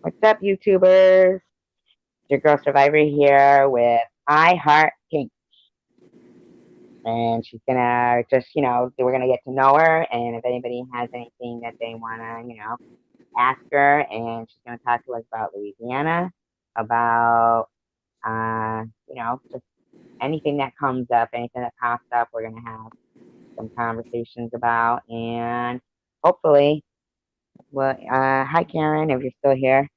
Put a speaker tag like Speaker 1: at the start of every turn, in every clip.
Speaker 1: What's up, YouTubers? Your girl Survivor here with I Heart Pink. And she's gonna just, we're gonna get to know her. And if anybody has anything that they wanna, ask her, and she's gonna talk to us about Louisiana, about, just anything that comes up, anything that pops up, we're gonna have some conversations about. And hopefully, well, hi, Karen, if you're still here.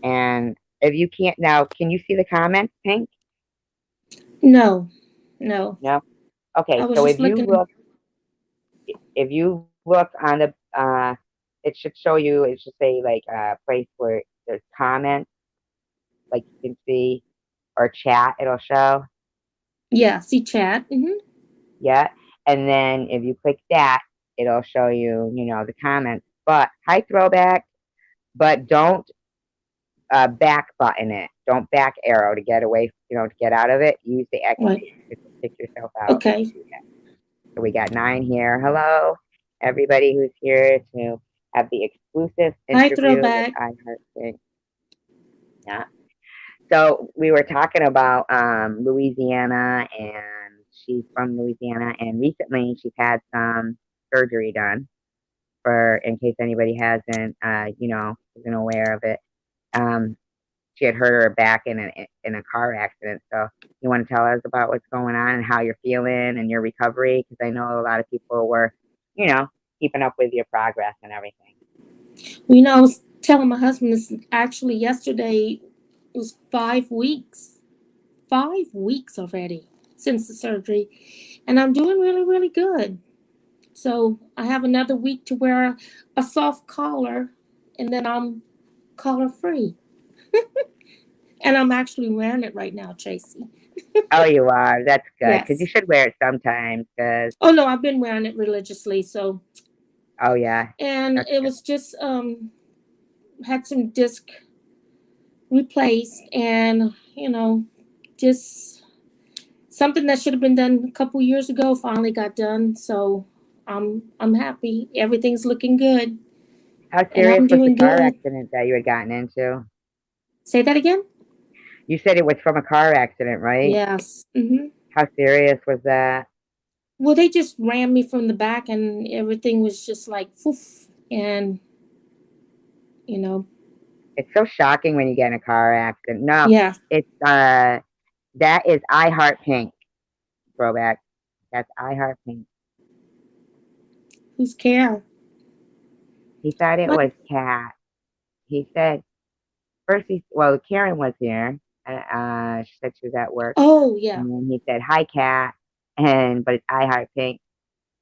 Speaker 1: And if you can't now, can you see the comments, Pink?
Speaker 2: No, no.
Speaker 1: No.
Speaker 2: I
Speaker 1: Okay,
Speaker 2: was
Speaker 1: so
Speaker 2: just looking.
Speaker 1: if you look on the it should show you. It should say like place where there's comments, like you can see, or chat. It'll show.
Speaker 2: Yeah, see chat.
Speaker 1: Yeah, and then if you click that, it'll show you, the comments. But hi, throwback. But don't back button it. Don't back arrow to get away. To get out of it. Use the X
Speaker 2: Right.
Speaker 1: to kick yourself out.
Speaker 2: Okay.
Speaker 1: So we got 9 here. Hello, everybody who's here to have the exclusive
Speaker 2: Hi,
Speaker 1: interview with
Speaker 2: throwback.
Speaker 1: iHeart. Yeah. So we were talking about Louisiana, and she's from Louisiana, and recently she's had some surgery done. For in case anybody hasn't, isn't aware of it. Um, she had hurt her back in a car accident. So you want to tell us about what's going on and how you're feeling and your recovery? Because I know a lot of people were, you know, keeping up with your progress and everything.
Speaker 2: Well, I was telling my husband this actually yesterday. It was 5 weeks. 5 weeks already since the surgery, and I'm doing really, really good. So I have another week to wear a soft collar, and then I'm collar free. And I'm actually wearing it right now, Tracy.
Speaker 1: Oh, you are. That's good because you
Speaker 2: Yes.
Speaker 1: should wear it sometimes. Because
Speaker 2: Oh no, I've been wearing it religiously. So,
Speaker 1: oh yeah,
Speaker 2: and
Speaker 1: that's
Speaker 2: it
Speaker 1: good.
Speaker 2: was just had some disc replaced, and just something that should have been done a couple years ago finally got done. So I'm happy. Everything's looking good,
Speaker 1: How
Speaker 2: and
Speaker 1: serious
Speaker 2: I'm
Speaker 1: was the
Speaker 2: doing
Speaker 1: car
Speaker 2: good.
Speaker 1: accident that you had gotten into?
Speaker 2: Say that again.
Speaker 1: You said it was from a car accident, right?
Speaker 2: Yes.
Speaker 1: How serious was that?
Speaker 2: Well, they just ran me from the back, and everything was just like poof, and you know,
Speaker 1: It's so shocking when you get in a car accident. No,
Speaker 2: yeah.
Speaker 1: it's that is I Heart Pink throwback. That's I Heart Pink.
Speaker 2: Who's care?
Speaker 1: He thought it
Speaker 2: My
Speaker 1: was Cat. He said first well, Karen was here. She said she was at work,
Speaker 2: oh yeah.
Speaker 1: and then he said hi, Cat, and but it's I Heart Pink.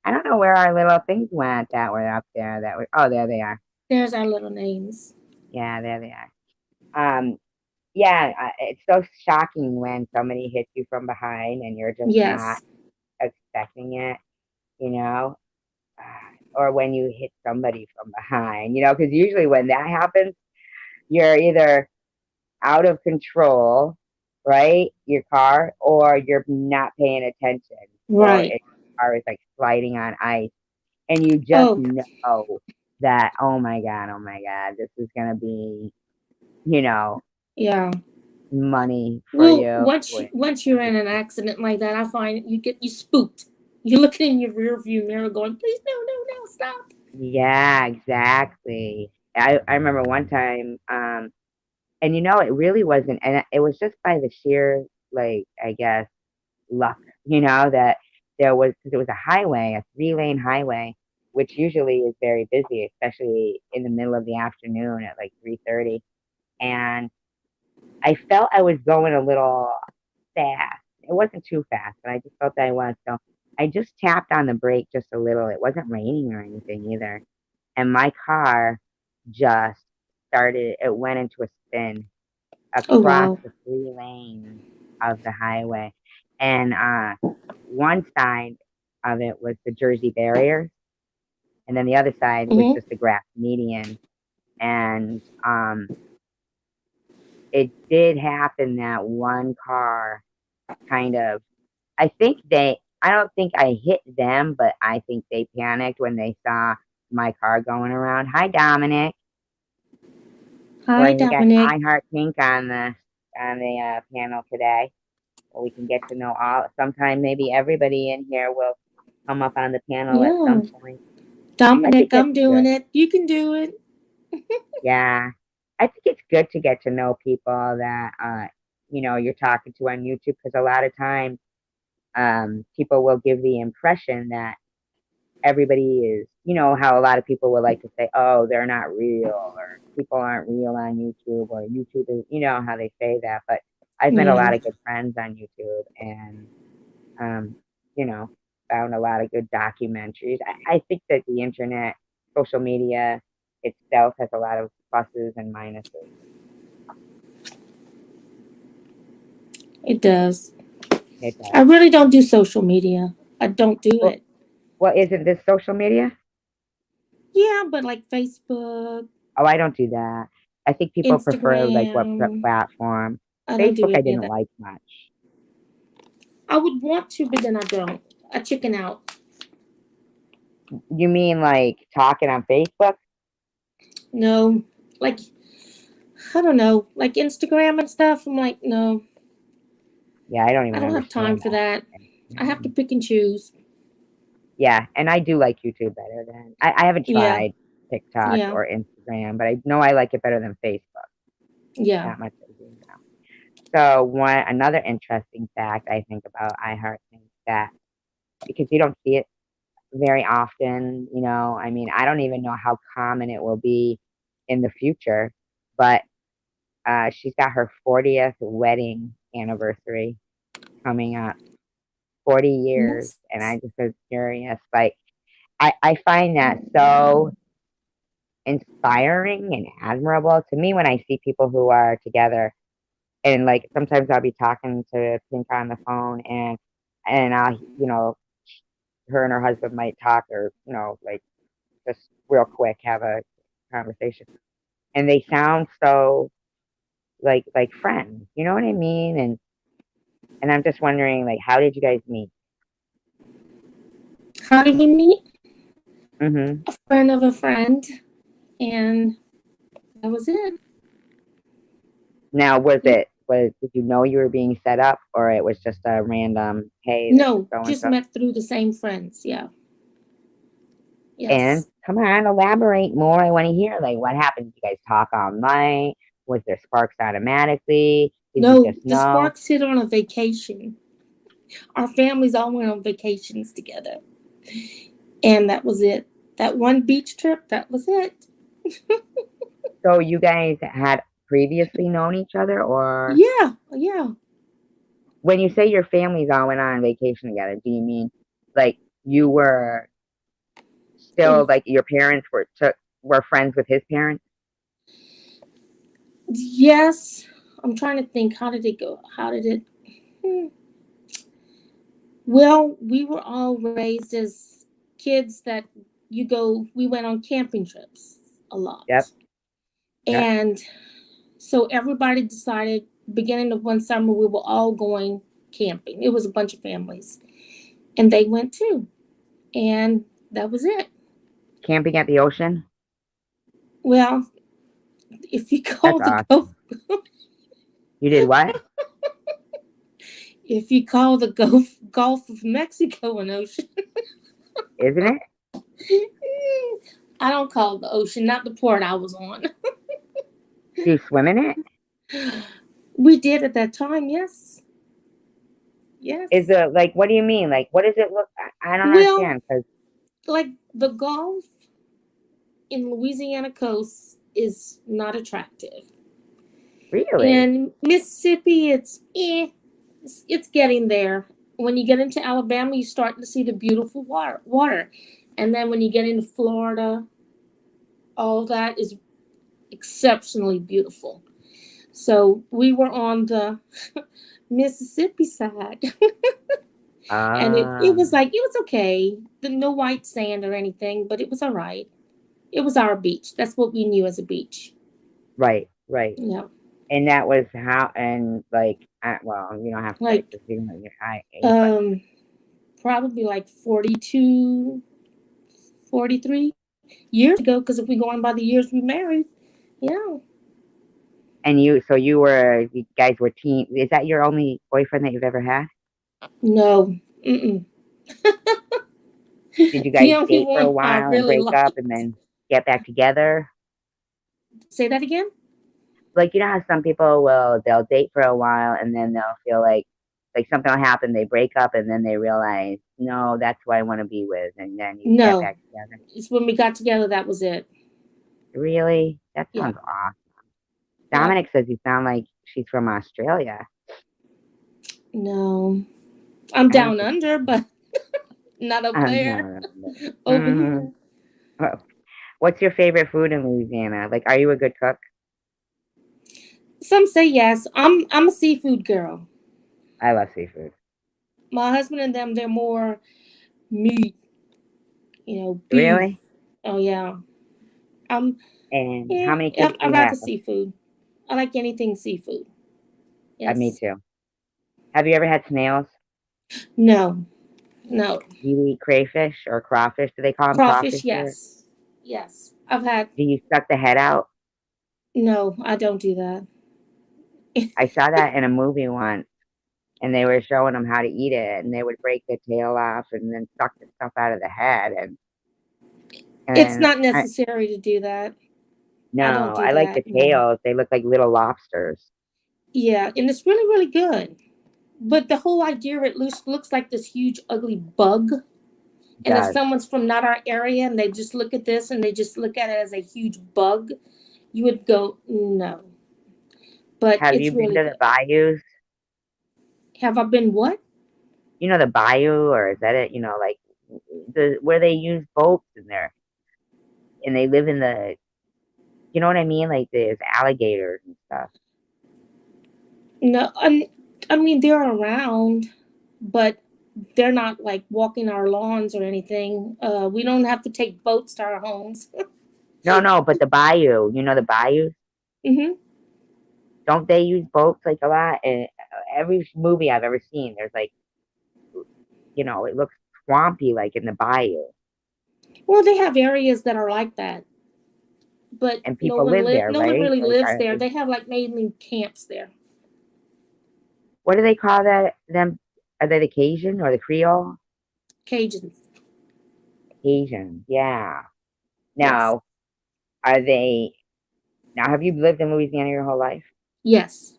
Speaker 1: I don't know where our little things went that were up there. That were there they are.
Speaker 2: There's our little names.
Speaker 1: Yeah, there they are. Yeah, it's so shocking when somebody hits you from behind and you're just not
Speaker 2: Yes.
Speaker 1: expecting it, you know, or when you hit somebody from behind, because usually when that happens, you're either out of control, right? Your car, or you're not paying attention, or
Speaker 2: Right.
Speaker 1: your car is like sliding on ice, and you just
Speaker 2: Oh
Speaker 1: know that, oh my God, this is gonna be, you know,
Speaker 2: yeah.
Speaker 1: money for
Speaker 2: Well,
Speaker 1: you.
Speaker 2: once you're in an accident like that, I find you spooked. You're looking in your rear view mirror, going, "Please, no, no, no, stop."
Speaker 1: Yeah, exactly. I remember one time, and it really wasn't, and it was just by the sheer, like, I guess, luck, that there was, because it was a highway, a 3-lane highway, which usually is very busy, especially in the middle of the afternoon at like 3:30. And I felt I was going a little fast. It wasn't too fast, but I just felt that I was. So I just tapped on the brake just a little. It wasn't raining or anything either. And my car just it went into a spin
Speaker 2: Oh
Speaker 1: across
Speaker 2: wow.
Speaker 1: the 3 lanes of the highway. And one side of it was the Jersey barrier, and then the other side was
Speaker 2: Mm-hmm.
Speaker 1: just the grass median. And it did happen that one car kind of, I don't think I hit them, but I think they panicked when they saw my car going around. Hi, Dominic.
Speaker 2: Hi,
Speaker 1: Well, we got
Speaker 2: Dominic.
Speaker 1: I Heart Pink on the panel today. Well, we can get to know all. Sometime maybe everybody in here will come up on the panel at
Speaker 2: Yeah.
Speaker 1: some point. I think
Speaker 2: Dominic,
Speaker 1: it's
Speaker 2: I'm doing
Speaker 1: good.
Speaker 2: it. You can do it.
Speaker 1: Yeah, I think it's good to get to know people that you're talking to on YouTube because a lot of times people will give the impression that everybody is, how a lot of people would like to say, oh, they're not real or people aren't real on YouTube or YouTube is, how they say that. But I've met a
Speaker 2: Yeah.
Speaker 1: lot of good friends on YouTube and, um, you know, found a lot of good documentaries. I think that the internet, social media itself has a lot of pluses and minuses.
Speaker 2: It does.
Speaker 1: It
Speaker 2: I
Speaker 1: does.
Speaker 2: really don't do social media. I don't do
Speaker 1: Well,
Speaker 2: it.
Speaker 1: well, isn't this social media?
Speaker 2: Yeah, but like Facebook,
Speaker 1: Oh, I don't do that. I think people prefer like what
Speaker 2: Instagram,
Speaker 1: platform.
Speaker 2: I don't do
Speaker 1: Facebook, I
Speaker 2: any of
Speaker 1: didn't
Speaker 2: that.
Speaker 1: like much.
Speaker 2: I would want to, but then I don't. I chicken out.
Speaker 1: You mean like talking on Facebook?
Speaker 2: No, like I don't know, like Instagram and stuff. I'm like, no,
Speaker 1: Yeah, I don't
Speaker 2: I
Speaker 1: even
Speaker 2: don't have time
Speaker 1: understand
Speaker 2: for
Speaker 1: that.
Speaker 2: that. I have to
Speaker 1: Mhm.
Speaker 2: pick and choose.
Speaker 1: Yeah, and I do like YouTube better than I haven't
Speaker 2: Yeah,
Speaker 1: tried TikTok
Speaker 2: yeah,
Speaker 1: or Instagram, but I know I like it better than Facebook.
Speaker 2: yeah.
Speaker 1: That much I do know. So one another interesting fact I think about iHeart is that because you don't see it very often, I mean, I don't even know how common it will be in the future, but she's got her 40th wedding anniversary coming up. 40 years,
Speaker 2: Yes.
Speaker 1: and I just was curious. Like, I find that so inspiring and admirable to me when I see people who are together. And like sometimes I'll be talking to Pink on the phone, and I'll her and her husband might talk or like just real quick have a conversation, and they sound so like friends. You know what I mean? And I'm just wondering like how did you guys meet?
Speaker 2: How did we meet?
Speaker 1: Hmm.
Speaker 2: A friend of a friend, and that was it.
Speaker 1: Now, did you know you were being set up, or it was just a random, hey, this is
Speaker 2: No,
Speaker 1: so and
Speaker 2: just
Speaker 1: so?
Speaker 2: met through the same friends. Yeah.
Speaker 1: And
Speaker 2: Yes.
Speaker 1: come on, elaborate more. I want to hear like what happened. Did you guys talk all night? Was there sparks automatically? Did you
Speaker 2: No,
Speaker 1: just
Speaker 2: the
Speaker 1: know?
Speaker 2: Sparks hit on a vacation. Our families all went on vacations together, and that was it. That one beach trip, that was it.
Speaker 1: So you guys had previously known each other, or
Speaker 2: Yeah, yeah.
Speaker 1: when you say your families all went on vacation together, do you mean like you were still
Speaker 2: In
Speaker 1: like your parents were friends with his parents?
Speaker 2: yes, I'm trying to think. How did it go? How did it? Hmm. Well, we were all raised as kids that you go. We went on camping trips a
Speaker 1: Yep.
Speaker 2: lot,
Speaker 1: Yep.
Speaker 2: and so everybody decided beginning of one summer we were all going camping. It was a bunch of families, and they went too, and that was it.
Speaker 1: Camping at the ocean.
Speaker 2: Well, if you
Speaker 1: That's
Speaker 2: call the Gulf,
Speaker 1: awesome. You did what?
Speaker 2: if you call the Gulf of Mexico an ocean,
Speaker 1: Isn't it?
Speaker 2: I don't call it the ocean, not the port I was on.
Speaker 1: Do you swim in it?
Speaker 2: We did at that time, yes,
Speaker 1: Is
Speaker 2: yes.
Speaker 1: it like what do you mean? Like what does it look? I don't
Speaker 2: Well,
Speaker 1: understand because
Speaker 2: like the Gulf in Louisiana coast is not attractive.
Speaker 1: really,
Speaker 2: In Mississippi, it's getting there. When you get into Alabama, you start to see the beautiful water, and then when you get into Florida, all that is exceptionally beautiful. So we were on the Mississippi side, and it was
Speaker 1: um,
Speaker 2: like it was okay. No white sand or anything, but it was all right. It was our beach. That's what we knew as a beach.
Speaker 1: right, right,
Speaker 2: Yeah,
Speaker 1: and that was how and like well, you don't have to say
Speaker 2: like
Speaker 1: because you don't know your age, but
Speaker 2: um, probably like 42, 43 years ago. Because if we go on by the years we married, yeah,
Speaker 1: And you guys were teen. Is that your only boyfriend that you've ever had?
Speaker 2: No. Mm-mm.
Speaker 1: Did you
Speaker 2: The
Speaker 1: guys
Speaker 2: only
Speaker 1: date for a
Speaker 2: one I
Speaker 1: while and
Speaker 2: really
Speaker 1: break up and
Speaker 2: liked.
Speaker 1: then get back together?
Speaker 2: Say that again?
Speaker 1: Like, you know how some people they'll date for a while and then they'll feel like something will happen, they break up and then they realize, no, that's who I want to be with, and then you get
Speaker 2: No.
Speaker 1: back together.
Speaker 2: It's when we got together, that was it.
Speaker 1: Really? That
Speaker 2: Yeah.
Speaker 1: sounds awesome.
Speaker 2: Yep.
Speaker 1: Dominic says you sound like she's from Australia.
Speaker 2: No. I'm
Speaker 1: I don't
Speaker 2: down
Speaker 1: think
Speaker 2: under, but not up
Speaker 1: I'm
Speaker 2: there.
Speaker 1: not.
Speaker 2: Over
Speaker 1: Mm-hmm.
Speaker 2: here.
Speaker 1: What's your favorite food in Louisiana? Like, are you a good cook?
Speaker 2: Some say yes. I'm a seafood girl.
Speaker 1: I love seafood.
Speaker 2: My husband and them, they're more meat, beef.
Speaker 1: Really?
Speaker 2: Oh yeah. Um
Speaker 1: And how
Speaker 2: yeah,
Speaker 1: many kids
Speaker 2: I
Speaker 1: do you
Speaker 2: rather
Speaker 1: have?
Speaker 2: seafood. I like anything seafood.
Speaker 1: Me
Speaker 2: Yes.
Speaker 1: too. Have you ever had snails?
Speaker 2: No. No.
Speaker 1: Do you eat crayfish or crawfish? Do they call them
Speaker 2: Crawfish,
Speaker 1: crawfish there?
Speaker 2: yes. Yes. I've had
Speaker 1: Do you suck the head out?
Speaker 2: no, I don't do that.
Speaker 1: I saw that in a movie once, and they were showing them how to eat it, and they would break the tail off and then suck the stuff out of the head,
Speaker 2: It's
Speaker 1: and
Speaker 2: not necessary to do that. I don't
Speaker 1: no,
Speaker 2: do
Speaker 1: I like the
Speaker 2: that. No.
Speaker 1: tails. They look like little lobsters.
Speaker 2: Yeah, and it's really, really good. But the whole idea, it looks like this huge, ugly bug.
Speaker 1: It
Speaker 2: And if
Speaker 1: does.
Speaker 2: someone's from not our area and they just look at this and they just look at it as a huge bug, you would go, no. But
Speaker 1: Have
Speaker 2: it's
Speaker 1: you been
Speaker 2: really
Speaker 1: to the
Speaker 2: good.
Speaker 1: bayous?
Speaker 2: Have I been what?
Speaker 1: You know the bayou, or is that it? You know, like the where they use boats in there, and they live in the. You know what I mean? Like there's alligators and stuff.
Speaker 2: No, I mean, they're around, but they're not like walking our lawns or anything. We don't have to take boats to our homes.
Speaker 1: No, no, but the bayou. You know the bayous?
Speaker 2: Hmm.
Speaker 1: Don't they use boats like a lot? And every movie I've ever seen, there's like, it looks swampy like in the bayou,
Speaker 2: Well, they have areas that are like that, but
Speaker 1: and people live there,
Speaker 2: no one
Speaker 1: right?
Speaker 2: really
Speaker 1: Like,
Speaker 2: lives there. They have like mainly camps there.
Speaker 1: what do they call that? Them? Are they the Cajun or the Creole?
Speaker 2: Cajuns.
Speaker 1: Cajun, yeah.
Speaker 2: Yes.
Speaker 1: Now, are they? Now, have you lived in Louisiana your whole life?
Speaker 2: Yes.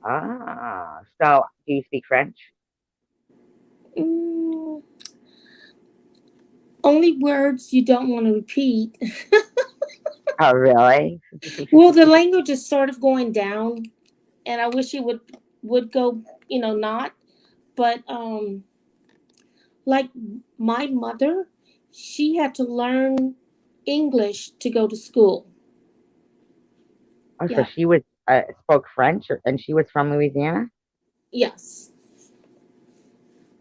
Speaker 1: Ah, so do you speak French?
Speaker 2: Mm, only words you don't want to repeat.
Speaker 1: Oh, really?
Speaker 2: Well, the language is sort of going down, and I wish it would go, not. But like my mother, she had to learn English to go to school.
Speaker 1: Oh, so
Speaker 2: Yeah.
Speaker 1: she was spoke French, and she was from Louisiana.
Speaker 2: Yes.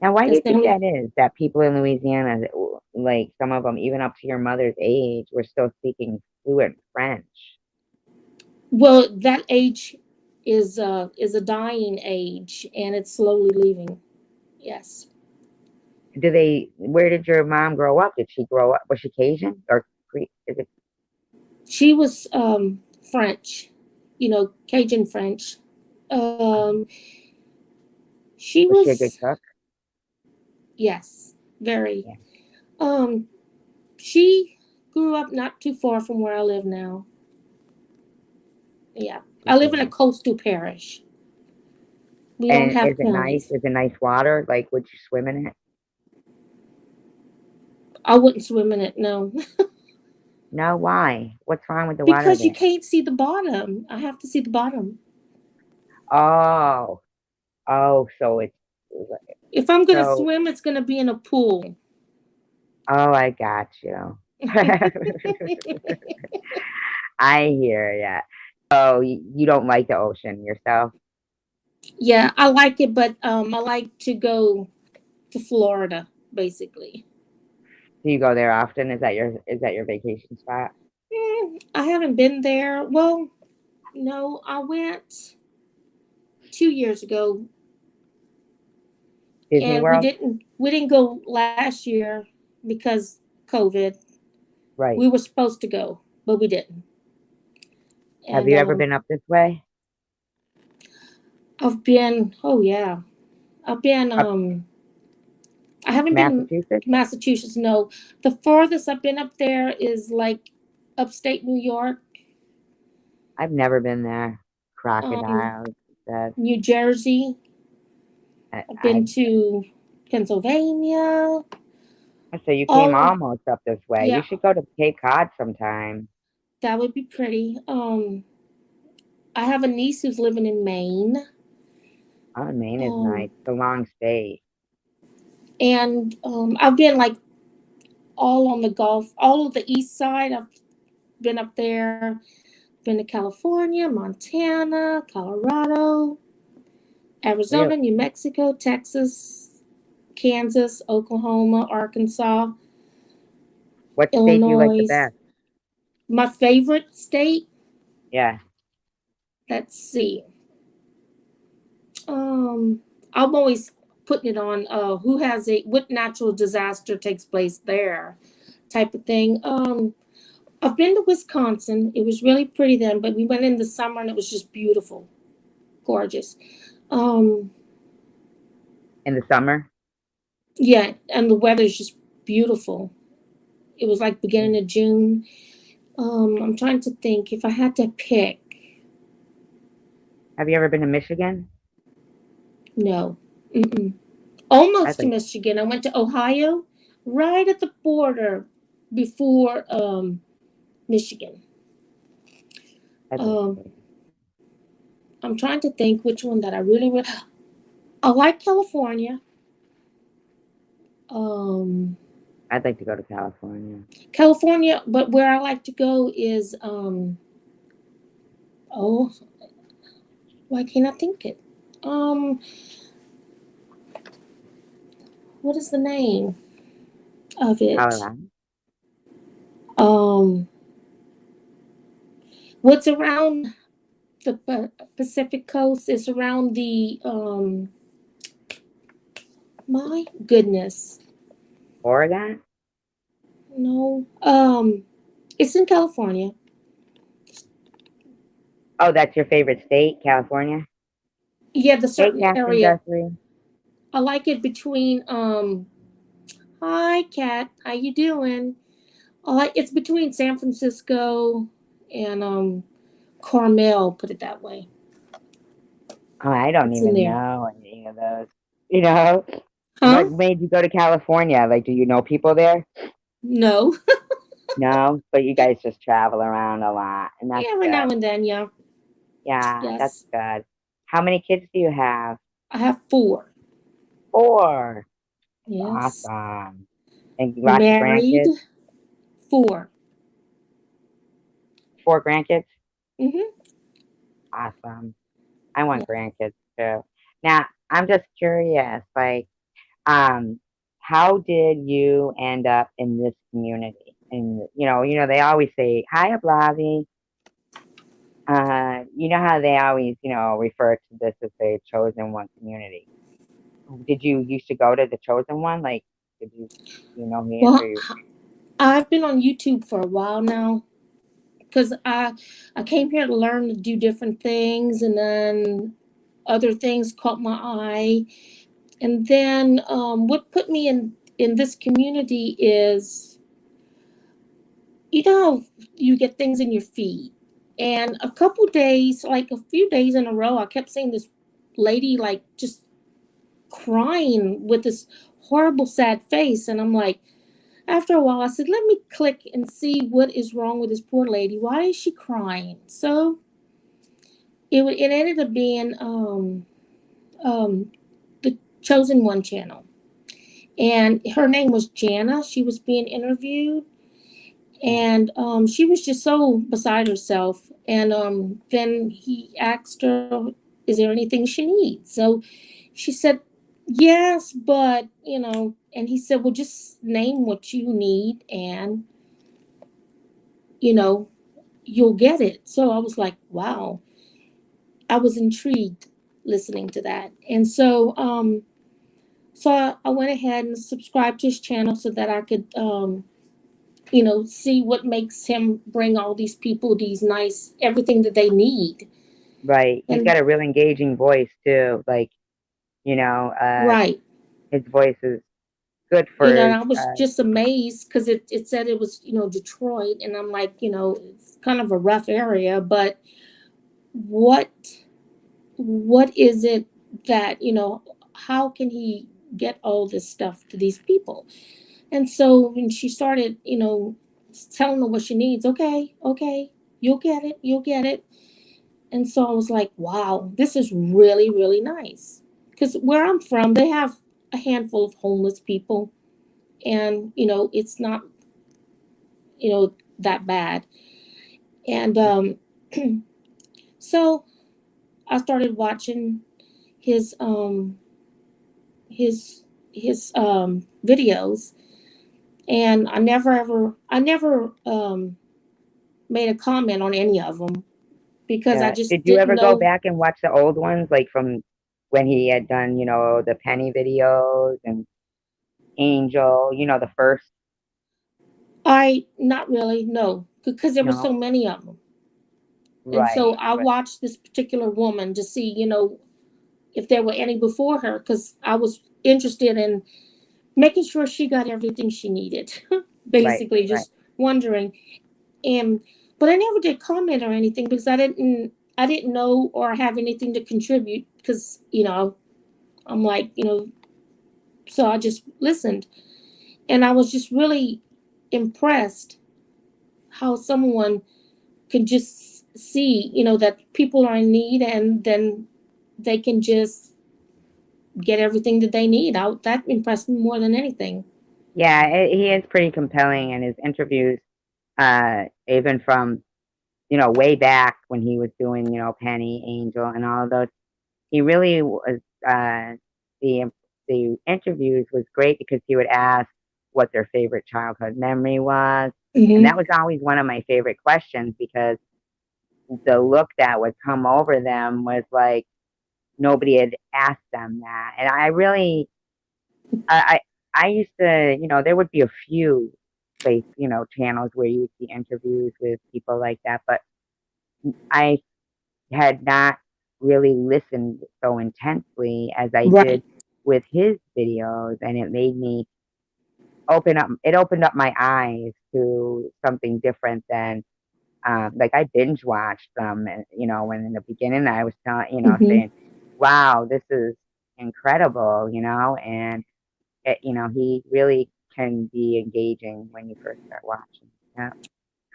Speaker 1: Now, why do
Speaker 2: That's
Speaker 1: you
Speaker 2: the
Speaker 1: think
Speaker 2: only.
Speaker 1: that is? That people in Louisiana, like some of them, even up to your mother's age, were still speaking fluent French.
Speaker 2: Well, that age is a dying age, and it's slowly leaving. Yes.
Speaker 1: Do they? Where did your mom grow up? Did she grow up? Was she Cajun or is it?
Speaker 2: She was French, Cajun French. Um, she
Speaker 1: Was she a good
Speaker 2: was
Speaker 1: cook?
Speaker 2: yes, very.
Speaker 1: Yeah.
Speaker 2: Um, she grew up not too far from where I live now. Yeah, I live in a
Speaker 1: Yeah.
Speaker 2: coastal parish. We don't
Speaker 1: And
Speaker 2: have
Speaker 1: is it nice?
Speaker 2: counties.
Speaker 1: Is it nice water? Like, would you swim in it?
Speaker 2: I wouldn't swim in it, no,
Speaker 1: No. Why? What's wrong with the water
Speaker 2: because you
Speaker 1: there?
Speaker 2: can't see the bottom. I have to see the bottom.
Speaker 1: Oh, oh. So it's
Speaker 2: If I'm gonna
Speaker 1: so.
Speaker 2: swim, it's gonna be in a pool.
Speaker 1: Oh, I got you. I hear ya. Oh, you don't like the ocean yourself?
Speaker 2: Yeah, I like it, but I like to go to Florida, basically.
Speaker 1: Do you go there often? Is that your vacation spot?
Speaker 2: I haven't been there. Well, no, I went 2 years ago,
Speaker 1: Disney
Speaker 2: and we
Speaker 1: World?
Speaker 2: didn't we didn't go last year because COVID.
Speaker 1: Right.
Speaker 2: We were supposed to go, but we didn't.
Speaker 1: Have
Speaker 2: And
Speaker 1: you ever been up this way?
Speaker 2: I've been, oh yeah, I've been,
Speaker 1: Up
Speaker 2: I haven't been
Speaker 1: Massachusetts?
Speaker 2: Massachusetts. No, the farthest I've been up there is like upstate New York,
Speaker 1: I've never been there.
Speaker 2: um,
Speaker 1: Crocodiles, that
Speaker 2: New Jersey. I've been
Speaker 1: I
Speaker 2: to Pennsylvania.
Speaker 1: so you came
Speaker 2: All,
Speaker 1: almost up this way. You
Speaker 2: yeah,
Speaker 1: should go to Cape Cod sometime.
Speaker 2: that would be pretty. I have a niece who's living in Maine.
Speaker 1: Oh, Maine is nice.
Speaker 2: Um,
Speaker 1: It's a long state.
Speaker 2: and I've been like all on the Gulf, all of the east side. I've been up there. Been to California, Montana, Colorado,
Speaker 1: Real.
Speaker 2: Arizona, New Mexico, Texas, Kansas, Oklahoma, Arkansas,
Speaker 1: What state do you like the
Speaker 2: Illinois.
Speaker 1: best?
Speaker 2: My favorite state,
Speaker 1: Yeah.
Speaker 2: let's see. Um, I'm always putting it on who has a what natural disaster takes place there type of thing. I've been to Wisconsin. It was really pretty then, but we went in the summer and it was just beautiful, gorgeous. Um,
Speaker 1: In the summer?
Speaker 2: yeah, and the weather's just beautiful. It was like beginning of June. I'm trying to think if I had to pick.
Speaker 1: Have you ever been to Michigan?
Speaker 2: No, mm-mm.
Speaker 1: I
Speaker 2: Almost to
Speaker 1: think
Speaker 2: Michigan. I went to Ohio, right at the border before Michigan.
Speaker 1: I'd like
Speaker 2: Um,
Speaker 1: to.
Speaker 2: I'm trying to think which one that I really, really. I like California. Um,
Speaker 1: I'd like to go to California.
Speaker 2: California, but where I like to go is oh, why can't I think it? Um, what is the name of it?
Speaker 1: Colorado.
Speaker 2: Um, what's around the Pacific coast? Is around the my goodness,
Speaker 1: Oregon?
Speaker 2: no, it's in California.
Speaker 1: Oh, that's your favorite state, California?
Speaker 2: Yeah, the
Speaker 1: Hey,
Speaker 2: certain
Speaker 1: Captain
Speaker 2: area.
Speaker 1: Guthrie.
Speaker 2: I like it between Hi Kat, how you doing? I like it's between San Francisco and Carmel, put it that way.
Speaker 1: Oh, I don't
Speaker 2: It's in
Speaker 1: even
Speaker 2: there.
Speaker 1: know any of those. You know, what
Speaker 2: Huh?
Speaker 1: made you go to California? Like, do you know people there?
Speaker 2: No.
Speaker 1: No, but you guys just travel around a lot, and that's
Speaker 2: Every now
Speaker 1: good.
Speaker 2: and then, yeah.
Speaker 1: Yeah, that's
Speaker 2: Yes.
Speaker 1: good. How many kids do you have?
Speaker 2: I have four.
Speaker 1: Four.
Speaker 2: Yes.
Speaker 1: Awesome. And lots of
Speaker 2: Married,
Speaker 1: grandkids?
Speaker 2: four.
Speaker 1: Four grandkids?
Speaker 2: Mm-hmm.
Speaker 1: Awesome. I want
Speaker 2: Yes.
Speaker 1: grandkids too. Now, I'm just curious, like, um, how did you end up in this community? And they always say, "Hi, Ablavi." You know how they always, refer to this as the chosen one community. Did you used to go to the chosen one? Like, did you know me
Speaker 2: Well,
Speaker 1: through?
Speaker 2: I've been on YouTube for a while now because I came here to learn to do different things, and then other things caught my eye. And then what put me in this community is, you know, you get things in your feed. And a couple days, like a few days in a row, I kept seeing this lady like just crying with this horrible sad face. And I'm like, after a while, I said, let me click and see what is wrong with this poor lady. Why is she crying? So it ended up being um, the Chosen One channel. And her name was Jana. She was being interviewed,
Speaker 1: Yeah.
Speaker 2: and she was just so beside herself. And then he asked her, "Is there anything she needs?" So she said, "Yes, but And he said, "Well, just name what you need, and you know, you'll get it." So I was like, "Wow!" I was intrigued listening to that, and so I went ahead and subscribed to his channel so that I could see what makes him bring all these people these nice everything that they need.
Speaker 1: Right. He's
Speaker 2: And
Speaker 1: got a real engaging voice too. Like, you know,
Speaker 2: right,
Speaker 1: his voice is good
Speaker 2: and
Speaker 1: for
Speaker 2: I was just amazed because it said it was Detroit, and I'm like, it's kind of a rough area, but what what is it that how can he get all this stuff to these people? And so when she started telling her what she needs, okay, okay, you'll get it. And so I was like, wow, this is really, really nice. Because where I'm from, they have a handful of homeless people, and it's not that bad. And so I started watching his his videos, and I never made a comment on any of them because I
Speaker 1: yeah.
Speaker 2: just
Speaker 1: Did you
Speaker 2: didn't
Speaker 1: ever go
Speaker 2: know.
Speaker 1: back and watch the old ones, like from when he had done, the Penny videos and Angel, the first?
Speaker 2: I not really, no, because there were
Speaker 1: No.
Speaker 2: so many of them. And so
Speaker 1: Right.
Speaker 2: I
Speaker 1: Right.
Speaker 2: watched this particular woman to see, if there were any before her, because I was interested in making sure she got everything she needed.
Speaker 1: Right.
Speaker 2: Basically,
Speaker 1: Right.
Speaker 2: just wondering. And but I never did comment or anything because I didn't know or have anything to contribute because I'm like so I just listened, and I was just really impressed how someone can just see that people are in need, and then they can just get everything that they need out. That impressed me more than anything.
Speaker 1: Yeah, he is pretty compelling in his interviews, even from, way back when he was doing, Penny, Angel, and all of those. He really was, the the interviews was great because he would ask what their favorite childhood memory was, and that
Speaker 2: Hmm.
Speaker 1: was always one of my favorite questions because the look that would come over them was like nobody had asked them that, and I really, I I used to, there would be a few channels where you would see interviews with people like that, but I had not really listened so intensely as I did
Speaker 2: Right.
Speaker 1: with his videos, and it made me opened up my eyes to something different than, like, I binge watched them, and, when in the beginning I was telling
Speaker 2: Hmm.
Speaker 1: saying, "Wow, this is incredible," and he really can be engaging when you first start watching. Yeah.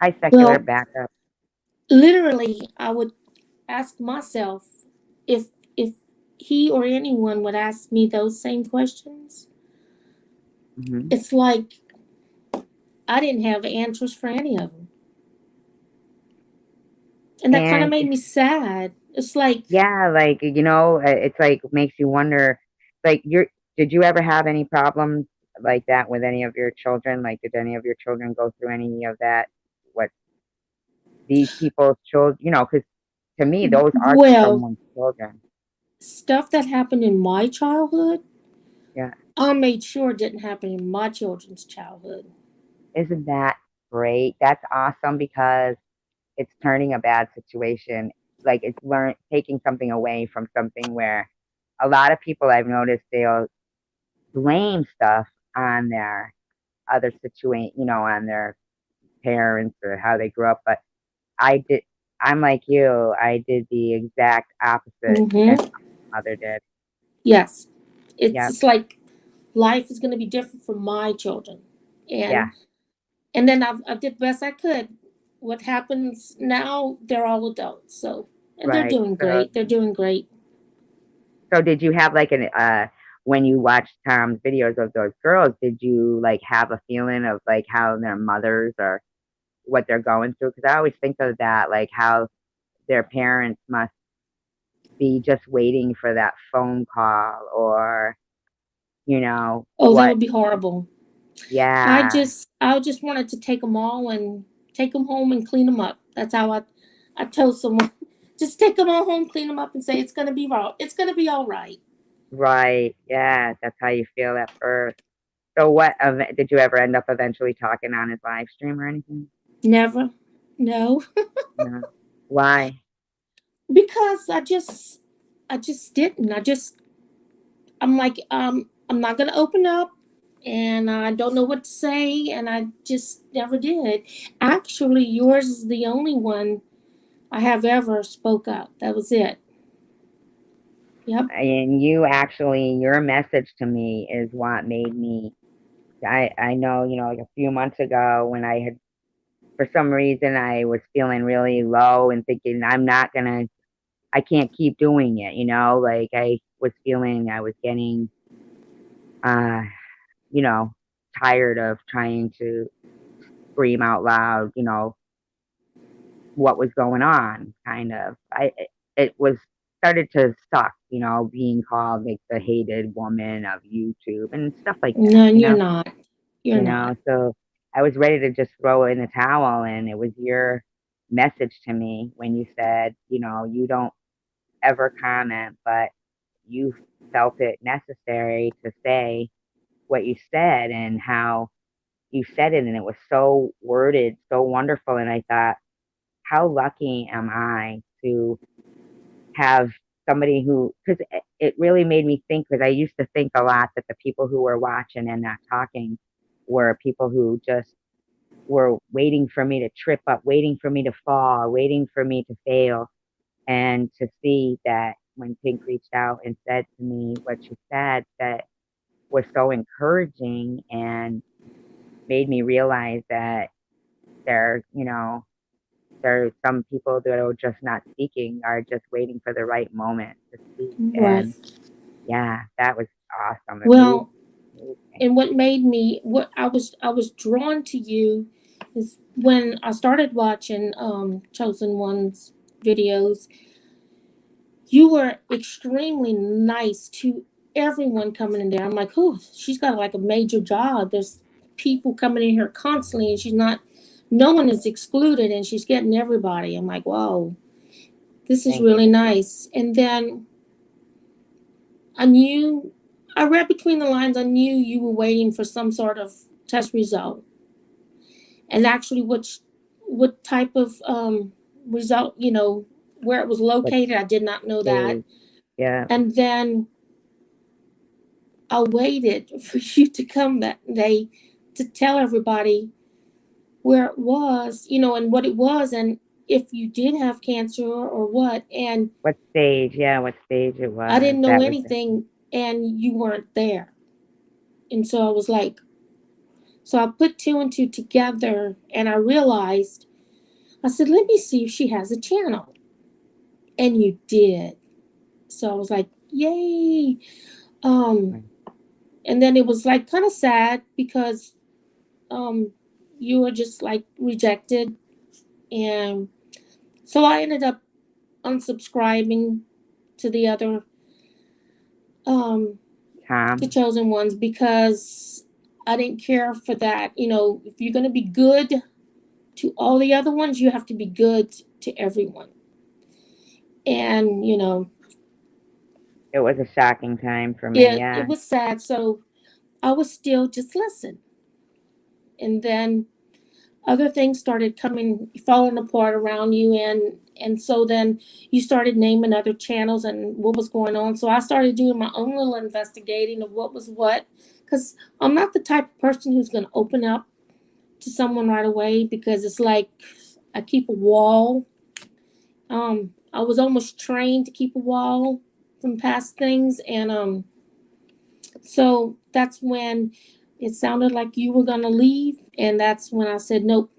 Speaker 1: Hi, Secular,
Speaker 2: Well,
Speaker 1: back up.
Speaker 2: literally, I would ask myself if he or anyone would ask me those same questions.
Speaker 1: Mhm.
Speaker 2: It's like I didn't have answers for any of them, and that kind of
Speaker 1: And
Speaker 2: made me sad. It's like,
Speaker 1: yeah, like, it's like makes you wonder, like, did you ever have any problems like that with any of your children? Like, did any of your children go through any of that? What these people's children, because to me, those are
Speaker 2: well,
Speaker 1: someone's children.
Speaker 2: stuff that happened in my childhood,
Speaker 1: Yeah.
Speaker 2: I made sure didn't happen in my children's childhood.
Speaker 1: Isn't that great? That's awesome because it's turning a bad situation. Like, it's taking something away from something where a lot of people I've noticed they'll blame stuff on their other situation, on their parents or how they grew up. But I did, I'm like you, I did the exact opposite than
Speaker 2: Hmm.
Speaker 1: my mother did.
Speaker 2: Yes, it's
Speaker 1: Yep.
Speaker 2: just like life is going to be different for my children,
Speaker 1: Yeah.
Speaker 2: and then I did the best I could. What happens now? They're all adults, so and they're
Speaker 1: Right.
Speaker 2: doing great. They're doing great.
Speaker 1: So did you have like when you watched Tom's videos of those girls, did you like have a feeling of like how their mothers or what they're going through? Because I always think of that, like how their parents must be just waiting for that phone call or,
Speaker 2: Oh, that
Speaker 1: what,
Speaker 2: would be horrible.
Speaker 1: yeah,
Speaker 2: I just wanted to take them all and take them home and clean them up. That's how I told someone, just take them all home, clean them up, and say it's gonna be raw. It's gonna be all right.
Speaker 1: right, yeah, that's how you feel at first. So what did you ever end up eventually talking on his live stream or anything?
Speaker 2: Never. No.
Speaker 1: No. Why?
Speaker 2: Because I just didn't. I'm like, I'm not gonna open up, and I don't know what to say, and I just never did. Actually, yours is the only one I have ever spoke up. That was it. Yep.
Speaker 1: And you actually, your message to me is what made me. I know, like a few months ago when I had, for some reason, I was feeling really low and thinking I can't keep doing it. Like I was feeling I was getting, uh, you know, tired of trying to scream out loud, what was going on, kind of. It was started to suck, being called like the hated woman of YouTube and stuff like that,
Speaker 2: No, you're not. You're not.
Speaker 1: So I was ready to just throw in the towel, and it was your message to me when you said, you don't ever comment, but you felt it necessary to say what you said and how you said it, and it was so worded, so wonderful. And I thought, how lucky am I to have somebody who, because it really made me think, because I used to think a lot that the people who were watching and not talking were people who just were waiting for me to trip up, waiting for me to fall, waiting for me to fail. And to see that when Pink reached out and said to me what she said, that was so encouraging and made me realize that there, there's some people that are just not speaking, are just waiting for the right moment to speak.
Speaker 2: Right.
Speaker 1: And yeah, that was awesome. It
Speaker 2: Well,
Speaker 1: moved me.
Speaker 2: and what made me what I was drawn to you is when I started watching Chosen One's videos. You were extremely nice to everyone coming in there. I'm like, oh, she's got like a major job. There's people coming in here constantly, and she's not. No one is excluded, and she's getting everybody. I'm like, whoa, this is
Speaker 1: Thank you.
Speaker 2: really nice. And then I knew, I read between the lines. I knew you were waiting for some sort of test result, and actually, what type of result, where it was
Speaker 1: What
Speaker 2: located. I did not know that.
Speaker 1: stage? Yeah.
Speaker 2: And then I waited for you to come that day to tell everybody where it was, and what it was, and if you did have cancer or what. And
Speaker 1: What stage? Yeah, what stage it
Speaker 2: I
Speaker 1: was.
Speaker 2: didn't know
Speaker 1: That was
Speaker 2: anything, and you weren't there. And so I was like, so I put two and two together, and I realized, I said, let me see if she has a channel. And you did. So I was like, yay. Um, and then it was like kind of sad because um, you were just like rejected. And so I ended up unsubscribing to the other, um, the
Speaker 1: Tom.
Speaker 2: chosen ones, because I didn't care for that. If you're going to be good to all the other ones, you have to be good to everyone. And,
Speaker 1: It was a shocking time for me.
Speaker 2: it
Speaker 1: Yeah.
Speaker 2: was sad. So I was still just listen. And then other things started coming falling apart around you, and so then you started naming other channels and what was going on. So I started doing my own little investigating of what was what, because I'm not the type of person who's going to open up to someone right away, because it's like I keep a wall. I was almost trained to keep a wall from past things, and so that's when it sounded like you were going to leave, and that's when I said nope.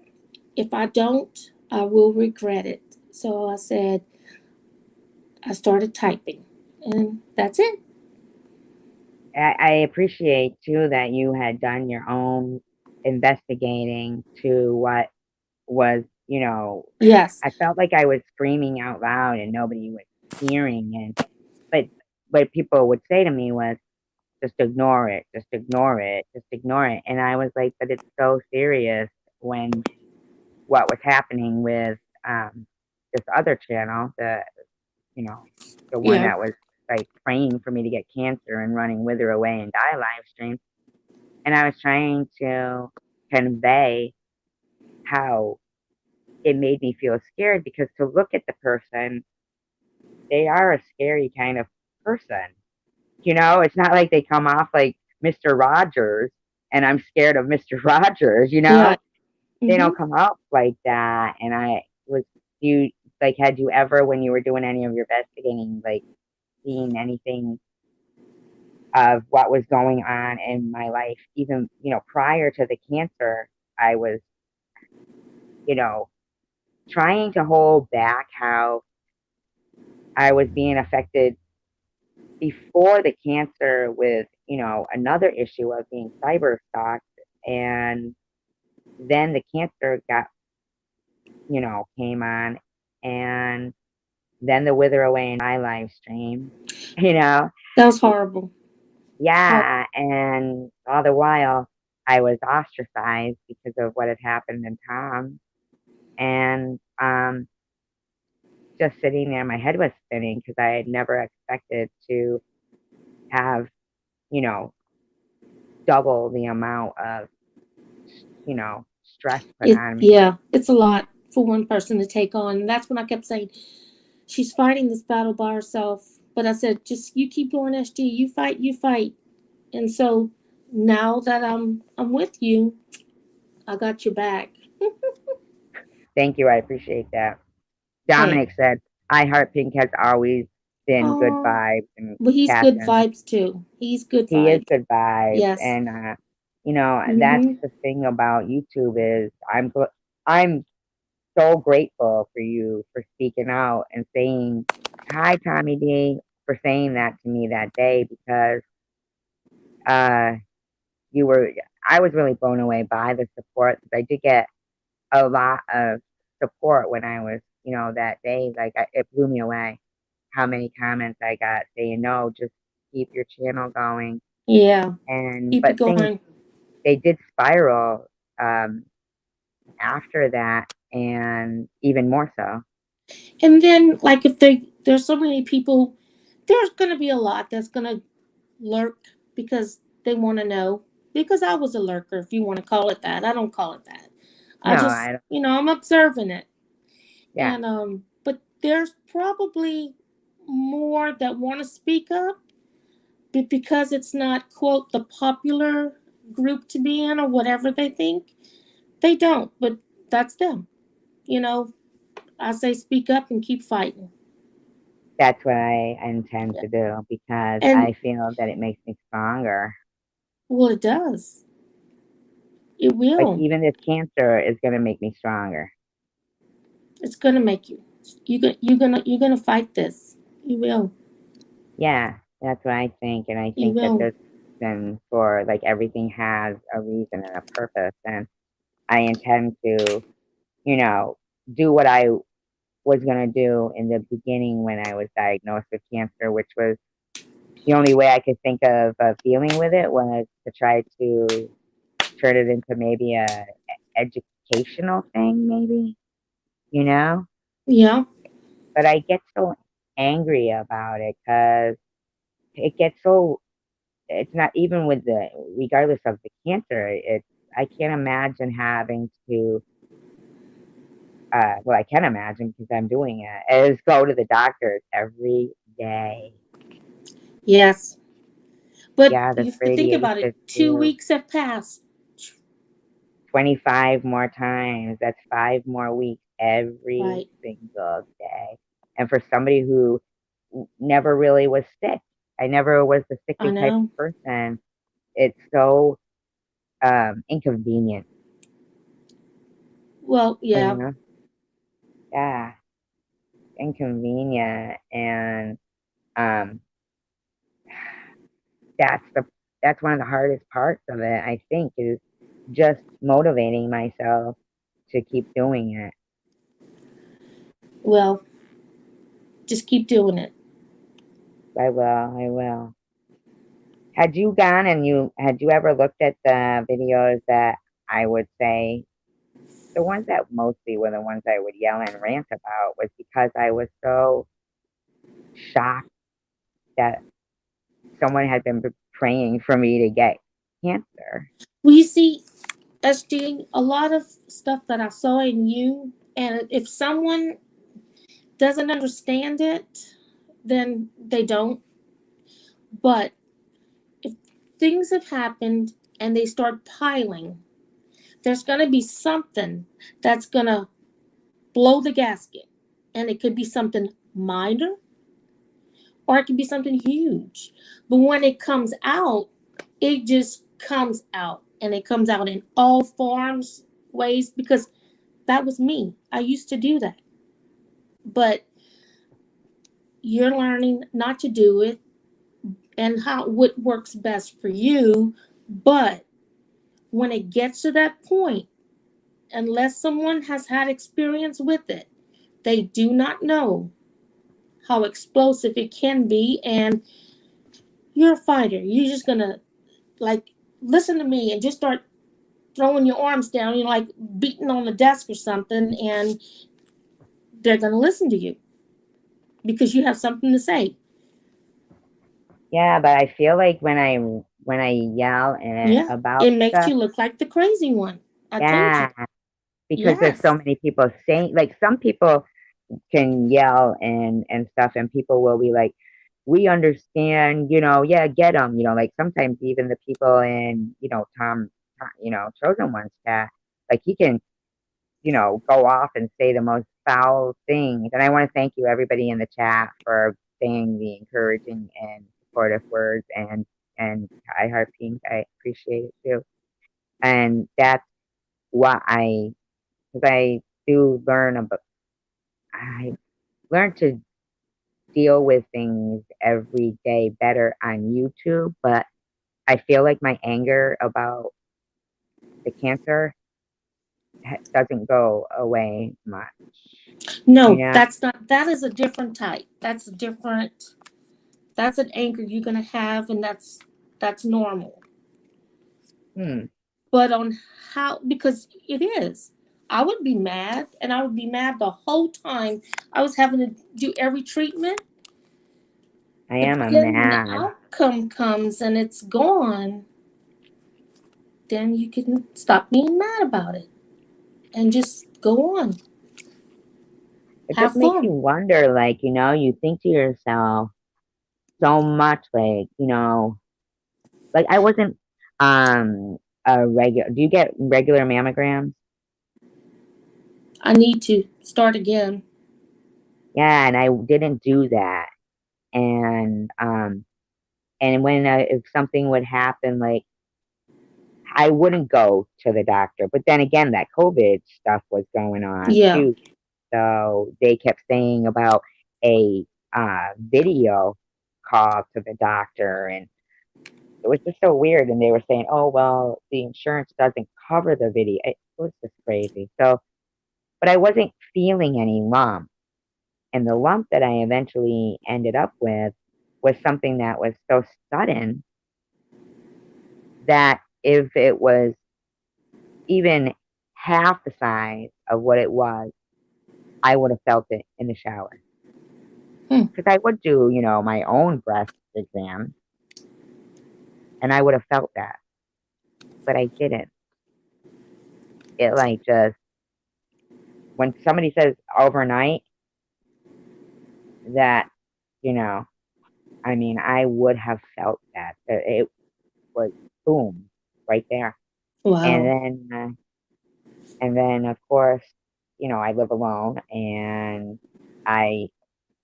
Speaker 2: If I don't, I will regret it. So I said, I started typing, and that's it.
Speaker 1: I appreciate too that you had done your own investigating to what was,
Speaker 2: Yes.
Speaker 1: I felt like I was screaming out loud and nobody was hearing. And but what people would say to me was, just ignore it, just ignore it, just ignore it. And I was like, but it's so serious when what was happening with this other channel, you know, the one
Speaker 2: Yeah.
Speaker 1: that was like praying for me to get cancer and running Wither Away and Die live stream. And I was trying to convey how it made me feel scared because to look at the person, they are a scary kind of person. It's not like they come off like Mr. Rogers and I'm scared of Mr. Rogers.
Speaker 2: Yeah.
Speaker 1: They
Speaker 2: Mm-hmm.
Speaker 1: don't come up like that. And you, like, had you ever, when you were doing any of your investigating, like, seen anything of what was going on in my life, even, prior to the cancer, I was, you know, trying to hold back how I was being affected before the cancer with, another issue of being cyber stalked. And then the cancer came on, and then the wither away in my live stream, you know,
Speaker 2: That was horrible. Hor-
Speaker 1: yeah. And all the while I was ostracized because of what had happened in Tom. And just sitting there, my head was spinning because I had never expected to have, you know, double the amount of, stress put
Speaker 2: It
Speaker 1: on me.
Speaker 2: yeah, it's a lot for one person to take on. And that's when I kept saying she's fighting this battle by herself. But I said, just you keep going, SG. You fight, you fight. And so now that I'm with you, I got your back.
Speaker 1: Thank you. I appreciate that.
Speaker 2: Hey,
Speaker 1: Dominic said, I Heart Pink has always been good
Speaker 2: oh,
Speaker 1: vibes. And
Speaker 2: but he's good
Speaker 1: Catherine,
Speaker 2: vibes too. He's good
Speaker 1: he is
Speaker 2: vibes.
Speaker 1: good vibes.
Speaker 2: Yes.
Speaker 1: And, that's
Speaker 2: Mm-hmm.
Speaker 1: the thing about YouTube is I'm so grateful for you for speaking out and saying, hi, Tommy D, for saying that to me that day because, uh, you were, I was really blown away by the support. I did get a lot of support when I was, that day. Like, it blew me away how many comments I got saying, no, just keep your channel going.
Speaker 2: Yeah.
Speaker 1: And,
Speaker 2: Keep it
Speaker 1: but things,
Speaker 2: going.
Speaker 1: they did spiral, um, after that, and even more so.
Speaker 2: And then, like, if there's so many people, there's gonna be a lot that's gonna lurk because they want to know. Because I was a lurker, if you want to call it that. I don't call it that. I
Speaker 1: No,
Speaker 2: just,
Speaker 1: I don't,
Speaker 2: I'm observing it.
Speaker 1: yeah,
Speaker 2: And but there's probably more that want to speak up, but because it's not quote the popular group to be in or whatever they think, they don't. But that's them. You know, I say speak up and keep fighting.
Speaker 1: that's what I intend
Speaker 2: Yeah.
Speaker 1: to do because
Speaker 2: And
Speaker 1: I feel that it makes me stronger.
Speaker 2: well, it does. It
Speaker 1: Like,
Speaker 2: will.
Speaker 1: even this cancer is going to make me stronger.
Speaker 2: It's gonna make you. You're gonna fight this. You will.
Speaker 1: Yeah, that's what I think. And I
Speaker 2: You
Speaker 1: think that
Speaker 2: will.
Speaker 1: there's reason for, like, everything has a reason and a purpose. And I intend to, you know, do what I was going to do in the beginning when I was diagnosed with cancer, which was the only way I could think of dealing with it was to try to turn it into maybe a educational thing, maybe, you know?
Speaker 2: Yeah.
Speaker 1: But I get so angry about it because it gets so, it's not even with regardless of the cancer, I can't imagine having to, well, I can imagine because I'm doing it, is go to the doctors every day.
Speaker 2: Yes. But
Speaker 1: Yeah,
Speaker 2: you
Speaker 1: this
Speaker 2: have to think about it.
Speaker 1: radiation
Speaker 2: Two
Speaker 1: too.
Speaker 2: weeks have passed.
Speaker 1: 25 more times. That's 5 more weeks every
Speaker 2: Right.
Speaker 1: single day. And for somebody who never really was sick, I never was the
Speaker 2: I
Speaker 1: sickly type
Speaker 2: know.
Speaker 1: of person. It's so inconvenient,
Speaker 2: Well,
Speaker 1: you
Speaker 2: yeah.
Speaker 1: know? Yeah, inconvenient. And um, that's the that's one of the hardest parts of it, I think, is just motivating myself to keep doing it.
Speaker 2: Well, just keep doing it.
Speaker 1: I will. Had you ever looked at the videos that I would say, the ones that mostly were the ones I would yell and rant about, was because I was so shocked that someone had been praying for me to get cancer.
Speaker 2: Well, you see, SG, a lot of stuff that I saw in you, and if someone doesn't understand it, then they don't. But if things have happened and they start piling, there's going to be something that's going to blow the gasket. And it could be something minor or it could be something huge. But when it comes out, it just comes out. And it comes out in all forms, ways, because that was me. I used to do that. But you're learning not to do it and how what works best for you. But when it gets to that point, unless someone has had experience with it, they do not know how explosive it can be. And you're a fighter. You're just gonna like listen to me and just start throwing your arms down, you know, like beating on the desk or something, and they're gonna listen to you because you have something to say.
Speaker 1: Yeah, but I feel like when I yell
Speaker 2: Yeah,
Speaker 1: about
Speaker 2: it makes
Speaker 1: stuff,
Speaker 2: you look like the crazy one. I told you.
Speaker 1: yeah, because there's so
Speaker 2: Yes.
Speaker 1: many people saying, like, some people can yell and stuff, and people will be like, we understand, yeah, get them, like sometimes even the people in, chosen ones chat, like he can, go off and say the most foul things. And I want to thank you, everybody in the chat, for saying the encouraging and supportive words, and I heart pink. I appreciate it too. And that's what because I do learn about, I learn to deal with things every day better on YouTube, but I feel like my anger about the cancer doesn't go away much, you
Speaker 2: No,
Speaker 1: know?
Speaker 2: that's not. That is a different type. That's a different. That's an anger you're gonna have, and that's normal.
Speaker 1: Hmm.
Speaker 2: But on how, because it is. I would be mad, and I would be mad the whole time I was having to do every treatment.
Speaker 1: I
Speaker 2: But
Speaker 1: am a
Speaker 2: then when the
Speaker 1: mad.
Speaker 2: outcome comes and it's gone, then you can stop being mad about it and just go on.
Speaker 1: It just
Speaker 2: Have
Speaker 1: makes you
Speaker 2: fun.
Speaker 1: wonder, like, you think to yourself so much, like I wasn't a regular. Do you get regular mammograms?
Speaker 2: I need to start again.
Speaker 1: Yeah, and I didn't do that. And when if something would happen, like I wouldn't go to the doctor. But then again, that COVID stuff was going on
Speaker 2: Yeah.
Speaker 1: too. So they kept saying about a video call to the doctor, and it was just so weird. And they were saying, "Oh well, the insurance doesn't cover the video." It was just crazy. So, but I wasn't feeling any lump, and the lump that I eventually ended up with was something that was so sudden that if it was even half the size of what it was, I would have felt it in the shower.
Speaker 2: Hmm.
Speaker 1: Because I would do, my own breast exam, and I would have felt that, but I didn't. It like just when somebody says overnight that, you know, I mean, I would have felt that. It was boom right there. And
Speaker 2: Wow.
Speaker 1: then of course, I live alone, and I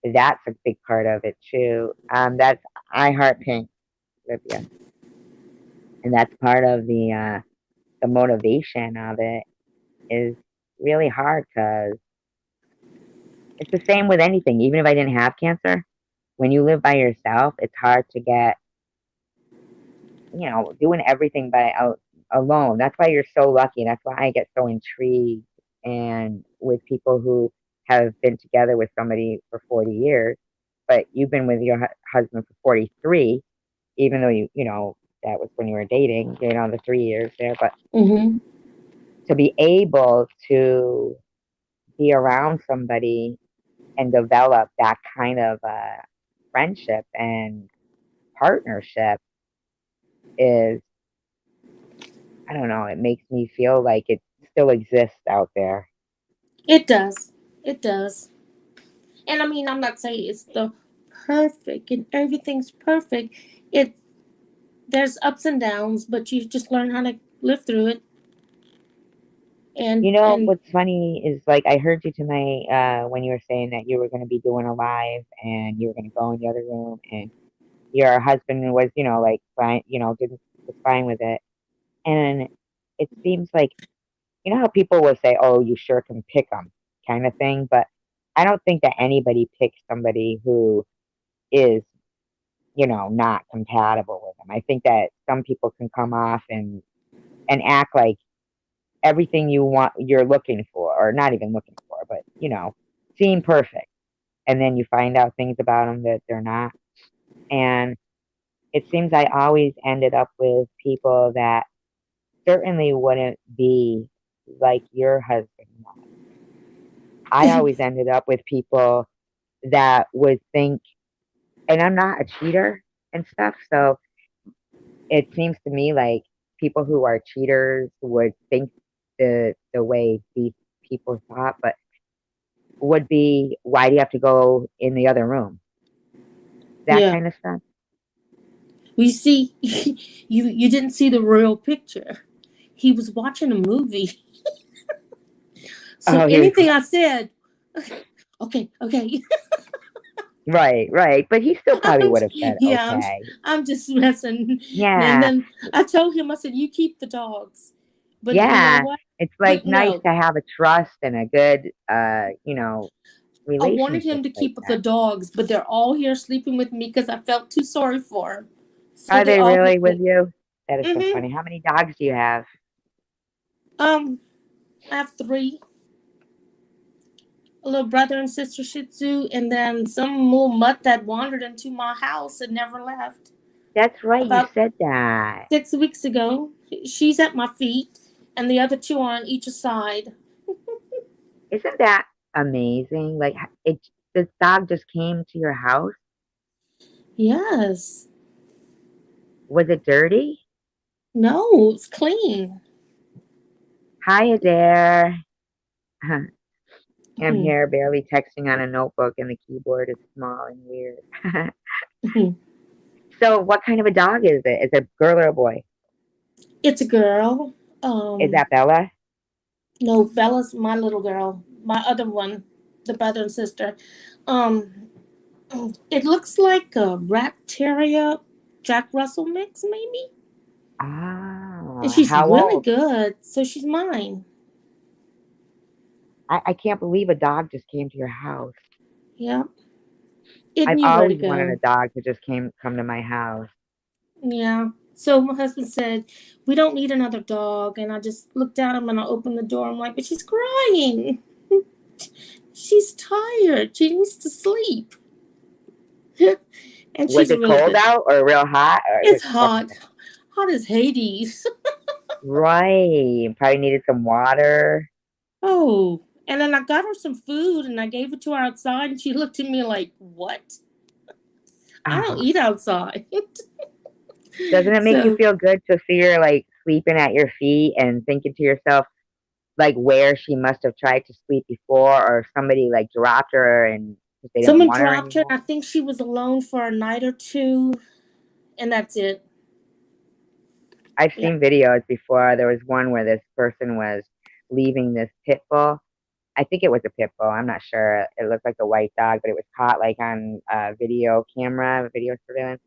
Speaker 1: that's a big part of it too. That's I heart pink, Olivia, and that's part of the motivation of it is really hard because it's the same with anything. Even if I didn't have cancer, when you live by yourself, it's hard to get, doing everything alone. That's why you're so lucky. That's why I get so intrigued and with people who have been together with somebody for 40 years, but you've been with your husband for 43, even though that was when you were dating, the 3 years there. But
Speaker 2: Mm-hmm.
Speaker 1: to be able to be around somebody and develop that kind of friendship and partnership is I don't know, it makes me feel like it still exists out there.
Speaker 2: It does. It does. And I mean, I'm not saying it's the perfect and everything's perfect. It There's ups and downs, but you just learn how to live through it.
Speaker 1: You
Speaker 2: And
Speaker 1: know,
Speaker 2: and
Speaker 1: what's funny is like I heard you tonight when you were saying that you were going to be doing a live and you were going to go in the other room and your husband was, like fine, didn't was fine with it. And it seems like how people will say, "Oh, you sure can pick them," kind of thing. But I don't think that anybody picks somebody who is, not compatible with them. I think that some people can come off and act like everything you're looking for, or not even looking for, but seem perfect, and then you find out things about them that they're not. And it seems I always ended up with people that certainly wouldn't be like your husband was. I always ended up with people that would think, and I'm not a cheater and stuff, so it seems to me like people who are cheaters would think the way these people thought, but would be, why do you have to go in the other room? That
Speaker 2: yeah,
Speaker 1: kind of stuff.
Speaker 2: we see you didn't see the real picture. He was watching a movie. So
Speaker 1: Oh, he was
Speaker 2: anything I said, okay, okay.
Speaker 1: right, right, but he still probably would have said
Speaker 2: Yeah,
Speaker 1: okay.
Speaker 2: I'm just messing. And
Speaker 1: Yeah,
Speaker 2: then I told him, I said, you keep the dogs. But you know
Speaker 1: yeah.
Speaker 2: what?
Speaker 1: It's like
Speaker 2: But
Speaker 1: nice
Speaker 2: no,
Speaker 1: to have a trust and a good,
Speaker 2: I wanted him
Speaker 1: relationship
Speaker 2: to
Speaker 1: like
Speaker 2: keep the
Speaker 1: that.
Speaker 2: dogs, but they're all here sleeping with me because I felt too sorry for him. So
Speaker 1: Are
Speaker 2: they
Speaker 1: they
Speaker 2: all
Speaker 1: really
Speaker 2: went.
Speaker 1: with you? That is so
Speaker 2: Mm-hmm.
Speaker 1: funny. How many dogs do you have?
Speaker 2: Um, I have three: a little brother and sister Shih Tzu, and then some little mutt that wandered into my house and never left.
Speaker 1: That's right, you
Speaker 2: About
Speaker 1: said that.
Speaker 2: 6 weeks ago, she's at my feet, and the other two are on each side.
Speaker 1: Isn't that amazing? Like this dog just came to your house.
Speaker 2: Yes.
Speaker 1: Was it dirty?
Speaker 2: No, it's clean.
Speaker 1: Hi there. I'm
Speaker 2: Mhm.
Speaker 1: here barely texting on a notebook and the keyboard is small and weird.
Speaker 2: Mhm.
Speaker 1: So what kind of a dog is it? Is it a girl or a boy?
Speaker 2: It's a girl.
Speaker 1: Is that Bella?
Speaker 2: No, Bella's my little girl. My other one, the brother and sister. Um, it looks like a rat terrier, Jack Russell mix, maybe. And
Speaker 1: Ah,
Speaker 2: she's
Speaker 1: how
Speaker 2: really
Speaker 1: old?
Speaker 2: good, so she's mine.
Speaker 1: I can't believe a dog just came to your house.
Speaker 2: Yeah, it
Speaker 1: I've
Speaker 2: knew where to
Speaker 1: always wanted a
Speaker 2: go.
Speaker 1: dog to just come to my house.
Speaker 2: Yeah. So my husband said, "We don't need another dog." And I just looked at him and I opened the door. I'm like, "But she's crying. She's tired. She needs to sleep." And
Speaker 1: Was
Speaker 2: she's
Speaker 1: it
Speaker 2: really
Speaker 1: cold
Speaker 2: good.
Speaker 1: out or real hot or
Speaker 2: It's
Speaker 1: just
Speaker 2: hot.
Speaker 1: comfortable?
Speaker 2: Hot as Hades.
Speaker 1: Right. Probably needed some water.
Speaker 2: Oh. And then I got her some food and I gave it to her outside and she looked at me like, "What? I don't
Speaker 1: Oh,
Speaker 2: eat outside."
Speaker 1: doesn't it make you
Speaker 2: So
Speaker 1: feel good to see her like sleeping at your feet and thinking to yourself like where she must have tried to sleep before, or somebody like dropped her and they didn't
Speaker 2: someone
Speaker 1: want her
Speaker 2: dropped her.
Speaker 1: anymore?
Speaker 2: I think she was alone for a night or two and that's it.
Speaker 1: I've
Speaker 2: Yeah.
Speaker 1: seen videos before. There was one where this person was leaving this pit bull. I think it was a pit bull. I'm not sure. It looked like a white dog, but it was caught like on video camera, video surveillance.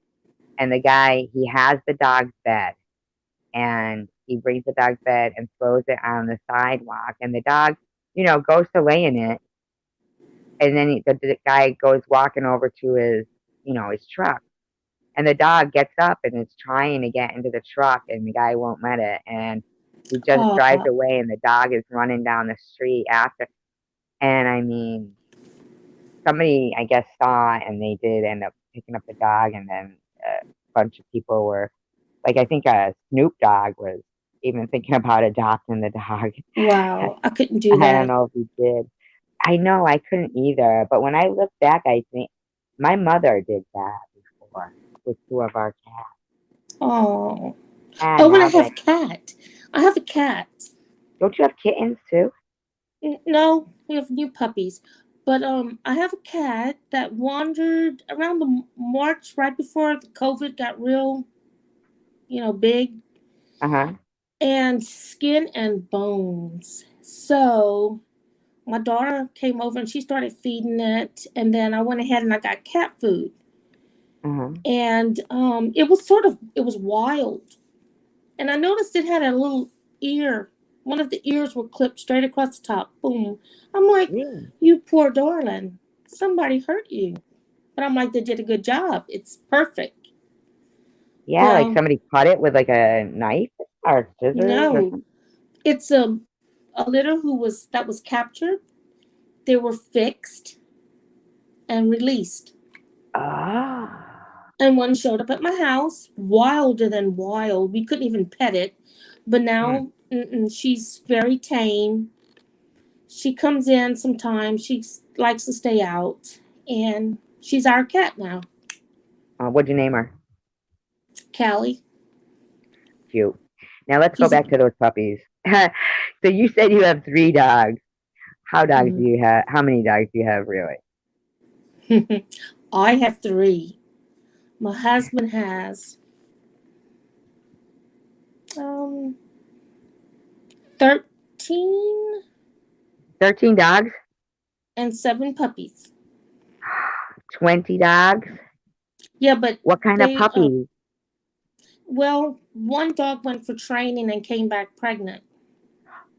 Speaker 1: And the guy, he has the dog's bed and he brings the dog's bed and throws it on the sidewalk. And the dog, goes to lay in it. And then the guy goes walking over to his truck. And the dog gets up and is trying to get into the truck, and the guy won't let it. And he just drives
Speaker 2: Uh,
Speaker 1: away, and the dog is running down the street after. And I mean, somebody, I guess, saw it, and they did end up picking up the dog. And then a bunch of people were like, I think Snoop Dogg was even thinking about adopting the dog.
Speaker 2: wow. I couldn't do
Speaker 1: I don't
Speaker 2: that.
Speaker 1: know if he did. I know I couldn't either, but when I look back, I think my mother did that before with two of our cats.
Speaker 2: Oh.
Speaker 1: Yeah,
Speaker 2: Oh, and I
Speaker 1: now that
Speaker 2: have
Speaker 1: I
Speaker 2: a cat. I have a cat.
Speaker 1: don't you have kittens too?
Speaker 2: No, we have new puppies. But I have a cat that wandered around the March right before the COVID got real, big,
Speaker 1: Uh-huh.
Speaker 2: and skin and bones. So my daughter came over and she started feeding it, and then I went ahead and I got cat food,
Speaker 1: Uh-huh.
Speaker 2: and it was wild, and I noticed it had a little ear. One of the ears were clipped straight across the top. Boom! I'm like,
Speaker 1: Really?
Speaker 2: you poor darling, somebody hurt you. But I'm like, they did a good job. It's perfect.
Speaker 1: Yeah, like
Speaker 2: Well,
Speaker 1: somebody cut it with like a knife or scissors or
Speaker 2: no,
Speaker 1: something.
Speaker 2: it's a litter that was captured. They were fixed and released.
Speaker 1: Ah.
Speaker 2: And one showed up at my house, wilder than wild. We couldn't even pet it. But
Speaker 1: Hmm.
Speaker 2: now she's very tame. She comes in sometimes. She likes to stay out. And she's our cat now,
Speaker 1: What'd you name her?
Speaker 2: Callie.
Speaker 1: Cute. Now let's go
Speaker 2: She's a.
Speaker 1: back to those puppies. So you said you have three dogs. How dogs do
Speaker 2: Mm.
Speaker 1: you have? How many dogs do you have really?
Speaker 2: I have three. My husband has um 13
Speaker 1: 13 dogs?
Speaker 2: and seven puppies.
Speaker 1: 20 dogs?
Speaker 2: Yeah, but
Speaker 1: What kind of
Speaker 2: they
Speaker 1: puppies?
Speaker 2: well, one dog went for training and came back pregnant.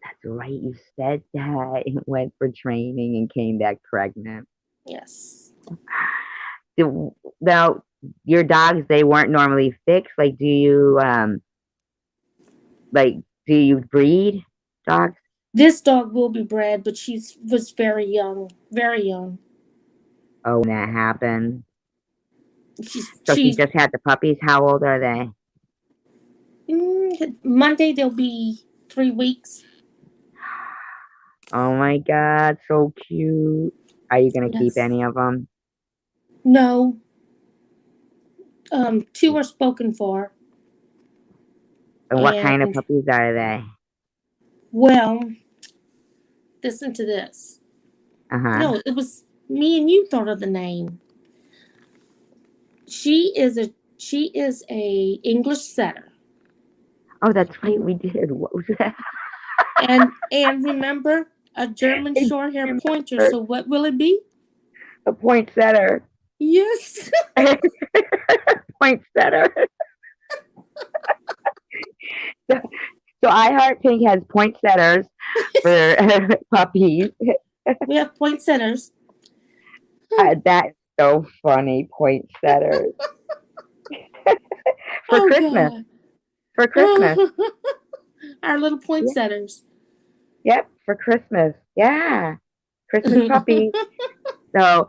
Speaker 1: That's right, you said that. It went for training and came back pregnant.
Speaker 2: Yes.
Speaker 1: Now, your dogs, they weren't normally fixed. Like, like, do you breed dogs?
Speaker 2: This dog will be bred, but she's was very young, very young.
Speaker 1: Oh, when that happened.
Speaker 2: She's
Speaker 1: So she
Speaker 2: she's
Speaker 1: just had the puppies. How old are they?
Speaker 2: Monday they'll be 3 weeks.
Speaker 1: Oh my God, so cute. Are you gonna keep
Speaker 2: Yes.
Speaker 1: any of them?
Speaker 2: No. Two are spoken for,
Speaker 1: And what kind of
Speaker 2: and
Speaker 1: puppies are they?
Speaker 2: well, listen to this.
Speaker 1: Uh-huh.
Speaker 2: No, it was me and you thought of the name. She is a English setter,
Speaker 1: Oh, that's right,
Speaker 2: and
Speaker 1: we did. What was that?
Speaker 2: and remember a German
Speaker 1: I
Speaker 2: short hair pointer.
Speaker 1: remember
Speaker 2: So what will it be?
Speaker 1: a poinsettia.
Speaker 2: Yes.
Speaker 1: Poinsettia. So, so I Heart Pink has poinsettias for puppies.
Speaker 2: We have poinsettias.
Speaker 1: That's so funny, poinsettias. For
Speaker 2: Oh
Speaker 1: Christmas.
Speaker 2: God.
Speaker 1: For Christmas.
Speaker 2: Our little
Speaker 1: Yeah.
Speaker 2: poinsettias.
Speaker 1: Yep, for Christmas. Yeah. Christmas puppy. So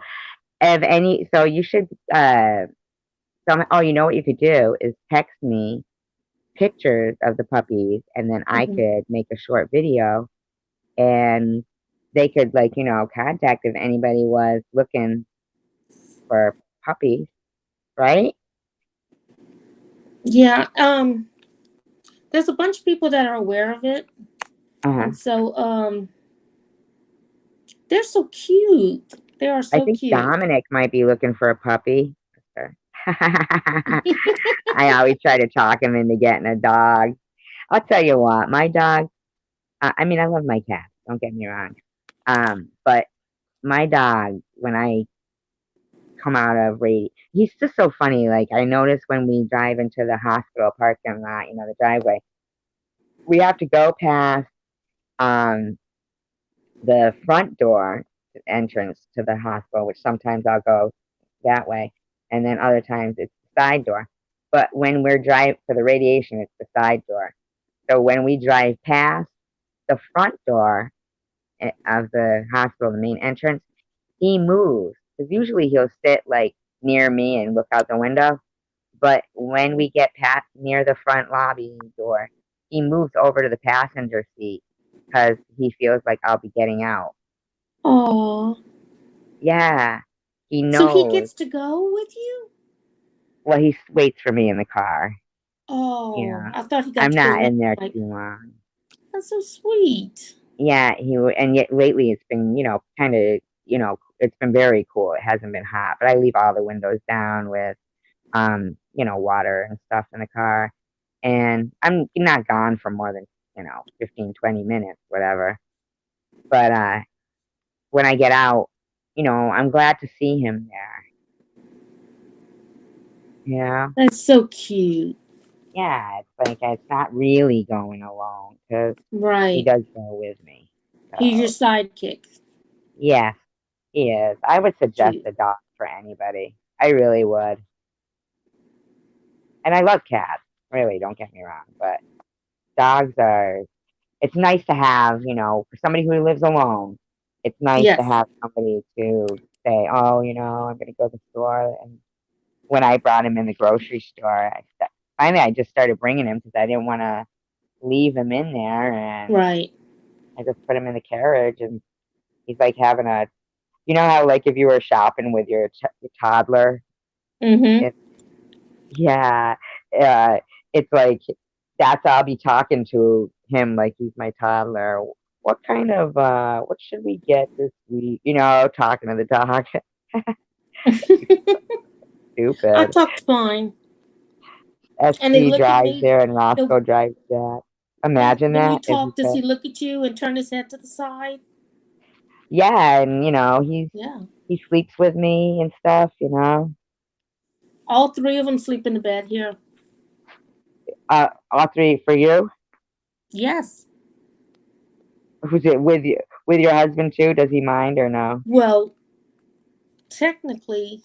Speaker 1: so you should you know what you could do is text me pictures of the puppies and then I
Speaker 2: Mhm.
Speaker 1: could make a short video and they could like, contact if anybody was looking for puppies, right?
Speaker 2: Yeah. There's a bunch of people that are aware of it,
Speaker 1: Uh-huh.
Speaker 2: and so they're so cute. They are
Speaker 1: I
Speaker 2: so
Speaker 1: think
Speaker 2: cute.
Speaker 1: Dominic might be looking for a puppy. I always try to talk him into getting a dog. I'll tell you what, my dog, I mean, I love my cat, don't get me wrong. But my dog, when I come out of he's just so funny. Like, I notice when we drive into the hospital parking lot, the driveway, we have to go past um, the front door entrance to the hospital, which sometimes I'll go that way, and then other times it's the side door. But when we're driving for the radiation, it's the side door. So when we drive past the front door of the hospital, the main entrance, he moves because usually he'll sit like near me and look out the window. But when we get past near the front lobby door, he moves over to the passenger seat because he feels like I'll be getting out.
Speaker 2: Aw.
Speaker 1: Yeah, he
Speaker 2: So he
Speaker 1: knows.
Speaker 2: gets to go with you?
Speaker 1: Well, he waits for me in the car.
Speaker 2: Oh,
Speaker 1: Yeah,
Speaker 2: I thought he got
Speaker 1: I'm
Speaker 2: to go
Speaker 1: not
Speaker 2: in.
Speaker 1: in there
Speaker 2: Like,
Speaker 1: too long.
Speaker 2: that's so sweet.
Speaker 1: Yeah, and yet lately it's been, kind of, it's been very cool. It hasn't been hot, but I leave all the windows down with, water and stuff in the car. And I'm not gone for more than, 15, 20 minutes, whatever. But when I get out, I'm glad to see him there. Yeah.
Speaker 2: That's so cute.
Speaker 1: Yeah, it's like it's not really going alone because he
Speaker 2: Right.
Speaker 1: does go with me.
Speaker 2: He's your
Speaker 1: So,
Speaker 2: sidekick.
Speaker 1: yes, he is. I would suggest
Speaker 2: Cute.
Speaker 1: a dog for anybody. I really would. And I love cats, really, don't get me wrong. But dogs are, it's nice to have, for somebody who lives alone, it's nice to
Speaker 2: Yes.
Speaker 1: have somebody to say, oh, I'm going to go to the store. And when I brought him in the grocery store, finally I just started bringing him because I didn't want to leave him in there. And
Speaker 2: Right.
Speaker 1: I just put him in the carriage and he's like having how like if you were shopping with your toddler,
Speaker 2: Mm-hmm.
Speaker 1: it, yeah, uh, it's like that's I'll be talking to him like he's my toddler. What should we get this week? Talking to the dog.
Speaker 2: I
Speaker 1: Stupid.
Speaker 2: talked fine. And they
Speaker 1: SC
Speaker 2: look at
Speaker 1: drives
Speaker 2: me.
Speaker 1: there and
Speaker 2: The,
Speaker 1: Roscoe drives that.
Speaker 2: yeah.
Speaker 1: Imagine
Speaker 2: When you
Speaker 1: that if you
Speaker 2: talk, does
Speaker 1: could.
Speaker 2: he look at you and turn his head to the side?
Speaker 1: Yeah, and
Speaker 2: Yeah.
Speaker 1: he sleeps with me and stuff.
Speaker 2: All three of them sleep in the bed here.
Speaker 1: All three for you.
Speaker 2: Yes.
Speaker 1: Who's it with your husband too? Does he mind or no?
Speaker 2: Well, technically,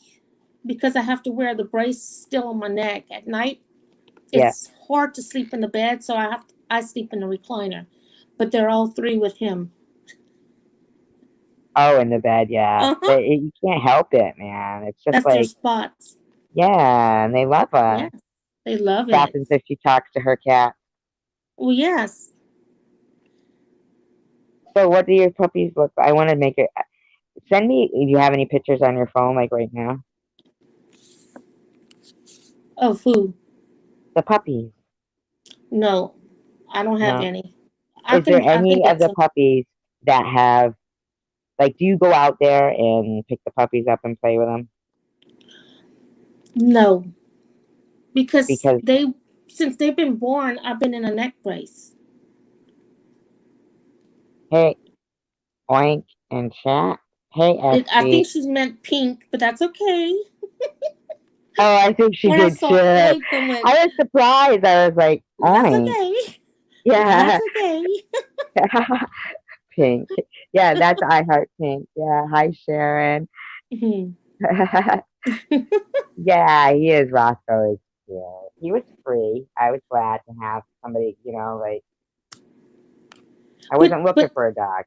Speaker 2: because I have to wear the brace still on my neck at night,
Speaker 1: Yeah.
Speaker 2: it's hard to sleep in the bed, so I sleep in the recliner. But they're all three with him.
Speaker 1: Oh, in the bed, yeah.
Speaker 2: Uh huh.
Speaker 1: You can't help it, man. It's just
Speaker 2: That's their
Speaker 1: like,
Speaker 2: spots.
Speaker 1: yeah, and they love us.
Speaker 2: Yes, they love
Speaker 1: What
Speaker 2: it.
Speaker 1: happens if she talks to her cat?
Speaker 2: Well, yes.
Speaker 1: So, what do your puppies look like? I want to make it. Send me if you have any pictures on your phone, like right now.
Speaker 2: Of who?
Speaker 1: The puppies.
Speaker 2: No, I don't have
Speaker 1: No.
Speaker 2: any. I
Speaker 1: Is there
Speaker 2: can
Speaker 1: any of
Speaker 2: get
Speaker 1: the
Speaker 2: some.
Speaker 1: puppies that have like? Do you go out there and pick the puppies up and play with them?
Speaker 2: No, because
Speaker 1: Because
Speaker 2: they since they've been born, I've been in a neck brace.
Speaker 1: hey, Oink and chat. Hey,
Speaker 2: I think
Speaker 1: SC.
Speaker 2: she's meant pink, but that's okay.
Speaker 1: Oh, I think she
Speaker 2: When I
Speaker 1: did
Speaker 2: saw
Speaker 1: shit.
Speaker 2: oink, I went,
Speaker 1: I was surprised. I was like,
Speaker 2: "That's
Speaker 1: Oink.
Speaker 2: okay. That's
Speaker 1: Yeah.
Speaker 2: okay."
Speaker 1: Pink. Yeah, that's I Heart Pink. Yeah. Hi, Sharon.
Speaker 2: Mhm.
Speaker 1: Yeah, he is. Roscoe is cute. He was free. I was glad to have somebody, like, I
Speaker 2: but
Speaker 1: wasn't looking
Speaker 2: but
Speaker 1: for a dog.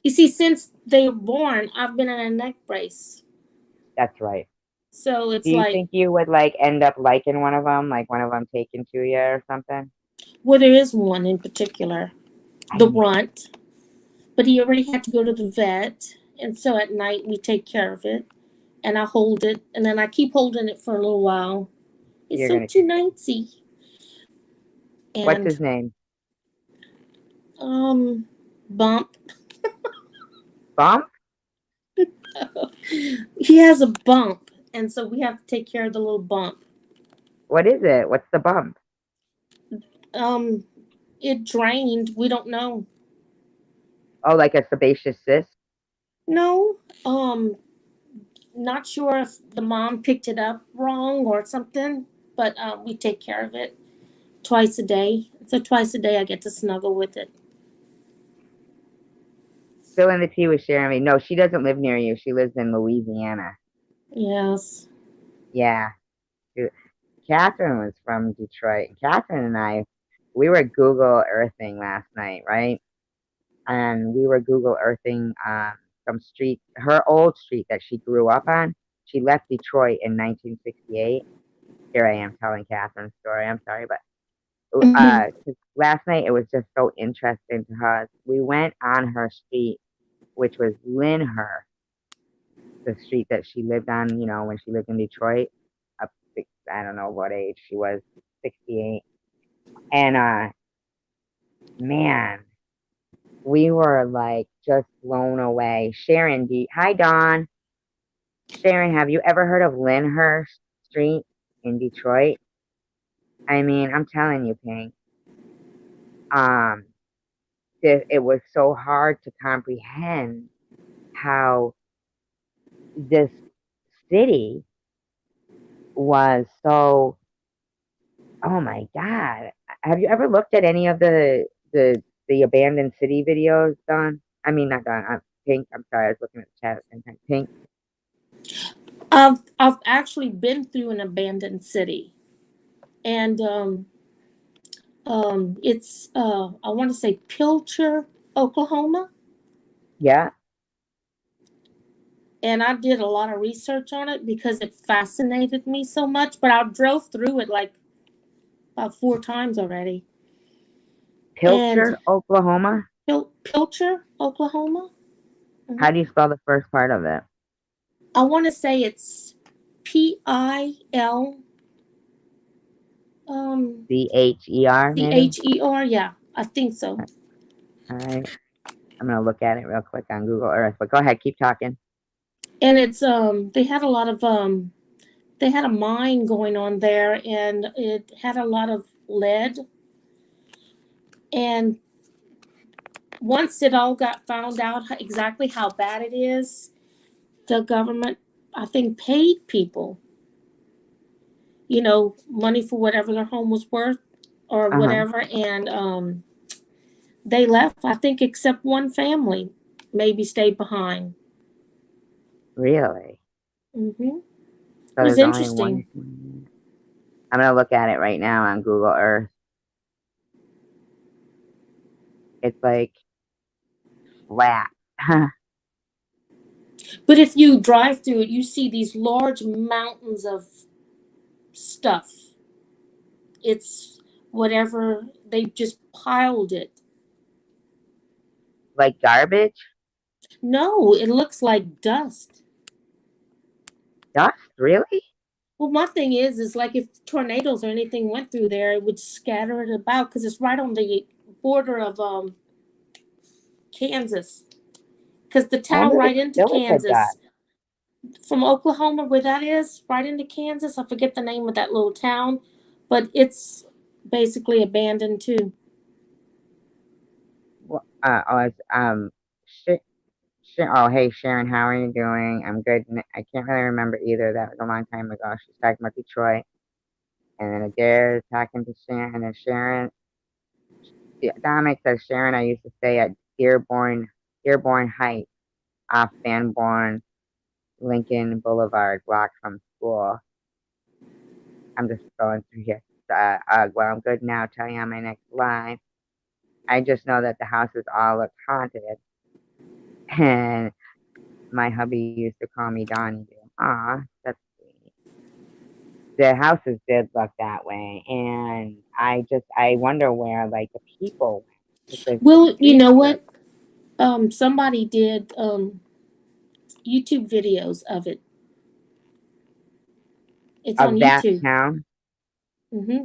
Speaker 2: you see, since they were born, I've been in a neck brace,
Speaker 1: That's right.
Speaker 2: so
Speaker 1: Do
Speaker 2: it's
Speaker 1: you
Speaker 2: like,
Speaker 1: think you would, like, end up liking one of them? Like, one of them taken to you or something?
Speaker 2: well, there is one in particular,
Speaker 1: I
Speaker 2: the
Speaker 1: mean,
Speaker 2: runt, but he already had to go to the vet, and so at night we take care of it, and I hold it, and then I keep holding it for a little while. It's
Speaker 1: you're
Speaker 2: so
Speaker 1: going
Speaker 2: too
Speaker 1: to,
Speaker 2: nicey,
Speaker 1: what's
Speaker 2: and
Speaker 1: his name?
Speaker 2: bump.
Speaker 1: Bump?
Speaker 2: He has a bump, and so we have to take care of the little bump.
Speaker 1: What is it? What's the bump?
Speaker 2: Um, it drained. We don't know.
Speaker 1: Oh, like a sebaceous cyst?
Speaker 2: No. Not sure if the mom picked it up wrong or something, but we take care of it twice a day. So twice a day I get to snuggle with it.
Speaker 1: Spilling the tea with Sharon. No, she doesn't live near you. She lives in Louisiana.
Speaker 2: Yes.
Speaker 1: Yeah. Catherine was from Detroit. Catherine and I, we were Google Earthing last night, right? And we were Google Earthing some street, her old street that she grew up on. She left Detroit in 1968. Here I am telling Catherine's story. I'm sorry, but
Speaker 2: Hmm.
Speaker 1: 'cause last night it was just so interesting to us. We went on her street, which was Lynhurst, the street that she lived on, when she lived in Detroit. Up, I don't know what age she was, 68. And man, we were like just blown away. Sharon, hi Dawn. Sharon, have you ever heard of Lyndhurst Street in Detroit? I mean, I'm telling you, Pink. Um, it was so hard to comprehend how this city was so. Oh my God! Have you ever looked at any of the abandoned city videos, Don? I mean, not Don. Pink. I'm sorry, I was looking at the chat at the same time. Pink.
Speaker 2: I've actually been through an abandoned city, and it's I want to say Pilcher, Oklahoma,
Speaker 1: Yeah,
Speaker 2: and I did a lot of research on it because it fascinated me so much. But I drove through it like about 4 times already, and
Speaker 1: Pilcher, Oklahoma.
Speaker 2: Pilcher, Oklahoma.
Speaker 1: How
Speaker 2: Mhm.
Speaker 1: do you spell the first part of it?
Speaker 2: I want to say it's Pil umCher,
Speaker 1: maybe.Cher.
Speaker 2: Yeah, I think so.
Speaker 1: All right. I'm gonna look at it real quick on Google Earth. But go ahead, keep talking.
Speaker 2: And it's they had a lot of they had a mine going on there, and it had a lot of lead. And once it all got found out exactly how bad it is, the government, I think, paid people, money for whatever their home was worth or
Speaker 1: Uh huh.
Speaker 2: whatever, and they left. I think except one family, maybe stayed behind.
Speaker 1: Really?
Speaker 2: Mm-hmm. It
Speaker 1: So
Speaker 2: was
Speaker 1: there's only one.
Speaker 2: interesting.
Speaker 1: I'm gonna look at it right now on Google Earth. It's like flat.
Speaker 2: But if you drive through it, you see these large mountains of stuff. It's whatever they just piled it.
Speaker 1: Like garbage.
Speaker 2: No, it looks like dust.
Speaker 1: Dust? Really?
Speaker 2: Well, my thing is like if tornadoes or anything went through there, it would scatter it about because it's right on the border of Kansas. Because the
Speaker 1: I
Speaker 2: town
Speaker 1: wonder if
Speaker 2: right
Speaker 1: it's
Speaker 2: into
Speaker 1: silica
Speaker 2: Kansas,
Speaker 1: dust.
Speaker 2: from Oklahoma, where that is, right into Kansas. I forget the name of that little town, but it's basically abandoned too.
Speaker 1: Oh, it's shit. Oh, hey Sharon, how are you doing? I'm good. I can't really remember either. That was a long time ago. She's talking about Detroit, and then Adair is talking to Sharon, and then Sharon. Yeah, Dominic says Sharon. I used to stay at Dearborn Heights off Van Born Lincoln Boulevard, block from school. I'm just going through here. Well, I'm good now. Tell you on my next live. I just know that the houses all look haunted, and my hubby used to call me Donnie. Ah, that's sweet. The houses did look that way, and I wonder where like the people went because the
Speaker 2: Well, you
Speaker 1: streets
Speaker 2: know
Speaker 1: were
Speaker 2: what? Somebody did YouTube videos of it. It's on
Speaker 1: of that
Speaker 2: YouTube.
Speaker 1: town.
Speaker 2: Hmm.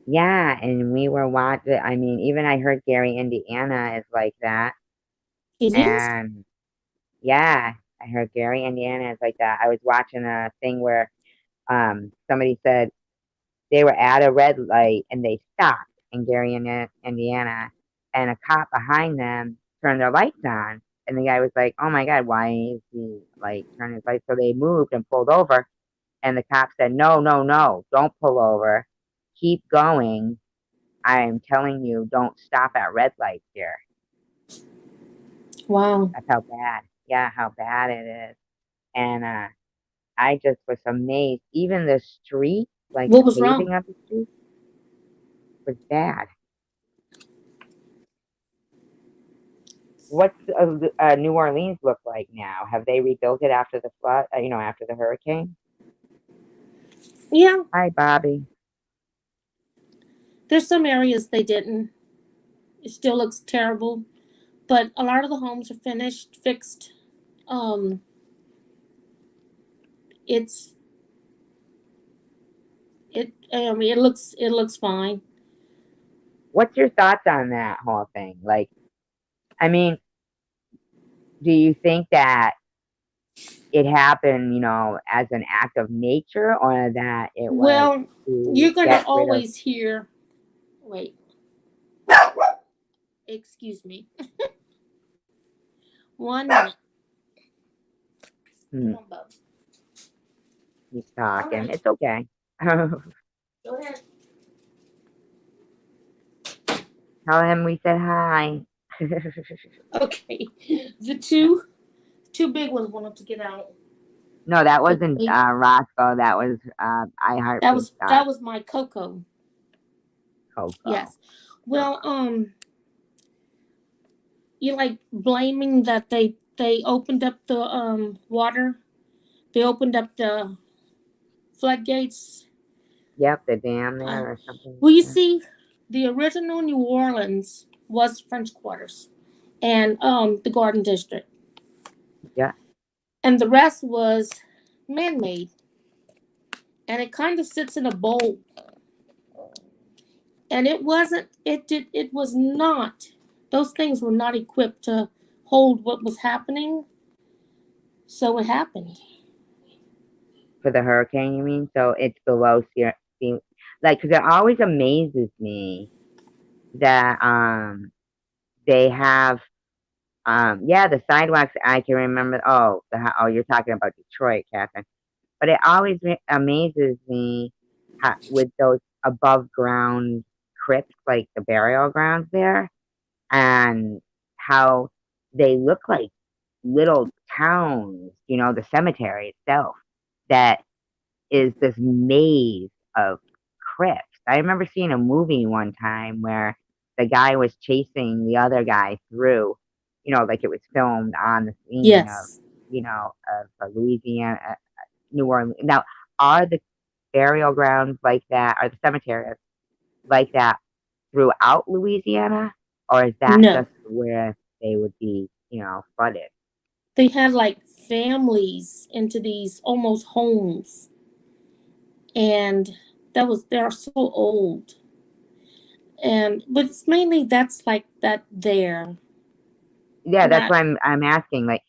Speaker 1: Yeah, and we were watching. I mean, even I heard Gary, Indiana is like that,
Speaker 2: It is.
Speaker 1: and yeah, I heard Gary, Indiana is like that. I was watching a thing where somebody said they were at a red light and they stopped in Gary, Indiana, and a cop behind them turned their lights on. And the guy was like, "Oh my God, why is he like turning his lights?" So they moved and pulled over. And the cop said, "No, no, no, don't pull over. Keep going. I'm telling you, don't stop at red lights here."
Speaker 2: Wow.
Speaker 1: That's how bad. Yeah, how bad it is. And I just was amazed. Even the street, like
Speaker 2: What
Speaker 1: the
Speaker 2: was wrong?
Speaker 1: paving of the street, was bad. What's New Orleans look like now? Have they rebuilt it after the flood? After the hurricane?
Speaker 2: Yeah,
Speaker 1: Hi, Bobby.
Speaker 2: there's some areas they didn't. It still looks terrible, but a lot of the homes are finished, fixed. Um, it's It looks fine.
Speaker 1: What's your thoughts on that whole thing? Like, I mean, do you think that it happened, as an act of nature, or that it was
Speaker 2: Well,
Speaker 1: to
Speaker 2: you're gonna
Speaker 1: get rid of?
Speaker 2: always hear. Wait, excuse me. 1 minute.
Speaker 1: Hmm,
Speaker 2: Come on, bub.
Speaker 1: he's
Speaker 2: All
Speaker 1: talking.
Speaker 2: right,
Speaker 1: It's okay. Tell
Speaker 2: go ahead.
Speaker 1: him we said hi.
Speaker 2: Okay, the two big ones wanted to get out.
Speaker 1: No, that wasn't
Speaker 2: Okay,
Speaker 1: Roscoe. That was I Heart
Speaker 2: that
Speaker 1: Pig
Speaker 2: was
Speaker 1: Dot
Speaker 2: that was my Coco.
Speaker 1: Coco.
Speaker 2: Yes. Well, you like blaming that they opened up the water. They opened up the floodgates.
Speaker 1: Yep, the dam
Speaker 2: Uh,
Speaker 1: there or something
Speaker 2: well,
Speaker 1: like
Speaker 2: you
Speaker 1: that.
Speaker 2: see, the original New Orleans was French Quarters and the Garden District,
Speaker 1: Yeah,
Speaker 2: and the rest was man-made, and it kind of sits in a bowl. And it wasn't. It was not. Those things were not equipped to hold what was happening. So it happened.
Speaker 1: for the hurricane, you mean? So it's below sea, like, because it always amazes me that they have yeah, the sidewalks. I can remember. Oh, you're talking about Detroit, Catherine. But it always amazes me with those above ground crypts, like the burial grounds there, and how they look like little towns, the cemetery itself, that is this maze of crypts. I remember seeing a movie one time where the guy was chasing the other guy through, like it was filmed on the scene of,
Speaker 2: Yes.
Speaker 1: Louisiana, New Orleans. Now, are the burial grounds like that? Are the cemeteries like that throughout Louisiana, or is that
Speaker 2: No.
Speaker 1: just where they would be, flooded?
Speaker 2: They had like families into these almost homes, and they're so old. And but it's mainly that's like that there.
Speaker 1: Yeah, that's
Speaker 2: Not
Speaker 1: why I'm asking. Like,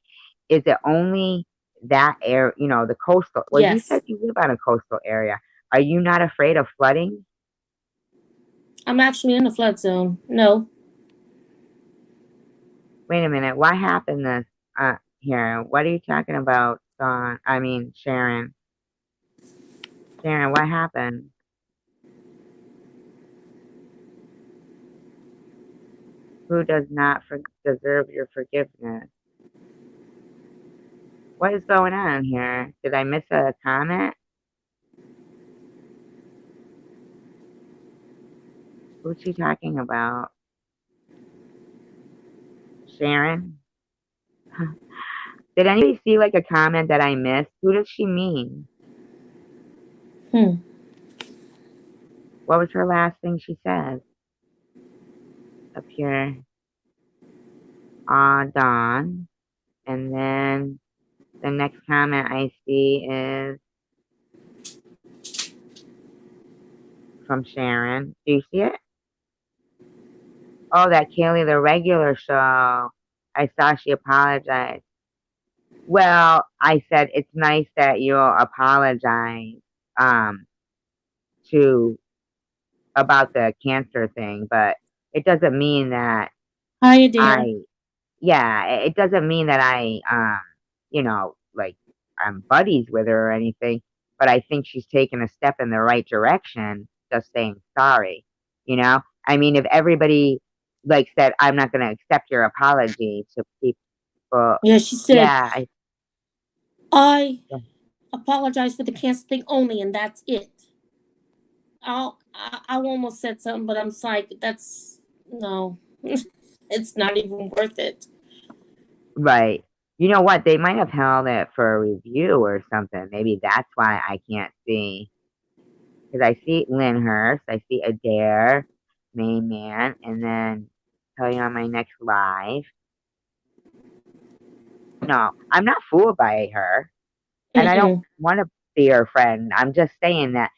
Speaker 1: is it only that area? The coastal. Well, you said
Speaker 2: yes.
Speaker 1: you live on a coastal area. Are you not afraid of flooding?
Speaker 2: I'm actually in the flood zone. No.
Speaker 1: Wait a minute. What happened this here? What are you talking about, Dawn? I mean, Sharon. Sharon, what happened? Who does not deserve your forgiveness? What is going on here? Did I miss a comment? Who's she talking about? Sharon? Did anybody see like a comment that I missed? Who does she mean?
Speaker 2: Hmm.
Speaker 1: What was her last thing she said? Up here, Dawn. And then the next comment I see is from Sharon. Do you see it? Oh, that Kaylee the regular show. I saw she apologized. Well, I said it's nice that you'll apologize um to about the cancer thing, but it doesn't mean that
Speaker 2: Hi there.
Speaker 1: I yeah, it doesn't mean that like I'm buddies with her or anything, but I think she's taken a step in the right direction, just saying sorry. I mean, if everybody like said, I'm not going to accept your apology to people,
Speaker 2: Yeah, she said
Speaker 1: yeah,
Speaker 2: I apologize for the cancer thing only, and that's it. I almost said something, but I'm like, that's no, it's not even worth it.
Speaker 1: right. You know what? They might have held it for a review or something. Maybe that's why I can't see. Because I see Lyndhurst, I see Adair, Main Man, and then tell you on my next live. No, I'm not fooled by her, and I don't
Speaker 2: Mm-mm.
Speaker 1: want to be her friend. I'm just saying that,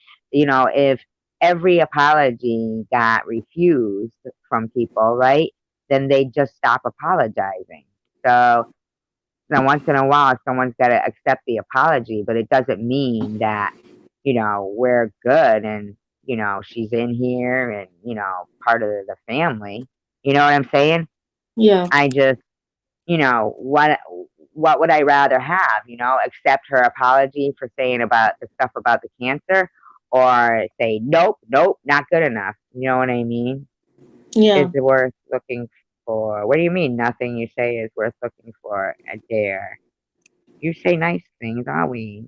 Speaker 1: if every apology got refused from people, right, then they just stop apologizing. So now, once in a while, someone's got to accept the apology, but it doesn't mean that, we're good and, she's in here and, part of the family. You know what I'm saying?
Speaker 2: Yeah.
Speaker 1: I just, what would I rather have? Accept her apology for saying about the stuff about the cancer, or say, nope, nope, not good enough. You know what I mean? Is
Speaker 2: Yeah.
Speaker 1: it worth looking for? What do you mean nothing you say is worth looking for a dare? You say nice things always.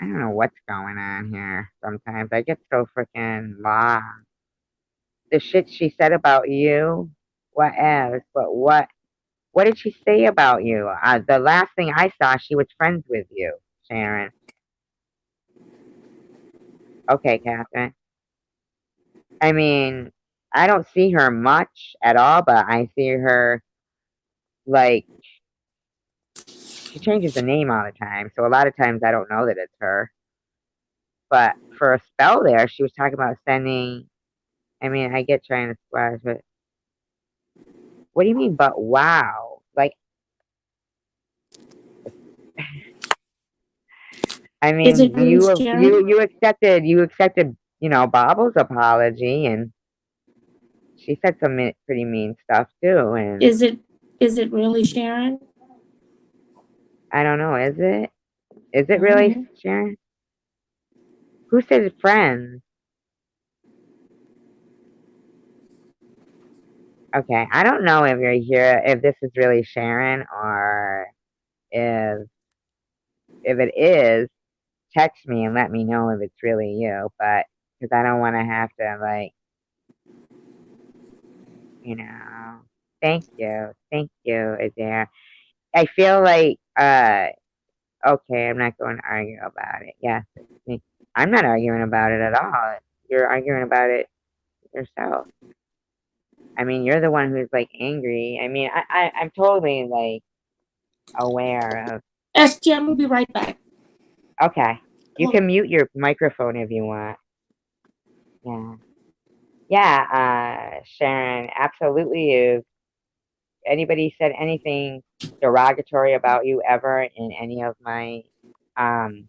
Speaker 1: I don't know what's going on here. Sometimes I get so freaking lost. The shit she said about you, what else? But what did she say about you? The last thing I saw, she was friends with you, Sharon. Okay, Catherine. I mean, I don't see her much at all, but I see her like she changes the name all the time. So a lot of times I don't know that it's her. But for a spell there, she was talking about sending. I mean, I get trying to splash, but what do you mean? But wow, like, I
Speaker 2: Is it
Speaker 1: mean,
Speaker 2: really Sharon?
Speaker 1: you accepted, Bobble's apology, and she said some pretty mean stuff too. And
Speaker 2: Is it is it really Sharon?
Speaker 1: I don't know, is it? Is it really
Speaker 2: Mm-hmm.
Speaker 1: Sharon? Who says friends? Okay, I don't know if you're here, if this is really Sharon, or if if it is, text me and let me know if it's really you. But because I don't want to have to like, you know. Thank you, Adair. I feel like, okay, I'm not going to argue about it. Yes, it's me. I'm not arguing about it at all. You're arguing about it yourself. I mean, you're the one who's like angry. I mean, I'm totally like aware of.
Speaker 2: SG, I'm gonna be right back.
Speaker 1: Okay,
Speaker 2: Come
Speaker 1: you
Speaker 2: on.
Speaker 1: can mute your microphone if you want. Yeah, yeah, Sharon, absolutely. If anybody said anything derogatory about you ever in any of my um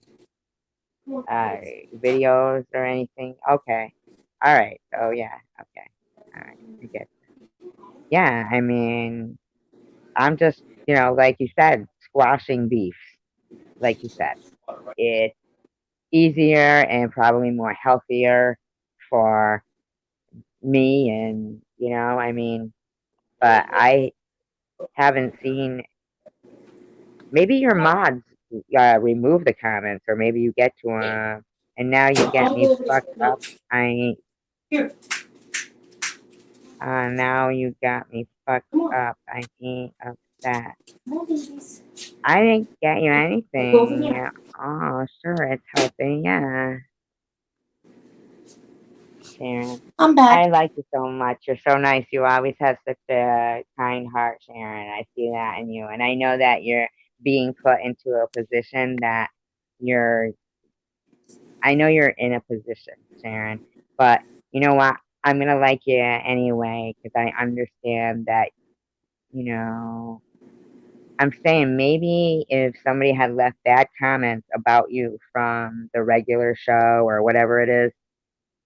Speaker 2: Come on,
Speaker 1: uh
Speaker 2: please.
Speaker 1: videos or anything, okay, all right, so yeah, okay, all right, I get. Yeah, I mean, I'm just, like you said, squashing beef, like you said. It's easier and probably more healthier for me, and I mean, but I haven't seen. Maybe your mods remove the comments, or maybe you get to them, and now you get
Speaker 2: I'll
Speaker 1: me
Speaker 2: go over this
Speaker 1: fucked up.
Speaker 2: milk.
Speaker 1: I ain't.
Speaker 2: Here,
Speaker 1: Now you got me fucked
Speaker 2: come on.
Speaker 1: up. I ain't upset.
Speaker 2: Come on, babies.
Speaker 1: I didn't get you
Speaker 2: I'll go over
Speaker 1: anything.
Speaker 2: there.
Speaker 1: Yeah. Oh, sure, it's helping. Yeah, Sharon.
Speaker 2: I'm
Speaker 1: I
Speaker 2: back.
Speaker 1: like you so much. You're so nice. You always have such a kind heart, Sharon. I see that in you. And I know that you're being put into a position that you're, I know you're in a position, Sharon, but you know what? I'm going to like you anyway because I understand that, you know, I'm saying maybe if somebody had left bad comments about you from the regular show or whatever it is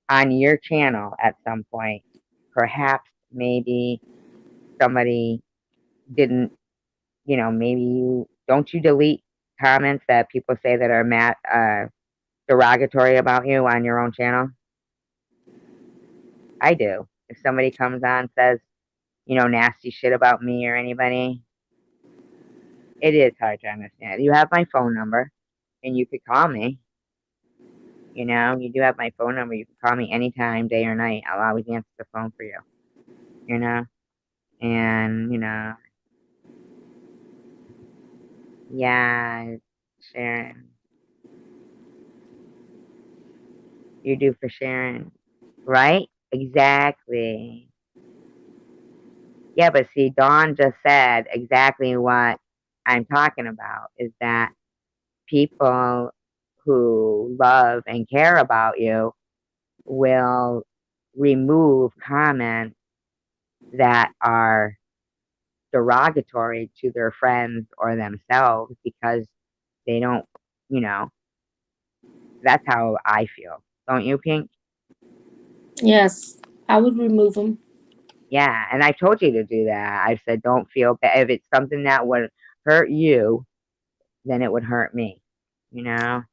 Speaker 1: on your channel at some point, perhaps maybe somebody didn't, maybe don't you delete comments that people say that are derogatory about you on your own channel? I do. If somebody comes on says, nasty shit about me or anybody, it is hard to understand. You have my phone number and you could call me. You do have my phone number. You can call me anytime, day or night. I'll always answer the phone for you, you know? And, yeah, Sharon, you do for Sharon, right? Exactly. Yeah, but see, Dawn just said exactly what I'm talking about is that people who love and care about you will remove comments that are derogatory to their friends or themselves because they don't, you know, that's how I feel. Don't you, Pink?
Speaker 2: Yes, I would remove them.
Speaker 1: Yeah, and I told you to do that. I said, don't feel bad. If it's something that would hurt you, then it would hurt me. You know,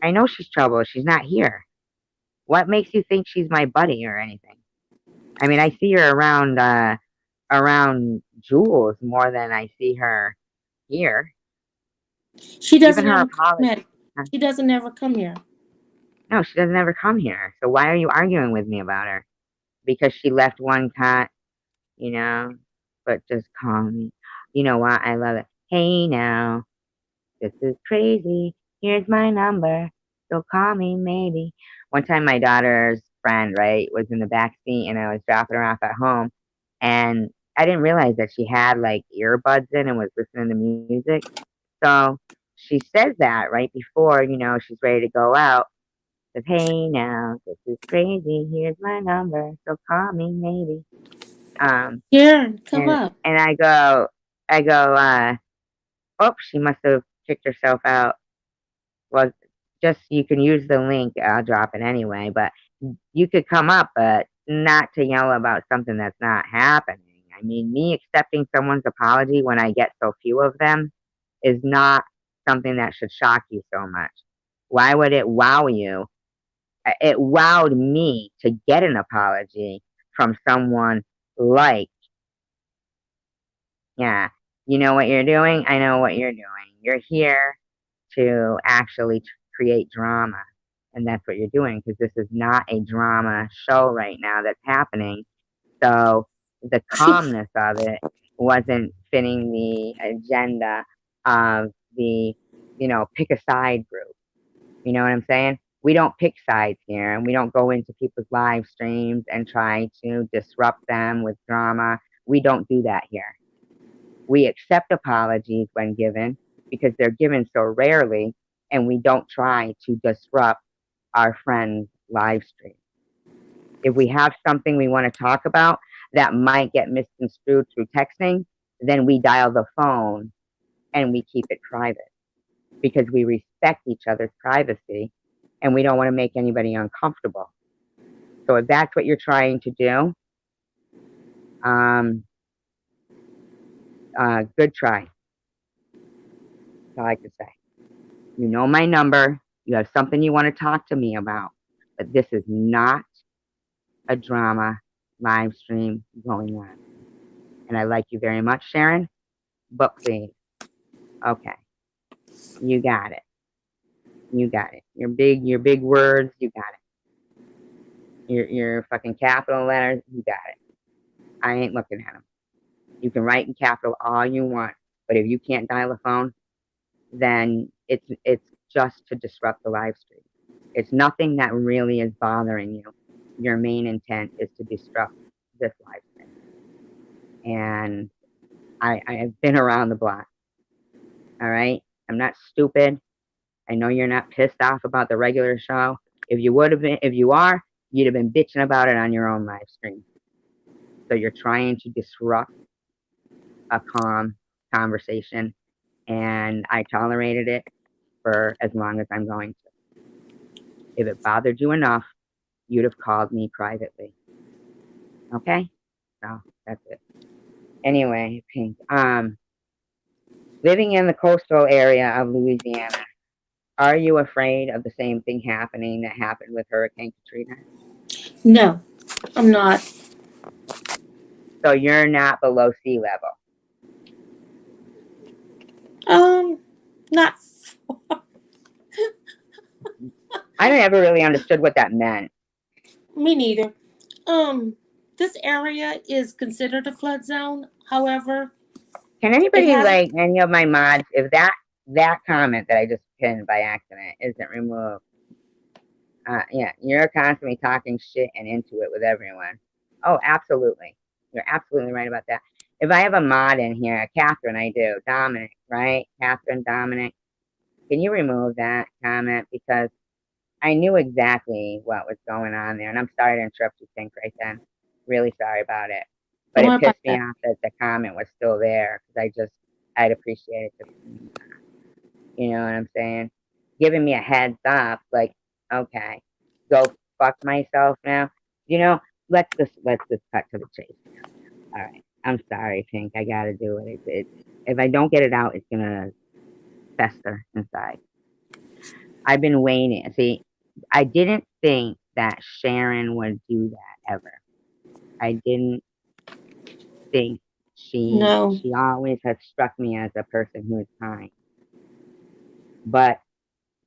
Speaker 1: I know she's trouble. She's not here. What makes you think she's my buddy or anything? I mean, I see her around Jules more than I see her here.
Speaker 2: She
Speaker 1: Even
Speaker 2: doesn't
Speaker 1: her
Speaker 2: ever come
Speaker 1: apology.
Speaker 2: at. She doesn't ever come here.
Speaker 1: No, she doesn't ever come here. So why are you arguing with me about her? Because she left one cut, you know? But just call me. You know what? I love it. Hey now, this is crazy. Here's my number. So call me maybe. One time my daughter's friend, right, was in the back seat and I was dropping her off at home and I didn't realize that she had like earbuds in and was listening to music. So she says that right before, she's ready to go out. Says, hey now, this is crazy. Here's my number. So call me maybe. Um
Speaker 2: Here, come
Speaker 1: and
Speaker 2: up.
Speaker 1: and I go, oh, she must have kicked herself out. Well, just you can use the link. I'll drop it anyway. But you could come up, but not to yell about something that's not happening. I mean, me accepting someone's apology when I get so few of them is not something that should shock you so much. Why would it wow you? It wowed me to get an apology from someone like, yeah, you know what you're doing? I know what you're doing. You're here to actually create drama. And that's what you're doing because this is not a drama show right now that's happening. So the calmness of it wasn't fitting the agenda of the, pick a side group. You know what I'm saying? We don't pick sides here and we don't go into people's live streams and try to disrupt them with drama. We don't do that here. We accept apologies when given because they're given so rarely, and we don't try to disrupt our friends' live stream. If we have something we want to talk about that might get misconstrued through texting, then we dial the phone and we keep it private because we respect each other's privacy and we don't want to make anybody uncomfortable. So if that's what you're trying to do, um, good try. That's all I can say. You know my number. You have something you want to talk to me about. But this is not a drama live stream going on. And I like you very much, Sharon. But please, okay, you got it. You got it. Your big words, you got it. Your fucking capital letters, you got it. I ain't looking at them. You can write in capital all you want, but if you can't dial a phone, then it's just to disrupt the live stream. It's nothing that really is bothering you. Your main intent is to disrupt this live stream. And I have been around the block. All right. I'm not stupid. I know you're not pissed off about the regular show. If you would have been, if you are, you'd have been bitching about it on your own live stream. So you're trying to disrupt a calm conversation, and I tolerated it for as long as I'm going to. If it bothered you enough, you'd have called me privately. Okay? So that's it. Anyway, Pink. Living in the coastal area of Louisiana, are you afraid of the same thing happening that happened with Hurricane Katrina?
Speaker 2: No, I'm not.
Speaker 1: So you're not below sea level.
Speaker 2: Not.
Speaker 1: I never really understood what that meant.
Speaker 2: Me neither. Um, this area is considered a flood zone. However,
Speaker 1: Can
Speaker 2: it
Speaker 1: anybody,
Speaker 2: has.
Speaker 1: like any of my mods, if that comment that I just pinned by accident isn't removed? Yeah, you're constantly talking shit and into it with everyone. Oh, absolutely. You're absolutely right about that. If I have a mod in here, Catherine, I do. Dominic, right? Catherine, Dominic. Can you remove that comment? Because I knew exactly what was going on there. And I'm sorry to interrupt you, Pink, right then. Really sorry about it. But
Speaker 2: Don't
Speaker 1: it
Speaker 2: worry about
Speaker 1: pissed me
Speaker 2: that.
Speaker 1: off that the comment was still there because I'd appreciate it just seeing that. You know what I'm saying? Giving me a heads up, like, okay, go fuck myself now. You know, let's just cut to the chase here. All right. I'm sorry, Pink. I gotta do it. If I don't get it out, it's gonna fester inside. I've been waiting. See, I didn't think that Sharon would do that ever. I didn't think
Speaker 2: No,
Speaker 1: she always has struck me as a person who is kind. But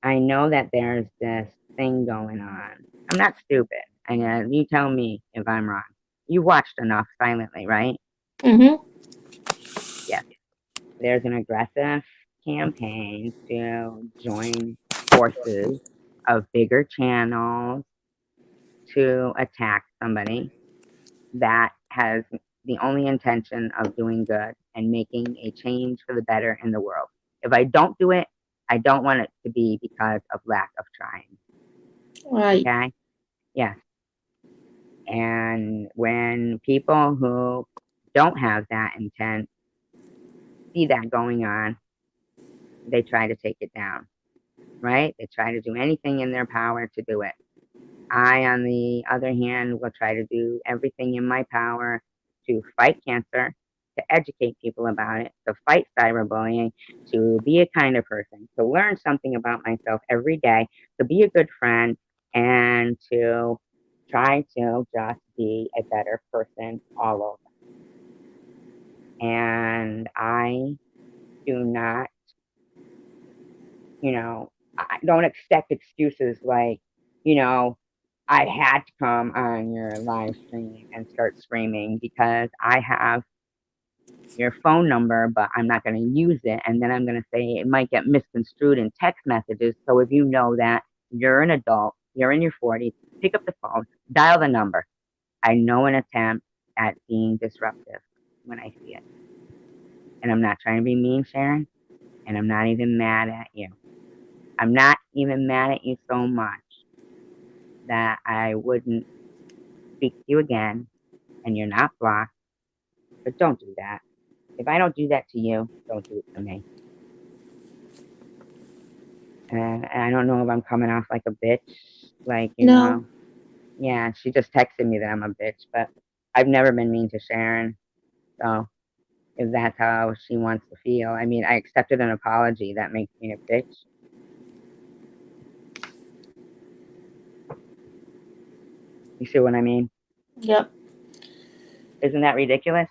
Speaker 1: I know that there's this thing going on. I'm not stupid. And you tell me if I'm wrong. You watched enough silently, right?
Speaker 2: mm-hmm.
Speaker 1: Yes. There's an aggressive campaign to join forces of bigger channels to attack somebody that has the only intention of doing good and making a change for the better in the world. If I don't do it, I don't want it to be because of lack of trying.
Speaker 2: Right.
Speaker 1: Okay? Yes. And when people who don't have that intent see that going on, they try to take it down, right? They try to do anything in their power to do it. I, on the other hand, will try to do everything in my power to fight cancer, to educate people about it, to fight cyberbullying, to be a kinder person, to learn something about myself every day, to be a good friend, and to try to just be a better person all over. And I do not, I don't accept excuses like, you know, I had to come on your live stream and start screaming because I have your phone number, but I'm not going to use it. And then I'm going to say it might get misconstrued in text messages. So if you know that you're an adult, you're in your 40s, pick up the phone, dial the number. I know an attempt at being disruptive when I see it. And I'm not trying to be mean, Sharon, and I'm not even mad at you. I'm not even mad at you so much that I wouldn't speak to you again and you're not blocked, but don't do that. If I don't do that to you, don't do it to me. And I don't know if I'm coming off like a bitch, like,
Speaker 2: No.
Speaker 1: yeah, she just texted me that I'm a bitch, but I've never been mean to Sharon. So if that's how she wants to feel, I mean, I accepted an apology. That makes me a bitch. You see what I mean?
Speaker 2: Yep.
Speaker 1: Isn't that ridiculous?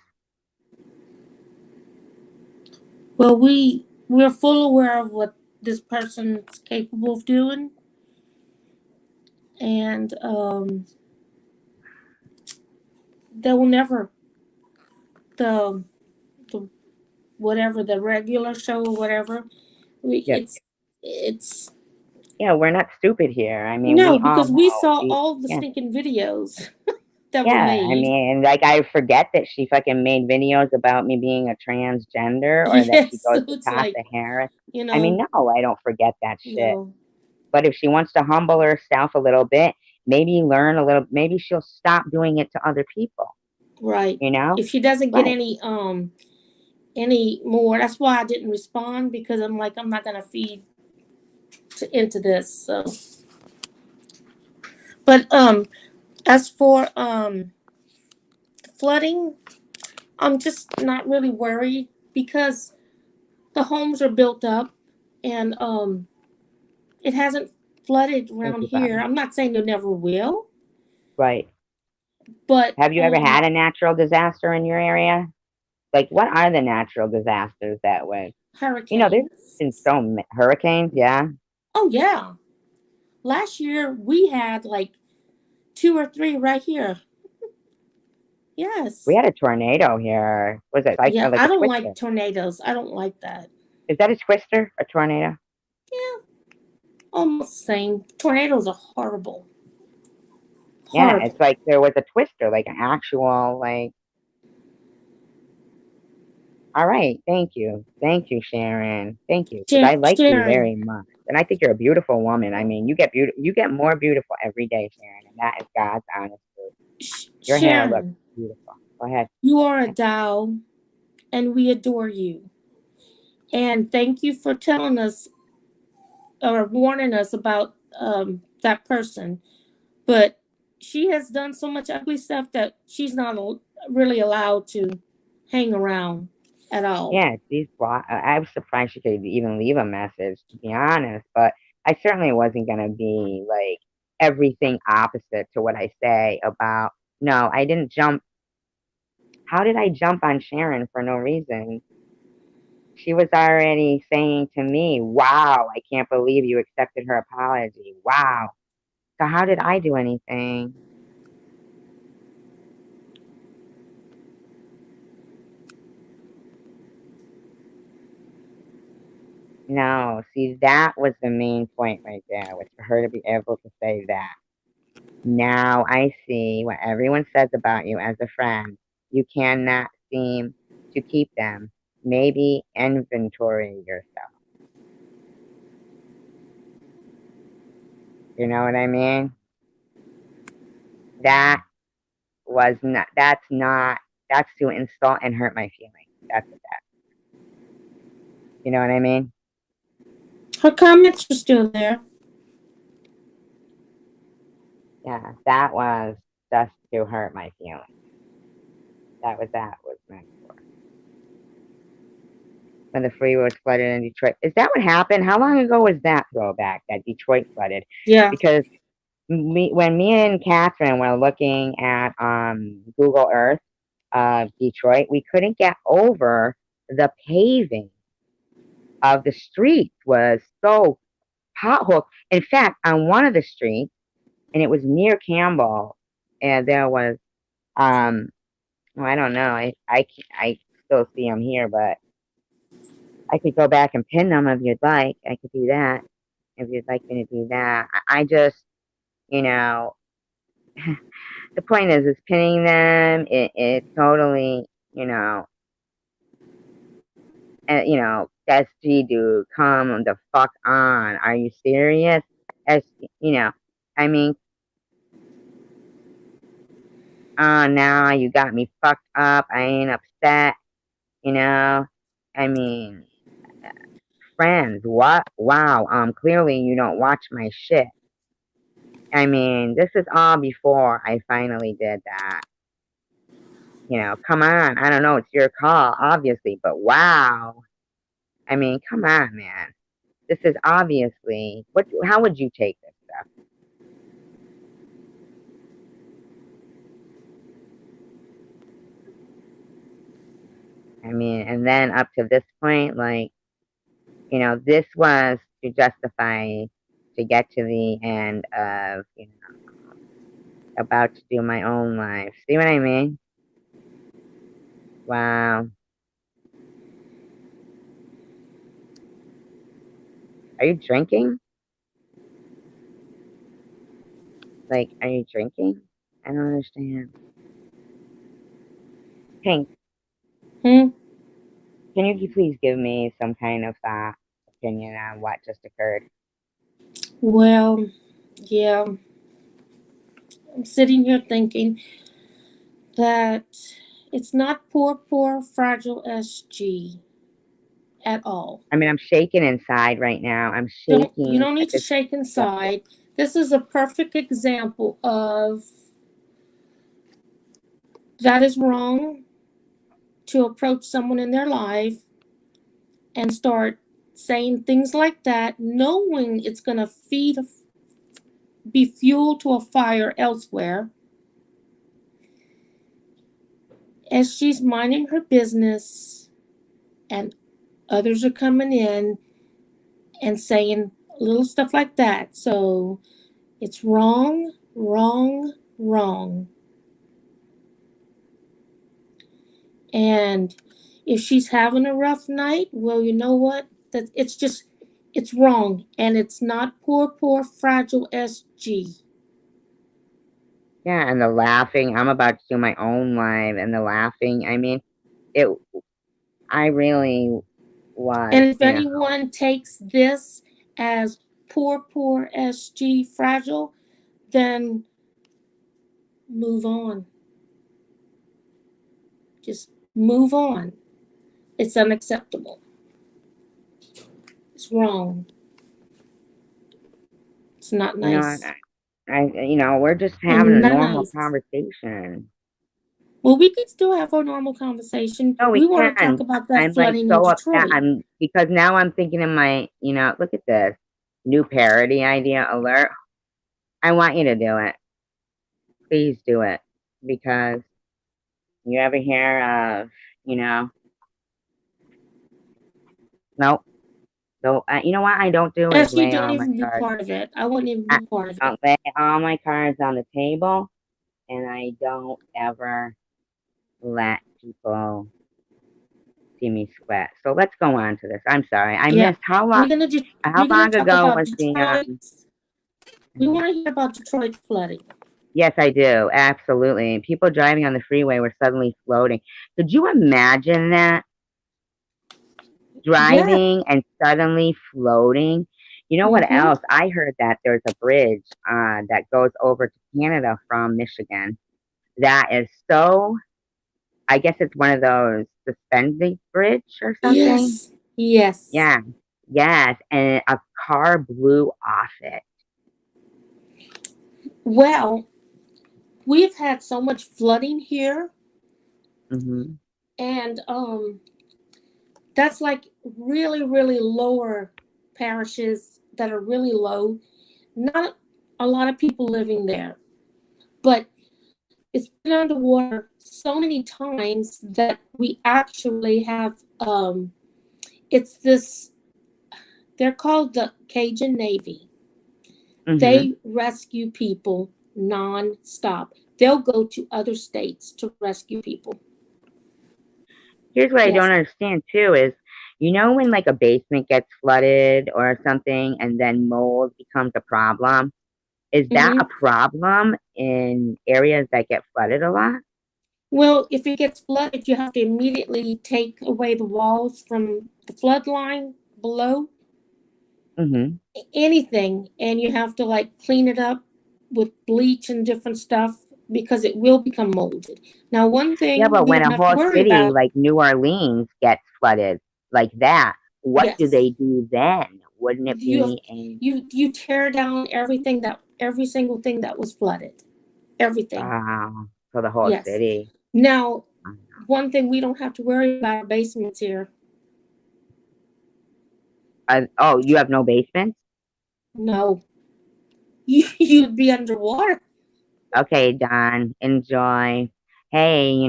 Speaker 2: Well, we're full aware of what this person's capable of doing, and they will never the the whatever the regular show or whatever. We
Speaker 1: Yes.
Speaker 2: it's
Speaker 1: Yeah, we're not stupid here. I mean,
Speaker 2: no,
Speaker 1: we all
Speaker 2: because we
Speaker 1: know.
Speaker 2: saw all the
Speaker 1: Yeah,
Speaker 2: stinking videos that were
Speaker 1: yeah. I
Speaker 2: made.
Speaker 1: mean, like, I forget that she fucking made videos about me being a transgender or that she
Speaker 2: Yes,
Speaker 1: goes
Speaker 2: so
Speaker 1: to
Speaker 2: it's like
Speaker 1: Tasha Harris.
Speaker 2: you
Speaker 1: I mean,
Speaker 2: know,
Speaker 1: no, I don't forget that shit.
Speaker 2: no,
Speaker 1: But if she wants to humble herself a little bit, maybe learn a little, maybe she'll stop doing it to other people,
Speaker 2: right.
Speaker 1: you know?
Speaker 2: If she doesn't get
Speaker 1: Right.
Speaker 2: any more, that's why I didn't respond because I'm like I'm not gonna feed into this. So, but as for flooding, I'm just not really worried because the homes are built up and it hasn't flooded
Speaker 1: Thank
Speaker 2: around
Speaker 1: you,
Speaker 2: here.
Speaker 1: Father.
Speaker 2: I'm not saying it never will,
Speaker 1: Right.
Speaker 2: but
Speaker 1: Have you ever had a natural disaster in your area? Like, what are the natural disasters that way? There's been
Speaker 2: hurricanes.
Speaker 1: hurricanes, yeah.
Speaker 2: Oh yeah, last year we had like two or three right here.
Speaker 1: We
Speaker 2: Yes.
Speaker 1: had a tornado here. Was it
Speaker 2: Yeah,
Speaker 1: like
Speaker 2: I
Speaker 1: a
Speaker 2: don't like
Speaker 1: twister?
Speaker 2: tornadoes. I don't like that.
Speaker 1: Is that a twister? A tornado?
Speaker 2: Yeah, almost the same. Tornadoes are horrible.
Speaker 1: Yeah, it's
Speaker 2: Horrible.
Speaker 1: like there was a twister, like an actual, like, All right. Thank you. Thank you, Sharon. Thank you. Because I like you
Speaker 2: Sharon,
Speaker 1: very much. And I think you're a beautiful woman. I mean, you get more beautiful every day, Sharon. And that is God's honest truth. Your hair looks
Speaker 2: Sharon,
Speaker 1: beautiful. Go ahead.
Speaker 2: you are a doll, and we adore you. And thank you for telling us or warning us about that person. But she has done so much ugly stuff that she's not really allowed to hang around at all.
Speaker 1: Yeah, I was surprised she could even leave a message, to be honest. But I certainly wasn't going to be like everything opposite to what I say about. No, I didn't jump. How did I jump on Sharon for no reason? She was already saying to me, wow, I can't believe you accepted her apology. Wow. So how did I do anything? No, see, that was the main point right there, was for her to be able to say that. Now I see what everyone says about you as a friend. You cannot seem to keep them. Maybe inventory yourself. You know what I mean? That that's to insult and hurt my feelings. That's what that, you know what I mean?
Speaker 2: Her comments are still there.
Speaker 1: Yeah, that was just to hurt my feelings. That was meant for. When the freeway was flooded in Detroit. Is that what happened? How long ago was that throwback that Detroit flooded?
Speaker 2: Yeah.
Speaker 1: Because when me and Catherine were looking at Google Earth of Detroit, we couldn't get over the paving of the streets was so pothole. In fact, on one of the streets, and it was near Campbell, and there was well, I don't know, I still see them here, but I could go back and pin them if you'd like. I could do that if you'd like me to do that. I just, you know, the point is pinning them. It totally, SG dude, come the fuck on. Are you serious? As you know, I mean, now you got me fucked up. I ain't upset. You know, I mean, friends, what? Wow. Clearly you don't watch my shit. I mean, this is all before I finally did that. Come on. I don't know. It's your call, obviously, but wow. I mean, come on, man. This is obviously what. How would you take this stuff? I mean, and then up to this point, like, this was to justify to get to the end of, about to do my own life. See what I mean? Wow. Are you drinking? Like, are you drinking? I don't understand. Pink,
Speaker 2: Hmm.
Speaker 1: can you please give me some kind of opinion on what just occurred?
Speaker 2: Well, yeah. I'm sitting here thinking that it's not poor, fragile SG at all.
Speaker 1: I mean, I'm shaking inside right now. I'm
Speaker 2: Don't you
Speaker 1: shaking
Speaker 2: don't
Speaker 1: at
Speaker 2: need to
Speaker 1: this
Speaker 2: shake
Speaker 1: subject.
Speaker 2: inside. This is a perfect example of that is wrong to approach someone in their life and start saying things like that, knowing it's going to be fuel to a fire elsewhere. As she's minding her business, and others are coming in and saying little stuff like that. So it's wrong, wrong, wrong. And if she's having a rough night, well, you know what? That it's wrong, and it's not poor, fragile SG.
Speaker 1: Yeah, and the laughing. I'm about to do my own live, and the laughing. I mean, it. I really was,
Speaker 2: And if anyone takes this as poor SG fragile, then move on. Just move on. It's unacceptable. It's wrong. It's not
Speaker 1: you know,
Speaker 2: nice.
Speaker 1: we're just having a
Speaker 2: And not
Speaker 1: normal
Speaker 2: nice.
Speaker 1: conversation.
Speaker 2: Well, we can still have our normal conversation.
Speaker 1: No, we
Speaker 2: We want to talk
Speaker 1: can.
Speaker 2: about that
Speaker 1: I'm like
Speaker 2: flooding in
Speaker 1: so upset.
Speaker 2: Detroit.
Speaker 1: Because now I'm thinking in my, look at this new parody idea alert. I want you to do it. Please do it because you ever hear of, you know, nope. So you know what I don't do is
Speaker 2: SG,
Speaker 1: lay
Speaker 2: don't
Speaker 1: all my
Speaker 2: even be
Speaker 1: cards.
Speaker 2: part of it. I wouldn't even
Speaker 1: I
Speaker 2: be part of it.
Speaker 1: don't lay all my cards on the table, and I don't ever let people see me sweat. So let's go on to this. I'm sorry. I
Speaker 2: Yeah.
Speaker 1: missed how long.
Speaker 2: We're gonna
Speaker 1: How
Speaker 2: we're gonna
Speaker 1: long
Speaker 2: talk
Speaker 1: ago
Speaker 2: about
Speaker 1: was the?
Speaker 2: Detroit's. We want to hear about Detroit flooding.
Speaker 1: Yes, I do. Absolutely. And people driving on the freeway were suddenly floating. Could you imagine that?
Speaker 2: Yeah.
Speaker 1: Driving and suddenly floating. You know what
Speaker 2: Mm-hmm.
Speaker 1: else? I heard that there's a bridge that goes over to Canada from Michigan. That is so, I guess it's one of those suspended bridge or something.
Speaker 2: Yes. Yes.
Speaker 1: Yeah. Yes. And a car blew off it.
Speaker 2: Well, we've had so much flooding here,
Speaker 1: Hmm.
Speaker 2: and that's like really lower parishes that are really low. Not a lot of people living there, but it's been underwater so many times that we actually have it's this, they're called the Cajun Navy.
Speaker 1: Hmm.
Speaker 2: They rescue people non-stop. They'll go to other states to rescue people.
Speaker 1: Here's what I
Speaker 2: Yes.
Speaker 1: don't understand too is, when like a basement gets flooded or something and then mold becomes a problem, is that a
Speaker 2: Hmm.
Speaker 1: problem in areas that get flooded a lot?
Speaker 2: Well, if it gets flooded, you have to immediately take away the walls from the flood line below,
Speaker 1: Hmm.
Speaker 2: anything, and you have to like clean it up with bleach and different stuff because it will become molded. Now, one
Speaker 1: Yeah,
Speaker 2: thing
Speaker 1: but
Speaker 2: we
Speaker 1: when
Speaker 2: don't
Speaker 1: a
Speaker 2: have to
Speaker 1: whole
Speaker 2: worry
Speaker 1: city
Speaker 2: about,
Speaker 1: like New Orleans gets flooded like that, what do
Speaker 2: yes,
Speaker 1: they do then? Wouldn't it
Speaker 2: you have,
Speaker 1: be a
Speaker 2: you tear down everything, that every single thing that was flooded, everything.
Speaker 1: for the whole
Speaker 2: Yes.
Speaker 1: city?
Speaker 2: Now, one thing we don't have to worry about are basements here.
Speaker 1: Oh, you have no basement?
Speaker 2: No, you'd be underwater.
Speaker 1: Okay, Don, enjoy. Hey,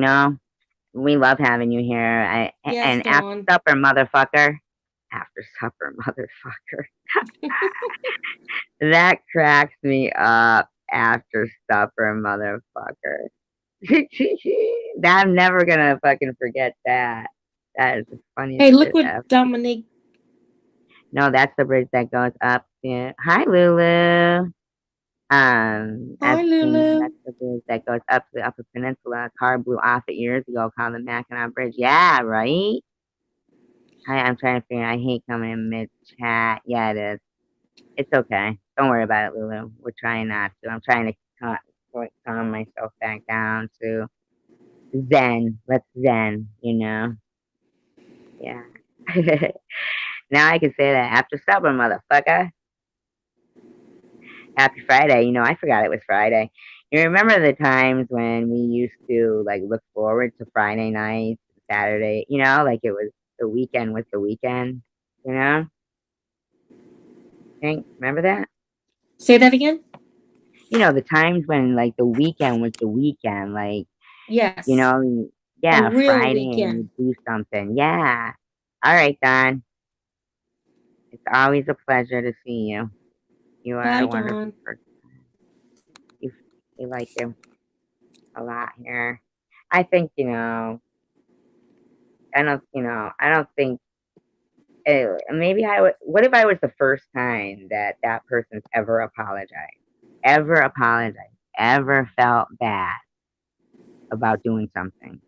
Speaker 1: we love having you here.
Speaker 2: Yes,
Speaker 1: And after
Speaker 2: Dawn.
Speaker 1: supper, motherfucker. After supper, motherfucker. That cracks me up. After supper, motherfucker. I'm never gonna fucking forget that. That is the funniest
Speaker 2: Hey, look
Speaker 1: shit
Speaker 2: what
Speaker 1: ever.
Speaker 2: Dominique.
Speaker 1: No, that's the bridge that goes up. Yeah. Hi, Lulu.
Speaker 2: Hi,
Speaker 1: Epstein,
Speaker 2: Lulu.
Speaker 1: that's the bridge that goes up the Upper Peninsula. A car blew off it years ago called the Mackinac Bridge. Yeah, right? I'm trying to figure I hate coming in mid chat. Yeah, it is. It's okay. Don't worry about it, Lulu. We're trying not to. I'm trying to calm myself back down to Zen. Let's Zen. Yeah. Now I can say that after supper, motherfucker. Happy Friday. I forgot it was Friday. You remember the times when we used to like look forward to Friday nights, Saturday, like it was the weekend was the weekend, you know? Think, remember that?
Speaker 2: Say that again.
Speaker 1: The times when like the weekend was the weekend, like, you
Speaker 2: Yes,
Speaker 1: know,
Speaker 2: a
Speaker 1: yeah,
Speaker 2: real
Speaker 1: Friday and you
Speaker 2: weekend.
Speaker 1: do something. Yeah. All right, Don. It's always a pleasure to see you. You are
Speaker 2: Bye,
Speaker 1: a wonderful
Speaker 2: Dawn.
Speaker 1: person. You, you like you a lot here. I think, I don't think, maybe I would, what if I was the first time that that person's ever apologized, ever felt bad about doing something,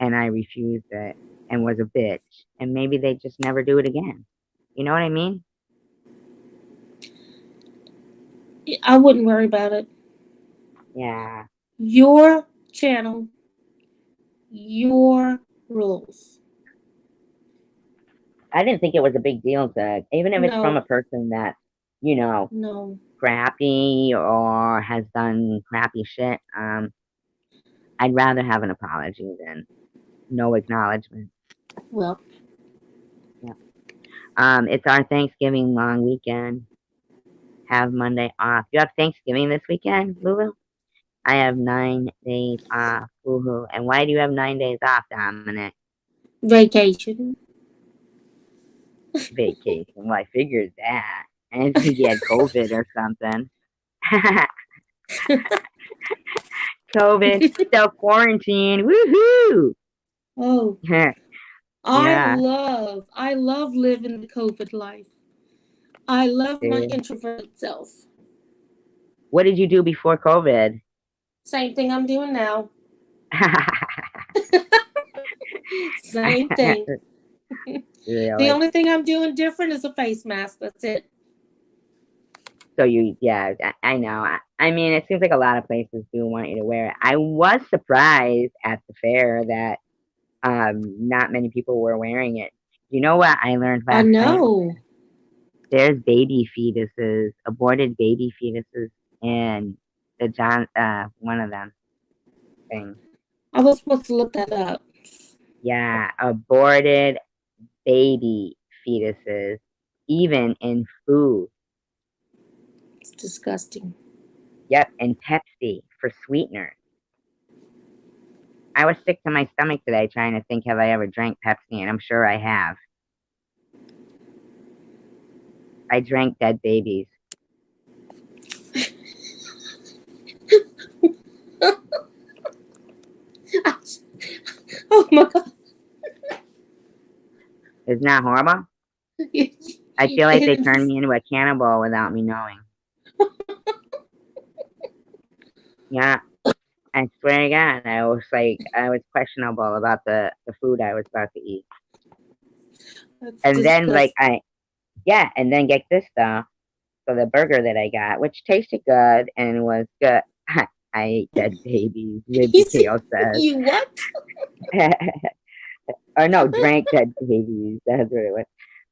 Speaker 1: and I refused it? and was a bitch, and maybe they just never do it again. You know what I mean?
Speaker 2: I wouldn't worry about it.
Speaker 1: Yeah.
Speaker 2: Your channel, your rules.
Speaker 1: I didn't think it was a big deal to, even if it's from a
Speaker 2: No,
Speaker 1: person that, you know,
Speaker 2: no.
Speaker 1: crappy or has done crappy shit. I'd rather have an apology than no acknowledgement.
Speaker 2: Well,
Speaker 1: Yeah. It's our Thanksgiving long weekend. Have Monday off. You have Thanksgiving this weekend, Lulu? I have 9 days off. Woohoo. And why do you have 9 days off, Dominic?
Speaker 2: vacation.
Speaker 1: Vacation. Well, I figured that. I didn't think you had COVID or something. COVID, self quarantine. Woohoo!
Speaker 2: Oh,
Speaker 1: Yeah,
Speaker 2: I love living the COVID life. I love my
Speaker 1: dude.
Speaker 2: introverted self.
Speaker 1: What did you do before COVID?
Speaker 2: Same thing I'm doing now. Same thing. The
Speaker 1: Really?
Speaker 2: only thing I'm doing different is a face mask. That's it.
Speaker 1: So you, yeah, I know. I mean, it seems like a lot of places do want you to wear it. I was surprised at the fair that not many people were wearing it. You know what I learned
Speaker 2: I
Speaker 1: last night?
Speaker 2: know.
Speaker 1: There's baby fetuses, aborted baby fetuses, in the one of them things.
Speaker 2: I was supposed to look that up.
Speaker 1: Yeah, aborted baby fetuses, even in food.
Speaker 2: It's disgusting.
Speaker 1: Yep, and Pepsi for sweeteners. I was sick to my stomach today trying to think, have I ever drank Pepsi? And I'm sure I have. I drank dead babies.
Speaker 2: Oh my god.
Speaker 1: Isn't that horrible? I feel like they
Speaker 2: It
Speaker 1: turned
Speaker 2: is.
Speaker 1: me into a cannibal without me knowing. Yeah, I swear to God, I was questionable about the food I was about to eat.
Speaker 2: That's
Speaker 1: And then,
Speaker 2: disgusting.
Speaker 1: yeah, and then get this though. So the burger that I got, which tasted good and was good, I ate dead babies, Libby
Speaker 2: You see,
Speaker 1: Kale says.
Speaker 2: you what?
Speaker 1: Or no, drank dead babies. That's what it was.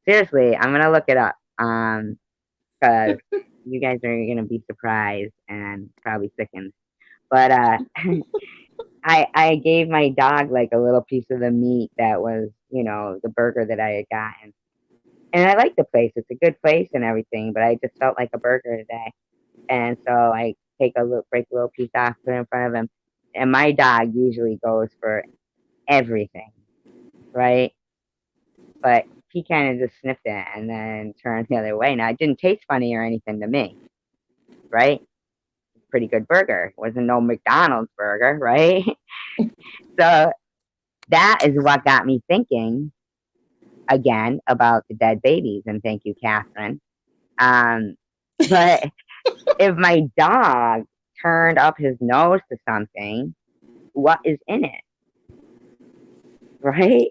Speaker 1: Seriously, I'm gonna look it up. Because you guys are gonna be surprised and probably sickened. But I gave my dog like a little piece of the meat that was, the burger that I had gotten. And I like the place. It's a good place and everything, but I just felt like a burger today. And so I break a little piece off, put it in front of him. And my dog usually goes for everything, right? But he kind of just sniffed it and then turned the other way. Now it didn't taste funny or anything to me, right? Pretty good burger. It wasn't no McDonald's burger, right? So that is what got me thinking again about the dead babies. And thank you, Catherine. Um, but if my dog turned up his nose to something, what is in it, right?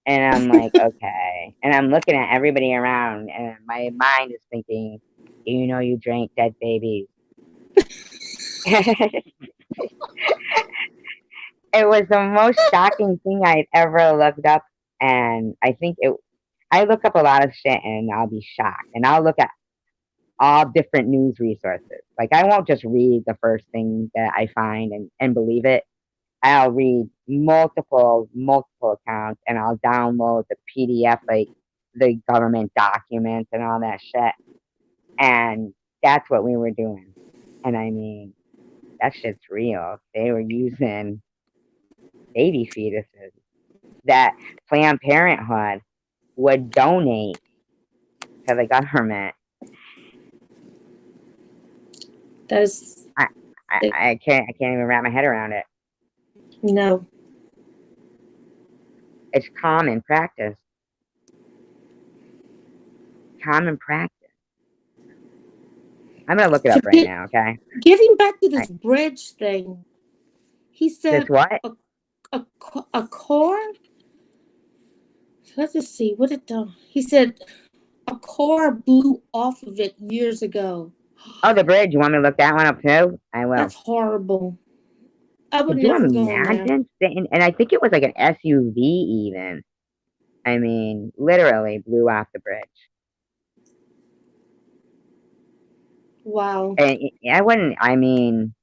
Speaker 1: And I'm like, okay. And I'm looking at everybody around, and my mind is thinking, you know, you drank dead babies. It was the most shocking thing I'd ever looked up. And I look up a lot of shit and I'll be shocked. And I'll look at all different news resources. Like, I won't just read the first thing that I find and believe it. I'll read multiple accounts and I'll download the PDF, like the government documents and all that shit. And that's what we were doing. And I mean, that shit's real. They were using baby fetuses that Planned Parenthood would donate to the government.
Speaker 2: That is
Speaker 1: I,
Speaker 2: sick.
Speaker 1: I can't even wrap my head around it.
Speaker 2: No.
Speaker 1: It's common practice. Common practice. I'm gonna look it up right
Speaker 2: Forget,
Speaker 1: now, okay?
Speaker 2: getting back to
Speaker 1: I,
Speaker 2: this bridge thing, he
Speaker 1: this
Speaker 2: said
Speaker 1: what?
Speaker 2: a, a car Let's just see what it done. He said a car blew off of it years ago.
Speaker 1: Oh, the bridge. You want me to look that one up too? I will.
Speaker 2: That's horrible. I would
Speaker 1: Could you
Speaker 2: never go on there.
Speaker 1: imagine sitting? And I think it was like an SUV even. I mean, literally blew off the bridge.
Speaker 2: Wow.
Speaker 1: And I wouldn't. I mean,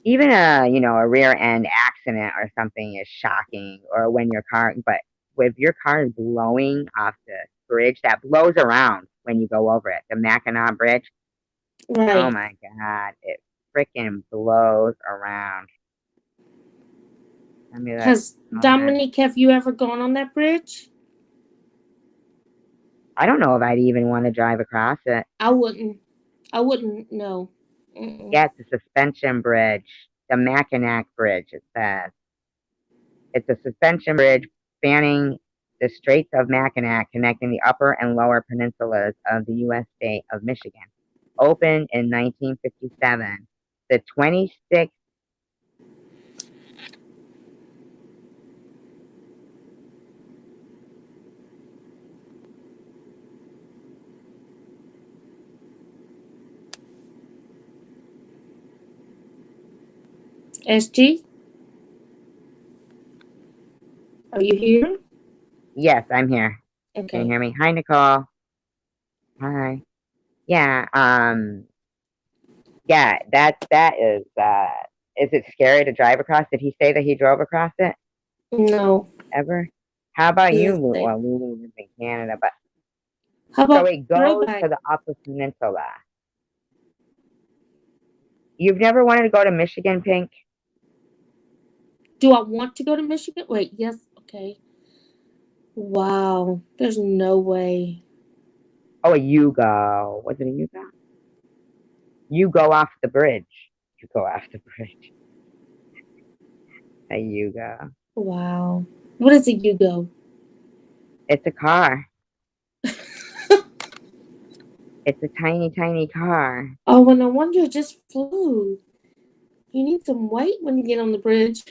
Speaker 1: even a rear end accident or something is shocking, or when your car, but if your car is blowing off the bridge that blows around when you go over it, the Mackinac Bridge. Oh
Speaker 2: Right.
Speaker 1: my God, it freaking blows around. I mean, look.
Speaker 2: Has
Speaker 1: Go ahead.
Speaker 2: Dominique, have you ever gone on that bridge?
Speaker 1: I don't know if I'd even want to drive across it.
Speaker 2: I wouldn't. I wouldn't. No. Mm-mm.
Speaker 1: Yeah, it's a suspension bridge, the Mackinac Bridge. It says it's a suspension bridge spanning the Straits of Mackinac, connecting the upper and lower peninsulas of the U.S. state of Michigan. Opened in 1957, the 26th.
Speaker 2: SG, are you here?
Speaker 1: Yes, I'm here. Can you
Speaker 2: Okay.
Speaker 1: hear me? Hi, Nicole. Hi. Yeah. Yeah. That is. Is it scary to drive across? Did he say that he drove across it
Speaker 2: No.
Speaker 1: ever? How about
Speaker 2: He
Speaker 1: you?
Speaker 2: didn't say.
Speaker 1: Well, Lulu lives in Canada, but
Speaker 2: How
Speaker 1: so
Speaker 2: about
Speaker 1: it goes
Speaker 2: throwback?
Speaker 1: to the Upper Peninsula. You've never wanted to go to Michigan, Pink?
Speaker 2: Do I want to go to Michigan? Wait, yes. Okay. Wow. There's no way.
Speaker 1: Oh, a Yugo. Was it a Yugo? You go off the bridge. You go off the bridge. A Yugo.
Speaker 2: Wow. What is a Yugo?
Speaker 1: It's a car. It's a tiny, tiny car.
Speaker 2: Oh, and no wonder it just flew. You need some weight when you get on the bridge.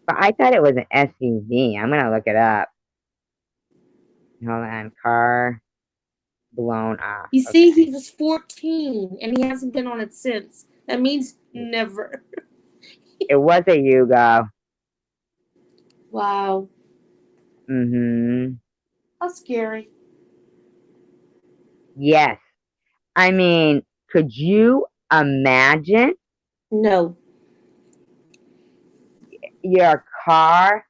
Speaker 1: But I thought it was an SUV. I'm gonna look it up. Hold on. Car blown off.
Speaker 2: You see,
Speaker 1: Okay.
Speaker 2: he was 14 and he hasn't been on it since. That means never.
Speaker 1: It was a Yugo.
Speaker 2: Wow.
Speaker 1: Mm-hmm.
Speaker 2: How scary.
Speaker 1: Yes. I mean, could you imagine
Speaker 2: No.
Speaker 1: your car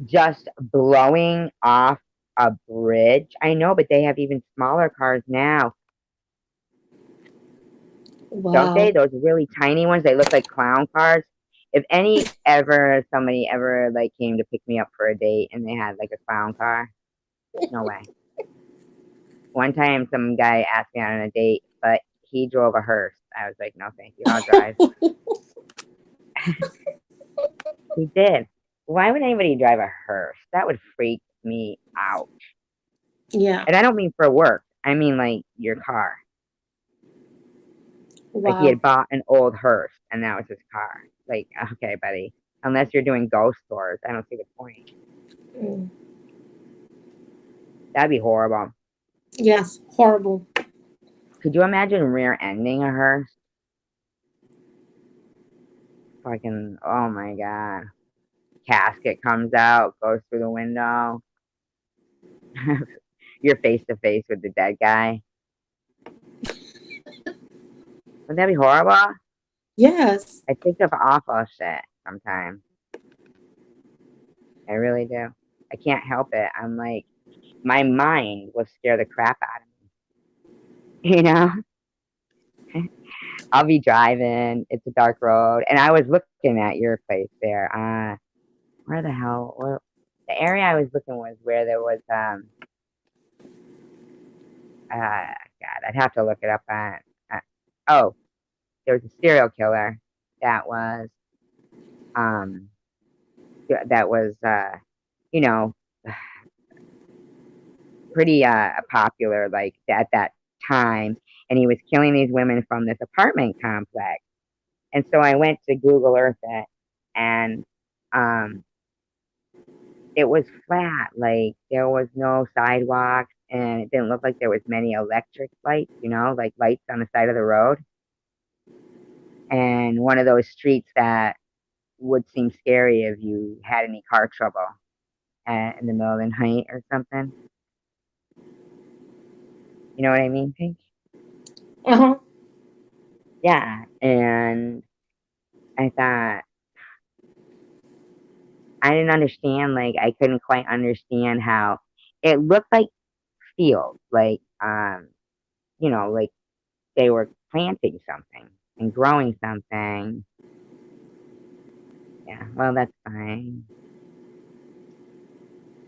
Speaker 1: just blowing off a bridge? I know, but they have even smaller cars now, don't they?
Speaker 2: Wow.
Speaker 1: Those really tiny ones, they look like clown cars. If somebody ever like came to pick me up for a date and they had like a clown car, no way. One time some guy asked me out on a date, but he drove a hearse. I was like, no, thank you, I'll drive. He did. Why would anybody drive a hearse? That would freak me out.
Speaker 2: Yeah.
Speaker 1: And I don't mean for work. I mean like your car. Like he
Speaker 2: Wow.
Speaker 1: had bought an old hearse and that was his car. Like, okay, buddy. Unless you're doing ghost tours, I don't see the point.
Speaker 2: Mm.
Speaker 1: That'd be horrible.
Speaker 2: Yes. Horrible.
Speaker 1: Could you imagine rear ending a hearse? Fucking, oh my God. Casket comes out, goes through the window. You're face to face with the dead guy. Wouldn't that be horrible?
Speaker 2: Yes.
Speaker 1: I think of awful shit sometimes. I really do. I can't help it. I'm like, my mind will scare the crap out of me. You know? I'll be driving. It's a dark road. And I was looking at your place there. Where the hell? Well, the area I was looking was where there was, God, I'd have to look it up on, oh, there was a serial killer that was, um, that was, you know, pretty popular like at that time, and he was killing these women from this apartment complex. And so I went to Google Earth it, and um, it was flat, like there was no sidewalks and it didn't look like there was many electric lights, like lights on the side of the road. And one of those streets that would seem scary if you had any car trouble in the middle of the night or something. You know what I mean, Pink?
Speaker 2: Uh huh.
Speaker 1: Yeah. And I thought I didn't understand, like I couldn't quite understand how it looked like fields, like they were planting something and growing something. Yeah, well, that's fine.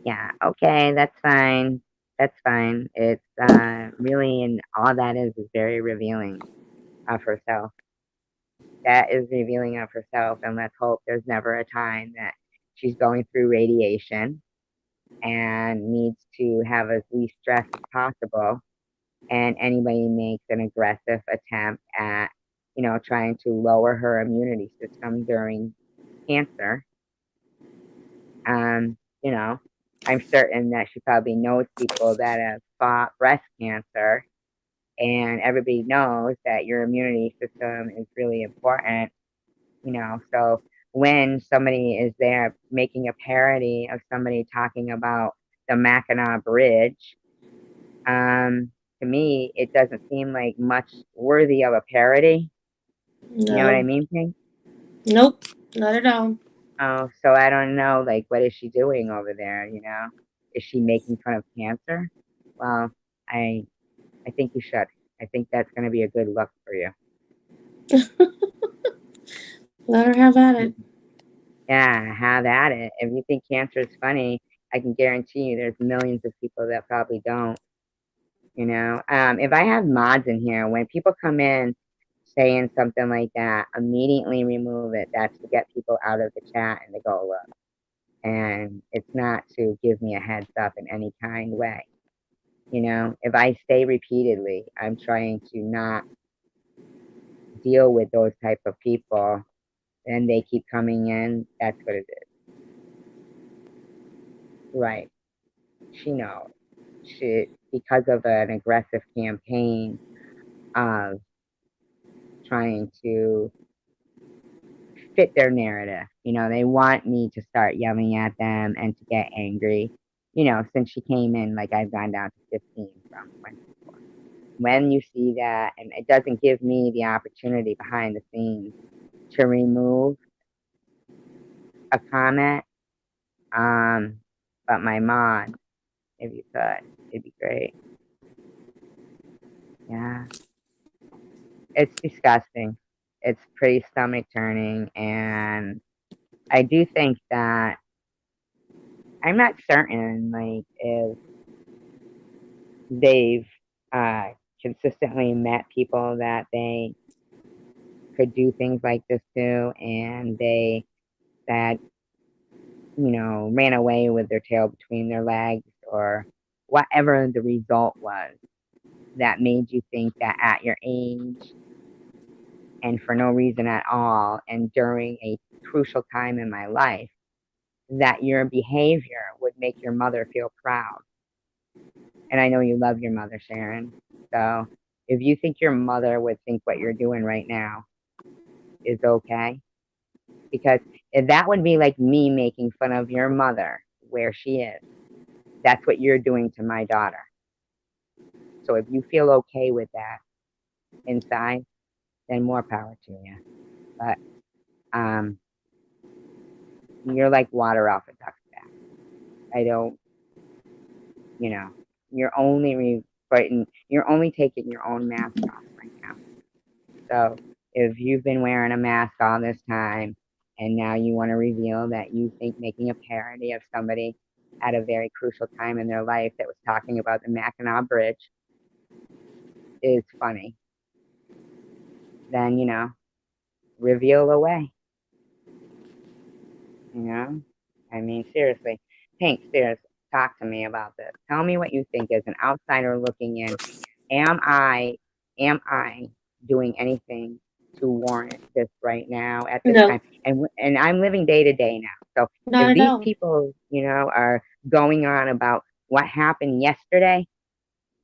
Speaker 1: Yeah, okay, that's fine. That's fine. It's really, and all that is very revealing of herself. That is revealing of herself, and let's hope there's never a time that she's going through radiation and needs to have as least stress as possible. And anybody makes an aggressive attempt at, trying to lower her immunity system during cancer. Um, you know, I'm certain that she probably knows people that have fought breast cancer, and everybody knows that your immunity system is really important. So when somebody is there making a parody of somebody talking about the Mackinac Bridge, um, to me, it doesn't seem like much worthy of a parody. You know what I
Speaker 2: No.
Speaker 1: mean, Pink?
Speaker 2: Nope. Not at all.
Speaker 1: Oh, so I don't know, like, what is she doing over there? Is she making fun of cancer? Well, I I think you should. I think that's going to be a good look for you.
Speaker 2: Let her have at it.
Speaker 1: Yeah, have at it. If you think cancer is funny, I can guarantee you there's millions of people that probably don't. If I have mods in here, when people come in saying something like that, immediately remove it. That's to get people out of the chat and to go look. And it's not to give me a heads up in any kind way. If I say repeatedly, I'm trying to not deal with those type of people, and they keep coming in, that's what it is. Right. She knows. Because of an aggressive campaign of trying to fit their narrative. They want me to start yelling at them and to get angry. Since she came in, like I've gone down to 15 from 24. When you see that, and it doesn't give me the opportunity behind the scenes to remove a comment, but my mod, if you could, it'd be great. Yeah, it's disgusting. It's pretty stomach turning, and I do think that I'm not certain, like, if they've uh, consistently met people that they could do things like this to, and they that ran away with their tail between their legs, or whatever the result was that made you think that at your age and for no reason at all and during a crucial time in my life that your behavior would make your mother feel proud. And I know you love your mother, Sharon. So if you think your mother would think what you're doing right now is okay, because if that would be like me making fun of your mother where she is, that's what you're doing to my daughter. So if you feel okay with that inside, then more power to you. But um, you're like water off a duck's back. I don't, you know, you're only you're only taking your own mask off right now. So if you've been wearing a mask all this time and now you want to reveal that you think making a parody of somebody at a very crucial time in their life that was talking about the Mackinac Bridge is funny, then, reveal away. You know? I mean, seriously. Pink, seriously, talk to me about this. Tell me what you think as an outsider looking in. Am I am I doing anything to warrant this right now at this
Speaker 2: No,
Speaker 1: time. And I'm living day to day now. So
Speaker 2: not
Speaker 1: if
Speaker 2: at
Speaker 1: these
Speaker 2: all.
Speaker 1: people, are going on about what happened yesterday,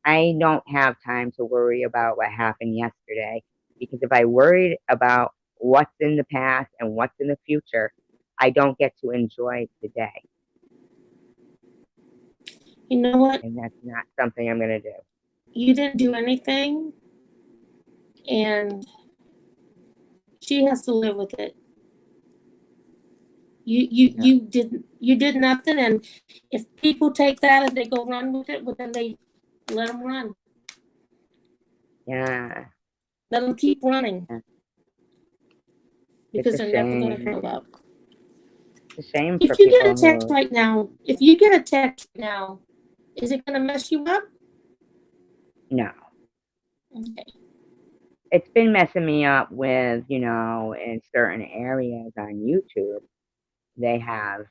Speaker 1: I don't have time to worry about what happened yesterday, because if I worried about what's in the past and what's in the future, I don't get to enjoy today.
Speaker 2: You know what?
Speaker 1: And that's not something I'm going to do.
Speaker 2: You didn't do anything, and she has to live with it.
Speaker 1: Yeah.
Speaker 2: You did nothing, and if people take that and they go run with it, well, then they let them run.
Speaker 1: Yeah.
Speaker 2: Let them keep running
Speaker 1: It's
Speaker 2: because
Speaker 1: a
Speaker 2: they're never going to
Speaker 1: shame.
Speaker 2: grow up.
Speaker 1: It's a shame for
Speaker 2: If you get a
Speaker 1: people
Speaker 2: text
Speaker 1: who,
Speaker 2: right now, if you get a text right now, is it going to mess you up?
Speaker 1: no.
Speaker 2: Okay.
Speaker 1: It's been messing me up with, in certain areas on YouTube, they have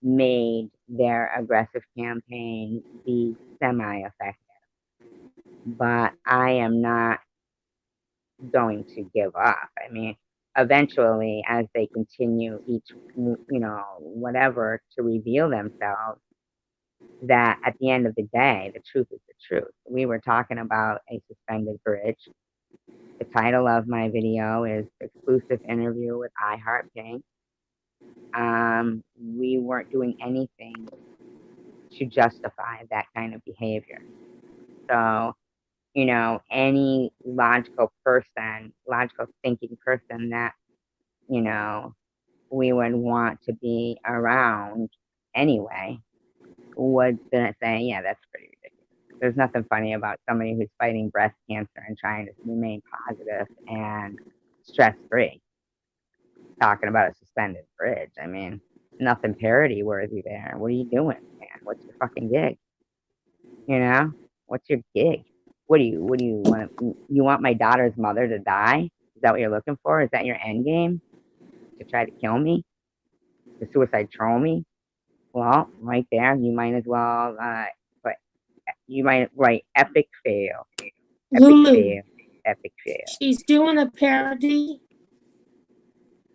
Speaker 1: made their aggressive campaign be semi effective. But I am not going to give up. I mean, eventually, as they continue each, whatever to reveal themselves, that at the end of the day, the truth is the truth. We were talking about a suspended bridge. The title of my video is Exclusive Interview with iHeartPink. We weren't doing anything to justify that kind of behavior. So, any logical thinking person that, you know, we would want to be around anyway was gonna say, yeah, that's pretty ridiculous. There's nothing funny about somebody who's fighting breast cancer and trying to remain positive and stress free, talking about a suspended bridge. I mean, nothing parody worthy there. What are you doing, man? What's your fucking gig? You know? What's your gig? What do you want? You want my daughter's mother to die? Is that what you're looking for? Is that your end game? To try to kill me? To suicide troll me? Well, right there, you might as well, but you might write epic fail, epic
Speaker 2: Lulu,
Speaker 1: fail, epic fail.
Speaker 2: she's doing a parody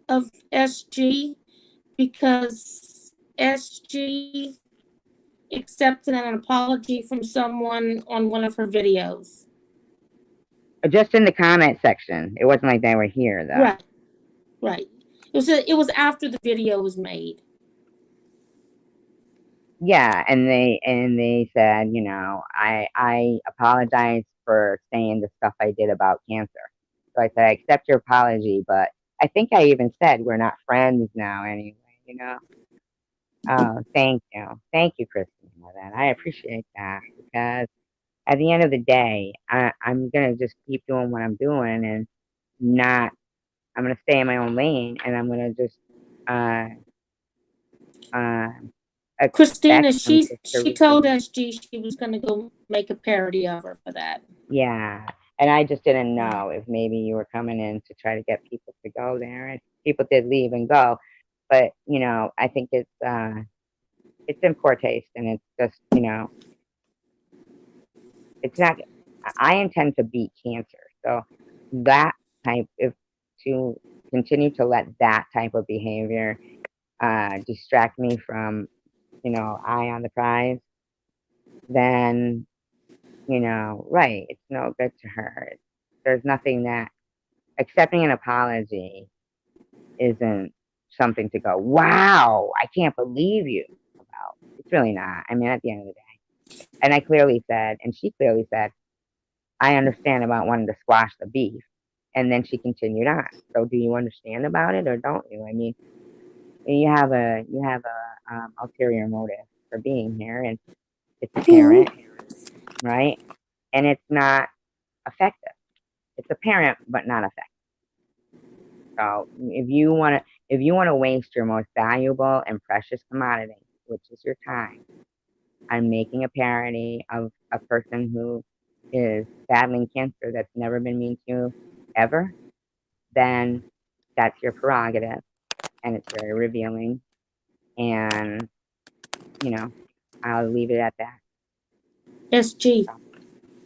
Speaker 2: of SG because SG accepted an apology from someone on one of her videos.
Speaker 1: Just in the comment section. It wasn't like they were here though.
Speaker 2: Right, right. It was after the video was made.
Speaker 1: Yeah, and they said, I apologize for saying the stuff I did about cancer. So I said, I accept your apology, but I think I even said we're not friends now anyway. Oh, thank you, Christina. Then I appreciate that, because at the end of the day, I'm gonna just keep doing what I'm doing and not. I'm gonna stay in my own lane, and I'm gonna just uh uh expect
Speaker 2: Christina,
Speaker 1: them
Speaker 2: she
Speaker 1: to
Speaker 2: told
Speaker 1: reveal.
Speaker 2: SG she was going to go make a parody of her for that.
Speaker 1: Yeah, and I just didn't know if maybe you were coming in to try to get people to go there, and people did leave and go. But I think it's in poor taste, and it's just it's not. I intend to beat cancer, so that type if to continue to let that type of behavior distract me from eye on the prize, then right, it's no good to her. There's nothing that accepting an apology isn't something to go, wow, I can't believe you about. It's really not. I mean, at the end of the day, and I clearly said, and she clearly said, I understand about wanting to squash the beef. And then she continued on. So do you understand about it or don't you? I mean, you have a ulterior motive for being here, and it's apparent,
Speaker 2: Mm-hmm.
Speaker 1: right? And it's not effective. It's apparent but not effective. So if you want to waste your most valuable and precious commodity, which is your time, on making a parody of a person who is battling cancer that's never been mean to you ever, then that's your prerogative, and it's very revealing. And you know, I'll leave it at that.
Speaker 2: SG,
Speaker 1: So,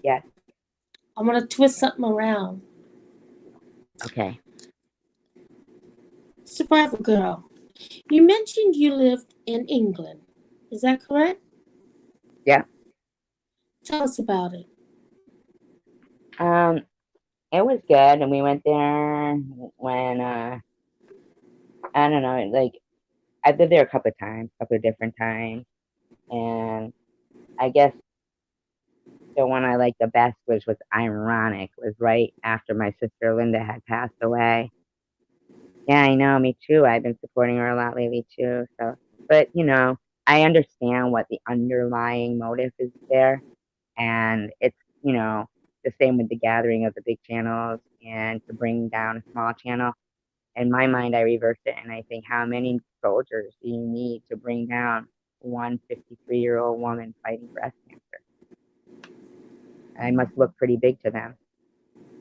Speaker 1: yes,
Speaker 2: I'm going to twist something around.
Speaker 1: Okay.
Speaker 2: Survival Girl. You mentioned you lived in England. Is that correct?
Speaker 1: Yeah.
Speaker 2: Tell us about it.
Speaker 1: Um, it was good, and we went there when I don't know, like I lived there a couple of times, couple of different times, and I guess the one I liked the best, which was ironic, was right after my sister Linda had passed away. Yeah, I know, me too. I've been supporting her a lot lately too. So, but I understand what the underlying motive is there, and it's you know the same with the gathering of the big channels and to bring down a small channel. In my mind, I reversed it and I think, how many soldiers do you need to bring down one 53-year-old woman fighting breast cancer? I must look pretty big to them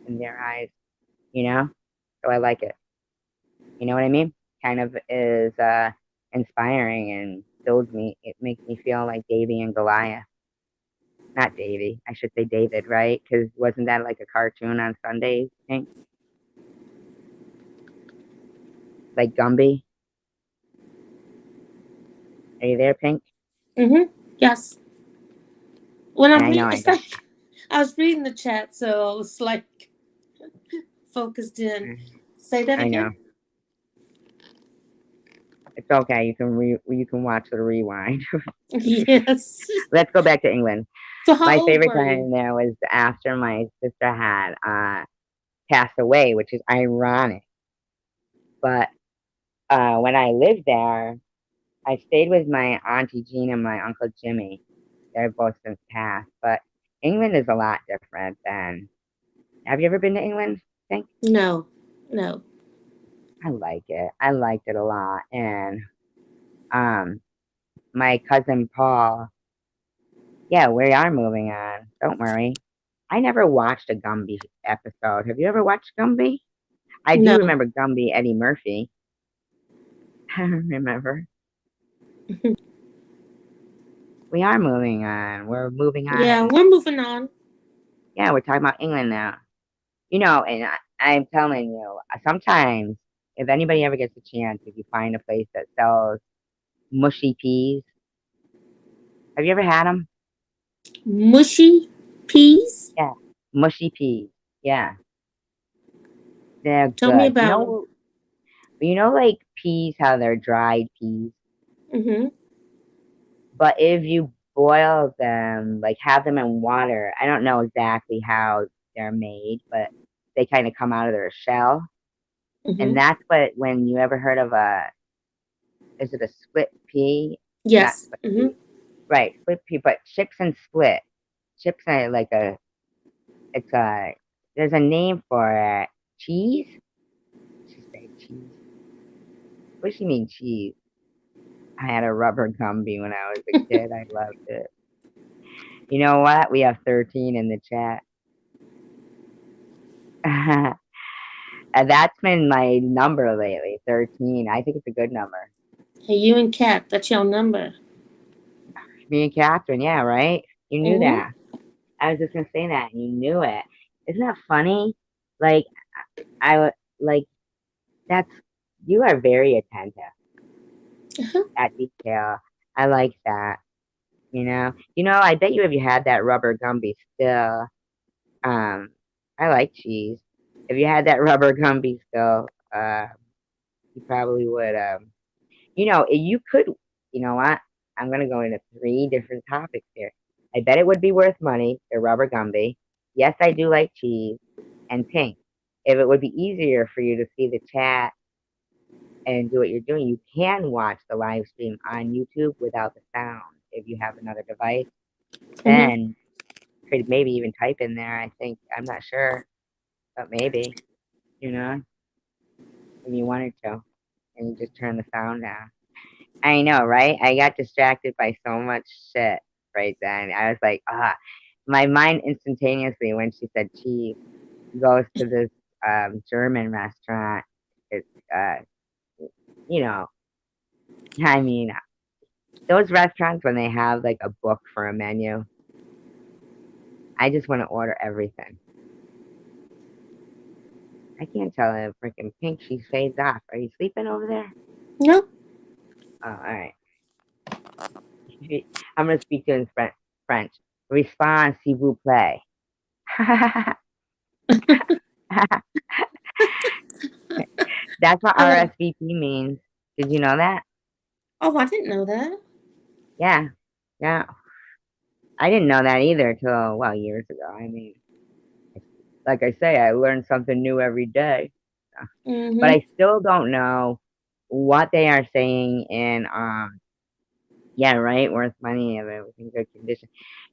Speaker 1: in their eyes, you know? So I like it. You know what I mean? Kind of is inspiring and builds me. It makes me feel like Davy and Goliath. Not Davy. I should say David, right? Because wasn't that like a cartoon on Sundays, Pink? Like Gumby? Are you there, Pink?
Speaker 2: Mm-hmm. Yes. When I'm
Speaker 1: I know
Speaker 2: reading,
Speaker 1: I
Speaker 2: it's
Speaker 1: got.
Speaker 2: like I was reading the chat, so I was like focused in. Say that
Speaker 1: I know.
Speaker 2: again.
Speaker 1: It's okay. You can watch the rewind.
Speaker 2: Yes.
Speaker 1: Let's go back to England.
Speaker 2: So how
Speaker 1: My
Speaker 2: old
Speaker 1: favorite
Speaker 2: were you?
Speaker 1: time there was after my sister had passed away, which is ironic. But when I lived there, I stayed with my auntie Jean and my uncle Jimmy. They're both since passed, but England is a lot different than. Have you ever been to England? I think
Speaker 2: No, no.
Speaker 1: I like it. I liked it a lot, and um, my cousin Paul. Yeah, we are moving on. Don't worry. I never watched a Gumby episode. Have you ever watched Gumby? I do
Speaker 2: No.
Speaker 1: remember Gumby Eddie Murphy. I remember. We are moving on. We're moving on,
Speaker 2: Yeah,
Speaker 1: and
Speaker 2: we're moving on.
Speaker 1: yeah, we're talking about England now. And I'm telling you, sometimes if anybody ever gets a chance, if you find a place that sells mushy peas, have you ever had them?
Speaker 2: Mushy peas.
Speaker 1: Yeah, mushy peas. Yeah, they're
Speaker 2: Tell me
Speaker 1: good.
Speaker 2: about them.
Speaker 1: Like peas, how they're dried peas.
Speaker 2: Mm-hmm.
Speaker 1: But if you boil them, like have them in water, I don't know exactly how they're made, but they kind of come out of their shell. And
Speaker 2: Mm-hmm.
Speaker 1: that's what, when you ever heard of is it a split pea? Not
Speaker 2: Yes.
Speaker 1: split
Speaker 2: Mm-hmm.
Speaker 1: pea. Right, split pea, but chips and split. Chips are like it's there's a name for it. Cheese? She said cheese. What does she mean cheese? I had a rubber Gumby when I was a kid. I loved it. You know what? We have 13 in the chat. And that's been my number lately, 13. I think it's a good number.
Speaker 2: Hey, you and Kat, that's your number.
Speaker 1: Me and Catherine, yeah, right? You knew
Speaker 2: Mm-hmm.
Speaker 1: that. I was just gonna say that, and you knew it. Isn't that funny? Like like that's you are very attentive
Speaker 2: Uh-huh.
Speaker 1: at detail. I like that. I bet you if you had that rubber Gumby still, um, I like cheese. If you had that rubber Gumby still, you probably would. You could, you know what? I'm going to go into three different topics here. I bet it would be worth money, the rubber Gumby. Yes, I do like cheese and pink. If it would be easier for you to see the chat and do what you're doing, you can watch the live stream on YouTube without the sound. If you have another device,
Speaker 2: Mm-hmm.
Speaker 1: then could maybe even type in there. I think, I'm not sure, but maybe, you know, if you wanted to, and you just turn the sound down. I know, right? I got distracted by so much shit right then. I was like, my mind instantaneously when she said cheese goes to this German restaurant. It's you know, I mean, those restaurants when they have like a book for a menu, I just want to order everything. I can't tell if freaking Pink, she fades off. Are you sleeping over there?
Speaker 2: No.
Speaker 1: Oh, all right. I'm going to speak to you in French. Respond, s'il vous plaît. That's what
Speaker 2: Oh,
Speaker 1: RSVP means. Did you know that?
Speaker 2: oh, I didn't know that.
Speaker 1: Yeah. Yeah. I didn't know that either till, well, years ago. I mean, like I say, I learn something new every day. But
Speaker 2: Mm-hmm.
Speaker 1: I still don't know what they are saying in, yeah, right, worth money if it was in good condition.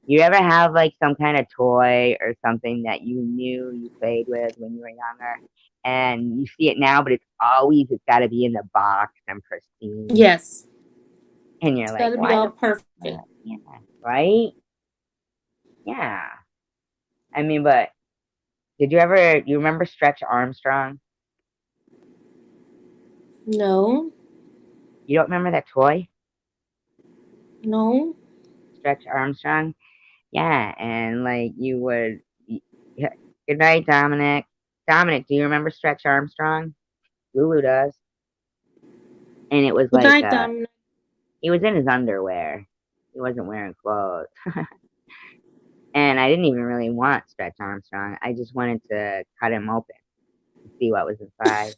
Speaker 1: You ever have like some kind of toy or something that you knew you played with when you were younger and you see it now, but it's got to be in the box and pristine.
Speaker 2: Yes.
Speaker 1: And you're
Speaker 2: It's
Speaker 1: like,
Speaker 2: got to be
Speaker 1: why
Speaker 2: all
Speaker 1: the
Speaker 2: perfect.
Speaker 1: fuck? Yeah, right? Yeah. I mean, but you remember Stretch Armstrong?
Speaker 2: No.
Speaker 1: You don't remember that toy,
Speaker 2: No.
Speaker 1: Stretch Armstrong? Yeah, and like you would, yeah. Good night, Dominic. Dominic, do you remember Stretch Armstrong? Lulu does. And it was
Speaker 2: Good
Speaker 1: like,
Speaker 2: night, Dominic.
Speaker 1: he was in his underwear. He wasn't wearing clothes. And I didn't even really want Stretch Armstrong. I just wanted to cut him open and see what was inside.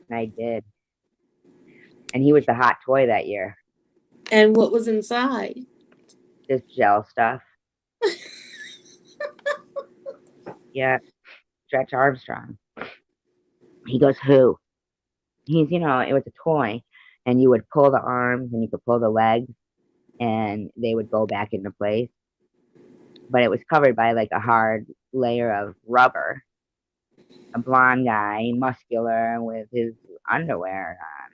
Speaker 1: And I did. And he was the hot toy that year.
Speaker 2: And what was inside?
Speaker 1: Just gel stuff. Yeah, Stretch Armstrong. He goes, who? It was a toy. And you would pull the arms and you could pull the legs and they would go back into place. But it was covered by like a hard layer of rubber. A blonde guy, muscular, with his underwear on.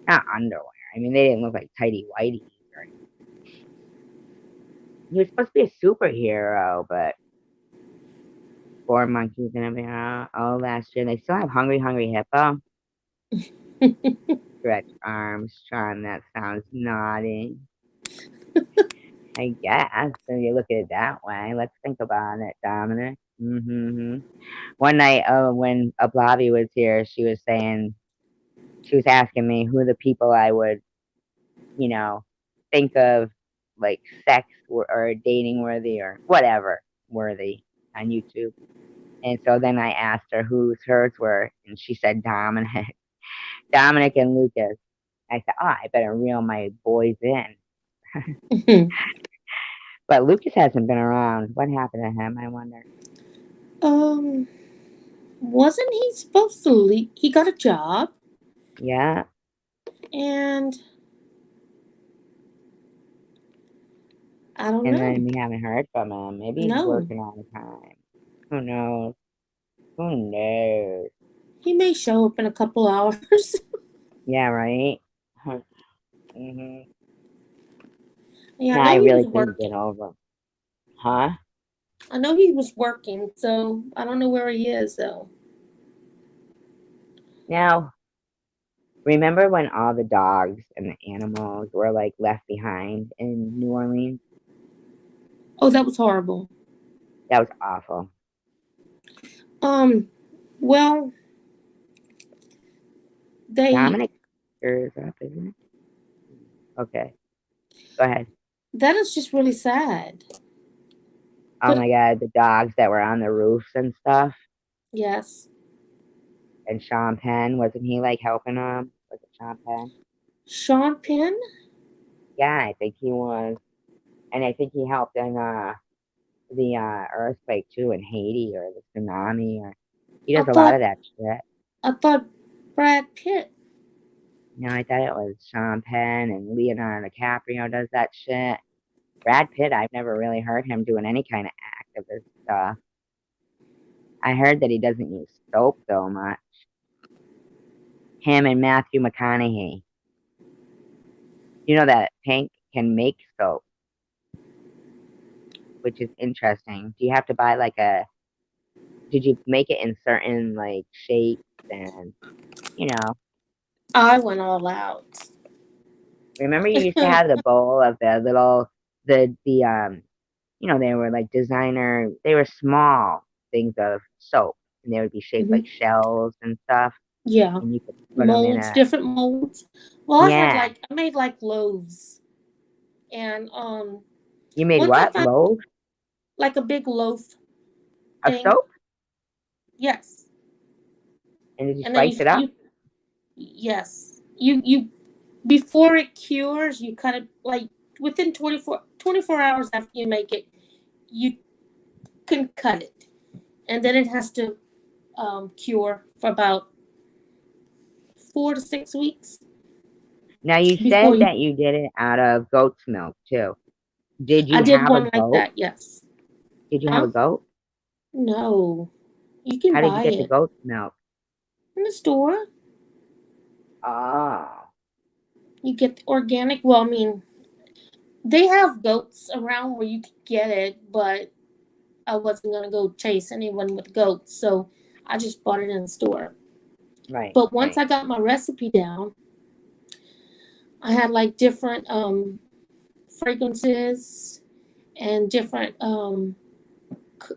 Speaker 1: Not underwear. I mean, they didn't look like tidy whities or anything. He was supposed to be a superhero, but four monkeys and everything. Oh, last year they still have Hungry Hungry Hippo. Stretch Armstrong. That sounds naughty. I guess. So you look at it that way. Let's think about it, Dominic. One night, when Blobby was here, she was asking me who the people I would, you know, think of like or dating worthy or whatever worthy on YouTube. And so then I asked her whose hers were, and she said Dominic, Dominic and Lucas. I said, oh, I better reel my boys in. But Lucas hasn't been around. What happened to him? I wonder.
Speaker 2: um, wasn't he supposed to leave? He got a job,
Speaker 1: Yeah,
Speaker 2: and I don't
Speaker 1: and
Speaker 2: know.
Speaker 1: then we haven't heard from him. Maybe he's
Speaker 2: No,
Speaker 1: working all the time. Who knows? Who knows?
Speaker 2: he may show up in a couple hours.
Speaker 1: Yeah, right. hmm
Speaker 2: Yeah, I
Speaker 1: Now I
Speaker 2: know he
Speaker 1: really
Speaker 2: was
Speaker 1: couldn't get
Speaker 2: working.
Speaker 1: over. Huh?
Speaker 2: I know he was working, so I don't know where he is though.
Speaker 1: Now, remember when all the dogs and the animals were like left behind in New Orleans?
Speaker 2: Oh, that was horrible.
Speaker 1: That was awful.
Speaker 2: Um, well, they
Speaker 1: Dominic is up, isn't it? Okay, go ahead.
Speaker 2: that is just really sad.
Speaker 1: Oh
Speaker 2: But
Speaker 1: my God, the dogs that were on the roofs and stuff.
Speaker 2: yes,
Speaker 1: And Sean Penn, wasn't he like helping them? Was it Sean Penn?
Speaker 2: Sean Penn.
Speaker 1: Yeah, I think he was. And I think he helped in the earthquake too in Haiti or the tsunami or he
Speaker 2: I
Speaker 1: does a lot of
Speaker 2: thought
Speaker 1: that shit.
Speaker 2: I thought Brad Pitt.
Speaker 1: I thought it was Sean Penn and Leonardo DiCaprio does that shit. Brad Pitt, I've never really heard him doing any kind of activist stuff. I heard that he doesn't use soap so much. Him and Matthew McConaughey. You know that Pink can make soap, which is interesting. Do you have to buy did you make it in certain like shapes and, you know,
Speaker 2: I went all out.
Speaker 1: remember you used to have the bowl of the little, they were like designer, they were small things of soap. and they would be shaped like
Speaker 2: Hmm.
Speaker 1: shells and stuff,
Speaker 2: Yeah.
Speaker 1: and you could put them in
Speaker 2: Molds,
Speaker 1: a
Speaker 2: different molds. Well,
Speaker 1: yeah.
Speaker 2: I made like loaves. And
Speaker 1: You made
Speaker 2: once I
Speaker 1: what?
Speaker 2: found
Speaker 1: Loaves
Speaker 2: like a big loaf
Speaker 1: of
Speaker 2: thing,
Speaker 1: soap?
Speaker 2: yes.
Speaker 1: And did you
Speaker 2: And then
Speaker 1: slice it up?
Speaker 2: yes. You before it cures, you cut it like within 24 hours after you make it, you can cut it. And then it has to cure for about 4 to 6 weeks
Speaker 1: Now you
Speaker 2: before
Speaker 1: said
Speaker 2: you.
Speaker 1: that you did it out of goat's milk too. Did
Speaker 2: I
Speaker 1: you
Speaker 2: did
Speaker 1: have a
Speaker 2: one like
Speaker 1: goat?
Speaker 2: that, yes.
Speaker 1: Did you have a
Speaker 2: Huh?
Speaker 1: goat?
Speaker 2: No. You can
Speaker 1: How did you
Speaker 2: buy
Speaker 1: get the
Speaker 2: it
Speaker 1: goat's milk?
Speaker 2: in the store.
Speaker 1: Oh,
Speaker 2: You get organic. Well, I mean, they have goats around where you could get it, but I wasn't going to go chase anyone with goats. So I just bought it in the store.
Speaker 1: right,
Speaker 2: But once
Speaker 1: right.
Speaker 2: I got my recipe down, I had like different fragrances and different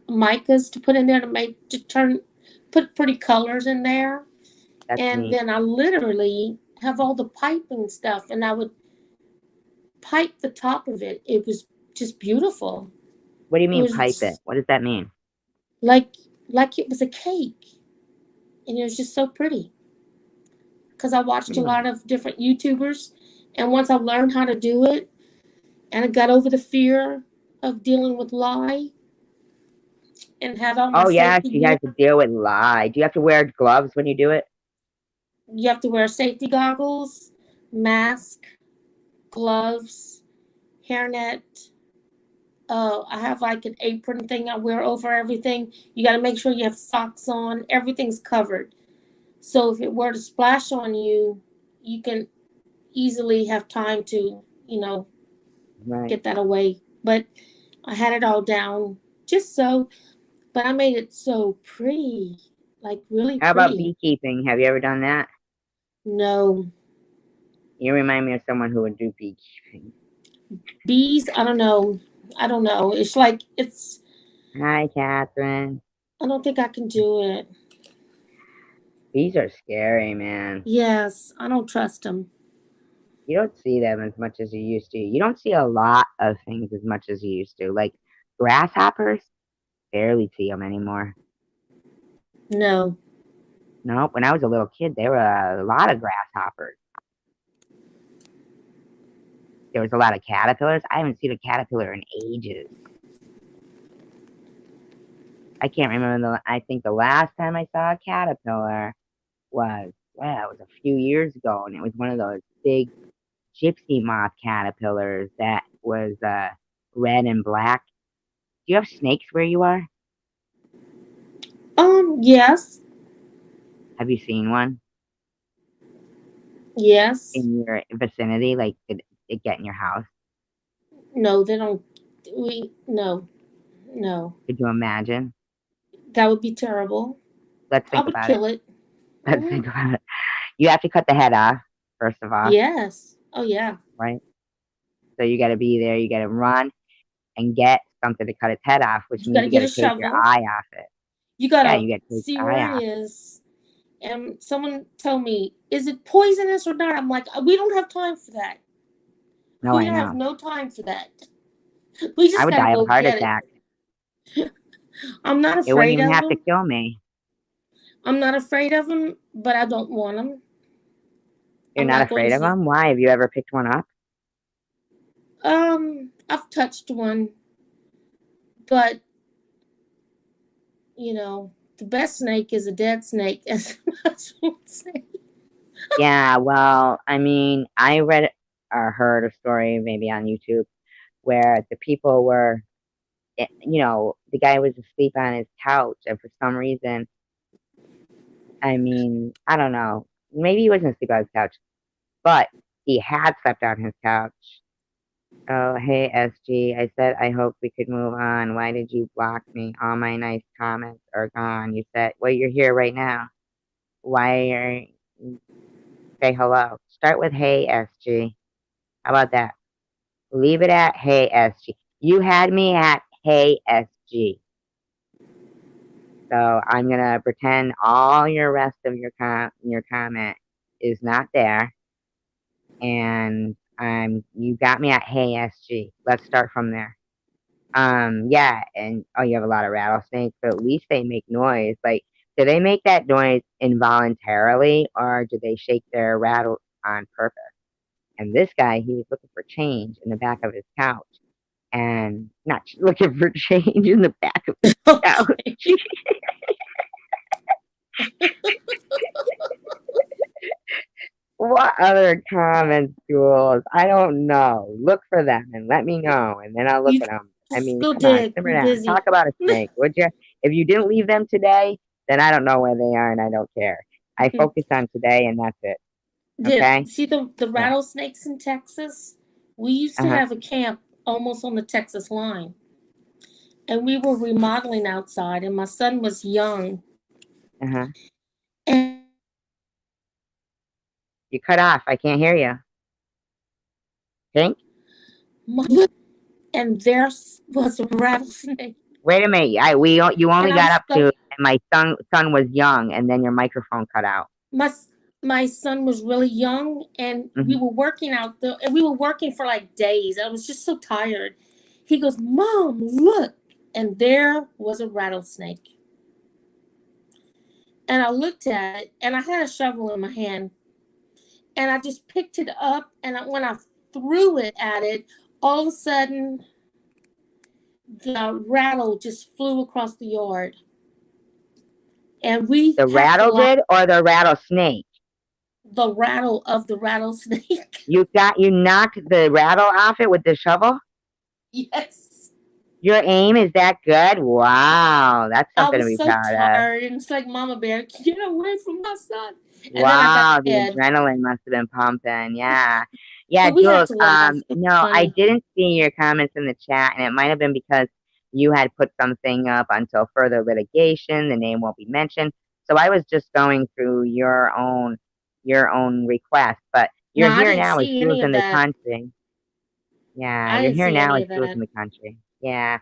Speaker 2: micas to put in there put pretty colors in there.
Speaker 1: That's
Speaker 2: And
Speaker 1: neat.
Speaker 2: then I literally have all the piping stuff, and I would pipe the top of it. It was just beautiful.
Speaker 1: What do you
Speaker 2: It
Speaker 1: mean pipe it?
Speaker 2: was
Speaker 1: What does that mean?
Speaker 2: like like it was a cake, and it was just so pretty. Because I watched a
Speaker 1: Hmm.
Speaker 2: lot of different YouTubers, and once I learned how to do it, and I got over the fear of dealing with lye and had all my
Speaker 1: Oh yes,
Speaker 2: safety
Speaker 1: you
Speaker 2: gear.
Speaker 1: have to deal with lye. Do you have to wear gloves when you do it?
Speaker 2: You have to wear safety goggles, mask, gloves, hairnet. I have like an apron thing I wear over everything. You got to make sure you have socks on. Everything's covered. So if it were to splash on you, you can easily have time to,
Speaker 1: Right.
Speaker 2: get that away. But I had it all down just so, but I made it so pretty, like really
Speaker 1: How about
Speaker 2: pretty.
Speaker 1: beekeeping? Have you ever done that?
Speaker 2: No
Speaker 1: You remind me of someone who would do beekeeping.
Speaker 2: bees. I don't know. I don't know. It's like it's.
Speaker 1: Hi, Catherine.
Speaker 2: I don't think I can do it.
Speaker 1: Bees are scary, man.
Speaker 2: Yes, I don't trust them.
Speaker 1: You don't see them as much as you used to. You don't see a lot of things as much as you used to. Like grasshoppers, barely see them anymore.
Speaker 2: No.
Speaker 1: No, when I was a little kid, there were a lot of grasshoppers. There was a lot of caterpillars. I haven't seen a caterpillar in ages. I can't remember I think the last time I saw a caterpillar was, well, it was a few years ago, and it was one of those big gypsy moth caterpillars that was red and black. Do you have snakes where you are?
Speaker 2: Yes.
Speaker 1: Have you seen one
Speaker 2: Yes.
Speaker 1: in your vicinity? Like, did it get in your house?
Speaker 2: No, they don't. No, no.
Speaker 1: Could you imagine?
Speaker 2: That would be terrible.
Speaker 1: Let's
Speaker 2: I
Speaker 1: think
Speaker 2: would
Speaker 1: about it.
Speaker 2: kill it.
Speaker 1: Let's
Speaker 2: Hmm.
Speaker 1: think about it. You have to cut the head off, first of all,
Speaker 2: Yes. Oh, yeah.
Speaker 1: right? So you got to be there. You got to run and get something to cut its head off, which
Speaker 2: You got
Speaker 1: means
Speaker 2: to
Speaker 1: you got
Speaker 2: get
Speaker 1: to
Speaker 2: a
Speaker 1: take your
Speaker 2: shovel.
Speaker 1: eye off it.
Speaker 2: You got
Speaker 1: Yeah,
Speaker 2: to
Speaker 1: you got to take
Speaker 2: see
Speaker 1: the
Speaker 2: where
Speaker 1: eye
Speaker 2: it
Speaker 1: off.
Speaker 2: is. And someone told me, is it poisonous or not? I'm like, we don't have time for that.
Speaker 1: No,
Speaker 2: We
Speaker 1: I
Speaker 2: don't have
Speaker 1: know.
Speaker 2: no time for that. We
Speaker 1: I
Speaker 2: just
Speaker 1: would
Speaker 2: got to
Speaker 1: die of a
Speaker 2: go
Speaker 1: heart
Speaker 2: get it.
Speaker 1: attack.
Speaker 2: I'm not
Speaker 1: It wouldn't
Speaker 2: afraid
Speaker 1: even
Speaker 2: of
Speaker 1: have to
Speaker 2: them.
Speaker 1: kill me.
Speaker 2: I'm not afraid of them, but I don't want them.
Speaker 1: You're
Speaker 2: I'm
Speaker 1: not
Speaker 2: not going
Speaker 1: afraid of
Speaker 2: to.
Speaker 1: them? Why? Have you ever picked one up?
Speaker 2: I've touched one, but the best snake is a dead snake, as I would say.
Speaker 1: Yeah, well, I mean, I read or heard a story maybe on YouTube where the people were, the guy was asleep on his couch, and for some reason, I mean, I don't know, maybe he wasn't asleep on his couch, but he had slept on his couch. Oh, hey, SG. I said I hope we could move on. Why did you block me? All my nice comments are gone. You said, well, you're here right now. Why are say hello? Start with hey, SG. How about that? Leave it at hey, SG. You had me at hey, SG. So I'm gonna pretend all your rest of your comment is not there, and you got me at hey SG. Let's start from there. Yeah, and oh, you have a lot of rattlesnakes, but at least they make noise. Like, do they make that noise involuntarily, or do they shake their rattle on purpose? And this guy, he was looking for change in the back of his couch, and not looking for change in the back of his couch.
Speaker 2: Okay.
Speaker 1: What other comments, Jules? I don't know. Look for them and let me know, and then I'll look
Speaker 2: You
Speaker 1: at them. I
Speaker 2: just
Speaker 1: mean,
Speaker 2: go
Speaker 1: come on,
Speaker 2: dig.
Speaker 1: simmer
Speaker 2: You're
Speaker 1: down. Talk
Speaker 2: busy.
Speaker 1: about a snake, would you? If you didn't leave them today, then I don't know where they are, and I don't care. I focus on today, and that's it. Okay?
Speaker 2: See the
Speaker 1: Yeah.
Speaker 2: rattlesnakes in Texas? We used
Speaker 1: Uh
Speaker 2: to
Speaker 1: huh.
Speaker 2: have a camp almost on the Texas line, and we were remodeling outside, and my son was young,
Speaker 1: Uh huh.
Speaker 2: and I was outside,
Speaker 1: You cut off. I can't hear you. Think.
Speaker 2: and there was a rattlesnake,
Speaker 1: Wait a minute. You only
Speaker 2: and I
Speaker 1: got
Speaker 2: was
Speaker 1: up to,
Speaker 2: so
Speaker 1: and my son was young, and then your microphone cut out.
Speaker 2: my my son was really young, and we
Speaker 1: Hmm.
Speaker 2: were working out there, and we were working for like days. I was just so tired. He goes, "Mom, look!" And there was a rattlesnake. And I looked at it, and I had a shovel in my hand, and I just picked it up, and when I threw it at it, all of a sudden the rattle just flew across the yard, and we
Speaker 1: The
Speaker 2: had to
Speaker 1: rattle
Speaker 2: lock
Speaker 1: did, or the rattlesnake?
Speaker 2: the rattle of the rattlesnake.
Speaker 1: You knocked the rattle off it with the shovel?
Speaker 2: Yes.
Speaker 1: Your aim is that good? Wow, that's
Speaker 2: I
Speaker 1: something to
Speaker 2: was
Speaker 1: be
Speaker 2: so
Speaker 1: proud of.
Speaker 2: tired, and it's like, Mama Bear, get away from my son. And then I got
Speaker 1: Wow, the
Speaker 2: scared.
Speaker 1: adrenaline must have been pumping. Yeah. Yeah,
Speaker 2: But we had
Speaker 1: Jules,
Speaker 2: to laugh. It was
Speaker 1: no, I
Speaker 2: funny.
Speaker 1: didn't see your comments in the chat, and it might have been because you had put something up until further litigation. The name won't be mentioned. So I was just going through your own request, but
Speaker 2: No,
Speaker 1: you're
Speaker 2: I
Speaker 1: here
Speaker 2: didn't
Speaker 1: now as
Speaker 2: see
Speaker 1: Jules
Speaker 2: any
Speaker 1: in
Speaker 2: of
Speaker 1: the
Speaker 2: that.
Speaker 1: country. Yeah,
Speaker 2: I
Speaker 1: you're
Speaker 2: didn't
Speaker 1: here
Speaker 2: see
Speaker 1: now
Speaker 2: any
Speaker 1: as
Speaker 2: of
Speaker 1: Jules in
Speaker 2: that.
Speaker 1: the country. Yeah.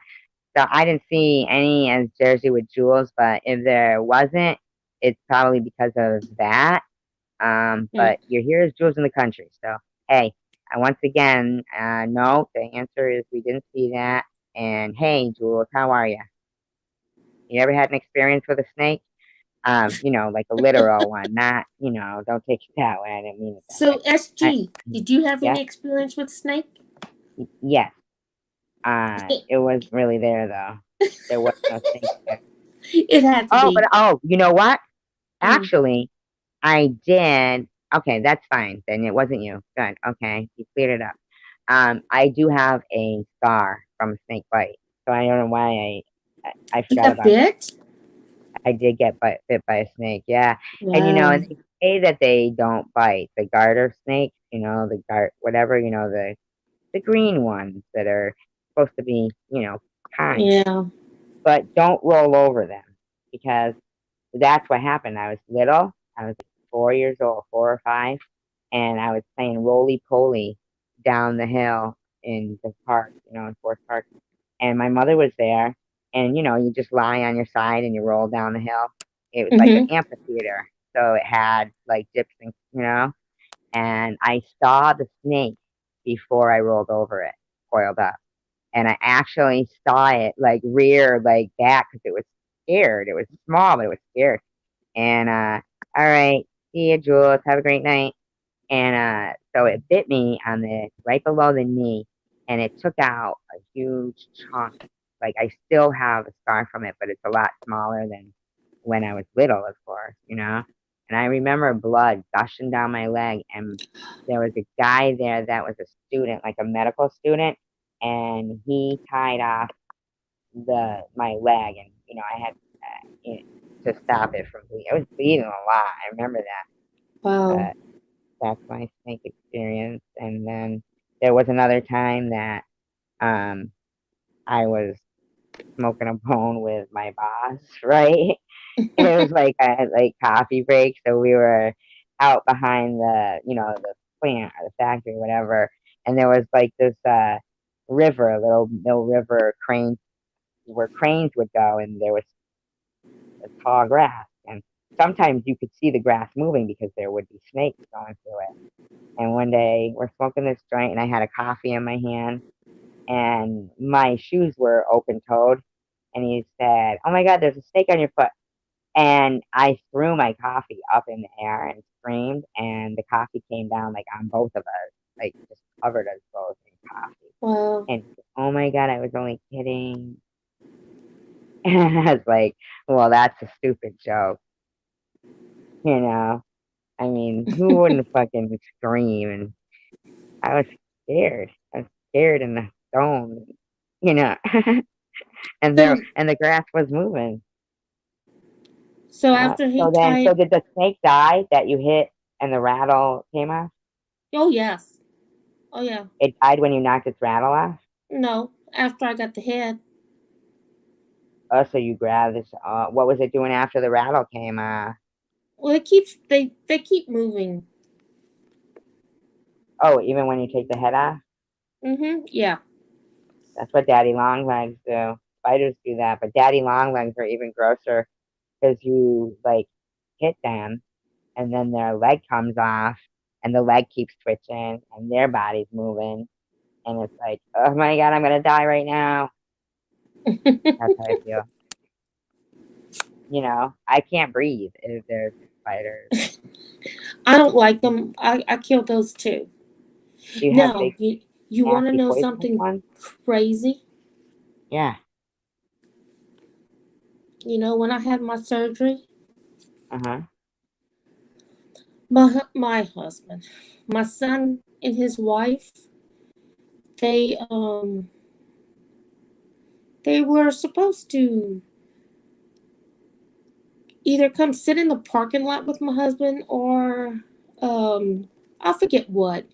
Speaker 1: So I didn't see any as Jersey with Jules, but if there wasn't, it's probably because of that.
Speaker 2: Hmm.
Speaker 1: But you're here as Jules in the country. So hey, once again, no, the answer is we didn't see that. And hey, Jules, how are you? You ever had an experience with a snake? Like a literal one, not, don't take it that way. I didn't mean it that
Speaker 2: So,
Speaker 1: way. I,
Speaker 2: SG, did you have
Speaker 1: yeah,
Speaker 2: any experience with snake?
Speaker 1: yes. It wasn't really there though. There was no snake there.
Speaker 2: It had to
Speaker 1: Oh, but
Speaker 2: be.
Speaker 1: you know what?
Speaker 2: Mm.
Speaker 1: Actually, I did. Okay, that's fine. Then it wasn't you. Good. Okay, you cleared it up. I do have a scar from a snake bite, so I don't know why I
Speaker 2: You
Speaker 1: forgot
Speaker 2: got
Speaker 1: about that.
Speaker 2: bit?
Speaker 1: I did get bit by a snake. Yeah, and
Speaker 2: Wow.
Speaker 1: they say that they don't bite the garter snakes. The whatever. The green ones that are supposed to be kind,
Speaker 2: Yeah.
Speaker 1: but don't roll over them because that's what happened. I was little. I was 4 years old, 4 or 5, and I was playing roly poly down the hill in the park, in Forest Park. And my mother was there, and you just lie on your side and you roll down the hill. It was like an
Speaker 2: Mm-hmm.
Speaker 1: amphitheater, so it had like dips and I saw the snake before I rolled over it, coiled up. And I actually saw it like rear like back because it was scared. It was small, but it was scared. And all right, see you, Jules. Have a great night. And so it bit me on the right below the knee, and it took out a huge chunk. Like I still have a scar from it, but it's a lot smaller than when I was little, of course. And I remember blood gushing down my leg, and there was a guy there that was a student, like a medical student, and he tied off the my leg, and I had to stop it from bleeding. It was bleeding a lot. I remember that.
Speaker 2: Wow.
Speaker 1: But that's my snake experience. And then there was another time that um I was smoking a bone with my boss, right? It was like a like coffee break, so we were out behind the plant or the factory, whatever, and there was like this river, a little mill river crane where cranes would go, and there was the tall grass. And sometimes you could see the grass moving because there would be snakes going through it. And one day we're smoking this joint and I had a coffee in my hand and my shoes were open toed. And he said, "Oh my God, there's a snake on your foot." And I threw my coffee up in the air and screamed, and the coffee came down like on both of us, like just covered us both in coffee.
Speaker 2: Wow.
Speaker 1: And he said, "Oh my God, I was only kidding." And I was like, "Well, that's a stupid joke, you know? I mean, who wouldn't fucking scream?" And I was scared. I was scared in the stone, you know.
Speaker 2: So
Speaker 1: And the grass was moving.
Speaker 2: so
Speaker 1: What?
Speaker 2: after he
Speaker 1: So then, so
Speaker 2: tied,
Speaker 1: did the snake die that you hit and the rattle came off?
Speaker 2: oh yes, oh yeah,
Speaker 1: It died when you knocked its rattle off?
Speaker 2: no, after I got the head.
Speaker 1: Oh, so you grabbed this. What was it doing after the rattle came off?
Speaker 2: Well, it keeps they keep moving.
Speaker 1: Oh, even when you take the head off?
Speaker 2: Yeah.
Speaker 1: That's what daddy long legs do. Spiders do that, but daddy long legs are even grosser because you like hit them and then their leg comes off and the leg keeps twitching and their body's moving. And it's like, oh my God, I'm going to die right now. That's how I feel. I can't breathe if there's spiders.
Speaker 2: I don't like them. I kill those too.
Speaker 1: Do you have
Speaker 2: No,
Speaker 1: big,
Speaker 2: you want to
Speaker 1: nasty,
Speaker 2: know
Speaker 1: poisonous
Speaker 2: something
Speaker 1: ones?
Speaker 2: crazy?
Speaker 1: Yeah.
Speaker 2: When I had my surgery,
Speaker 1: Uh-huh.
Speaker 2: my husband, my son, and his wife, they they were supposed to either come sit in the parking lot with my husband or I forget what,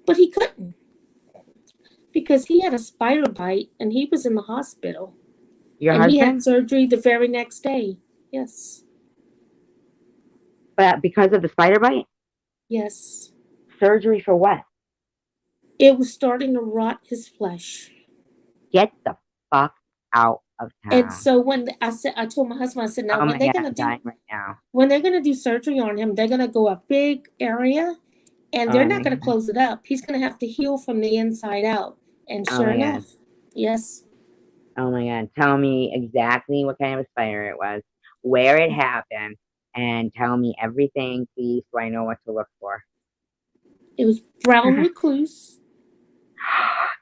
Speaker 2: but he couldn't because he had a spider bite and he was in the hospital
Speaker 1: Your
Speaker 2: and he had
Speaker 1: husband?
Speaker 2: surgery the very next day. Yes.
Speaker 1: But because of the spider bite?
Speaker 2: Yes.
Speaker 1: Surgery for what?
Speaker 2: It was starting to rot his flesh.
Speaker 1: Get the fuck out of
Speaker 2: And
Speaker 1: town.
Speaker 2: so when I told my husband, I said, now
Speaker 1: Oh my God, I'm dying right now.
Speaker 2: when they're gonna do surgery on him, they're gonna go a big area, and they're
Speaker 1: Oh
Speaker 2: not
Speaker 1: my
Speaker 2: gonna
Speaker 1: God.
Speaker 2: close it up. He's gonna have to heal from the inside out. And
Speaker 1: Oh
Speaker 2: sure
Speaker 1: my God.
Speaker 2: enough, yes,
Speaker 1: Oh my God. Tell me exactly what kind of a spider it was, where it happened, and tell me everything, please, so I know what to look for.
Speaker 2: it was brown recluse,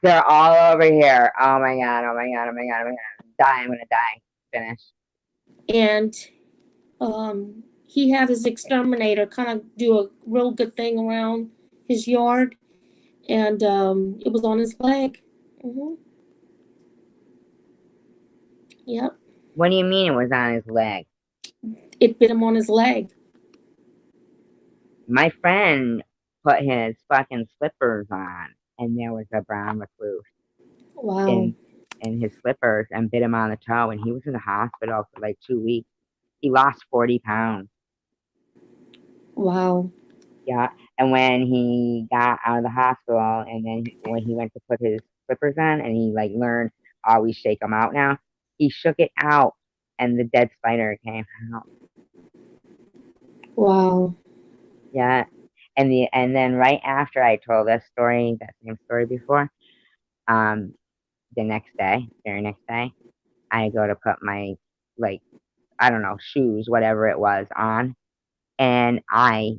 Speaker 1: They're all over here. Oh my God. Oh my God. Oh my God. Oh my God. I'm gonna die. Finish.
Speaker 2: and he had his exterminator kind of do a real good thing around his yard, and it was on his leg. hmm Yep,
Speaker 1: What do you mean it was on his leg?
Speaker 2: it bit him on his leg.
Speaker 1: My friend put his fucking slippers on, and there was a brown recluse
Speaker 2: Wow,
Speaker 1: in in his slippers and bit him on the toe, and he was in the hospital for like 2 weeks. He lost 40 pounds.
Speaker 2: wow,
Speaker 1: Yeah, and when he got out of the hospital, and then when he went to put his slippers on, and he like learned always shake them out now, he shook it out, and the dead spider came out.
Speaker 2: wow.
Speaker 1: Yeah, and then right after I told this story, that same story before, um, the next day, very next day, I go to put my, like, I don't know, shoes, whatever it was, on. And I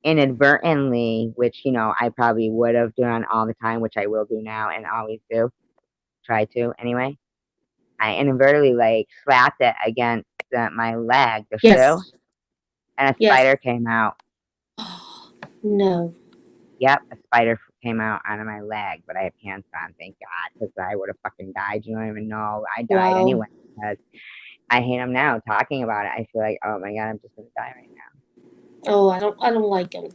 Speaker 1: inadvertently, which, I probably would have done all the time, which I will do now and always do, try to anyway. I inadvertently, like, slapped it against my leg, the shoe,
Speaker 2: Yes,
Speaker 1: and a
Speaker 2: yes.
Speaker 1: spider came out.
Speaker 2: No.
Speaker 1: Yep, a spider came out out of my leg, but I had pants on, thank God, because I would have fucking died. You don't even know. I died
Speaker 2: Wow.
Speaker 1: anyway because I hate them now. Talking about it, I feel like, oh my God, I'm just gonna die right now.
Speaker 2: Oh, I don't like them.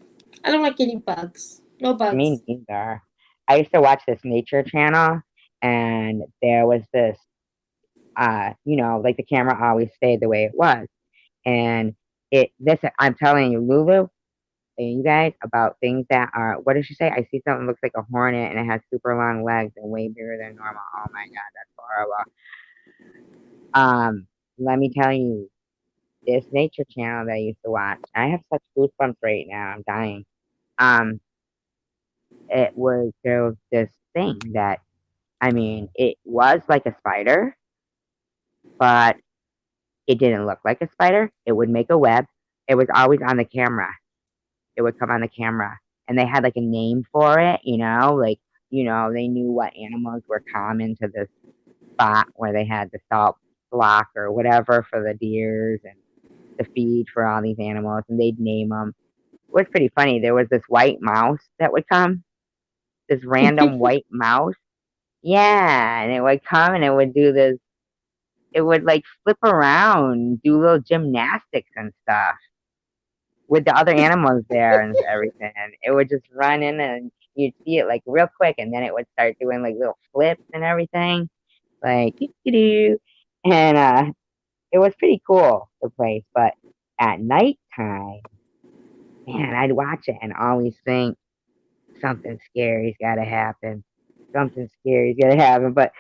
Speaker 2: I don't like any bugs. No bugs.
Speaker 1: Me neither. I used to watch this nature channel, and there was this, like the camera always stayed the way it was, and I'm telling you, Lulu, and you guys, about things that are. What did she say? I see something that looks like a hornet, and it has super long legs and way bigger than normal. Oh my God, that's horrible. Um, Let me tell you. this nature channel that I used to watch. I have such goosebumps right now. I'm dying. Um, there was this thing that, I mean, it was like a spider, but it didn't look like a spider. It would make a web. It was always on the camera. It would come on the camera, and they had like a name for it. Like they knew what animals were common to this spot where they had the salt block or whatever for the deers and the feed for all these animals, and they'd name them. It was pretty funny. There was this white mouse that would come, this random white mouse. Yeah, and it would come and it would do this. It would like flip around, do little gymnastics and stuff with the other animals there and everything. And it would just run in and you'd see it like real quick, and then it would start doing like little flips and everything, like doo. And it was pretty cool, the place. But at nighttime, man, I'd watch it and always think something scary's got to happen. Something scary's got to happen. But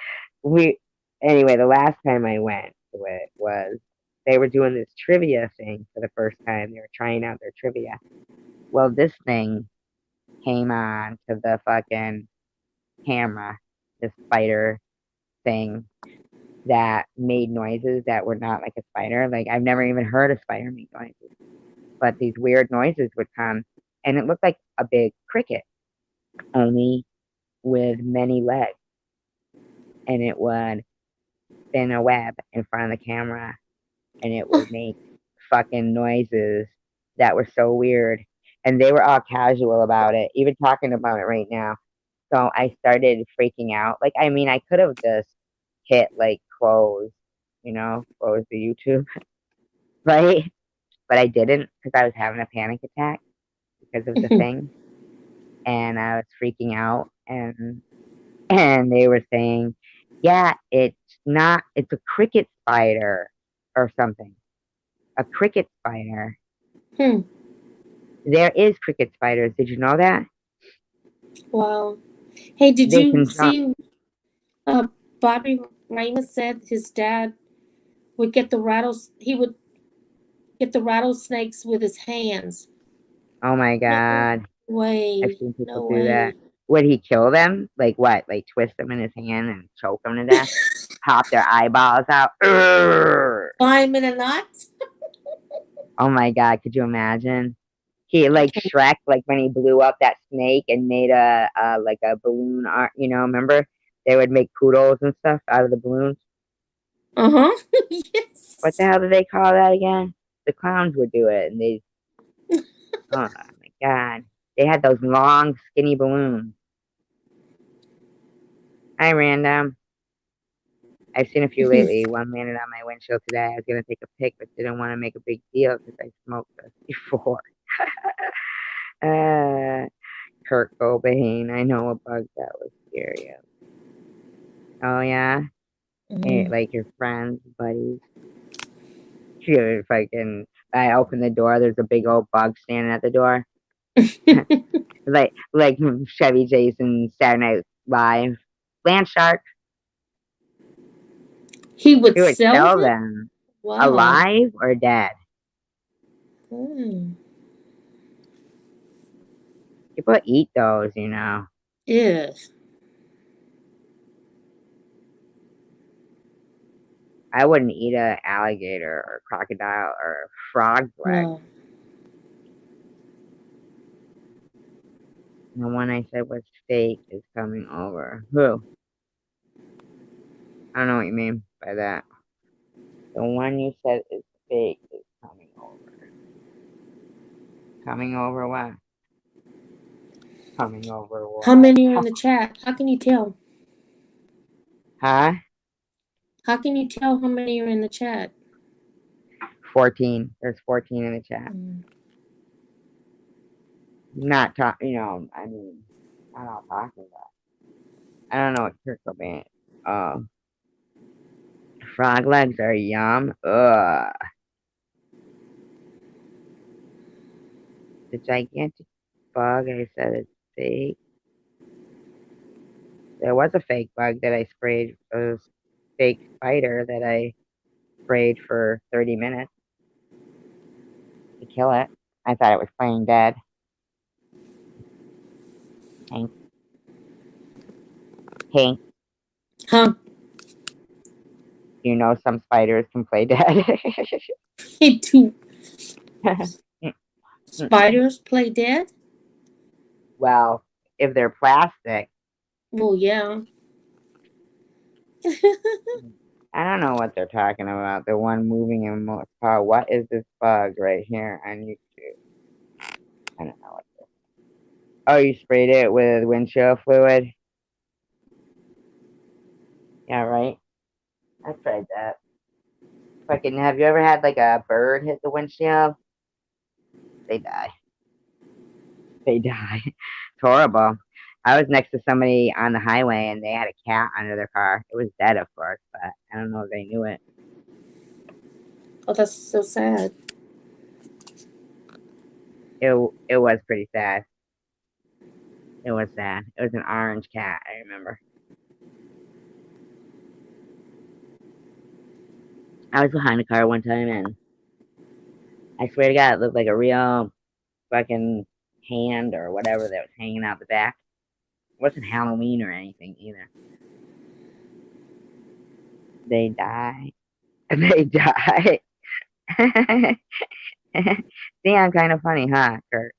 Speaker 1: we, anyway, the last time I went to it was they were doing this trivia thing for the first time. They were trying out their trivia. Well, this thing came on to the fucking camera, this spider thing that made noises that were not like a spider. Like I've never even heard a spider make noises, but these weird noises would come, and it looked like a big cricket, only with many legs, and it would spin a web in front of the camera, and it would make fucking noises that were so weird. And they were all casual about it, even talking about it right now. So I started freaking out. Like, I mean, I could have just hit like close the YouTube, right? But I didn't because I was having a panic attack because of the thing, and I was freaking out. And they were saying, yeah, it's not. It's a cricket spider or something. A cricket spider.
Speaker 2: Hmm.
Speaker 1: There is cricket spiders. Did you know that?
Speaker 2: Wow. Hey, did
Speaker 1: They
Speaker 2: you
Speaker 1: can jump.
Speaker 2: see uh, Bobby Ramus said his dad would get he would get the rattlesnakes with his hands.
Speaker 1: Oh my
Speaker 2: No
Speaker 1: god. I've
Speaker 2: way.
Speaker 1: seen people
Speaker 2: No
Speaker 1: do that.
Speaker 2: way.
Speaker 1: Would he kill them? Like what? Like twist them in his hand and choke them to death? Pop their eyeballs out? Urgh!
Speaker 2: Climb in a knot?
Speaker 1: Oh my god, could you imagine? He
Speaker 2: I
Speaker 1: like
Speaker 2: can't.
Speaker 1: Shrek, like when he blew up that snake and made a like a balloon art. Remember they would make poodles and stuff out of the balloons.
Speaker 2: Uh huh.
Speaker 1: What the
Speaker 2: Yes.
Speaker 1: hell do they call that again? The clowns would do it, and they. Oh my god, they had those long, skinny balloons. Hi, random. I've seen a few lately. One landed on my windshield today. I was gonna take a pic, but didn't want to make a big deal because I smoked this before. uh, Kurt Cobain. I know a bug that was scary. Oh yeah, like your friends, buddies. Dude, fucking. I open the door. There's a big old bug standing at the door, like Chevy Jason Saturday Night Live. Land shark.
Speaker 2: He would
Speaker 1: He would
Speaker 2: sell
Speaker 1: sell
Speaker 2: them?
Speaker 1: them
Speaker 2: Wow.
Speaker 1: alive or dead.
Speaker 2: Hmm.
Speaker 1: People eat those.
Speaker 2: Yes.
Speaker 1: I wouldn't eat a alligator or crocodile or frog leg.
Speaker 2: No.
Speaker 1: The one I said was fake is coming over. Who? I don't know what you mean by that. The one you said is fake is coming over. Coming over what? Coming over
Speaker 2: How
Speaker 1: what?
Speaker 2: many are in the chat? How can you tell?
Speaker 1: Huh?
Speaker 2: How can you tell how many are in the chat?
Speaker 1: 14. There's 14 in the chat.
Speaker 2: Mm.
Speaker 1: Not talk. I mean, I'm not talking about. I don't know what Kurt Cobain. Oh, frog legs are yum. Ugh. The gigantic bug. I said it's fake. There was a fake bug that I sprayed. A fake spider that I sprayed for 30 minutes. kill it. I thought it was playing dead. Hank, Hank,
Speaker 2: Huh?
Speaker 1: you know some spiders can play dead.
Speaker 2: Do spiders play dead?
Speaker 1: Well, if they're plastic,
Speaker 2: Well, yeah.
Speaker 1: I don't know what they're talking about. The one moving in most car. What is this bug right here on YouTube? I don't know what this. Oh, you sprayed it with windshield fluid? Yeah, right. I tried that. Fucking, have you ever had like a bird hit the windshield? They die. They die. It's horrible. I was next to somebody on the highway and they had a cat under their car. It was dead, of course, but I don't know if they knew it.
Speaker 2: Oh, that's so sad.
Speaker 1: It was pretty sad. It was sad. It was an orange cat, I remember. I was behind a car one time and I swear to God, it looked like a real fucking hand or whatever that was hanging out the back. It wasn't Halloween or anything either. They die. They die. See, I'm kind of funny, huh, Kurt?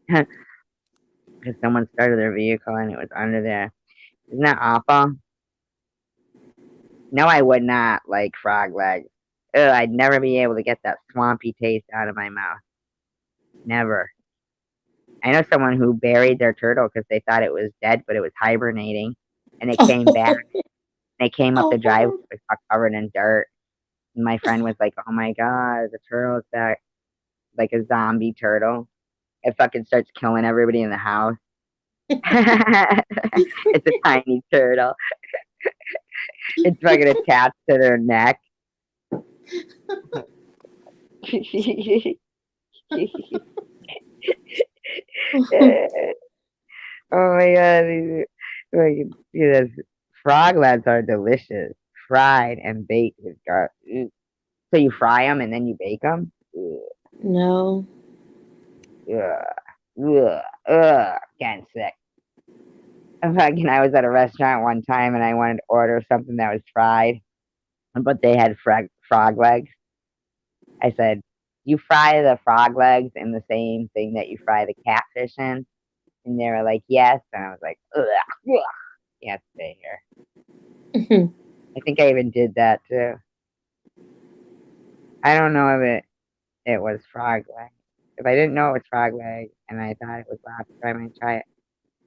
Speaker 1: Because someone started their vehicle and it was under there. Isn't that awful? No, I would not like frog legs. Ugh, I'd never be able to get that swampy taste out of my mouth. Never. I know someone who buried their turtle because they thought it was dead, but it was hibernating. And it came back. They came up the driveway,
Speaker 2: Oh,
Speaker 1: it was all covered in dirt. And my friend was like, "Oh my god, the turtle's back!" Like a zombie turtle. It fucking starts killing everybody in the house. It's a tiny turtle. It's fucking attached to their neck. Oh my god, like, yes, frog legs are delicious, fried and baked with garlic. So you fry them and then you bake them?
Speaker 2: no.
Speaker 1: Getting sick. I was at a restaurant one time and I wanted to order something that was fried, but they had frog legs. I said, "You fry the frog legs in the same thing that you fry the catfish in?" And they were like, "Yes." And I was like, "Ugh, ugh. You have to stay here." I think I even did that too. I don't know if it was frog leg. If I didn't know it was frog leg and I thought it was lobster, I might try it.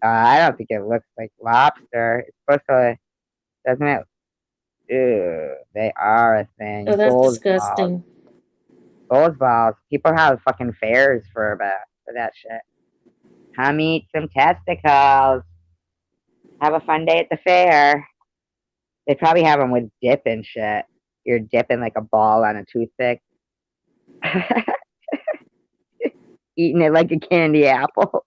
Speaker 1: I don't think it looks like lobster. It's supposed to, doesn't it? Ew, they are a
Speaker 2: Oh,
Speaker 1: thing.
Speaker 2: that's disgusting.
Speaker 1: Gold balls. People have fucking fairs for that shit. Come eat some testicles. Have a fun day at the fair. They probably have them with dip and shit. You're dipping like a ball on a toothpick. Eating it like a candy apple.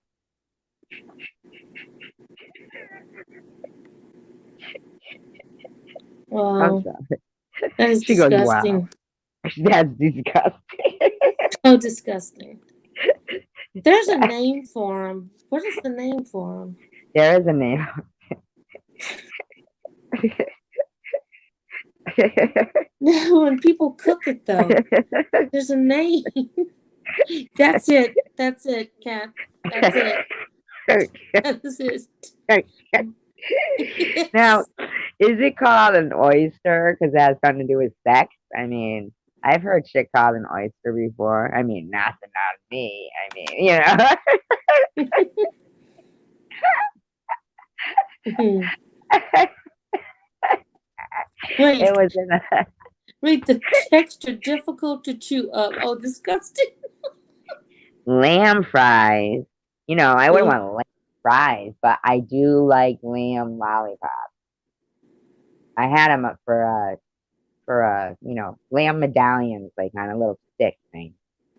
Speaker 1: I'm
Speaker 2: Wow,
Speaker 1: sorry.
Speaker 2: that is
Speaker 1: She goes, wow.
Speaker 2: disgusting.
Speaker 1: That's disgusting.
Speaker 2: So disgusting. There's a name for them. What is the name for them?
Speaker 1: There is a name.
Speaker 2: No, when people cook it though, there's a name. That's it. That's it, Kat. That's it. That's it.
Speaker 1: Now,
Speaker 2: Yes.
Speaker 1: is it called an oyster? Because that has something to do with sex. I mean, I've heard shit called an oyster before. I mean, nothing on me. I mean,
Speaker 2: Wait,
Speaker 1: it was in a
Speaker 2: wait. The texture difficult to chew up. Oh, disgusting.
Speaker 1: lamb fries. I wouldn't
Speaker 2: Ugh.
Speaker 1: want lamb fries, but I do like lamb lollipops. I had them up for lamb medallions, like on a little stick thing.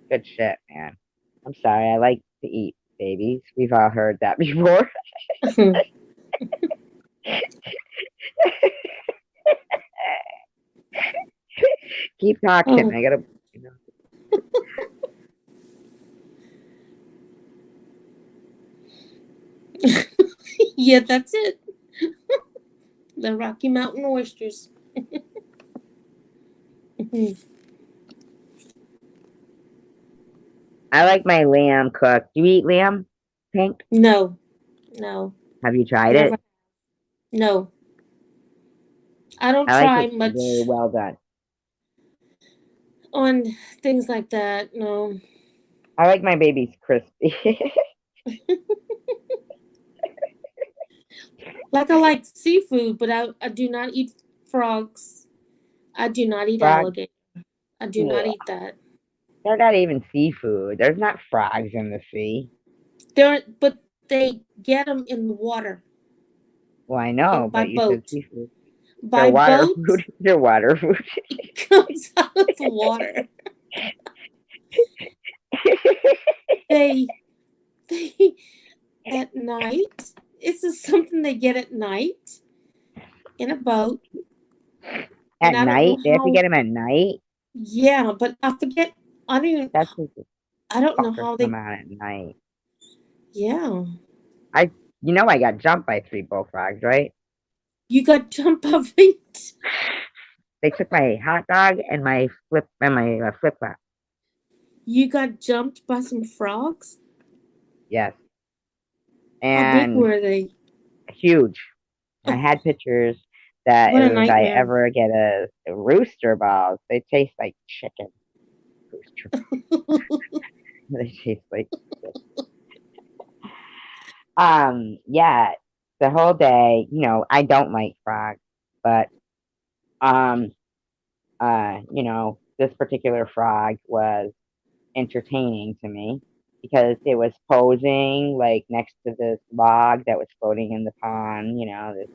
Speaker 1: Good shit, man. I'm sorry, I like to eat babies. We've all heard that before. Keep talking.
Speaker 2: Oh,
Speaker 1: I gotta.
Speaker 2: Yeah, that's it. The Rocky Mountain oysters.
Speaker 1: I like my lamb cooked. Do you eat lamb, Pink?
Speaker 2: No, no,
Speaker 1: Have you tried
Speaker 2: never.
Speaker 1: it?
Speaker 2: No, I don't
Speaker 1: I like
Speaker 2: try
Speaker 1: it very
Speaker 2: much
Speaker 1: well done.
Speaker 2: on things like that. No.
Speaker 1: I like my babies crispy.
Speaker 2: Like I like seafood, but I do not eat frogs. I do not eat
Speaker 1: Frog?
Speaker 2: alligator. I do not
Speaker 1: Ugh.
Speaker 2: eat that.
Speaker 1: They're not even seafood. There's not frogs in the sea.
Speaker 2: But they get them in the water
Speaker 1: Well, I know,
Speaker 2: by
Speaker 1: but you said
Speaker 2: boat.
Speaker 1: seafood. They're
Speaker 2: By
Speaker 1: water
Speaker 2: boat,
Speaker 1: food. They're water food.
Speaker 2: it comes out of the water. They they at night. This is something they get at night in a boat, and
Speaker 1: At
Speaker 2: I don't know
Speaker 1: night? They have to
Speaker 2: how.
Speaker 1: get them at night?
Speaker 2: Yeah, but I forget. I don't. Even,
Speaker 1: That's just the
Speaker 2: I don't know
Speaker 1: fuckers
Speaker 2: how
Speaker 1: come
Speaker 2: they.
Speaker 1: out at night.
Speaker 2: Yeah,
Speaker 1: I, I got jumped by three bullfrogs, right?
Speaker 2: you got jump of it.
Speaker 1: They took my hot dog and my flip flop.
Speaker 2: You got jumped by some frogs.
Speaker 1: Yes,
Speaker 2: How big
Speaker 1: and
Speaker 2: were they?
Speaker 1: huge. I
Speaker 2: Oh,
Speaker 1: had pictures that
Speaker 2: what a
Speaker 1: if I
Speaker 2: nightmare.
Speaker 1: ever get a rooster balls, they taste like chicken. Rooster, they taste like yeah. The whole day, I don't like frogs, but um, this particular frog was entertaining to me because it was posing like next to this log that was floating in the pond, this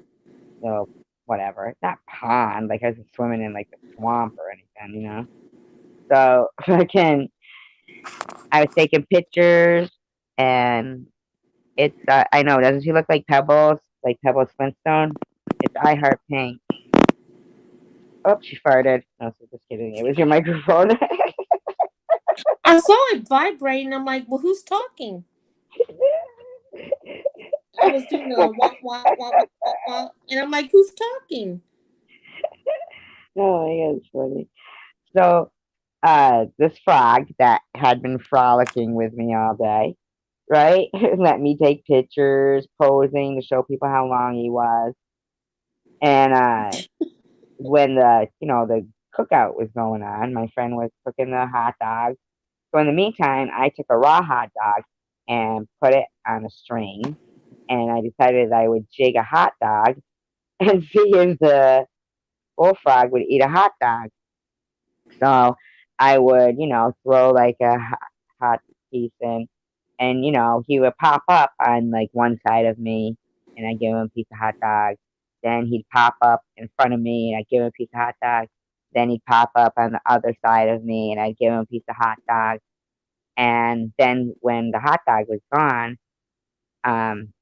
Speaker 1: little whatever. Not pond, like I was swimming in like the swamp or anything. So fucking I was taking pictures and it's I know, doesn't she look like Pebbles Flintstone? It's I Heart Pink. Oh, she farted. No, so just kidding. It was your microphone.
Speaker 2: I saw it vibrating. I'm like, well, who's talking? I was doing the wah wah wah wah wah wah, and I'm like, who's talking?
Speaker 1: Oh my god, it's funny. So, this frog that had been frolicking with me all day, right? Let me take pictures, posing to show people how long he was. And when the cookout was going on, my friend was cooking the hot dogs. So in the meantime, I took a raw hot dog and put it on a string, and I decided I would jig a hot dog and see if the bullfrog would eat a hot dog. So I would, throw like a hot piece in, and he would pop up on like one side of me, and I give him a piece of hot dog. Then he'd pop up in front of me, and I give him a piece of hot dog. Then he'd pop up on the other side of me, and I'd give him a piece of hot dog. And then when the hot dog was gone, um,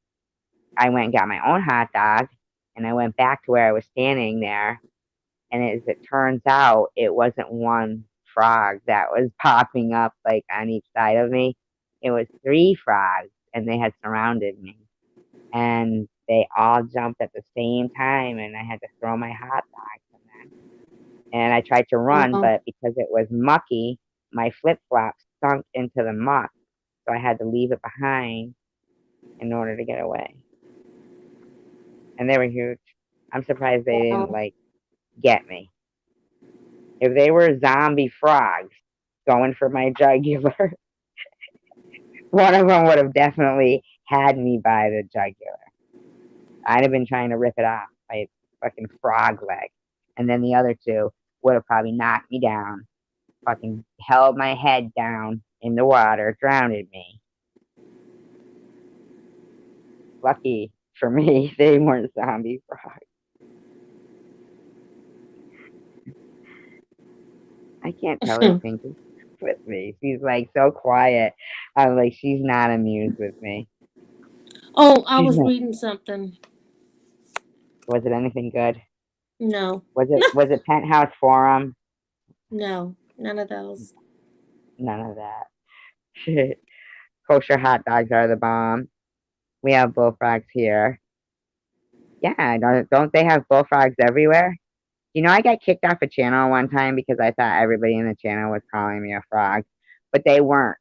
Speaker 1: I went and got my own hot dog, and I went back to where I was standing there. And as it turns out, it wasn't one frog that was popping up like on each side of me. It was three frogs, and they had surrounded me. And they all jumped at the same time, and I had to throw my hot dog to them. And I tried to run,
Speaker 2: Oh,
Speaker 1: but because it was mucky, my flip flops sunk into the muck, so I had to leave it behind in order to get away. And they were huge. I'm surprised they didn't
Speaker 2: wow.
Speaker 1: like get me. If they were zombie frogs going for my jugular, one of them would have definitely had me by the jugular. I'd have been trying to rip it off by its fucking frog leg. And then the other two would have probably knocked me down, fucking held my head down in the water, drowned me. Lucky for me, they weren't zombie frogs. I can't tell if Pink is with me. She's like so quiet. I'm like, she's not amused with me.
Speaker 2: Oh, I
Speaker 1: She's
Speaker 2: was
Speaker 1: not.
Speaker 2: reading something.
Speaker 1: Was it anything good?
Speaker 2: No,
Speaker 1: Was it Penthouse Forum?
Speaker 2: no, none of those.
Speaker 1: None of that. Kosher hot dogs are the bomb. We have bullfrogs here. Yeah, don't they have bullfrogs everywhere? You know, I got kicked off a channel one time because I thought everybody in the channel was calling me a frog, but they weren't,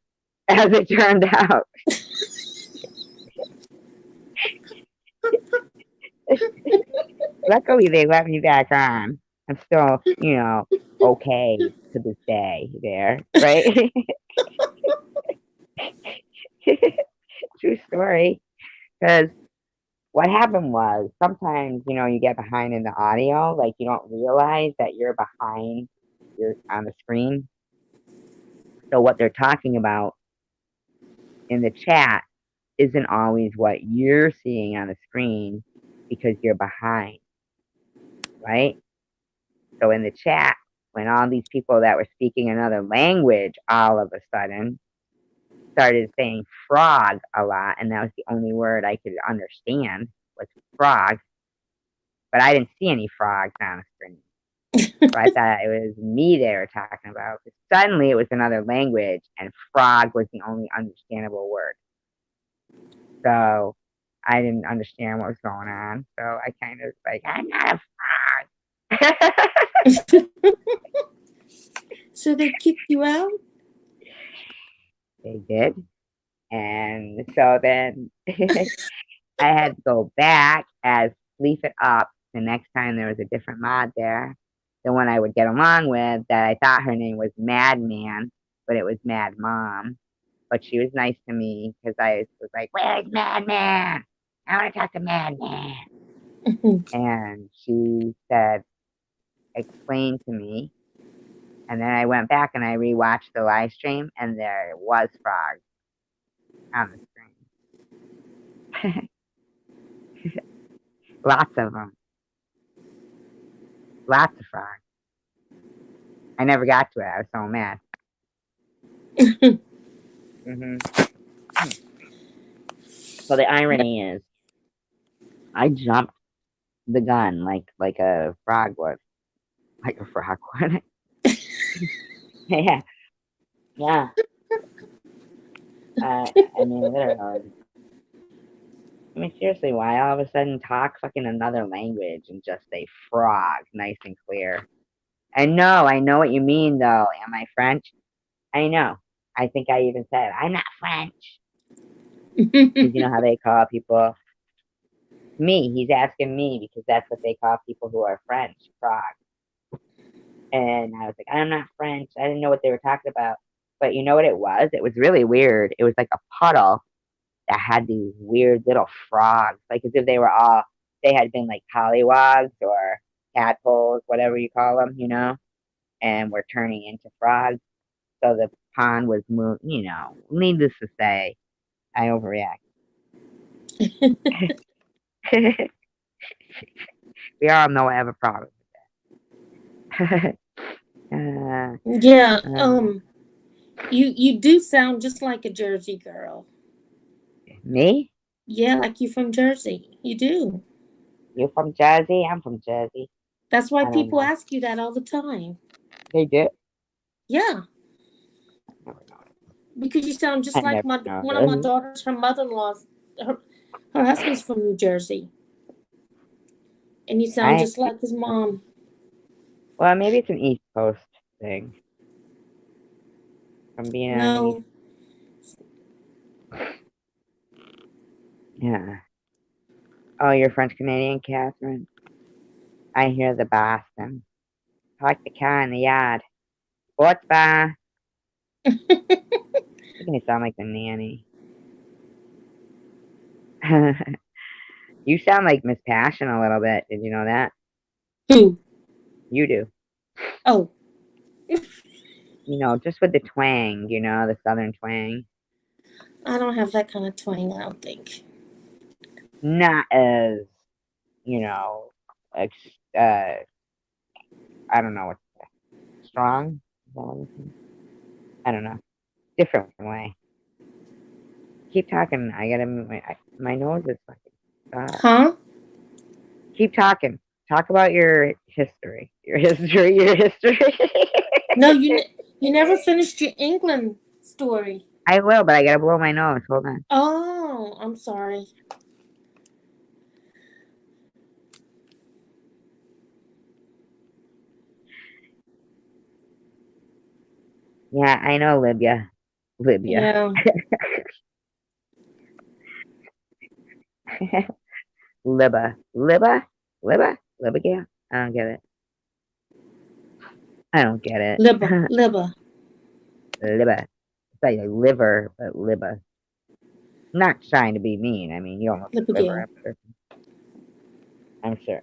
Speaker 1: as it turned out. Luckily, they let me back on. I'm still, okay to this day there, right? True story. Because what happened was sometimes, you get behind in the audio, like you don't realize that you're behind, you're on the screen. So what they're talking about in the chat isn't always what you're seeing on the screen because you're behind, right? So in the chat, when all these people that were speaking another language all of a sudden started saying frog a lot, and that was the only word I could understand was frog, but I didn't see any frogs on the screen. So I thought it was me they were talking about. But suddenly it was another language, and frog was the only understandable word. So I didn't understand what was going on. So I kind of like, I'm not a frog.
Speaker 2: So they kicked you out?
Speaker 1: They did. And so then I had to go back as Leaf It Up the next time there was a different mod there. The one I would get along with that I thought her name was Madman, but it was Mad Mom. But she was nice to me because I was like, "Where's Madman? I want to talk to Madman." And she said, "Explain to me." And then I went back and I rewatched the live stream, and there was frogs on the screen. Lots of them. Lots of frogs. I never got to it. I was so mad. Hmm. So the irony is, I jumped the gun like a frog would, like a frog would. Yeah, yeah. I mean, literally. I mean, seriously, why all of a sudden talk fucking another language and just say frog, nice and clear? And no, I know what you mean though. Am I French? I know. I think I even said I'm not French because you know how they call people me. He's asking me because that's what they call people who are French, frog. And I was like, I'm not French. I didn't know what they were talking about. But you know what it was? It was really weird. It was like a puddle that had these weird little frogs, like as if they had been like pollywogs or tadpoles, whatever you call them, and were turning into frogs. So the pond was moving, needless to say, I overreact. We all know I have a problem with that.
Speaker 2: Yeah,
Speaker 1: uh,
Speaker 2: you do sound just like a Jersey girl.
Speaker 1: me?
Speaker 2: Yeah, like you from Jersey. You do.
Speaker 1: You from Jersey? I'm from Jersey.
Speaker 2: That's why
Speaker 1: I don't
Speaker 2: people
Speaker 1: know.
Speaker 2: ask you that all the time.
Speaker 1: They do.
Speaker 2: Yeah,
Speaker 1: I never know.
Speaker 2: because you sound just
Speaker 1: I
Speaker 2: like
Speaker 1: never
Speaker 2: my one of my
Speaker 1: know.
Speaker 2: daughters. Her mother-in-law's her, her husband's from New Jersey, and you sound
Speaker 1: I
Speaker 2: just like his mom.
Speaker 1: Well, maybe it's an East Coast thing from being on the East.
Speaker 2: No,
Speaker 1: Yeah. Oh, you're French Canadian, Catherine. I hear the Boston. Park the car in the yard. Sports bar. Making me sound like the nanny. You sound like Miss Passion a little bit. Did you know that?
Speaker 2: who?
Speaker 1: You do.
Speaker 2: Oh,
Speaker 1: Just with the twang, the southern twang.
Speaker 2: I don't have that kind of twang. I don't think.
Speaker 1: Not as, you know, ex- uh, I don't know what strong. Is that what you're saying? I don't know. Different way. Keep talking. I gotta move my nose is fucking stop.
Speaker 2: Huh?
Speaker 1: Keep talking. Talk about your history. Your history. Your history.
Speaker 2: No, you never finished your England story.
Speaker 1: I will, but I gotta blow my nose. Hold on.
Speaker 2: Oh, I'm sorry.
Speaker 1: Yeah, I know Libya. Libya.
Speaker 2: Yeah,
Speaker 1: Libba. Libba? Libba? Libya? I don't get it. I don't get it.
Speaker 2: Libba, Libba,
Speaker 1: Libba. It's like liver, but Libba. Not trying to be mean. I mean, you almost said liver.
Speaker 2: Libigal.
Speaker 1: I'm sure.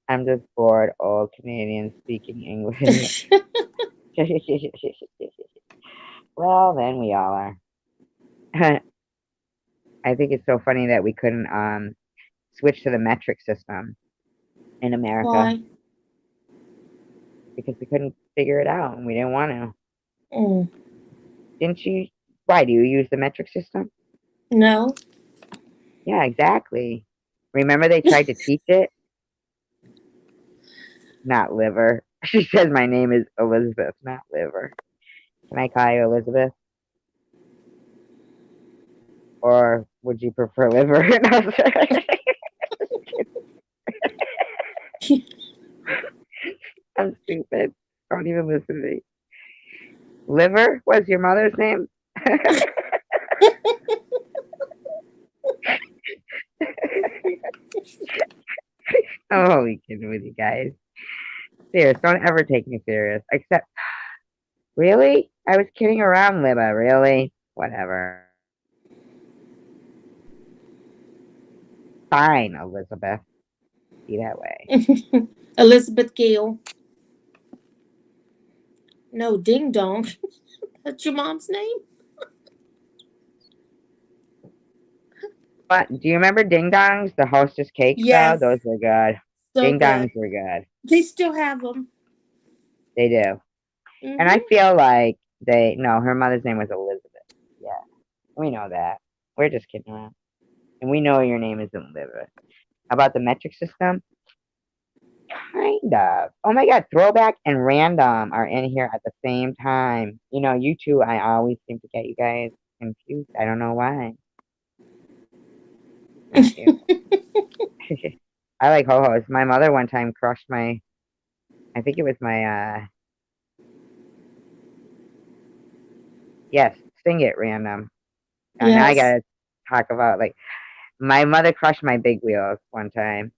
Speaker 1: I'm just bored old Canadians speaking English. Well, then we all are. I think it's so funny that we couldn't switch to the metric system in America
Speaker 2: Why?
Speaker 1: because we couldn't figure it out and we didn't want to.
Speaker 2: Mm.
Speaker 1: Didn't you? Why do you use the metric system?
Speaker 2: No.
Speaker 1: Yeah, exactly. Remember they tried to teach it? Not liver. She says my name is Elizabeth, not liver. Can I call you Elizabeth? Or would you prefer liver? I'm stupid. Don't even listen to me. Liver was your mother's name? I'm only kidding with you guys. Serious, don't ever take me serious. Except, really? I was kidding around, Libba. Really? Whatever. Fine, Elizabeth. Be that way.
Speaker 2: Elizabeth Gale. No, Ding Dong. That's your mom's name?
Speaker 1: But do you remember Ding Dongs, the Hostess cakes? Though
Speaker 2: Yes.
Speaker 1: those were good.
Speaker 2: So
Speaker 1: Ding
Speaker 2: good.
Speaker 1: Dongs were good.
Speaker 2: They still have them.
Speaker 1: They do. And I
Speaker 2: Mm-hmm.
Speaker 1: feel like they. No, her mother's name was Elizabeth. Yeah, we know that. We're just kidding around. And we know your name isn't Elizabeth. About the metric system? Kind of. Oh my god, throwback and random are in here at the same time. You know, you two, I always seem to get you guys confused. I don't know why. Not you. I like ho hos. My mother one time crushed my, I think it was my, yes, sing it random. Now I
Speaker 2: Yes.
Speaker 1: gotta talk about, like, my mother crushed my big wheels one time.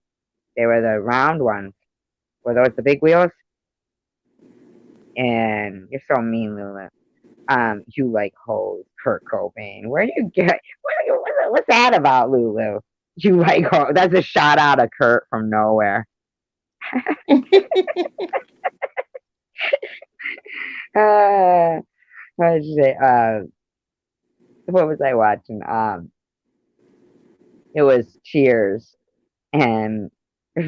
Speaker 1: They were the round ones. Were those the big wheels? And you're so mean, Lula. You like hoes, Kurt Cobain. Where do you get? What's that about, Lulu? You like hoes? That's a shot out of Kurt from nowhere. Uh, what did you say? What was I watching? It was Cheers, and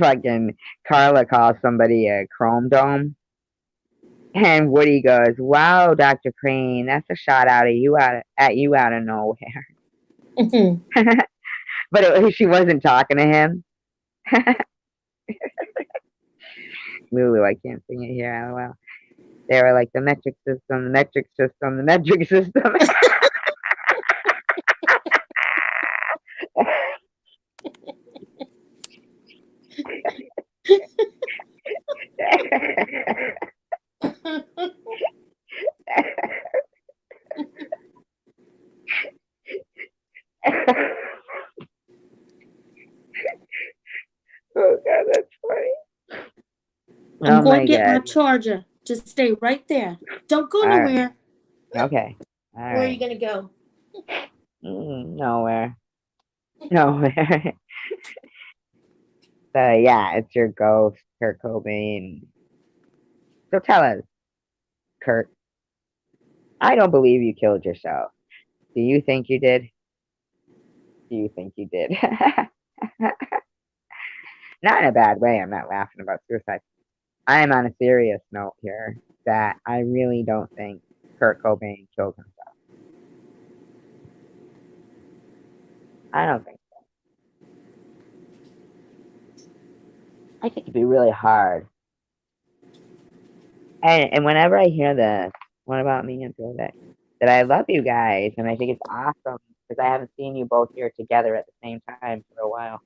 Speaker 1: fucking Carla calls somebody a chrome dome, and Woody goes, "Wow, Dr. Crane, that's a shot out of you out of nowhere." But she wasn't talking to him. Lulu, I can't sing it here. LOL. They were like the metric system, the metric system, the metric system. Oh god, that's funny.
Speaker 2: I'm
Speaker 1: Oh
Speaker 2: going
Speaker 1: my
Speaker 2: to get my
Speaker 1: god.
Speaker 2: charger. Just stay right there. Don't go
Speaker 1: All right.
Speaker 2: nowhere.
Speaker 1: Okay. All
Speaker 2: Where are you
Speaker 1: right.
Speaker 2: going to go?
Speaker 1: Nowhere. Nowhere. So yeah, it's your ghost, Kurt Cobain. So tell us, Kurt. I don't believe you killed yourself. Do you think you did? Do you think you did? Not in a bad way. I'm not laughing about suicide. I am on a serious note here that I really don't think Kurt Cobain killed himself. I don't think so. I think it'd be really hard. And whenever I hear this, what about me and throwback? That I love you guys and I think it's awesome because I haven't seen you both here together at the same time for a while.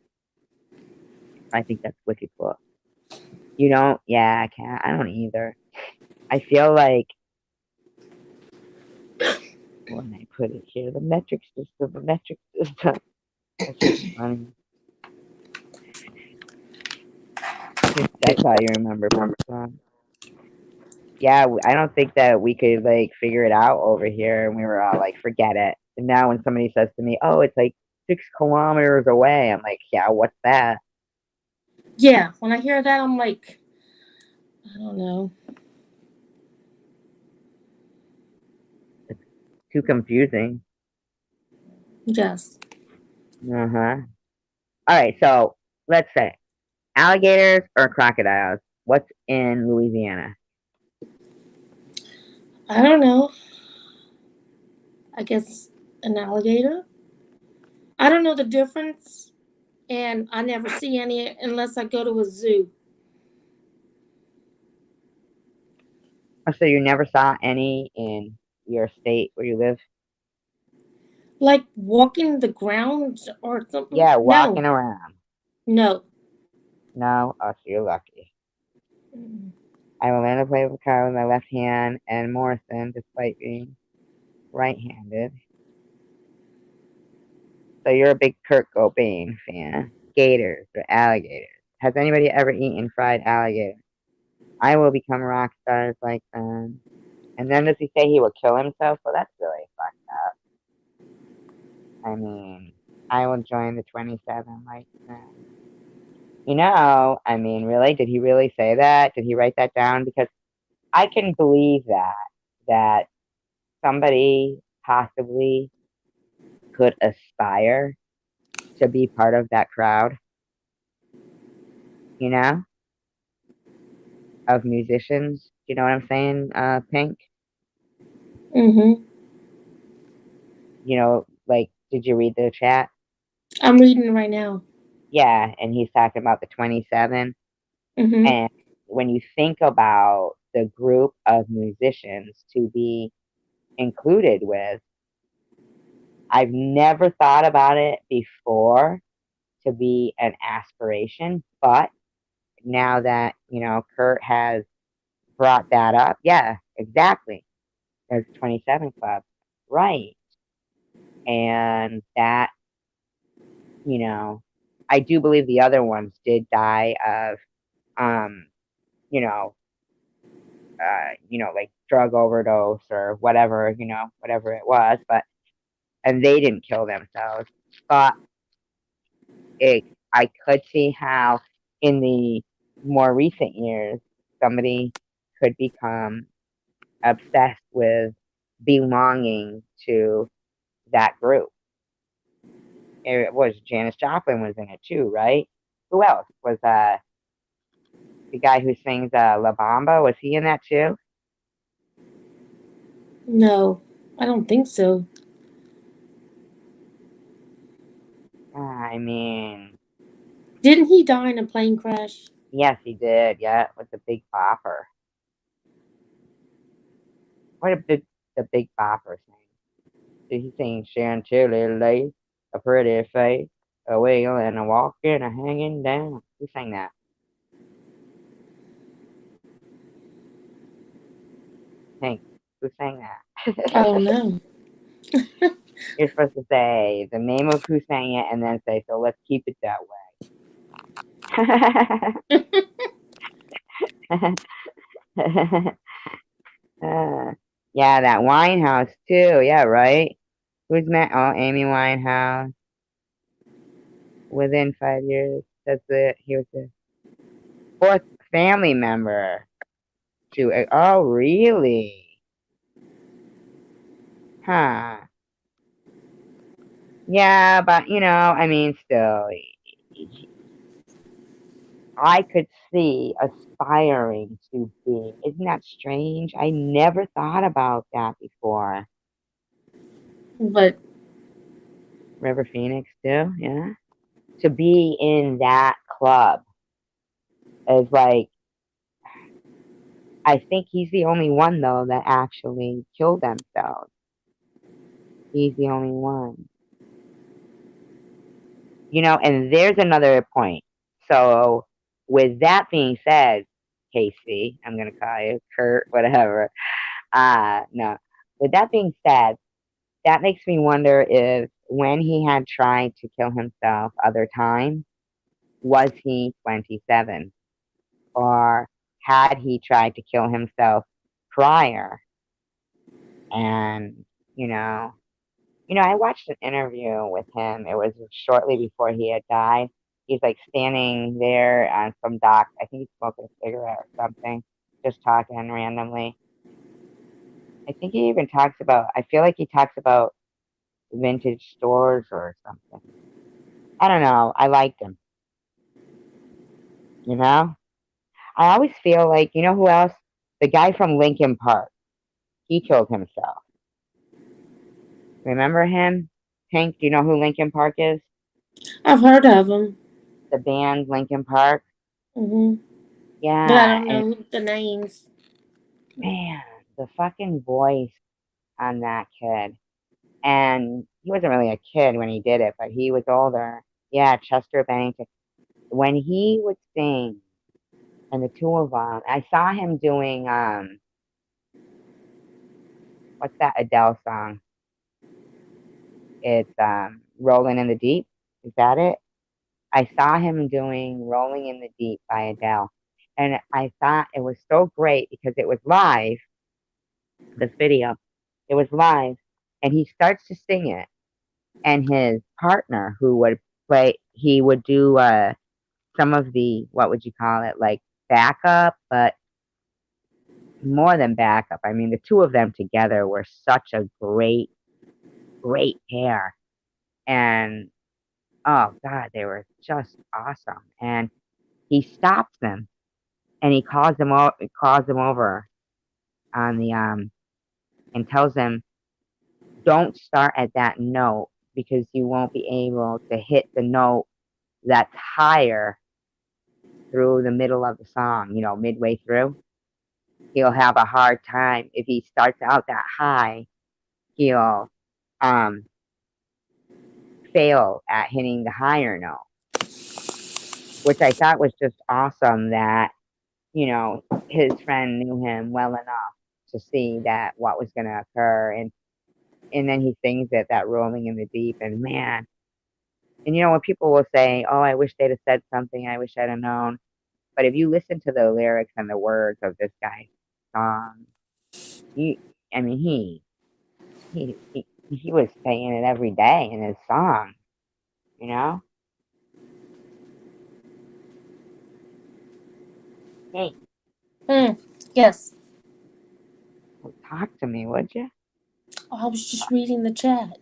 Speaker 1: I think that's wicked cool. You don't? Yeah, I can't. I don't either. I feel like when I put it here, the metric system, the metric system. That's just funny. If that's how you remember people. Yeah, I don't think that we could like figure it out over here, and we were all like, forget it. And now when somebody says to me, "Oh, it's like 6 kilometers away," I'm like, yeah, what's that?
Speaker 2: Yeah, when I hear that, I'm like, I don't know.
Speaker 1: It's too confusing.
Speaker 2: Yes.
Speaker 1: Uh huh. All right, so let's say alligators or crocodiles. What's in Louisiana?
Speaker 2: I don't know. I guess an alligator. I don't know the difference, and I never see any unless I go to a zoo.
Speaker 1: Oh, so you never saw any in your state where you live?
Speaker 2: Like walking the ground or something.
Speaker 1: Yeah,
Speaker 2: No,
Speaker 1: walking around.
Speaker 2: no.
Speaker 1: No, oh, so you're lucky.
Speaker 2: Mm.
Speaker 1: I will learn to play with the car with my left hand and Morrison, despite being right-handed. So you're a big Kurt Cobain fan. Gators or alligators? Has anybody ever eaten fried alligator? I will become rock stars like them. And then does he say he will kill himself? Well, that's really fucked up. I mean, I will join the 27 like them. I mean, really? Did he really say that? Did he write that down? Because I can believe that somebody possibly could aspire to be part of that crowd, you know, of musicians. You know what I'm saying, Pink?
Speaker 2: Mhm.
Speaker 1: Like, did you read the chat?
Speaker 2: I'm reading it right now.
Speaker 1: Yeah, and he's talking about the 27.
Speaker 2: Mhm.
Speaker 1: And when you think about the group of musicians to be included with, I've never thought about it before to be an aspiration, but now that, Kurt has brought that up, yeah, exactly. There's 27 club. Right. And that, you know, I do believe the other ones did die of, um, you know, like drug overdose or whatever, whatever it was, and they didn't kill themselves. But I could see how in the more recent years, somebody could become obsessed with belonging to that group. It was Janis Joplin was in it too, right? Who else was the guy who sings La Bamba? Was he in that too?
Speaker 2: No, I don't think so.
Speaker 1: I mean,
Speaker 2: Didn't he die in a plane crash?
Speaker 1: yes, he did. Yeah, with the Big Bopper. What did the Big Bopper sing? Did he sing Chantilly Lace, a pretty face, a wheel and a walking, a hanging down? Who sang that? Hank. Who sang
Speaker 2: I
Speaker 1: that?
Speaker 2: don't know.
Speaker 1: You're supposed to say the name of who sang it and then say, so let's keep it that way. uh, yeah, that Winehouse too. Yeah, right. Who's met? Oh, Amy Winehouse. Within 5 years, that's it. He was the fourth family member to. Oh, really? Huh. Yeah, but I mean, still, I could see aspiring to be. Isn't that strange? I never thought about that before.
Speaker 2: But
Speaker 1: River Phoenix, too, yeah. To be in that club is like, I think he's the only one, though, that actually killed themselves. He's the only one. And there's another point. So, with that being said, Casey, I'm going to call you Kurt, whatever. No. With that being said, that makes me wonder if when he had tried to kill himself other times, was he 27? Or had he tried to kill himself prior? And, you know, I watched an interview with him. It was shortly before he had died. He's like standing there on some dock. I think he's smoking a cigarette or something, just talking randomly. I think he even talks about, I feel like he talks about vintage stores or something. I don't know. I liked him, you know? I always feel like, you know who else? The guy from Lincoln Park. He killed himself. Remember him? Hank, do you know who Lincoln Park is?
Speaker 2: I've heard of them.
Speaker 1: The band Lincoln Park?
Speaker 2: But I
Speaker 1: Yeah,
Speaker 2: don't
Speaker 1: and
Speaker 2: know the names.
Speaker 1: man, the fucking voice on that kid. And he wasn't really a kid when he did it, but he was older. Yeah, Chester Bennington. When he would sing, and the two of them, I saw him doing what's that Adele song? It's Rolling in the Deep. Is that it? I saw him doing Rolling in the Deep by Adele. And I thought it was so great because it was live, this video. It was live, and he starts to sing it. And his partner, who would play, he would do some of the, what would you call it, like backup, but more than backup. I mean, the two of them together were such a great, great pair. And oh God, they were just awesome. And he stops them and he calls them over on the and tells them, don't start at that note because you won't be able to hit the note that's higher through the middle of the song, midway through. He'll have a hard time if he starts out that high. He'll um fail at hitting the higher note, which I thought was just awesome that, his friend knew him well enough to see that what was going to occur. And then he sings it, that rolling in the deep, and man, and when people will say, oh, I wish they'd have said something, I wish I'd have known. But if you listen to the lyrics and the words of this guy's song, he, I mean, he was saying it every day in his song, you know? Hey,
Speaker 2: Hmm. Yes.
Speaker 1: talk to me, would you?
Speaker 2: Oh, I was just reading the chat.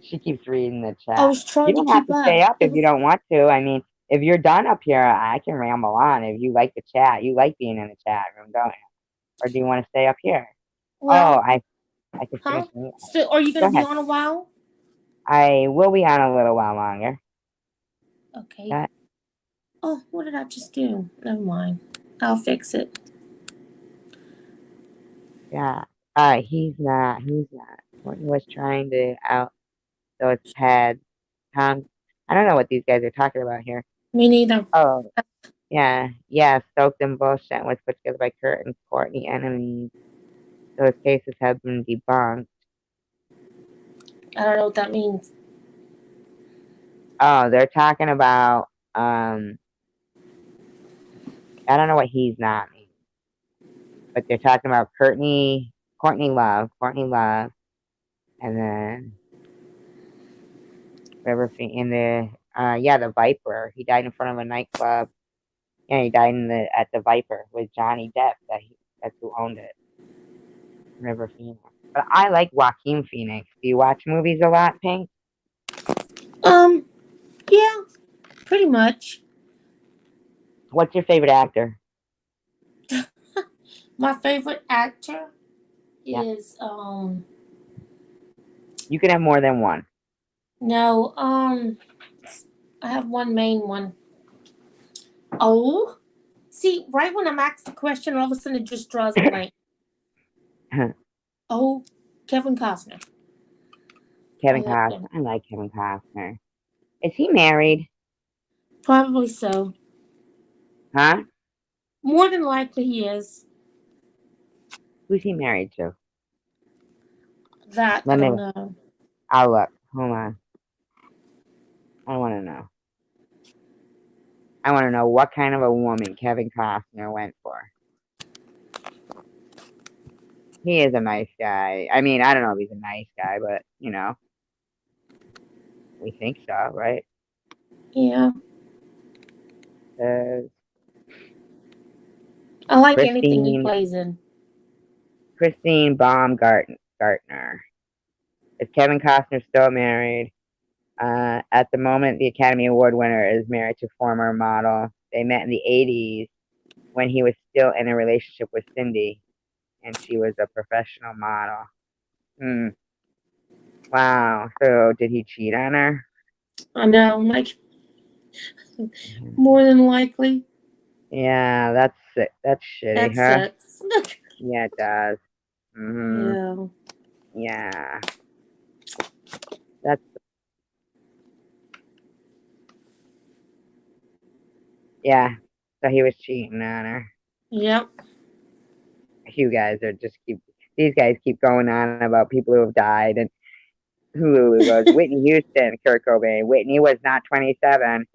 Speaker 1: She keeps reading the
Speaker 2: I
Speaker 1: chat.
Speaker 2: was
Speaker 1: You
Speaker 2: trying to
Speaker 1: don't have
Speaker 2: keep
Speaker 1: to
Speaker 2: up.
Speaker 1: stay up
Speaker 2: It
Speaker 1: if you
Speaker 2: was
Speaker 1: don't want to. I mean, if you're done up here, I can ramble on. If you like the chat, you like being in the chat room, don't you? Or do you want to stay up here? Oh,
Speaker 2: well,
Speaker 1: I can finish
Speaker 2: huh?
Speaker 1: the.
Speaker 2: So, are you going
Speaker 1: Go
Speaker 2: to be
Speaker 1: ahead.
Speaker 2: on a while?
Speaker 1: I will be on a little while longer.
Speaker 2: Okay.
Speaker 1: Uh,
Speaker 2: Oh, what did I just do? Never mind. I'll fix it.
Speaker 1: yeah. He's not. Who's not? Courtney was trying to out those pads. Tom, I don't know what these guys are talking about here.
Speaker 2: Me neither.
Speaker 1: Oh, yeah. Yeah. Soaked in bullshit was put together by Kurt and Courtney enemies. Those cases have been debunked.
Speaker 2: I don't know what that means.
Speaker 1: Oh, they're talking about I don't know what he's not mean, but they're talking about Courtney Love, and then River in the the Viper. He died in front of a nightclub. Yeah, he died at the Viper with Johnny Depp. That's who owned it, River Phoenix. But I like Joaquin Phoenix. Do you watch movies a lot, Pink?
Speaker 2: Um, yeah, pretty much.
Speaker 1: What's your favorite actor?
Speaker 2: My favorite actor
Speaker 1: Yeah,
Speaker 2: is
Speaker 1: you can have more than one.
Speaker 2: no, I have one main one. Oh, see, right when I'm asked the question, all of a sudden it just draws a blank. Oh, Kevin Costner. I
Speaker 1: Kevin
Speaker 2: love
Speaker 1: Costner.
Speaker 2: him.
Speaker 1: I like Kevin Costner. Is he married?
Speaker 2: Probably so.
Speaker 1: Huh?
Speaker 2: More than likely he is.
Speaker 1: Who's he married to?
Speaker 2: That I
Speaker 1: Let me.
Speaker 2: don't know.
Speaker 1: I'll look. Hold on. I want to know. I want to know what kind of a woman Kevin Costner went for. He is a nice guy. I mean, I don't know if he's a nice guy, but we think so, right?
Speaker 2: Yeah,
Speaker 1: Uh,
Speaker 2: I like anything he
Speaker 1: Christine
Speaker 2: plays in.
Speaker 1: Christine Baumgartner. Is Kevin Costner still married? At the moment, the Academy Award winner is married to former model. They met in the 80s when he was still in a relationship with Cindy, and she was a professional model. Hmm. Wow. So did he cheat on her?
Speaker 2: I know, like
Speaker 1: Mhm.
Speaker 2: more than likely.
Speaker 1: Yeah, that's shitty,
Speaker 2: That
Speaker 1: huh?
Speaker 2: sucks.
Speaker 1: Yeah, it does. Mhm.
Speaker 2: Yeah.
Speaker 1: Yeah. That's yeah. So he was cheating on her.
Speaker 2: Yep.
Speaker 1: You guys are just keep these guys keep going on about people who have died and Hulu goes Whitney Houston, Kurt Cobain. Whitney was not 27,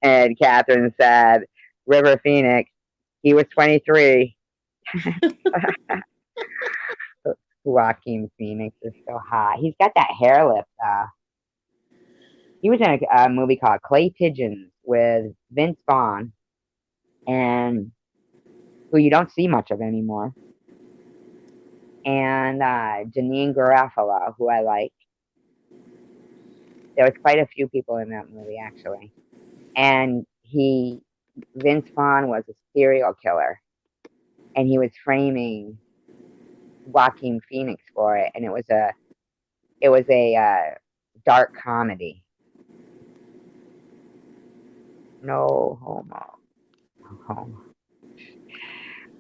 Speaker 1: and Catherine said River Phoenix, he was 23. Joaquin Phoenix is so hot. He's got that hair lift. He was in a movie called Clay Pigeons with Vince Vaughn, and who you don't see much of anymore, and Janine Garofalo, who I like. There was quite a few people in that movie actually, and Vince Vaughn was a serial killer, and he was framing Joaquin Phoenix for it, and it was a dark comedy. No homo. No homo.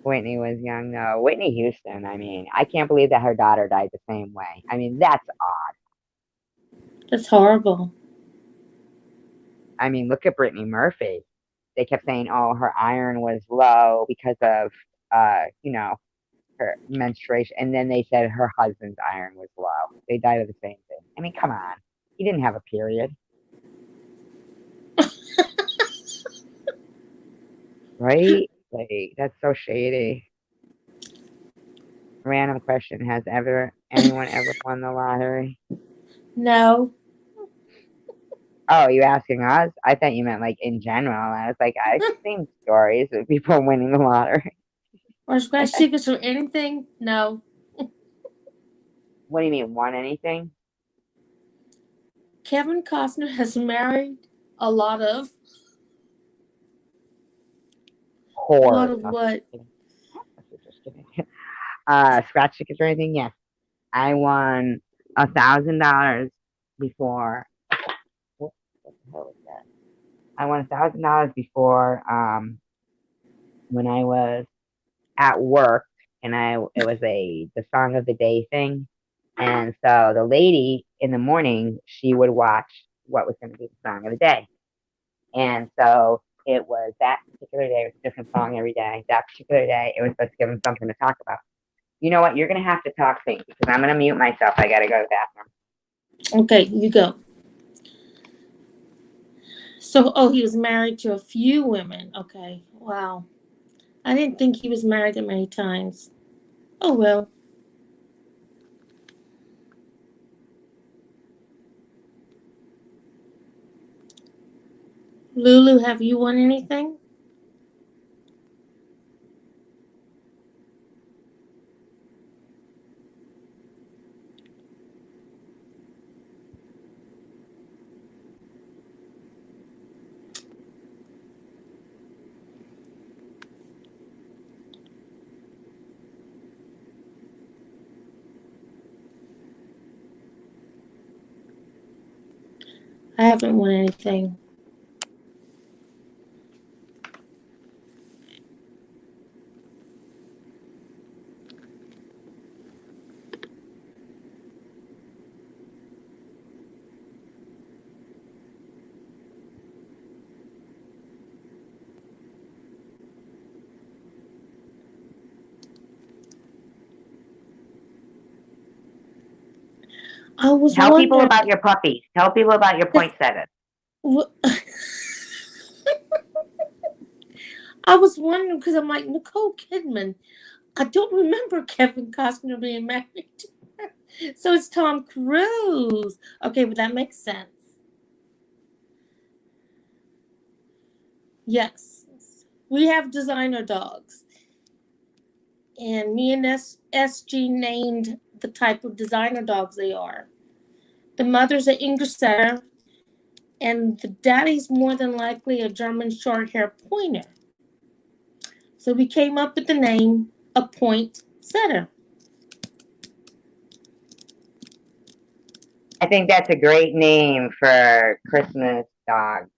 Speaker 1: Whitney was young though. Whitney Houston. I mean, I can't believe that her daughter died the same way. I mean, that's odd.
Speaker 2: That's horrible.
Speaker 1: I mean, look at Brittany Murphy. They kept saying, "Oh, her iron was low because of, her menstruation," and then they said her husband's iron was low. They died of the same thing. I mean, come on. He didn't have a period, right? Like that's so shady. Random question: Has anyone ever won the lottery?
Speaker 2: No.
Speaker 1: Oh, you asking us? I thought you meant like in general. I was like, I've seen stories of people winning the lottery.
Speaker 2: Or scratch tickets or anything? No.
Speaker 1: What do you mean, won anything?
Speaker 2: Kevin Costner has married a lot of a lot
Speaker 1: Whores.
Speaker 2: of
Speaker 1: No,
Speaker 2: what?
Speaker 1: just kidding. Just kidding. Scratch tickets or anything? Yes. I won $1,000 before. What the hell was that? I won $1,000 before when I was at work, and it was the song of the day thing. And so the lady in the morning, she would watch what was going to be the song of the day. And so it was that particular day, it was a different song every day. That particular day, it was supposed to give them something to talk about. You know what? You're going to have to talk, Pink, because I'm going to mute myself. I got to go to the bathroom.
Speaker 2: Okay, you go. So, oh, he was married to a few women. Okay, wow. I didn't think he was married that many times. Oh well. Lulu, have you won anything? I haven't won anything. I was
Speaker 1: Tell people
Speaker 2: wondering.
Speaker 1: about your puppies. Tell people about your poinsettias.
Speaker 2: I was wondering because I'm like Nicole Kidman. I don't remember Kevin Costner being married to her. So it's Tom Cruise. Okay, but that makes sense. Yes. We have designer dogs. And me and SG named the type of designer dogs they are. The mother's an English setter, and the daddy's more than likely a German short hair pointer. So we came up with the name a point setter.
Speaker 1: I think that's a great name for Christmas dog.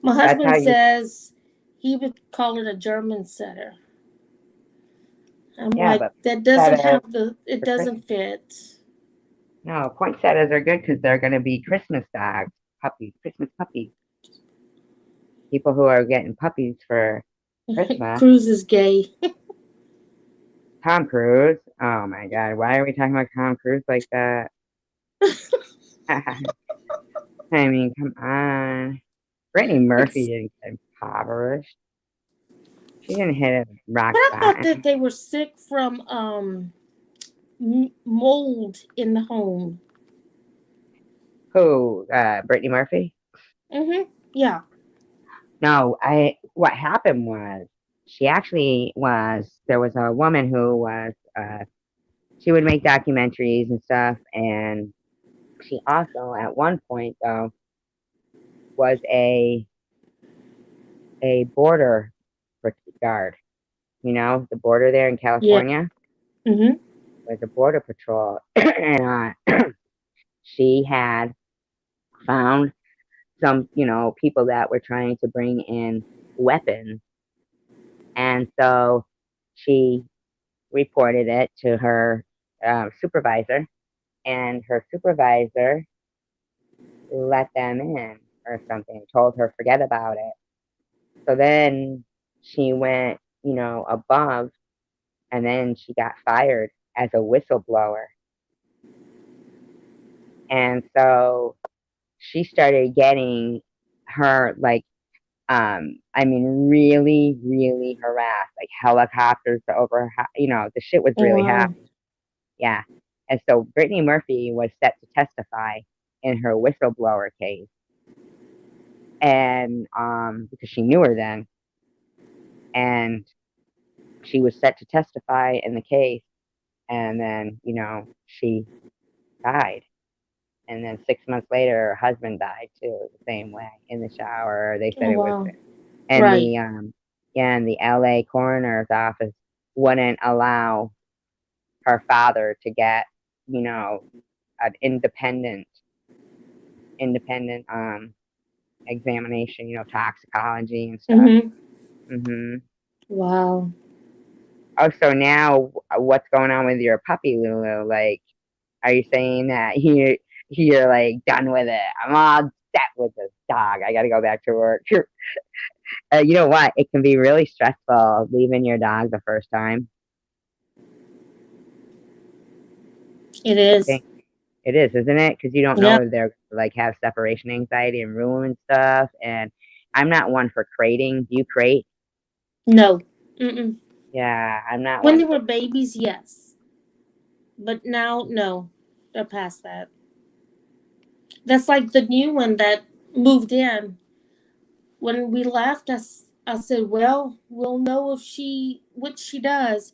Speaker 2: My
Speaker 1: That's how
Speaker 2: husband
Speaker 1: you.
Speaker 2: says he would call it a German setter. I'm
Speaker 1: Yeah,
Speaker 2: like,
Speaker 1: but
Speaker 2: that doesn't
Speaker 1: poinsettias
Speaker 2: have the, it
Speaker 1: for Christmas.
Speaker 2: doesn't fit.
Speaker 1: No, poinsettias are good because they're going to be Christmas dogs, puppies, Christmas puppies. People who are getting puppies for Christmas.
Speaker 2: Cruz is gay.
Speaker 1: Tom Cruise. Oh my God, why are we talking about Tom Cruise like that? I mean, come on. Brittany
Speaker 2: It's,
Speaker 1: Murphy is impoverished. She didn't hit a rock
Speaker 2: but I thought
Speaker 1: bottom.
Speaker 2: that they were sick from mold in the home.
Speaker 1: Who? Brittany Murphy?
Speaker 2: Yeah.
Speaker 1: No, what happened was she actually was there was a woman who was she would make documentaries and stuff, and she also at one point though was a border guard. You know, the border there in
Speaker 2: Yeah.
Speaker 1: California
Speaker 2: Mm-hmm.
Speaker 1: was a border patrol, and she had found some, people that were trying to bring in weapons, and so she reported it to her supervisor, and her supervisor let them in or something, told her forget about it. So then she went, above, and then she got fired as a whistleblower. And so she started getting her like I mean really, really harassed, like helicopters over her, the shit was really
Speaker 2: Wow.
Speaker 1: happening. Yeah. And so Brittany Murphy was set to testify in her whistleblower case. And because she knew her then, and she was set to testify in the case, and then, she died. And then 6 months later, her husband died too, the same way in the shower. They
Speaker 2: Oh
Speaker 1: said it was,
Speaker 2: wow.
Speaker 1: and
Speaker 2: Right.
Speaker 1: the LA coroner's office wouldn't allow her father to get, an independent examination, toxicology and stuff.
Speaker 2: Mm-hmm.
Speaker 1: Hmm.
Speaker 2: Wow.
Speaker 1: Oh, so now what's going on with your puppy, Lulu? Like, are you saying that you're like done with it? I'm all set with this dog. I got to go back to work. You know what? It can be really stressful leaving your dog the first time.
Speaker 2: It
Speaker 1: I
Speaker 2: is.
Speaker 1: think it is, isn't it? Because you don't
Speaker 2: Yeah.
Speaker 1: know if they're like have separation anxiety and ruin stuff. And I'm not one for crating. Do you crate?
Speaker 2: No. Mm-mm.
Speaker 1: Yeah, I'm not
Speaker 2: When
Speaker 1: one
Speaker 2: they
Speaker 1: for.
Speaker 2: were babies, yes. But now, no. They're past that. That's like the new one that moved in. When we left, I said, well, we'll know if what she does.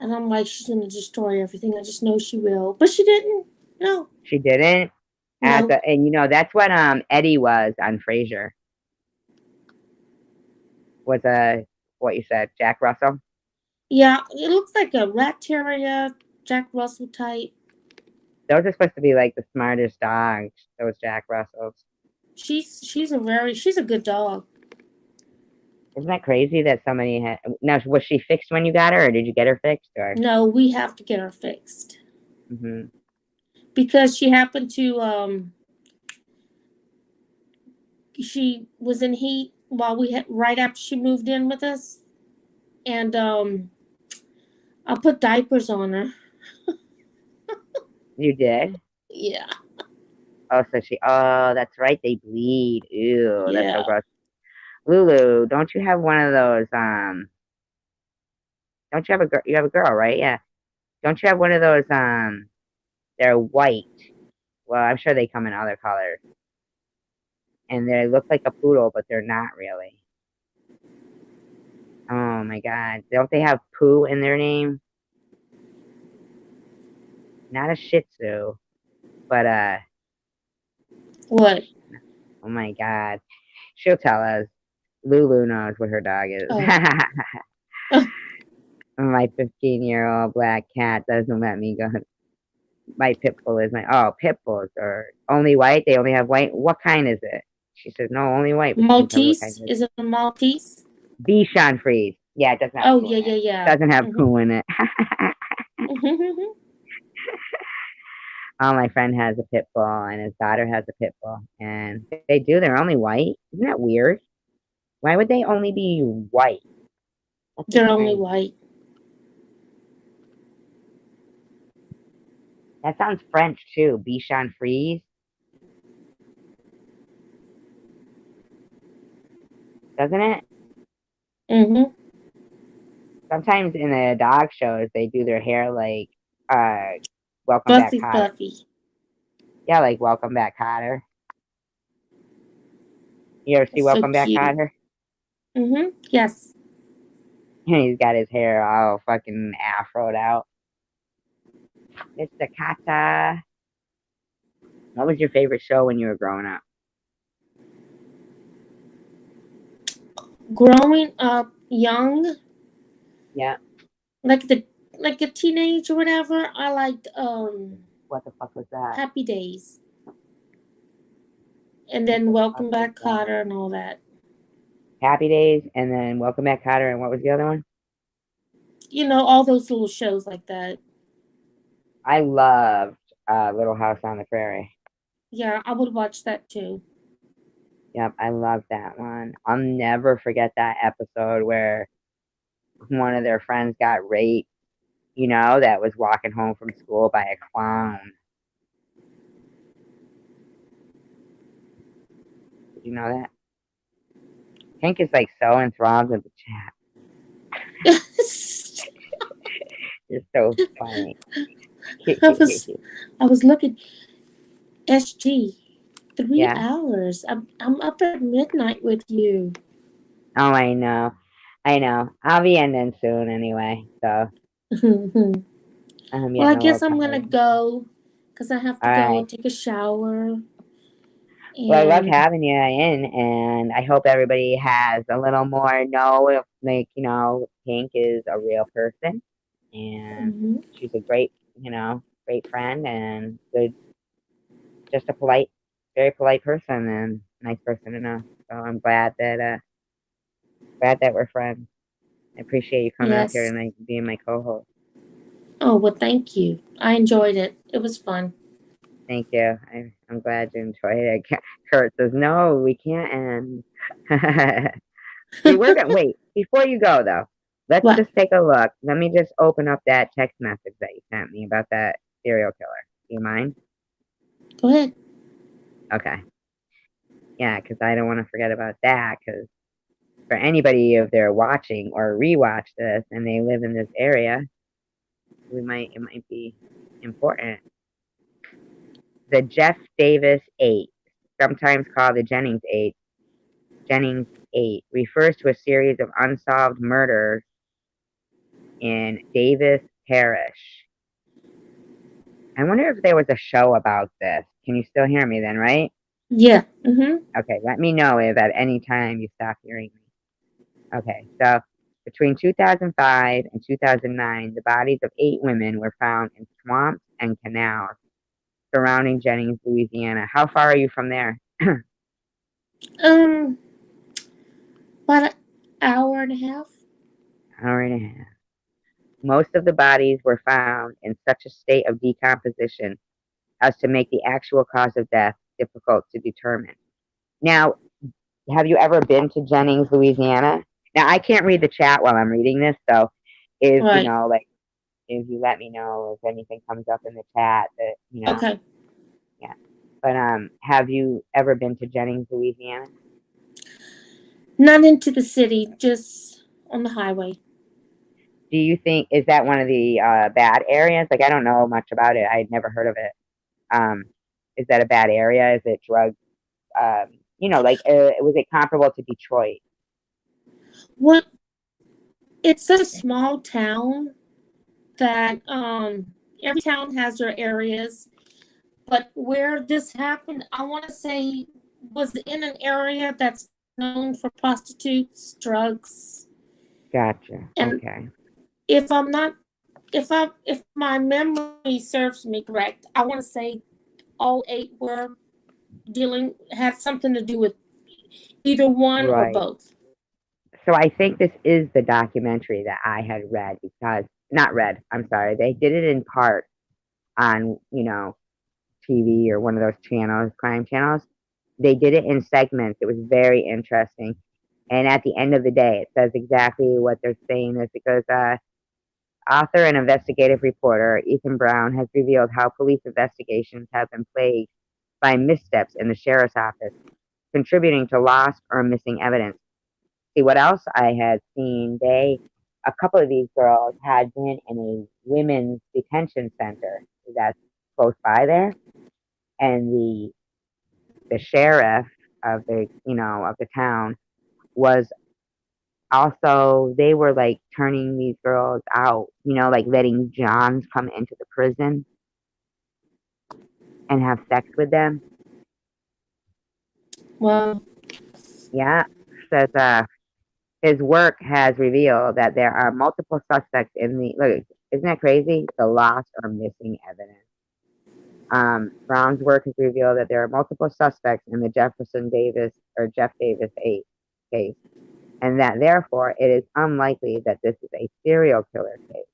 Speaker 2: And I'm like, she's going to destroy everything. I just know she will. But she didn't. No.
Speaker 1: She didn't.
Speaker 2: No.
Speaker 1: And that's what Eddie was on Frasier. Was what you said, Jack Russell.
Speaker 2: Yeah, it looks like a rat terrier, Jack Russell type.
Speaker 1: Those are supposed to be like the smartest dogs. Those Jack Russells.
Speaker 2: She's a good dog.
Speaker 1: Isn't that crazy that somebody had? Now, was she fixed when you got her, or did you get her fixed? Or
Speaker 2: No, we have to get her fixed
Speaker 1: hmm
Speaker 2: because she happened to she was in heat while we had right after she moved in with us, and I put diapers on her.
Speaker 1: you did?
Speaker 2: Yeah.
Speaker 1: Oh, so oh, that's right, they bleed. Ew, that's so
Speaker 2: Yeah.
Speaker 1: gross. Lulu, don't you have one of those, don't you have a girl, you have a girl, right? Yeah. Don't you have one of those, they're white. Well, I'm sure they come in other colors. And they look like a poodle, but they're not really. Oh my God. Don't they have poo in their name? Not a Shih Tzu, but
Speaker 2: What?
Speaker 1: oh my God. She'll tell us. Lulu knows what her dog is.
Speaker 2: Oh.
Speaker 1: My 15-year-old black cat doesn't let me go. My pit bull is my, oh, pit bulls are only white. They only have white. What kind is it? She says, no, only white, but she didn't tell me what kind
Speaker 2: Maltese?
Speaker 1: it is.
Speaker 2: Is it a Maltese?
Speaker 1: Bichon Frise. Yeah, it doesn't have
Speaker 2: Oh,
Speaker 1: poo
Speaker 2: yeah,
Speaker 1: in it.
Speaker 2: yeah, yeah.
Speaker 1: Doesn't have
Speaker 2: Mm-hmm.
Speaker 1: poo in it. Oh, my friend has a pit bull, and his daughter has a pit bull, and they do. They're only white. Isn't that weird? Why would they only be white? That's so
Speaker 2: They're only
Speaker 1: strange.
Speaker 2: white.
Speaker 1: That sounds French too. Bichon Frise, doesn't it?
Speaker 2: Mm-hmm.
Speaker 1: Sometimes in the dog shows, they do their hair like uh, Welcome Back
Speaker 2: Fluffy,
Speaker 1: Cotter.
Speaker 2: fluffy.
Speaker 1: Yeah, like Welcome Back Cotter. You ever see
Speaker 2: It's so
Speaker 1: Welcome Back
Speaker 2: cute.
Speaker 1: Cotter?
Speaker 2: Mm-hmm. Yes.
Speaker 1: And he's got his hair all fucking afroed out. Mr. Kata. What was your favorite show when you were growing up?
Speaker 2: Growing up young,
Speaker 1: Yeah.
Speaker 2: like the like a teenage or whatever, I liked
Speaker 1: What the fuck was that?
Speaker 2: Happy Days. And
Speaker 1: What
Speaker 2: then
Speaker 1: the fuck
Speaker 2: Welcome
Speaker 1: was
Speaker 2: Back
Speaker 1: that?
Speaker 2: Cotter and all that.
Speaker 1: Happy Days, and then Welcome Back Cotter, and what was the other one?
Speaker 2: You know, all those little shows like that.
Speaker 1: I loved Little House on the Prairie.
Speaker 2: Yeah, I would watch that too.
Speaker 1: Yep, I love that one. I'll never forget that episode where one of their friends got raped, that was walking home from school by a clown. Did you know that? Hank is like so enthralled with the chat. You're so funny.
Speaker 2: I was I was looking SG three
Speaker 1: Yeah.
Speaker 2: hours. I'm up at midnight with you.
Speaker 1: Oh, I know. I know. I'll be ending soon anyway. So
Speaker 2: Well,
Speaker 1: I'm
Speaker 2: I
Speaker 1: getting a little
Speaker 2: guess I'm gonna
Speaker 1: tired.
Speaker 2: go because I have to
Speaker 1: All
Speaker 2: go
Speaker 1: right.
Speaker 2: and take a shower.
Speaker 1: Well, I love
Speaker 2: And
Speaker 1: having you in, and I hope everybody has a little more know if, like, Pink is a real person, and
Speaker 2: mhm.
Speaker 1: she's a great friend, and good, just a polite, very polite person, and nice person to know. So I'm glad that we're friends. I appreciate you coming up here
Speaker 2: Yes.
Speaker 1: and like being my co-host.
Speaker 2: Oh well, thank you. I enjoyed it. It was fun.
Speaker 1: Thank you. I'm glad you enjoyed it. Kurt says, no, we can't end. We were gonna wait before you go though. Let's
Speaker 2: What?
Speaker 1: just take a look. Let me just open up that text message that you sent me about that serial killer. Do you mind?
Speaker 2: Go ahead.
Speaker 1: Okay. Yeah, because I don't want to forget about that. Because for anybody if they're watching or rewatch this and they live in this area, it might be important. The Jeff Davis 8, sometimes called the Jennings 8, refers to a series of unsolved murders in Davis Parish. I wonder if there was a show about this. Can you still hear me then, right?
Speaker 2: Yeah. Mhm.
Speaker 1: Okay, let me know if at any time you stop hearing me. Okay, so between 2005 and 2009, the bodies of 8 women were found in swamps and canals surrounding Jennings, Louisiana. How far are you from there?
Speaker 2: Um, about an hour and a half.
Speaker 1: Hour and a half. Most of the bodies were found in such a state of decomposition as to make the actual cause of death difficult to determine. Now, have you ever been to Jennings, Louisiana? Now, I can't read the chat while I'm reading this, so if
Speaker 2: Right.
Speaker 1: like if you let me know if anything comes up in the chat that
Speaker 2: Okay.
Speaker 1: But have you ever been to Jennings, Louisiana?
Speaker 2: Not into the city, just on the highway.
Speaker 1: Do you think is that one of the bad areas? Like I don't know much about it. I'd never heard of it. Um, is that a bad area? Is it drug? Like was it comparable to Detroit?
Speaker 2: What? It's such a small town that every town has their areas. But where this happened, I want to say, was in an area that's known for prostitutes, drugs,
Speaker 1: Gotcha.
Speaker 2: and
Speaker 1: Okay.
Speaker 2: if I'm not, if my memory serves me correct, I want to say all eight were dealing had something to do with either one or
Speaker 1: Right.
Speaker 2: both.
Speaker 1: So I think this is the documentary that I had read because not read. I'm sorry. They did it in part on TV or one of those channels, crime channels. They did it in segments. It was very interesting. And at the end of the day, it says exactly what they're saying. Is it goes, author and investigative reporter Ethan Brown has revealed how police investigations have been plagued by missteps in the sheriff's office, contributing to lost or missing evidence. See what else I had seen? A couple of these girls had been in a women's detention center that's close by there, and the sheriff of the town was also they were like turning these girls out, like letting Johns come into the prison and have sex with them.
Speaker 2: Well,
Speaker 1: Yeah, says his work has revealed that there are multiple suspects in the look. Isn't that crazy? The lost or missing evidence. Brown's work has revealed that there are multiple suspects in the Jefferson Davis or Jeff Davis 8 case, and that therefore it is unlikely that this is a serial killer case.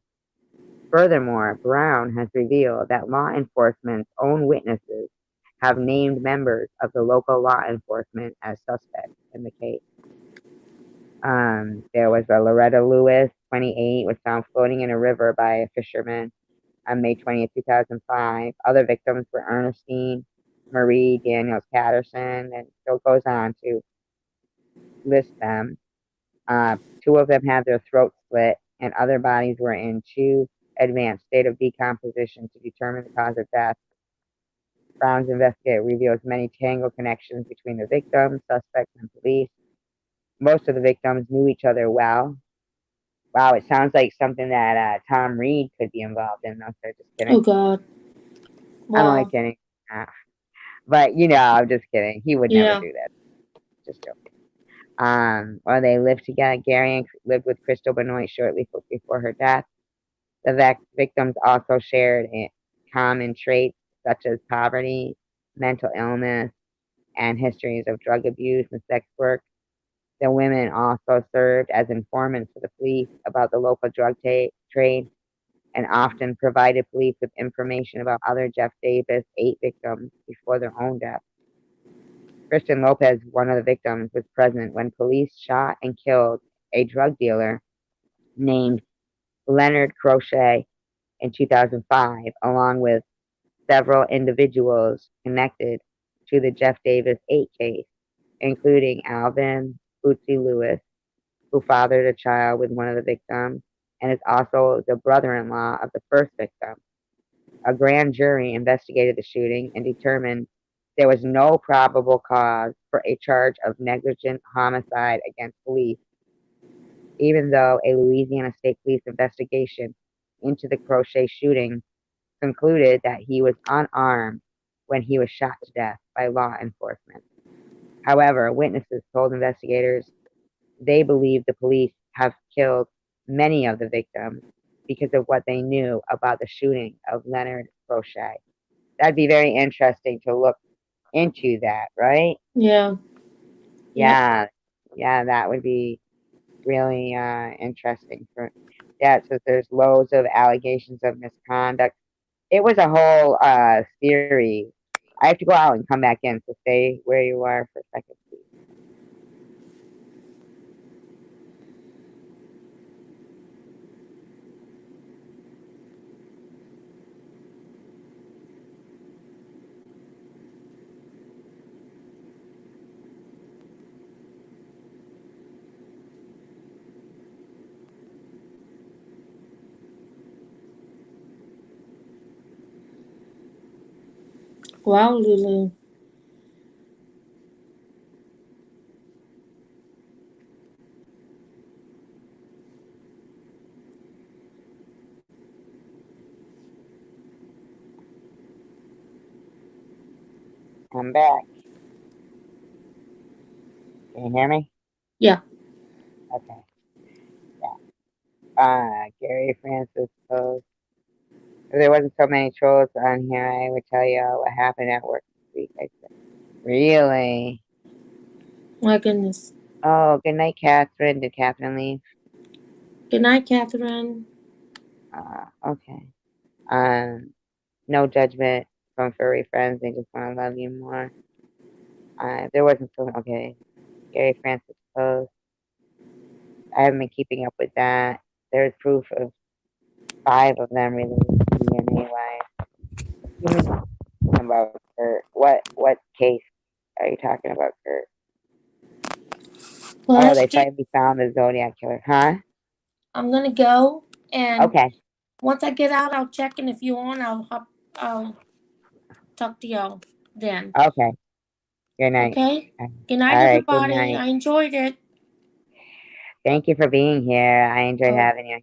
Speaker 1: Furthermore, Brown has revealed that law enforcement's own witnesses have named members of the local law enforcement as suspects in the case. There was a Loretta Lewis, 28, was found floating in a river by a fisherman on May 20th, 2005. Other victims were Ernestine Marie Daniels Patterson, and still goes on to list them. Two of them had their throats slit, and other bodies were in too advanced state of decomposition to determine the cause of death. Brown's investigator reveals many tangled connections between the victims, suspects, and police. Most of the victims knew each other well. Wow, it sounds like something that Tom Reed could be involved in. No, sir, just
Speaker 2: oh
Speaker 1: kidding.
Speaker 2: God,
Speaker 1: I'm only
Speaker 2: wow,
Speaker 1: kidding. But I'm just kidding. He would never
Speaker 2: yeah,
Speaker 1: do that. Just joking. Or they lived together. Gary lived with Crystal Benoit shortly before her death. The victims also shared common traits such as poverty, mental illness, and histories of drug abuse and sex work. The women also served as informants for the police about the local drug trade and often provided police with information about other Jeff Davis 8 victims before their own death. Christian Lopez, one of the victims, was present when police shot and killed a drug dealer named Leonard Crochet in 2005, along with several individuals connected to the Jeff Davis 8 case, including Alvin Bootsy Lewis, who fathered a child with one of the victims and is also the brother-in-law of the first victim. A grand jury investigated the shooting and determined there was no probable cause for a charge of negligent homicide against police, even though a Louisiana State Police investigation into the Crochet shooting concluded that he was unarmed when he was shot to death by law enforcement. However, witnesses told investigators they believe the police have killed many of the victims because of what they knew about the shooting of Leonard Crochet. That'd be very interesting to look into that, right?
Speaker 2: yeah, yep.
Speaker 1: Yeah, yeah, that would be really interesting for that. So there's loads of allegations of misconduct. It was a whole series. I have to go out and come back in, so stay where you are for a second, please.
Speaker 2: Wow, Lulu.
Speaker 1: I'm back. Can you hear me?
Speaker 2: Yeah.
Speaker 1: Okay. Gary Francis post. If there wasn't so many trolls on here, I would tell you all what happened at work this week. I said, really?
Speaker 2: My goodness.
Speaker 1: Oh, good night, Catherine. Did Catherine leave?
Speaker 2: Good night, Catherine.
Speaker 1: Okay. Um, no judgment from furry friends. They just want to love you more. If there wasn't so okay. Gary Francis post. I haven't been keeping up with that. There's proof of 5 of them released DNA wise. You mean about Kurt? What case are you talking about, Kurt?
Speaker 2: Well,
Speaker 1: Oh,
Speaker 2: that's
Speaker 1: they
Speaker 2: just.
Speaker 1: finally found the Zodiac killer, huh?
Speaker 2: I'm gonna go, and
Speaker 1: Okay,
Speaker 2: once I get out, I'll check, and if you want, I'll talk to y'all then.
Speaker 1: okay. Good night.
Speaker 2: Okay.
Speaker 1: All
Speaker 2: Good night,
Speaker 1: right, good
Speaker 2: everybody.
Speaker 1: night.
Speaker 2: I enjoyed it.
Speaker 1: Thank you for being here. I enjoyed
Speaker 2: Oh,
Speaker 1: having you.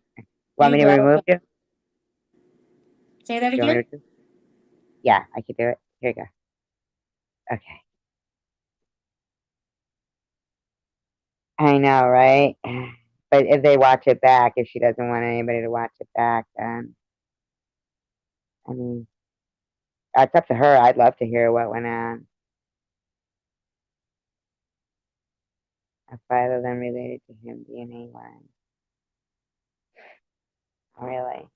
Speaker 1: Want
Speaker 2: you're
Speaker 1: me to remove
Speaker 2: welcome.
Speaker 1: you? Do
Speaker 2: Say that
Speaker 1: you want
Speaker 2: again.
Speaker 1: me to? Yeah, I could do it. Here you go. Okay. I know, right? But if they watch it back, if she doesn't want anybody to watch it back, then I mean, it's up to her. I'd love to hear what went on. 5 of them related to him DNA wise. Really?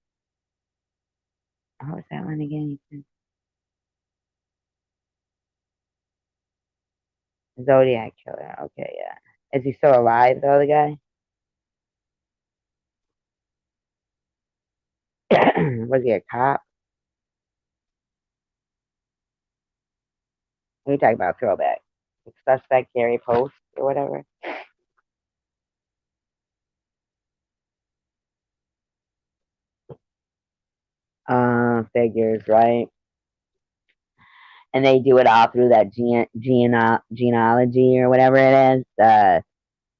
Speaker 1: What was that one again? Zodiac killer. Okay, yeah. Is he still alive though, the guy? Was he a cop? What are you talking about? Throwback. Suspect Gary Post or whatever. Figures, right? And they do it all through that genealogy or whatever it is.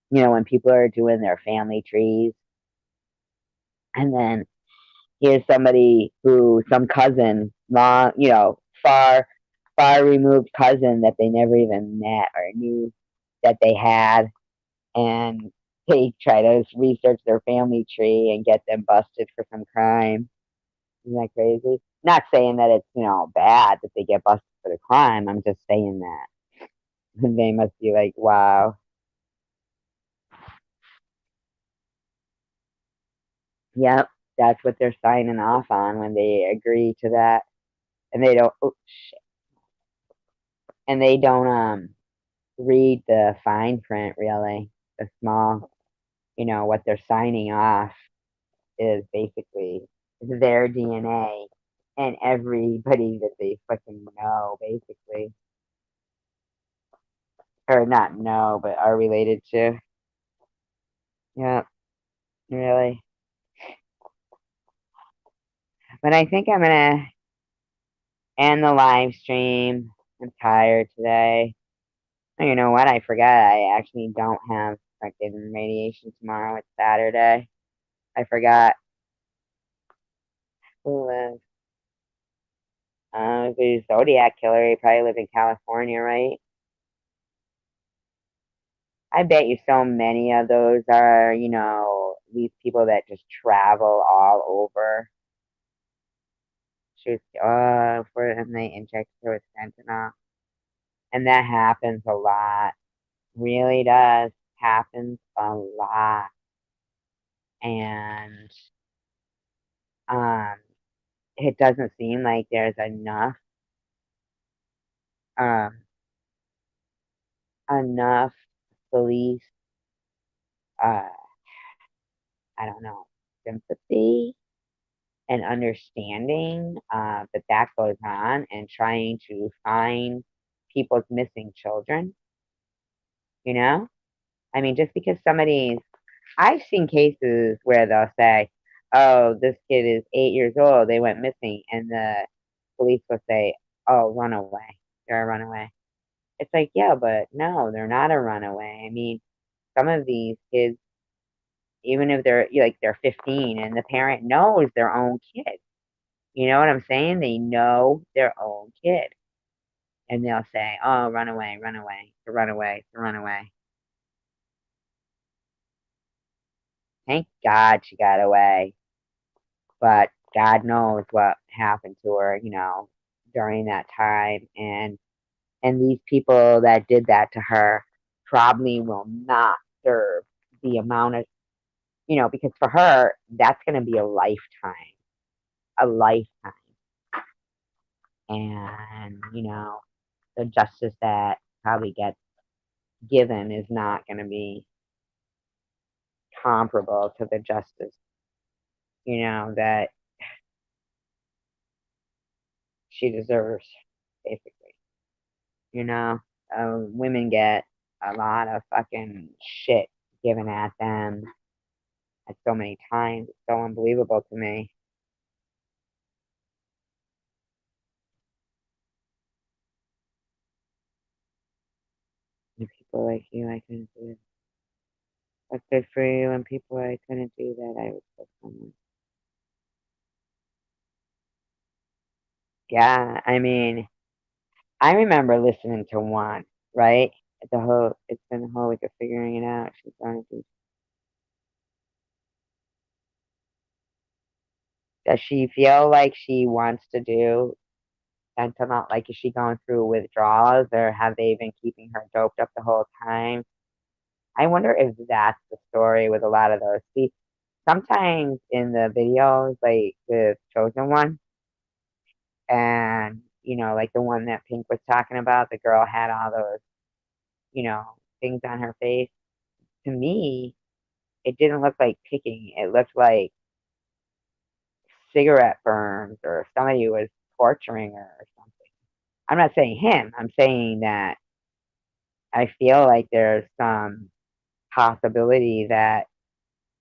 Speaker 1: When people are doing their family trees, and then here's somebody who, some cousin, long, far removed cousin that they never even met or knew that they had, and they try to research their family tree and get them busted for some crime. Isn't that crazy? Not saying that it's, bad that they get busted for the crime. I'm just saying that they must be like, wow, yep, that's what they're signing off on when they agree to that, and they don't, oh, shit, and they don't read the fine print really, the small, what they're signing off is basically their DNA and everybody that they fucking know, basically, or not know, but are related to. Yeah, really. But I think I'm gonna end the live stream. I'm tired today. Oh, you know what? I forgot. I actually don't have fucking radiation tomorrow. It's Saturday. I forgot. Who lives? The Zodiac killer. He probably live in California, right? I bet you so many of those are, these people that just travel all over. Shoot, for and they inject her with fentanyl, and that happens a lot. Really does happens a lot, and um, it doesn't seem like there's um, enough police. Uh, I don't know, sympathy and understanding that goes on, and trying to find people's missing children. You know, I mean, just because I've seen cases where they'll say, "Oh, this kid is 8 years old. They went missing," and the police will say, oh, runaway. They're a runaway. It's like, yeah, but no, they're not a runaway. I mean, some of these kids, even if they're like they're 15 and the parent knows their own kid, you know what I'm saying? They know their own kid, and they'll say, "Oh, run away, run away, to run away, to run away." Thank God she got away, but God knows what happened to her, during that time, and these people that did that to her probably will not serve the amount of, because for her that's going to be a lifetime, and the justice that probably gets given is not going to be comparable to the justice, that she deserves, basically. You know, women get a lot of fucking shit given at them at so many times. It's so unbelievable to me. And people like you, I couldn't do it. What's good for you, and people I couldn't do that, I would put someone. Yeah, I mean, I remember listening to one, right? It's been the whole week of figuring it out. She's going to do. Does she feel like she wants to do fentanyl? Like, is she going through withdrawals, or have they been keeping her doped up the whole time? I wonder if that's the story with a lot of those. See, sometimes in the videos, like the chosen one, and like the one that Pink was talking about, the girl had all those, things on her face. To me, it didn't look like picking. It looked like cigarette burns, or somebody was torturing her or something. I'm not saying him. I'm saying that I feel like there's some possibility that,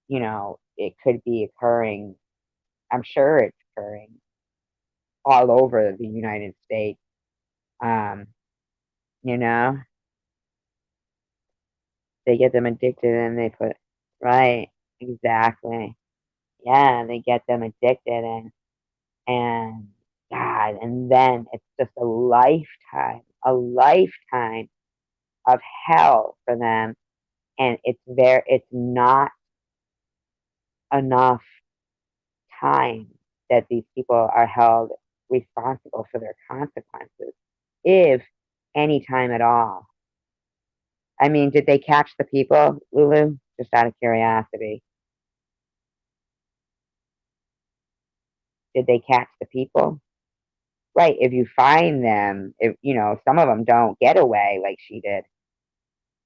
Speaker 1: it could be occurring. I'm sure it's occurring all over the United States. Um, you know, they get them addicted and they put, right, exactly. Yeah, they get them addicted, and God, and then it's just a lifetime of hell for them. And it's not enough time that these people are held responsible for their consequences, if any time at all. I mean, did they catch the people, Lulu? Just out of curiosity. Did they catch the people? Right. If you find them, if some of them don't get away like she did,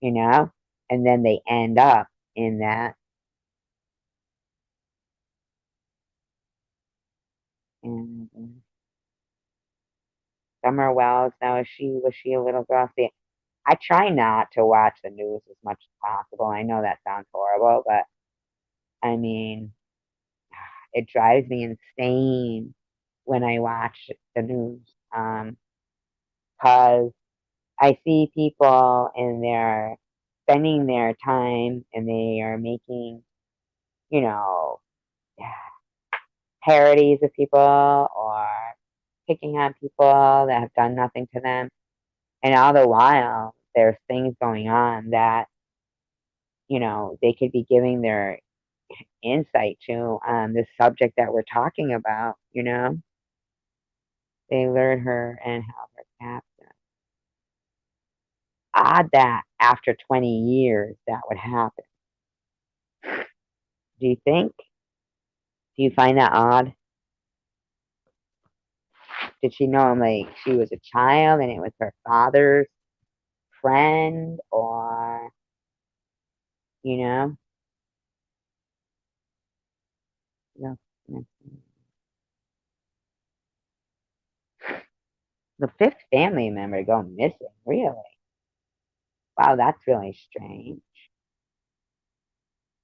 Speaker 1: you know, and then they end up in that. And Summer Wells. Now, was she a little girl? See, I try not to watch the news as much as possible. I know that sounds horrible, but I mean, it drives me insane when I watch the news. Cause I see people and they're spending their time and they are making, you know, parodies of people, or picking on people that have done nothing to them. And all the while, there's things going on that, they could be giving their insight to on this subject that we're talking about. They lured her and held her captive. Odd that after 20 years that would happen. Do you think? Do you find that odd? Did she know him like she was a child and it was her father's friend, or, you know? No, no. The fifth family member go missing, really? Wow, that's really strange.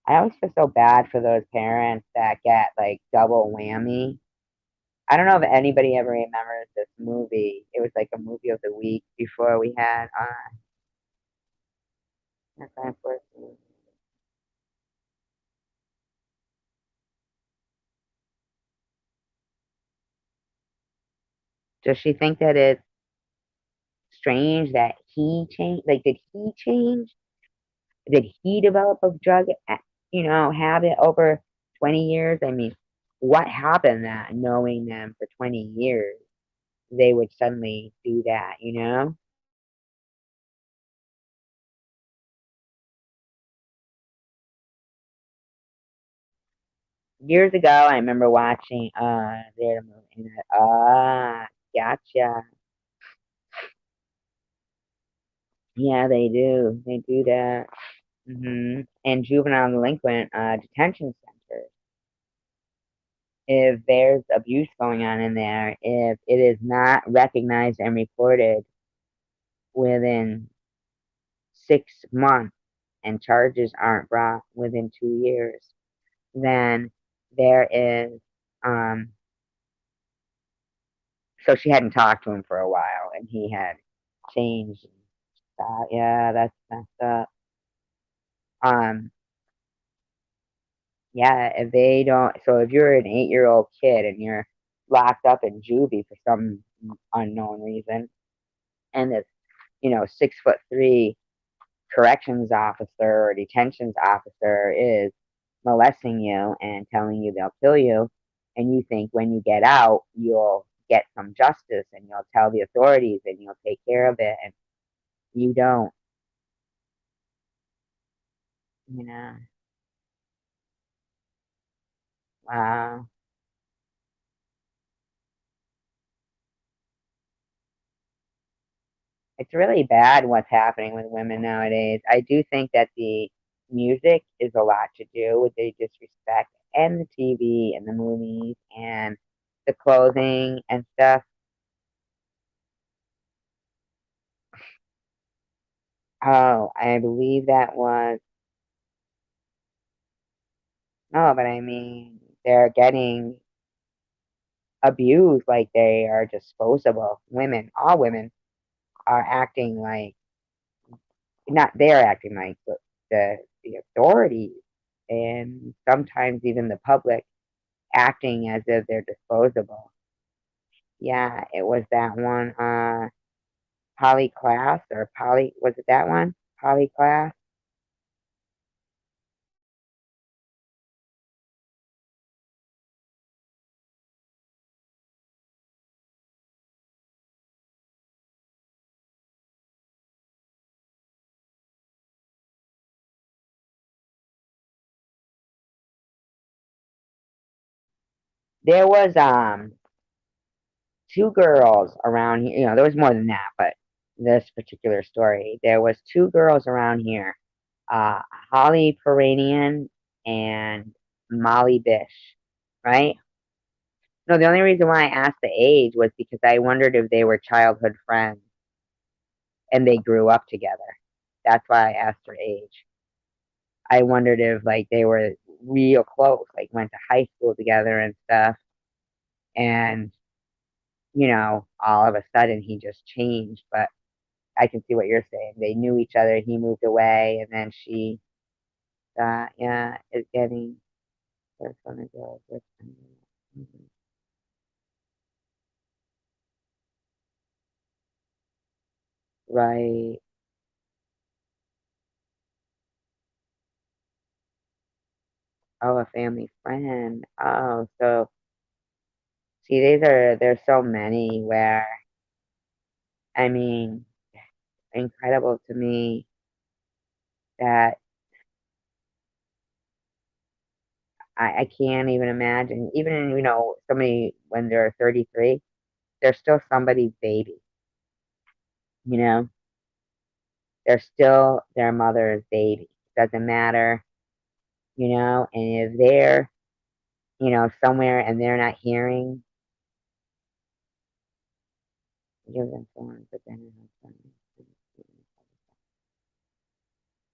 Speaker 1: I always feel so bad for those parents that get like double whammy. I don't know if anybody ever remembers this movie. It was like a movie of the week before we had that's my first movie. Does she think that it's strange that he changed? Like, did he change? Did he develop a drug, habit over 20 years? I mean, what happened that knowing them for 20 years, they would suddenly do that, you know? Years ago, I remember watching their movie. Gotcha. Yeah, they do. They do that. And juvenile delinquent detention centers. If there's abuse going on in there, if it is not recognized and reported within 6 months and charges aren't brought within 2 years, then there is um so she hadn't talked to him for a while and he had changed. Yeah, that's messed up. Um, yeah, if they don't, so if you're an 8-year-old kid and you're locked up in juvie for some unknown reason, and this, 6'3" corrections officer or detentions officer is molesting you and telling you they'll kill you, and you think when you get out, you'll get some justice and you'll tell the authorities and you'll take care of it, and you don't, you know. Wow. It's really bad what's happening with women nowadays. I do think that the music is a lot to do with the disrespect and the TV and the movies and the clothing and stuff. Oh, I believe that was no, but I mean, they're getting abused like they are disposable. Women, all women are acting like not they're acting like the authorities and sometimes even the public acting as if they're disposable. Yeah, it was that one, Poly Class or Poly, was it that one? Poly Class? There was, two girls around here, there was more than that, but this particular story, there was two girls around here, uh, Holly Peranian and Molly Bish, right? No, the only reason why I asked the age was because I wondered if they were childhood friends and they grew up together. That's why I asked her age. I wondered if like they were real close, like went to high school together and stuff. And all of a sudden he just changed. But I can see what you're saying. They knew each other. He moved away, and then she, yeah, is getting. There's gonna go. Right. Oh, a family friend. Oh, so see, there's so many where I mean, incredible to me that I can't even imagine. Even in, somebody when they're 33, they're still somebody's baby. You know, they're still their mother's baby. Doesn't matter, and if they're, somewhere and they're not hearing, give them forms, but then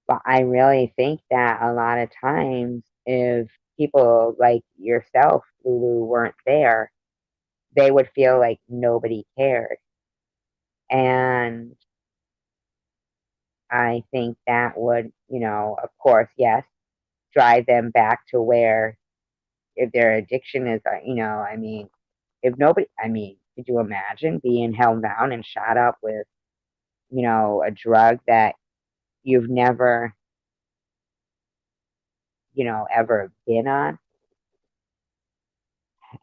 Speaker 1: but I really think that a lot of times if people like yourself, Lulu, weren't there, they would feel like nobody cared. And I think that would, of course, yes, drive them back to where if their addiction is, I mean, if nobody, I mean, could you imagine being held down and shot up with, a drug that you've never, ever been on?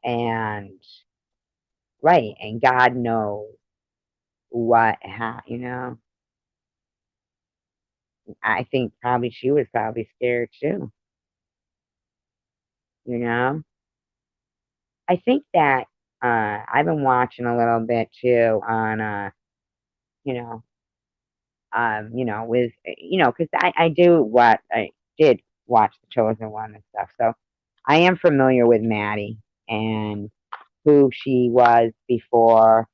Speaker 1: And, right, and God knows I think probably she was probably scared too, you know? I think that, I've been watching a little bit too on, you know, with, because I do what I did watch The Chosen One and stuff. So I am familiar with Maddie and who she was before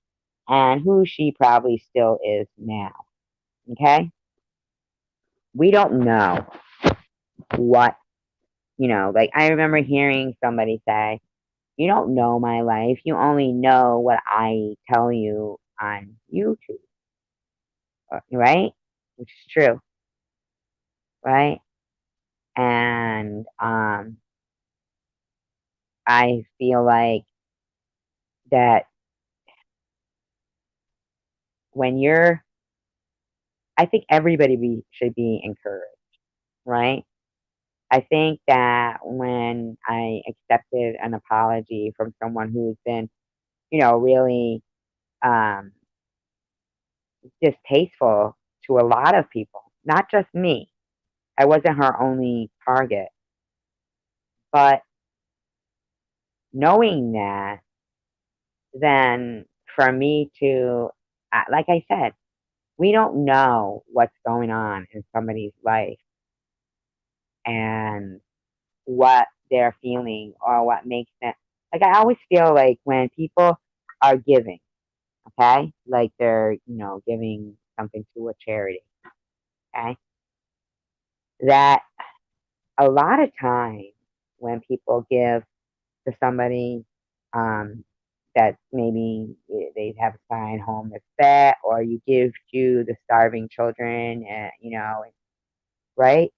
Speaker 1: and who she probably still is now. Okay? We don't know what, like I remember hearing somebody say, you don't know my life. You only know what I tell you on YouTube, right? Which is true, right? And I feel like that when you're, I think everybody should be encouraged, right? I think that when I accepted an apology from someone who's been, really um, distasteful to a lot of people, not just me. I wasn't her only target, but knowing that, then for me to, like I said, we don't know what's going on in somebody's life and what they're feeling or what makes them. Like, I always feel like when people are giving, okay, like they're, giving something to a charity, okay, that a lot of times when people give to somebody um, that maybe they have a sign home that's fat, or you give to the starving children, and right?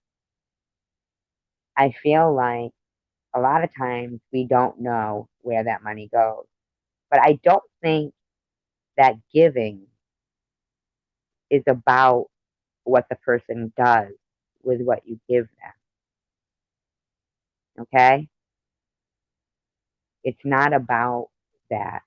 Speaker 1: I feel like a lot of times we don't know where that money goes, but I don't think that giving is about what the person does with what you give them. Okay, it's not about that.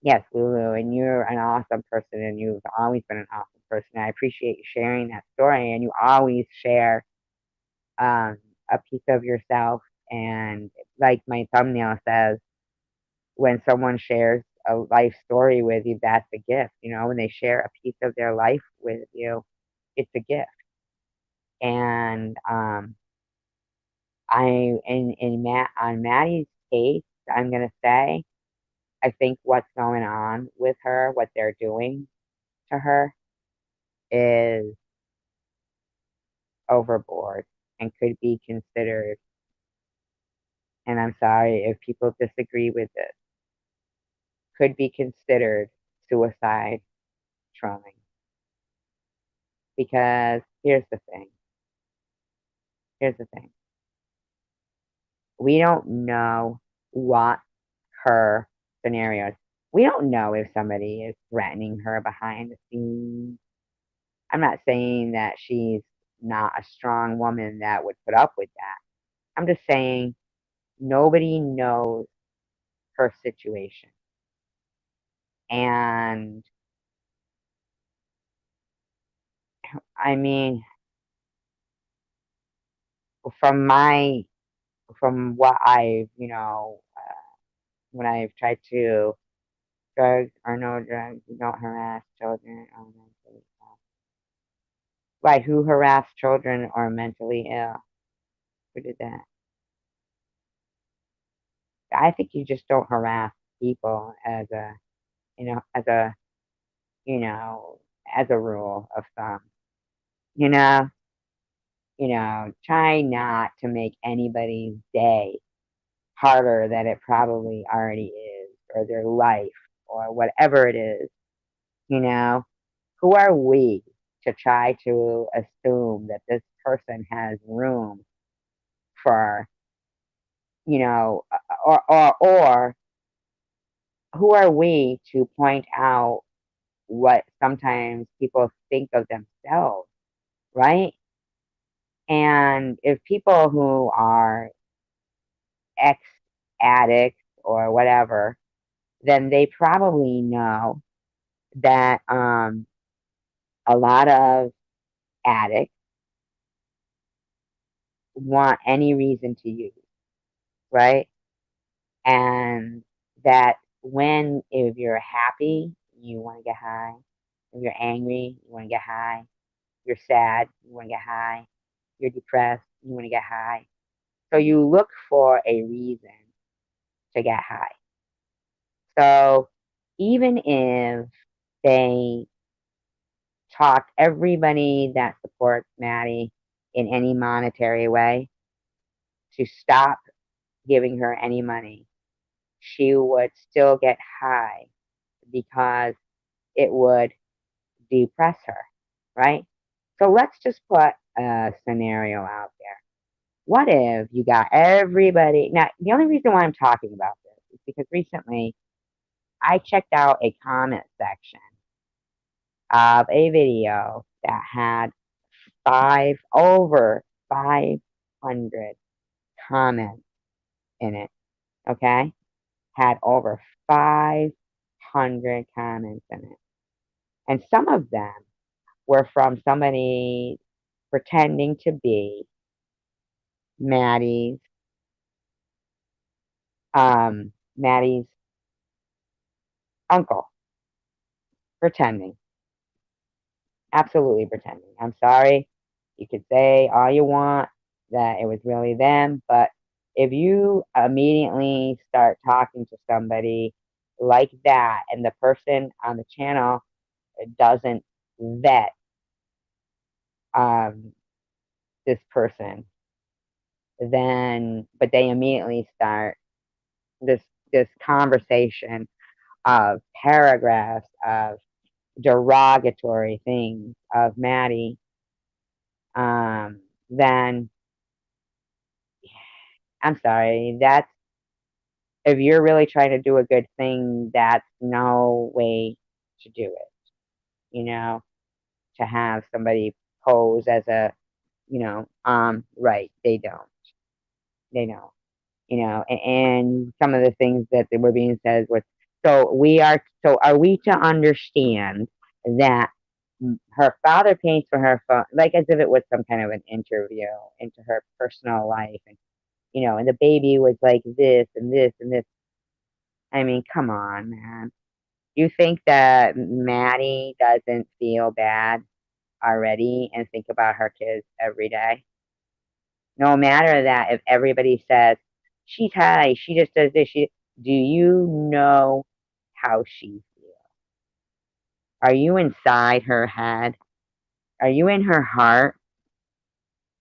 Speaker 1: Yes, Lulu, and you're an awesome person, and you've always been an awesome person. I appreciate you sharing that story, and you always share um, a piece of yourself. And like my thumbnail says, when someone shares a life story with you, that's a gift. When they share a piece of their life with you, it's a gift. And on Maddie's case, I'm gonna say, I think what's going on with her, what they're doing to her, is overboard and could be considered, and I'm sorry if people disagree with this, could be considered suicide trying. Because here's the thing, we don't know what her scenarios. We don't know if somebody is threatening her behind the scenes. I'm not saying that she's not a strong woman that would put up with that. I'm just saying nobody knows her situation. And I mean, from my, from what I've, when I've tried to, drugs or no drugs, you don't harass children or mentally ill. Right, who harass children or mentally ill? Who did that? I think you just don't harass people as a, you know, as a, you know, as a rule of thumb. You know, try not to make anybody's day harder than it probably already is, or their life, or whatever it is, you know? Who are we to try to assume that this person has room for, you know, or who are we to point out what sometimes people think of themselves, right? And if people who are ex addicts or whatever, then they probably know that a lot of addicts want any reason to use, right? And that when, if you're happy, you want to get high. If you're angry, you want to get high. You're sad, you want to get high. You're depressed, you want to get high. So you look for a reason to get high. So even if they talk everybody that supports Maddie in any monetary way to stop giving her any money, she would still get high because it would depress her, right? So let's just put a scenario out there. What if you got everybody? Now, the only reason why I'm talking about this is because recently I checked out a comment section of a video that had over 500 comments in it. Okay, had over 500 comments in it, and some of them were from somebody pretending to be Maddie's Maddie's uncle, pretending, absolutely pretending. I'm sorry, you could say all you want that it was really them, but if you immediately start talking to somebody like that and the person on the channel doesn't vet um, this person, then but they immediately start this this conversation of paragraphs of derogatory things of Maddie, then I'm sorry, that's if you're really trying to do a good thing, that's no way to do it. You know, to have somebody pose as a, right? They don't. They don't. And some of the things that were being said was so we are. So are we to understand that her father pays for her phone, like as if it was some kind of an interview into her personal life, and and the baby was like this and this and this. I mean, come on, man. You think that Maddie doesn't feel bad already and think about her kids every day? No matter that, if everybody says she's high, she just does this, do you know how she feels? Are you inside her head? Are you in her heart?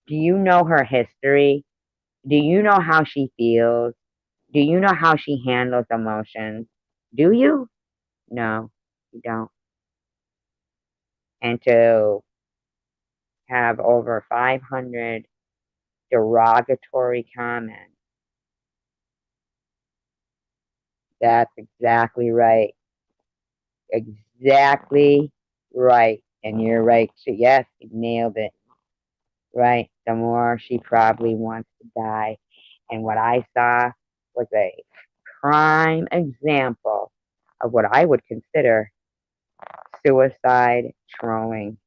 Speaker 1: Do you know her history? Do you know how she feels? Do you know how she handles emotions? Do you? No, you don't. And to have over 500 derogatory comments, that's exactly right. Exactly right. And you're right. Yes, you nailed it. Right. The more she probably wants to die. And what I saw was a prime example of what I would consider suicide trolling.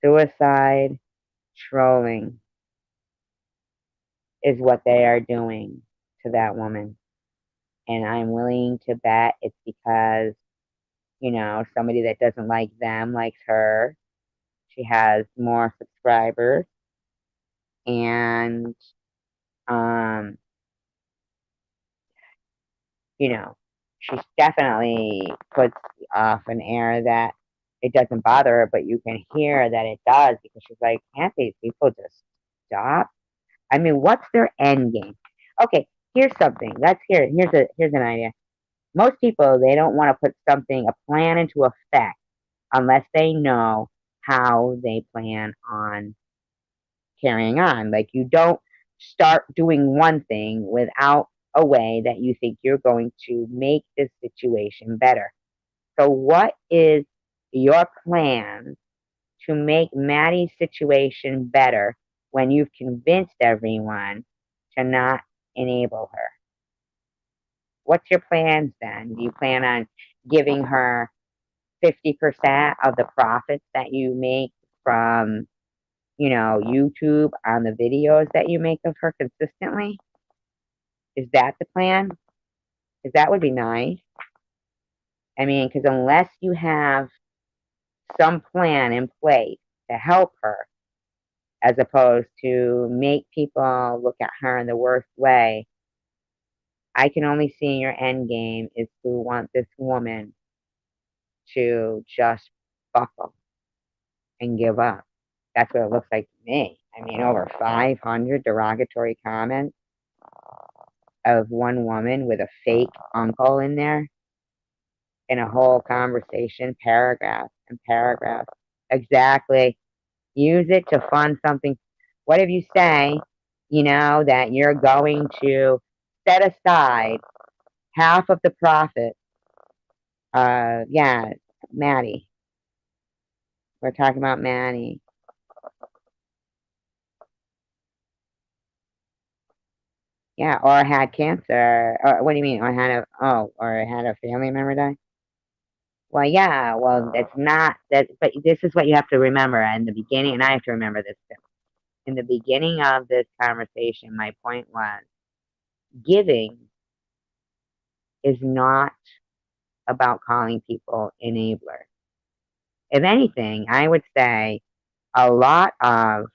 Speaker 1: Suicide trolling is what they are doing to that woman. And I'm willing to bet it's because, somebody that doesn't like them likes her. She has more subscribers and, um, you know, she definitely puts off an air that it doesn't bother her, but you can hear that it does because she's like, can't these people just stop? I mean, what's their end game? Okay, here's something. Here's an idea. Most people, they don't want to put something, a plan into effect unless they know how they plan on carrying on. Like, you don't start doing one thing without a way that you think you're going to make this situation better. So, what is your plan to make Maddie's situation better when you've convinced everyone to not enable her? What's your plans then? Do you plan on giving her 50% of the profits that you make from, YouTube on the videos that you make of her consistently? Is that the plan? Because that would be nice. I mean, because unless you have some plan in place to help her, as opposed to make people look at her in the worst way, I can only see your end game is to want this woman to just buckle and give up. That's what it looks like to me. I mean, over 500 derogatory comments of one woman with a fake uncle in there in a whole conversation, paragraph and paragraph. Exactly. Use it to fund something. What if you say, that you're going to set aside half of the profit? Yeah, Maddie. We're talking about Maddie. Yeah, or had cancer. Or what do you mean? Or had a family member die? Well, yeah, well, it's not that, but this is what you have to remember in the beginning, and I have to remember this too. In the beginning of this conversation, my point was giving is not about calling people enablers. If anything, I would say a lot of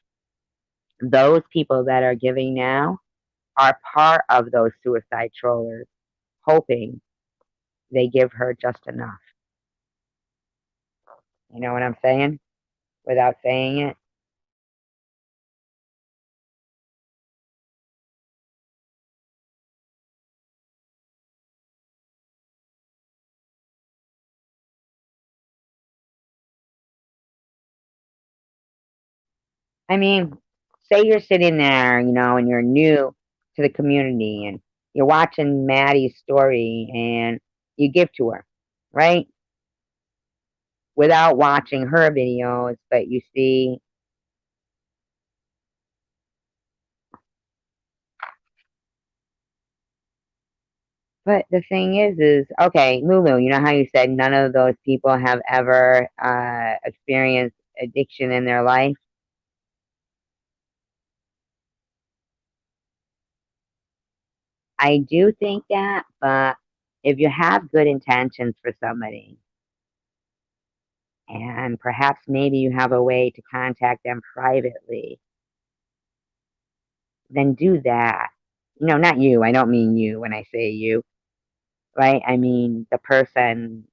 Speaker 1: those people that are giving now are part of those suicide trollers, hoping they give her just enough. You know what I'm saying? Without saying it. I mean, say you're sitting there, and you're new to the community and you're watching Maddie's story and you give to her, right? Without watching her videos, but you see. But the thing is okay, Lulu, you know how you said none of those people have ever experienced addiction in their life? I do think that, but if you have good intentions for somebody, and perhaps maybe you have a way to contact them privately, then do that. No, not you. I don't mean you when I say you, right? I mean the person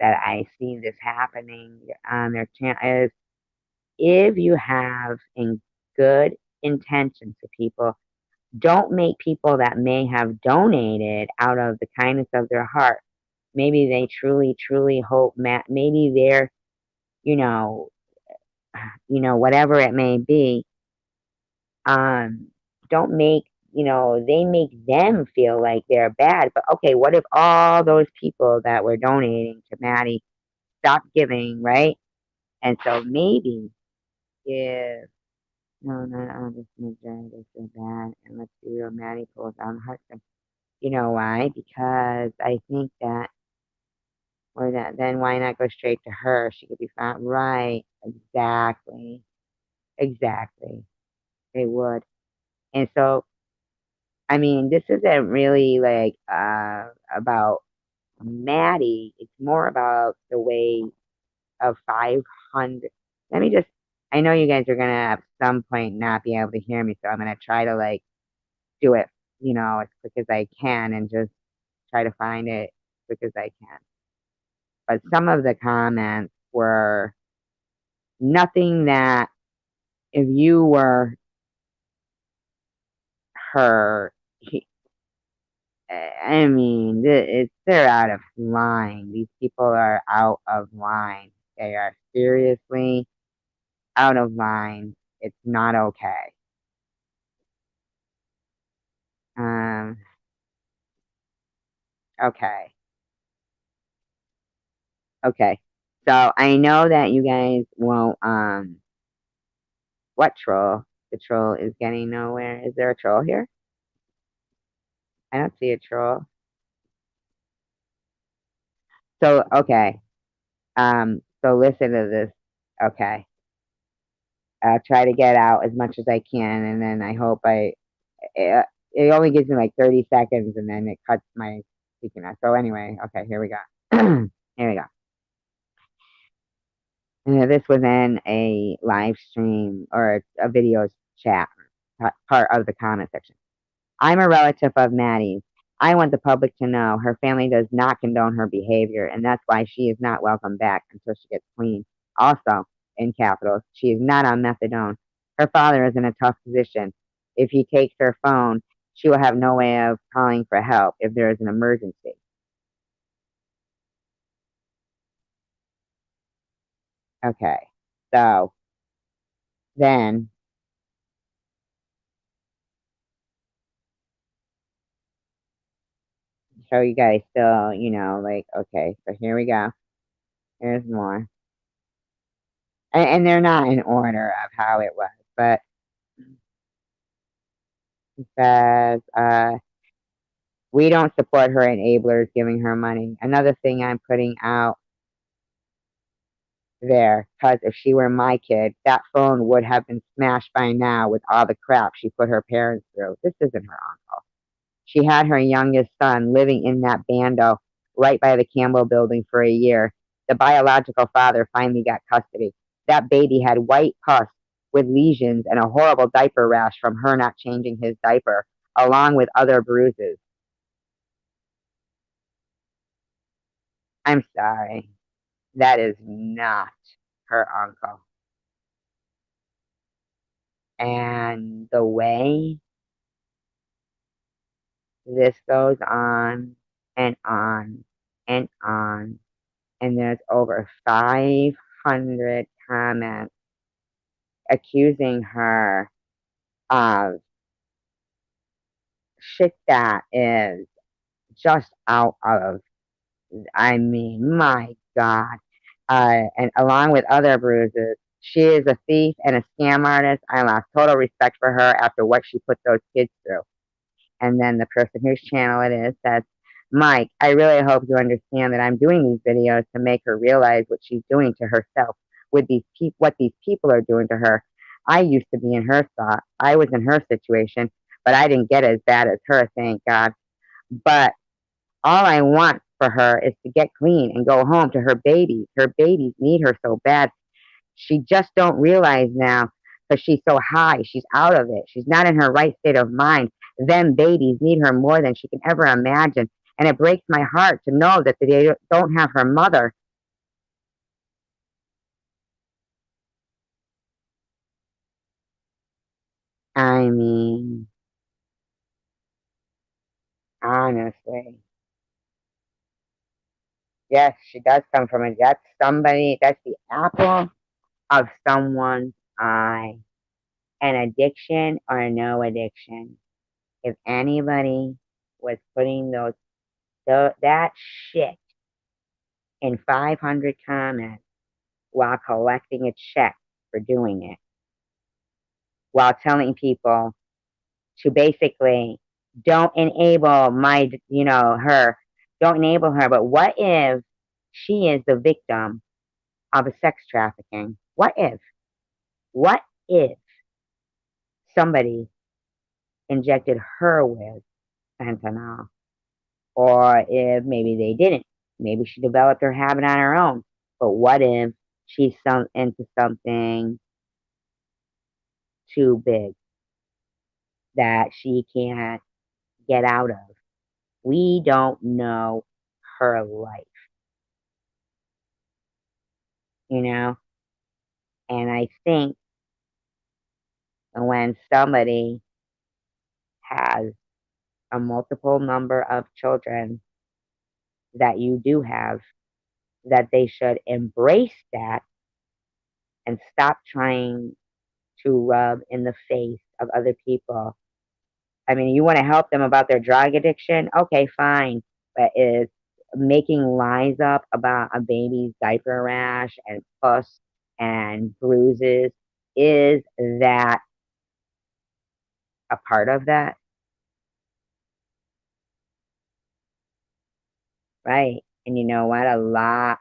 Speaker 1: that I see this happening on their channel is, if you have in good intentions to people, don't make people that may have donated out of the kindness of their heart. Maybe they truly, truly hope, maybe they're, you know, whatever it may be. Um, don't make, they make them feel like they're bad. But okay, what if all those people that were donating to Maddie stopped giving, right? And so maybe if no, not all this majority is so bad, and let's be real, Maddie pulls down her husband. You know why? Because I think that, or that, then why not go straight to her? She could be found. Right. Exactly. Exactly. They would. And so, I mean, this isn't really like about Maddie. It's more about the way of 500. Let me just, I know you guys are going to at some point not be able to hear me, so I'm going to try to like do it, as quick as I can and just try to find it as quick as I can. But some of the comments were nothing that if you were her. I mean, they're out of line. These people are out of line. They are seriously out of line. It's not okay. Um, okay. Okay. So I know that you guys won't, what troll? The troll is getting nowhere. Is there a troll here? I don't see a troll. So, okay. So listen to this. Okay. I'll try to get out as much as I can, and then I hope it, it only gives me like 30 seconds, and then it cuts my speaking out. So anyway, okay, here we go. Here we go. This was in a live stream or a video chat part of the comment section. I'm a relative of Maddie's. I want the public to know her family does not condone her behavior, and that's why she is not welcome back until she gets clean. Also, in capitals, she is not on methadone. Her father is in a tough position. If he takes her phone, she will have no way of calling for help if there is an emergency. Okay, so then, so you guys still, like, okay, so here we go. Here's more. And they're not in order of how it was, but it says, we don't support her enablers giving her money. Another thing I'm putting out there, because if she were my kid, that phone would have been smashed by now with all the crap she put her parents through. This isn't her uncle. She had her youngest son living in that bando right by the Campbell building for a year. The biological father finally got custody. That baby had white pus with lesions and a horrible diaper rash from her not changing his diaper, along with other bruises. I'm sorry. That is not her uncle. And the way this goes on and on and on, and there's over 500 comments accusing her of shit that is just out of, I mean, my God. And along with other bruises, she is a thief and a scam artist. I lost total respect for her after what she put those kids through. And then the person whose channel it is says, Mike, I really hope you understand that I'm doing these videos to make her realize what she's doing to herself with what these people are doing to her. I used to be in her spot. I was in her situation, but I didn't get as bad as her, thank God. But all I want for her is to get clean and go home to her babies. Her babies need her so bad. She just don't realize now because she's so high. She's out of it. She's not in her right state of mind. Them babies need her more than she can ever imagine. And it breaks my heart to know that they don't have her mother. I mean, honestly. Yes, she does come from it. That's somebody, that's the apple of someone's eye. An addiction or no addiction. If anybody was putting that shit in 500 comments while collecting a check for doing it, while telling people to basically don't enable her, don't enable her. But what if she is the victim of a sex trafficking? What if somebody injected her with fentanyl? Or if maybe they didn't. Maybe she developed her habit on her own. But what if she's into something too big that she can't get out of? We don't know her life, you know? And I think when somebody has a multiple number of children that you do have, that they should embrace that and stop trying to rub in the face of other people. I mean, you want to help them about their drug addiction? Okay, fine. But is making lies up about a baby's diaper rash and pus and bruises, is that a part of that? Right. And you know what? A lot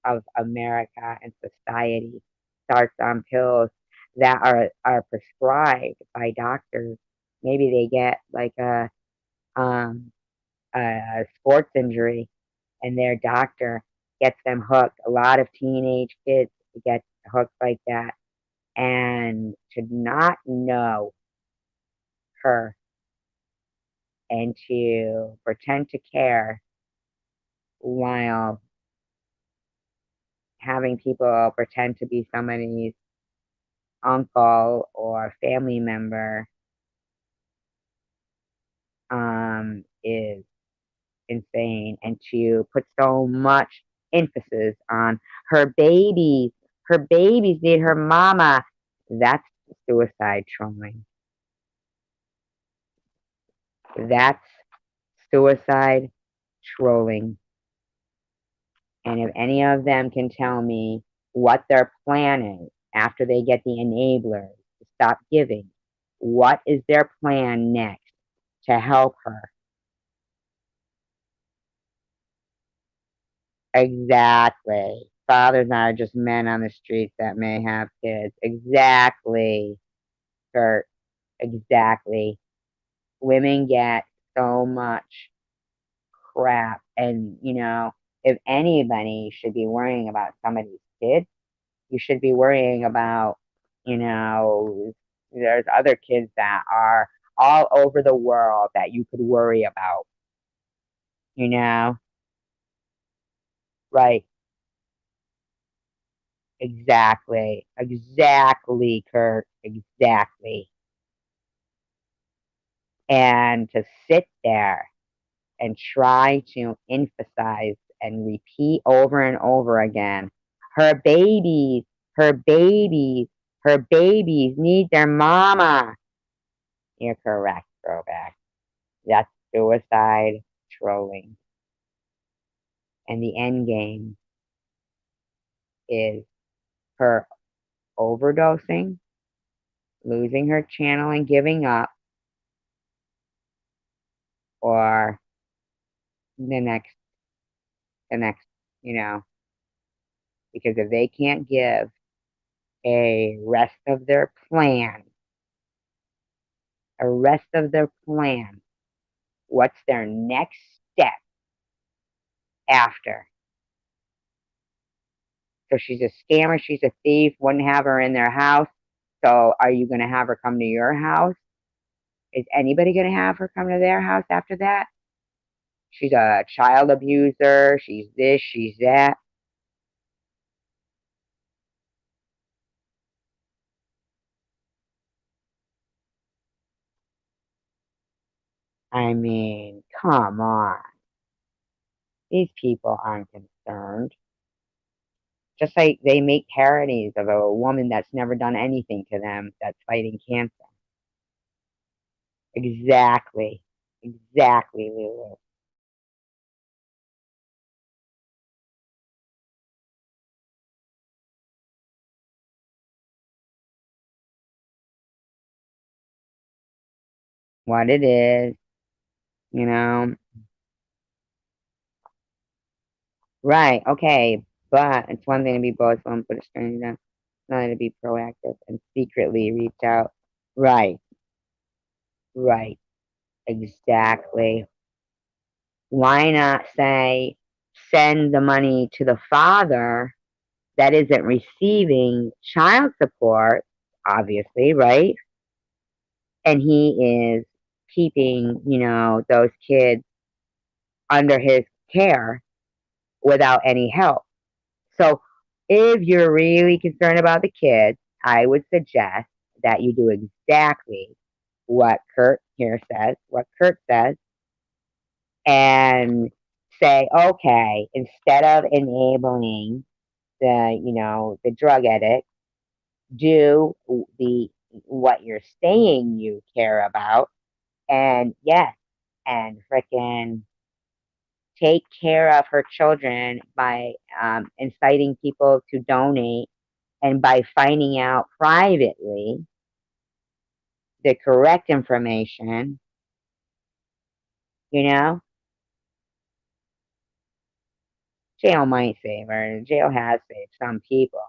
Speaker 1: of America and society starts on pills that are prescribed by doctors. Maybe they get like um a sports injury and their doctor gets them hooked. A lot of teenage kids get hooked like that, and to not know her and to pretend to care while having people pretend to be somebody's uncle or family member is insane. And to put so much emphasis on her babies, her babies need her mama. That's suicide trolling. That's suicide trolling. And if any of them can tell me what their plan is after they get the enablers to stop giving, what is their plan next to help her? Exactly. Fathers are just men on the streets that may have kids. Exactly, Kurt. Exactly. Women get so much crap. And, if anybody should be worrying about somebody's kid, you should be worrying about, you know, there's other kids that are all over the world that you could worry about, you know? Right. Exactly. Exactly, Kurt. Exactly. And to sit there and try to emphasize and repeat over and over again, her babies, her babies, her babies need their mama. You're correct, throwback. That's suicide trolling. And the end game is her overdosing, losing her channel and giving up, or the next, the next, you know, because if they can't give a rest of their plan, a rest of their plan, what's their next step after? So she's a scammer, she's a thief, wouldn't have her in their house. So are you going to have her come to your house? Is anybody going to have her come to their house after that? She's a child abuser. She's this, she's that. I mean, come on. These people aren't concerned. Just like they make parodies of a woman that's never done anything to them that's fighting cancer. Exactly. Exactly, Lulu. What it is, you know? Right, okay. But it's one thing to be boastful and put a stranger down, another to be proactive and secretly reach out. Right, right. Exactly. Why not say, send the money to the father that isn't receiving child support, obviously, right? And he is keeping, those kids under his care without any help. So if you're really concerned about the kids, I would suggest that you do exactly what Kurt here says, what Kurt says, and say, okay, instead of enabling the drug addict, do the what you're saying you care about, and yes, and frickin' take care of her children by inciting people to donate and by finding out privately the correct information, you know, jail might save her. Jail has saved some people.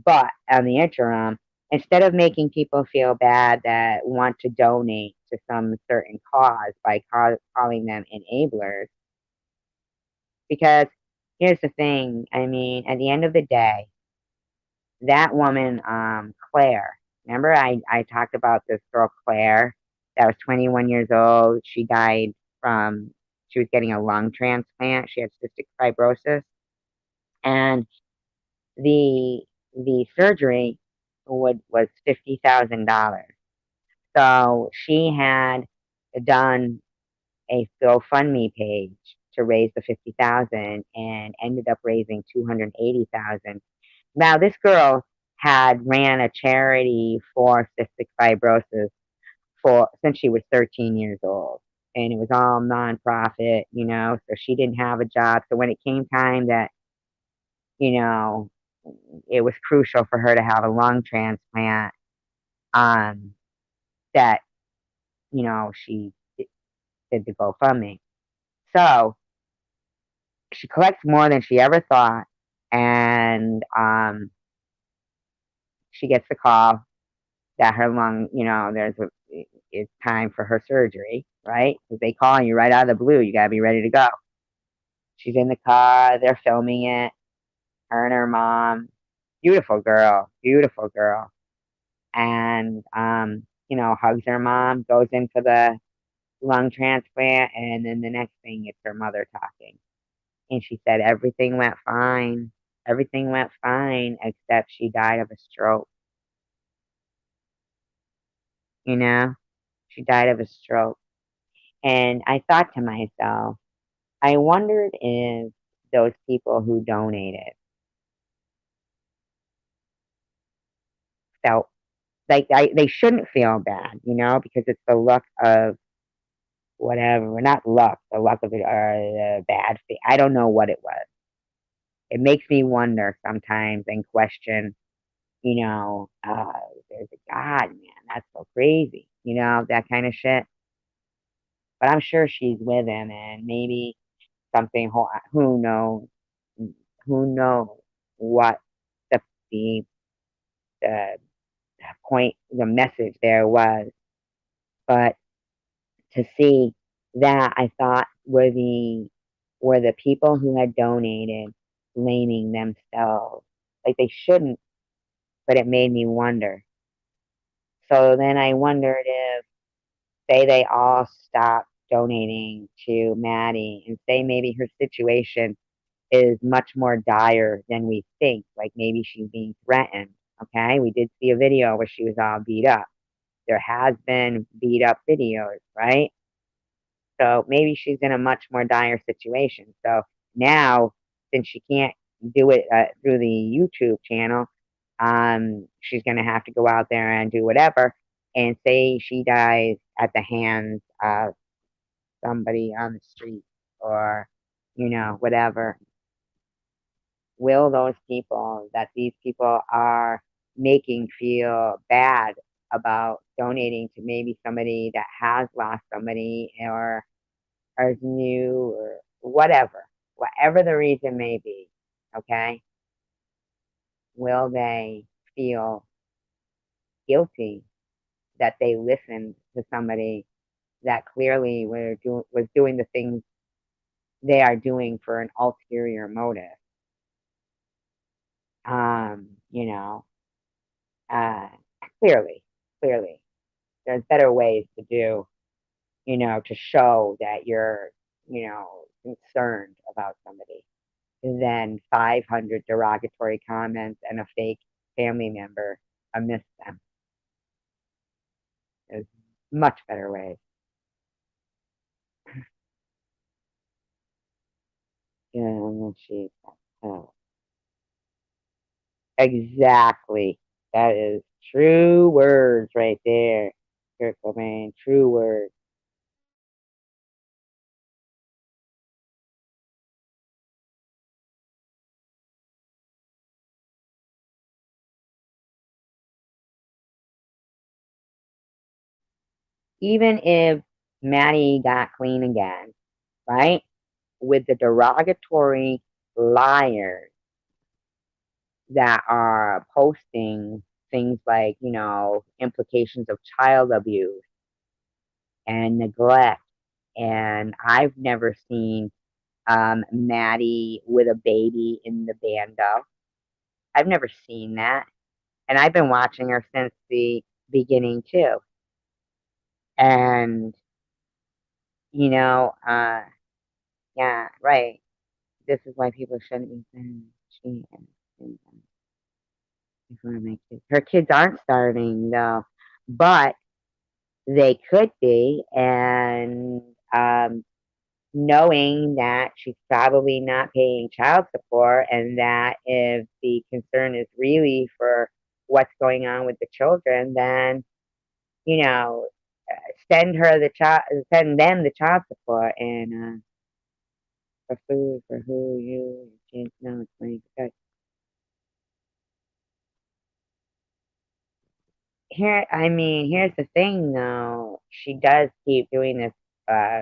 Speaker 1: But on the interim, instead of making people feel bad that want to donate to some certain cause by calling them enablers, because here's the thing, I mean, at the end of the day, that woman, Claire, remember I talked about this girl, Claire, that was 21 years old. She died from, she was getting a lung transplant. She had cystic fibrosis. And the the surgery was $50,000. So she had done a GoFundMe page to raise the 50,000 and ended up raising 280,000. Now this girl had ran a charity for cystic fibrosis for since she was 13 years old. And it was all nonprofit, so she didn't have a job. So when it came time that, you know, it was crucial for her to have a lung transplant, um, that, she did the GoFundMe. So she collects more than she ever thought. And she gets the call that her lung, it's time for her surgery, right? Because they call you right out of the blue. You got to be ready to go. She's in the car. They're filming it. Her and her mom. Beautiful girl. Beautiful girl. And, hugs her mom, goes in for the lung transplant. And then the next thing, it's her mother talking. And she said everything went fine. Everything went fine, except she died of a stroke. You know, she died of a stroke. And I thought to myself, I wondered if those people who donated felt like they shouldn't feel bad, because it's the luck of whatever, not luck, the luck of it, or the bad thing. I don't know what it was. It makes me wonder sometimes and question, there's a God, man, that's so crazy, that kind of shit. But I'm sure she's with him, and maybe something, who knows, who knows what the, the, the point, the message there was. But to see that, I thought were the people who had donated blaming themselves, like they shouldn't, but it made me wonder. So then I wondered if, say, they all stopped donating to Maddie, and say maybe her situation is much more dire than we think. Like maybe she's being threatened. Okay, we did see a video where she was all beat up. There has been beat up videos, right? So maybe she's in a much more dire situation. So now, since she can't do it through the YouTube channel, she's going to have to go out there and do whatever. And say she dies at the hands of somebody on the street, or, whatever. Will those people that these people are making feel bad about donating to maybe somebody that has lost somebody, or is new, or whatever the reason may be, okay? Will they feel guilty that they listened to somebody that clearly was doing the things they are doing for an ulterior motive? You know, uh, clearly, clearly, there's better ways to do, to show that you're, concerned about somebody than 500 derogatory comments and a fake family member amidst them. Much better way. Yeah, and then she, oh, exactly. That is true words right there. Kurt Cobain, true words. Even if Maddie got clean again, right? With the derogatory liars that are posting things like, implications of child abuse and neglect. And I've never seen Maddie with a baby in the bando. I've never seen that. And I've been watching her since the beginning too. And, you know, uh, yeah, right. This is why people shouldn't be friends. She is. Her kids aren't starving though, but they could be. And knowing that she's probably not paying child support, and that if the concern is really for what's going on with the children, then you know, send them the child support and for food for who you can't know it's money. Here, I mean, here's the thing though. She does keep doing uh,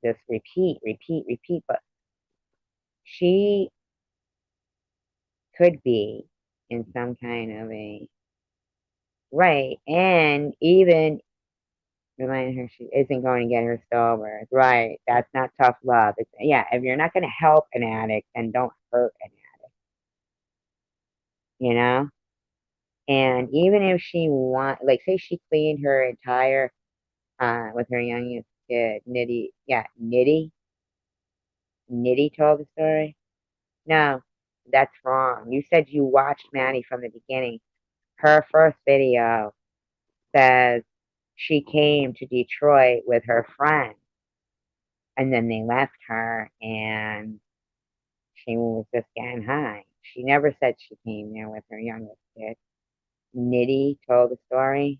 Speaker 1: this repeat, but she could be in some kind of a right, and even reminding her she isn't going to get her sober. Right, that's not tough love. It's, yeah, if you're not going to help an addict, then don't hurt an addict. You know, and even if she like, say she cleaned her entire with her youngest kid, Nitty told the story. No, that's wrong. You said you watched Maddie from the beginning. Her first video says she came to Detroit with her friend, and then they left her and she was just getting high. She never said she came there with her youngest kid. Nitty told the story.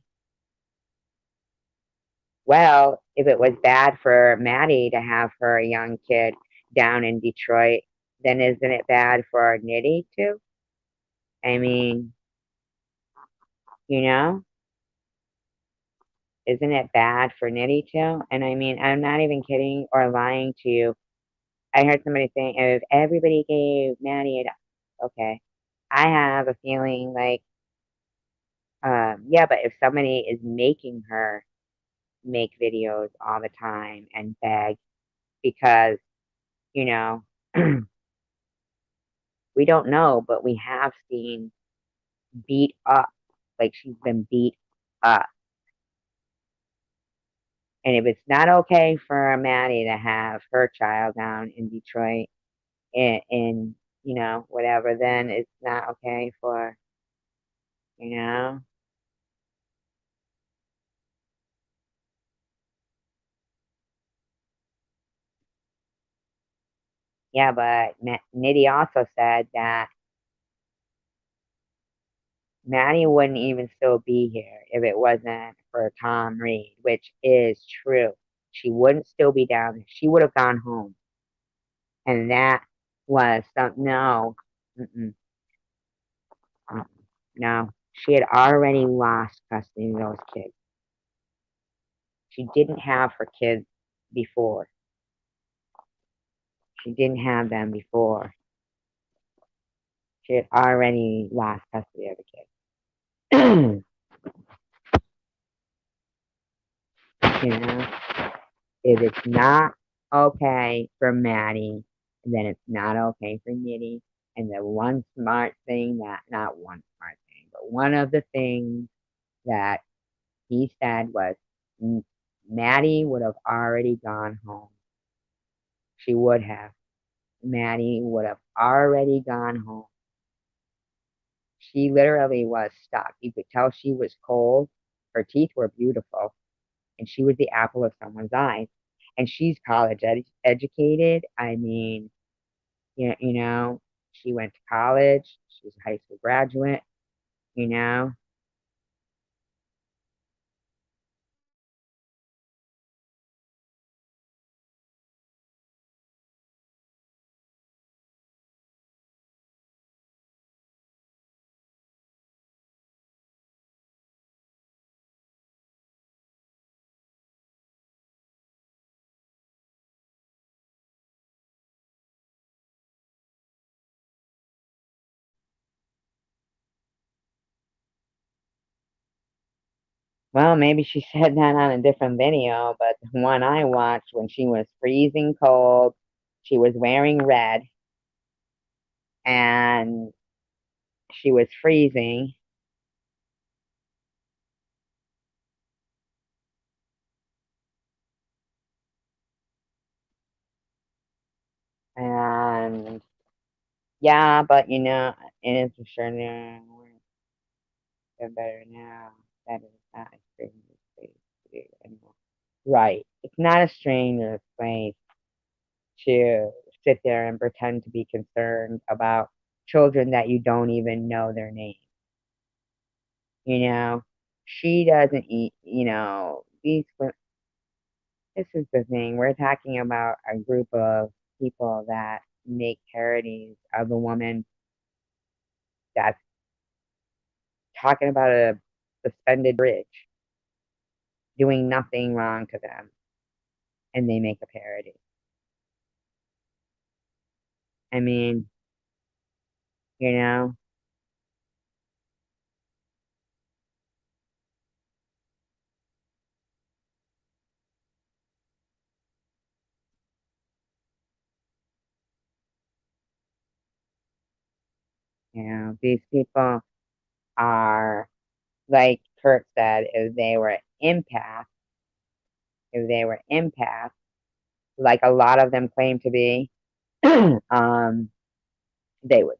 Speaker 1: Well, if it was bad for Maddie to have her young kid down in Detroit, then isn't it bad for Nitty too? I mean, you know, isn't it bad for Nitty too? And I mean, I'm not even kidding or lying to you. I heard somebody saying if everybody gave Maddie okay, I have a feeling like, yeah, but if somebody is making her make videos all the time and beg because, you know, we don't know, but we have seen beat up, like she's been beat up. And if it's not okay for Maddie to have her child down in Detroit in whatever, then it's not okay for, you know, yeah, but Nitty also said that Maddie wouldn't even still be here if it wasn't for Tom Reed, which is true. She wouldn't still be down there. She would have gone home. And that was no, mm-mm, mm-mm, no. She had already lost custody of those kids. She didn't have her kids before. She didn't have them before. She had already lost custody of the kids. you know? If it's not okay for Maddie, then it's not okay for Nitty. And the one smart thing that, not one smart thing, but one of the things that he said was Maddie would have already gone home. She would have. Maddie would have already gone home. She literally was stuck. You could tell she was cold. Her teeth were beautiful. and she was the apple of someone's eye. And she's educated. I mean, yeah, she went to college. She's a high school graduate. You know, well, maybe she said that on a different video, but the one I watched when she was freezing cold, she was wearing red, and she was freezing, and yeah, but it is for sure now. We're better now. That is not a stranger's place to do anymore. Right. It's not a stranger's place to sit there and pretend to be concerned about children that you don't even know their name. You know, she doesn't eat, this is the thing. We're talking about a group of people that make parodies of a woman that's talking about a suspended bridge, doing nothing wrong to them, and they make a parody. I mean, you know, these people are, like Kurt said, if they were empaths, like a lot of them claim to be, um, they would,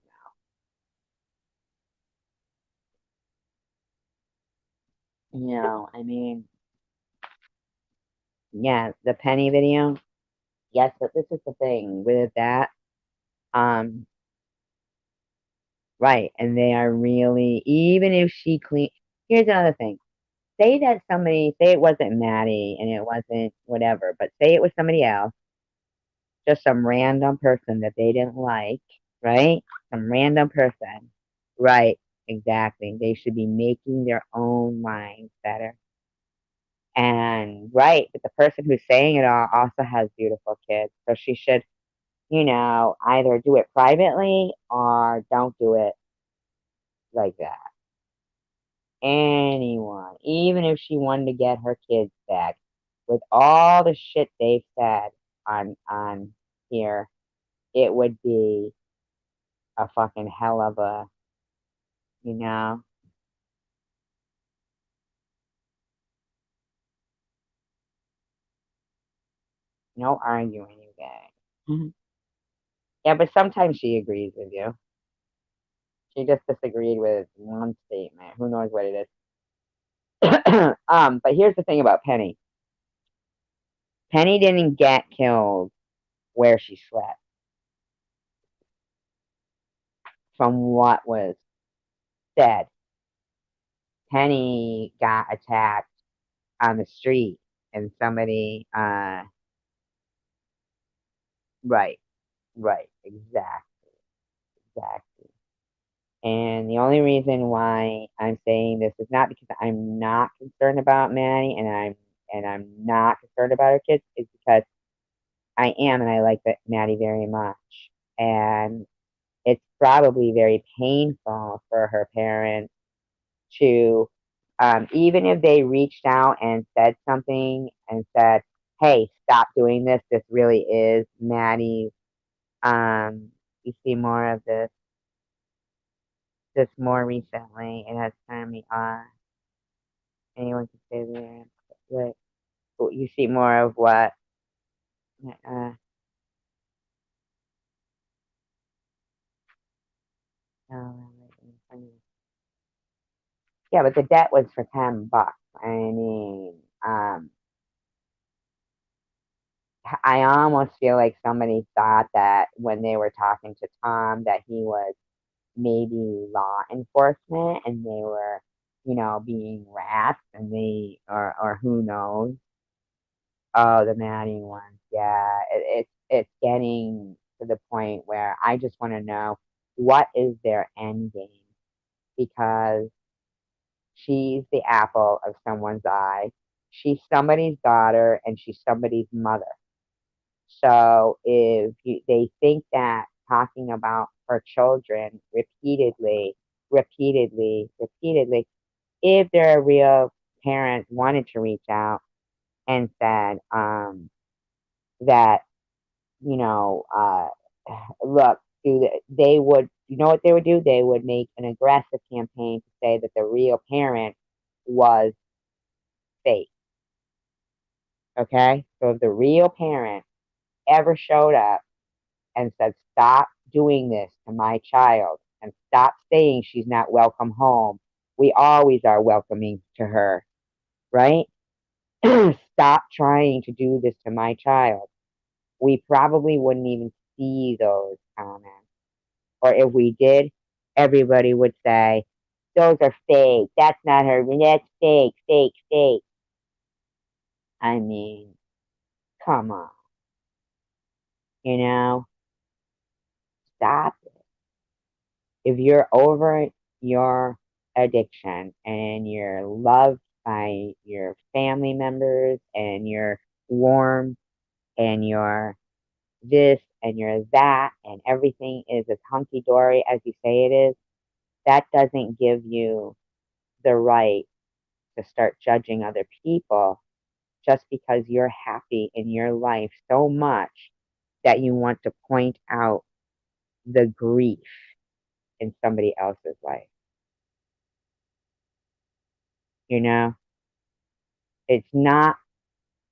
Speaker 1: I mean, yeah, the Penny video. Yes, but this is the thing with that. Um, right, and they are really, even if she clean. Here's another thing. Say it wasn't Maddie and it wasn't whatever, but say it was somebody else, just some random person that they didn't like, right? Some random person. Right, exactly. They should be making their own minds better. And right, but the person who's saying it all also has beautiful kids. So she should, either do it privately or don't do it like that. Anyone, even if she wanted to get her kids back, with all the shit they've said on here, it would be a fucking hell of a, you know, no arguing, you guys. Mhm. Yeah, but sometimes she agrees with you. She just disagreed with one statement. Who knows what it is? But here's the thing about Penny. Penny didn't get killed where she slept, from what was said. Penny got attacked on the street, and somebody, right, right, exactly. And the only reason why I'm saying this is not because I'm not concerned about Maddie, and I'm not concerned about her kids, is because I am, and I like that Maddie very much. And it's probably very painful for her parents to, even if they reached out and said something and said, "Hey, stop doing this. This really is Maddie's." You see more of this more recently. It has turned me on. Anyone can say that. You see more of what? Uh, oh, yeah, but the debt was for $10. I mean, I almost feel like somebody thought that when they were talking to Tom that he was maybe law enforcement and they were, being rats and or who knows. Oh, the Maddie ones. Yeah, it's getting to the point where I just want to know what is their end game because she's the apple of someone's eye. She's somebody's daughter and she's somebody's mother. So if they think that talking about her children repeatedly, if their real parents wanted to reach out and said that, you know, uh, look, they would, you know what they would do? They would make an aggressive campaign to say that the real parent was fake. Okay? So if the real parent ever showed up and said, stop doing this to my child and stop saying she's not welcome home, we always are welcoming to her, right? Stop trying to do this to my child. We probably wouldn't even see those comments. Or if we did, everybody would say, those are fake. That's not her. That's fake, fake, fake. I mean, come on. You know, stop. If you're over your addiction and you're loved by your family members and you're warm and you're this and you're that and everything is as hunky dory as you say it is, that doesn't give you the right to start judging other people just because you're happy in your life so much that you want to point out the grief in somebody else's life. You know, it's not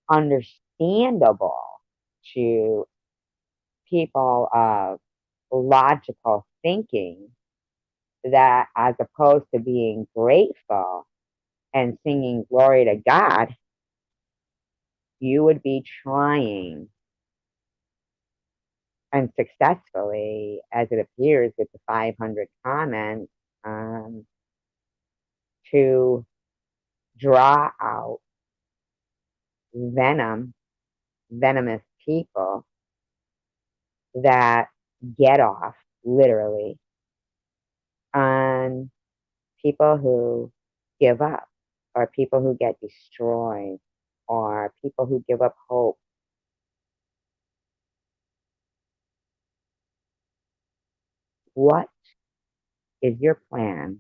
Speaker 1: understandable to people of logical thinking that as opposed to being grateful and singing glory to God, you would be trying unsuccessfully, as it appears with the 500 comments, um, to draw out venomous people that get off literally on people who give up or people who get destroyed or people who give up hope. What is your plan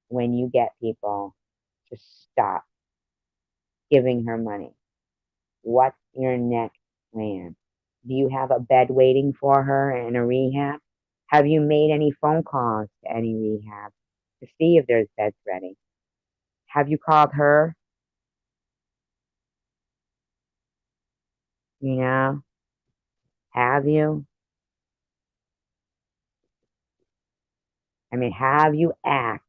Speaker 1: when you get people to stop giving her money? What's your next plan? Do you have a bed waiting for her in a rehab? Have you made any phone calls to any rehab to see if there's beds ready? Have you called her? You know, have you? I mean, have you asked?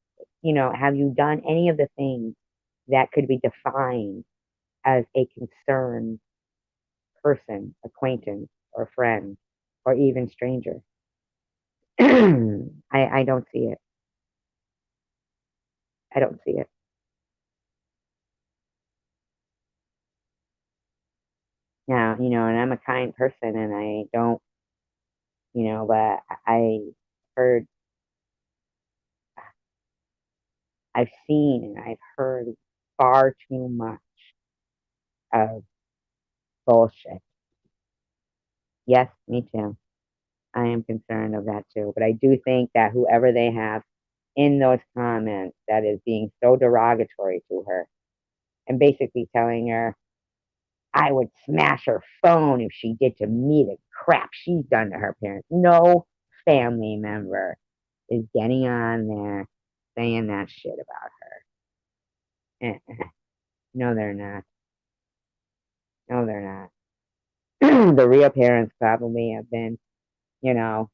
Speaker 1: Have you done any of the things that could be defined as a concerned person, acquaintance, or friend, or even stranger? I don't see it. I don't see it. Now, and I'm a kind person and I don't, but heard, I've seen and I've heard far too much of bullshit. Yes, me too. I am concerned of that too. But I do think that whoever they have in those comments that is being so derogatory to her and basically telling her, I would smash her phone if she did to me the crap she's done to her parents. No family member is getting on there saying that shit about her. No, they're not. No, they're not. The real parents probably have been, you know,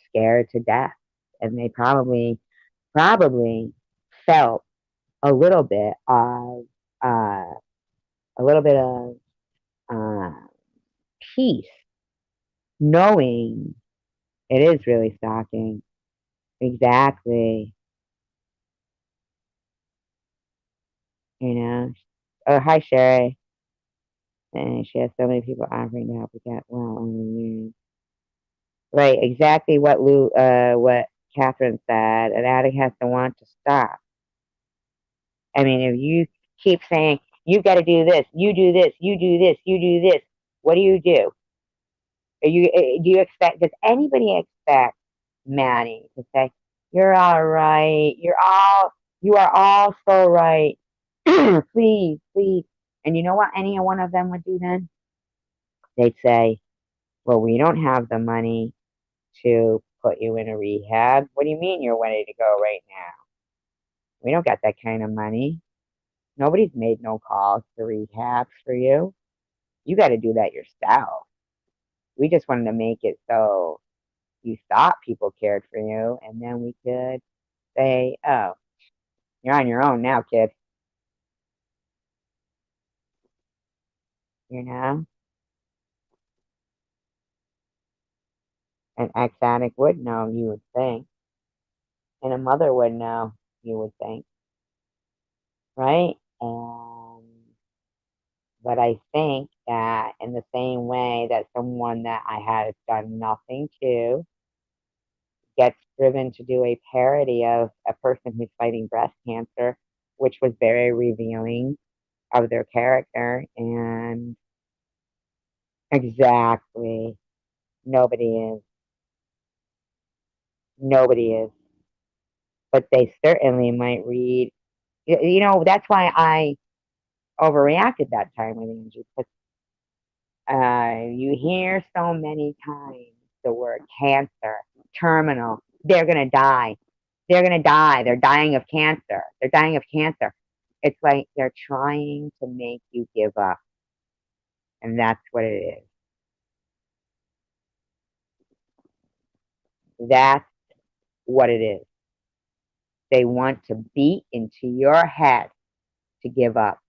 Speaker 1: scared to death. And they probably felt a little bit of a little bit of uh, peace, knowing it is really stalking. Exactly. You know. Oh, hi, Sherry. And she has so many people offering to help with that. Well, right, exactly what Catherine said. An addict has to want to stop. I mean, if you keep saying you got to do this, you do this, you do this, you do this, what do you do? Do you expect? Does anybody expect Maddie to say, "You're all right. You are all so right. Please, please." And you know what any one of them would do then? They'd say, "Well, we don't have the money to put you in a rehab. What do you mean you're ready to go right now? We don't got that kind of money. Nobody's made no calls to rehabs for you. You got to do that yourself. We just wanted to make it so you thought people cared for you, and then we could say, oh, you're on your own now, kid." You know? An ex addict would know, you would think. And a mother would know, you would think. Right? But I think that in the same way that someone that I had done nothing to gets driven to do a parody of a person who's fighting breast cancer, which was very revealing of their character. And exactly, nobody is. Nobody is. But they certainly might read. That's why I overreacted that time with Angie. Because you hear so many times the word cancer, terminal. They're going to die. They're going to die. They're dying of cancer. They're dying of cancer. It's like they're trying to make you give up. And that's what it is. That's what it is. They want to beat into your head to give up.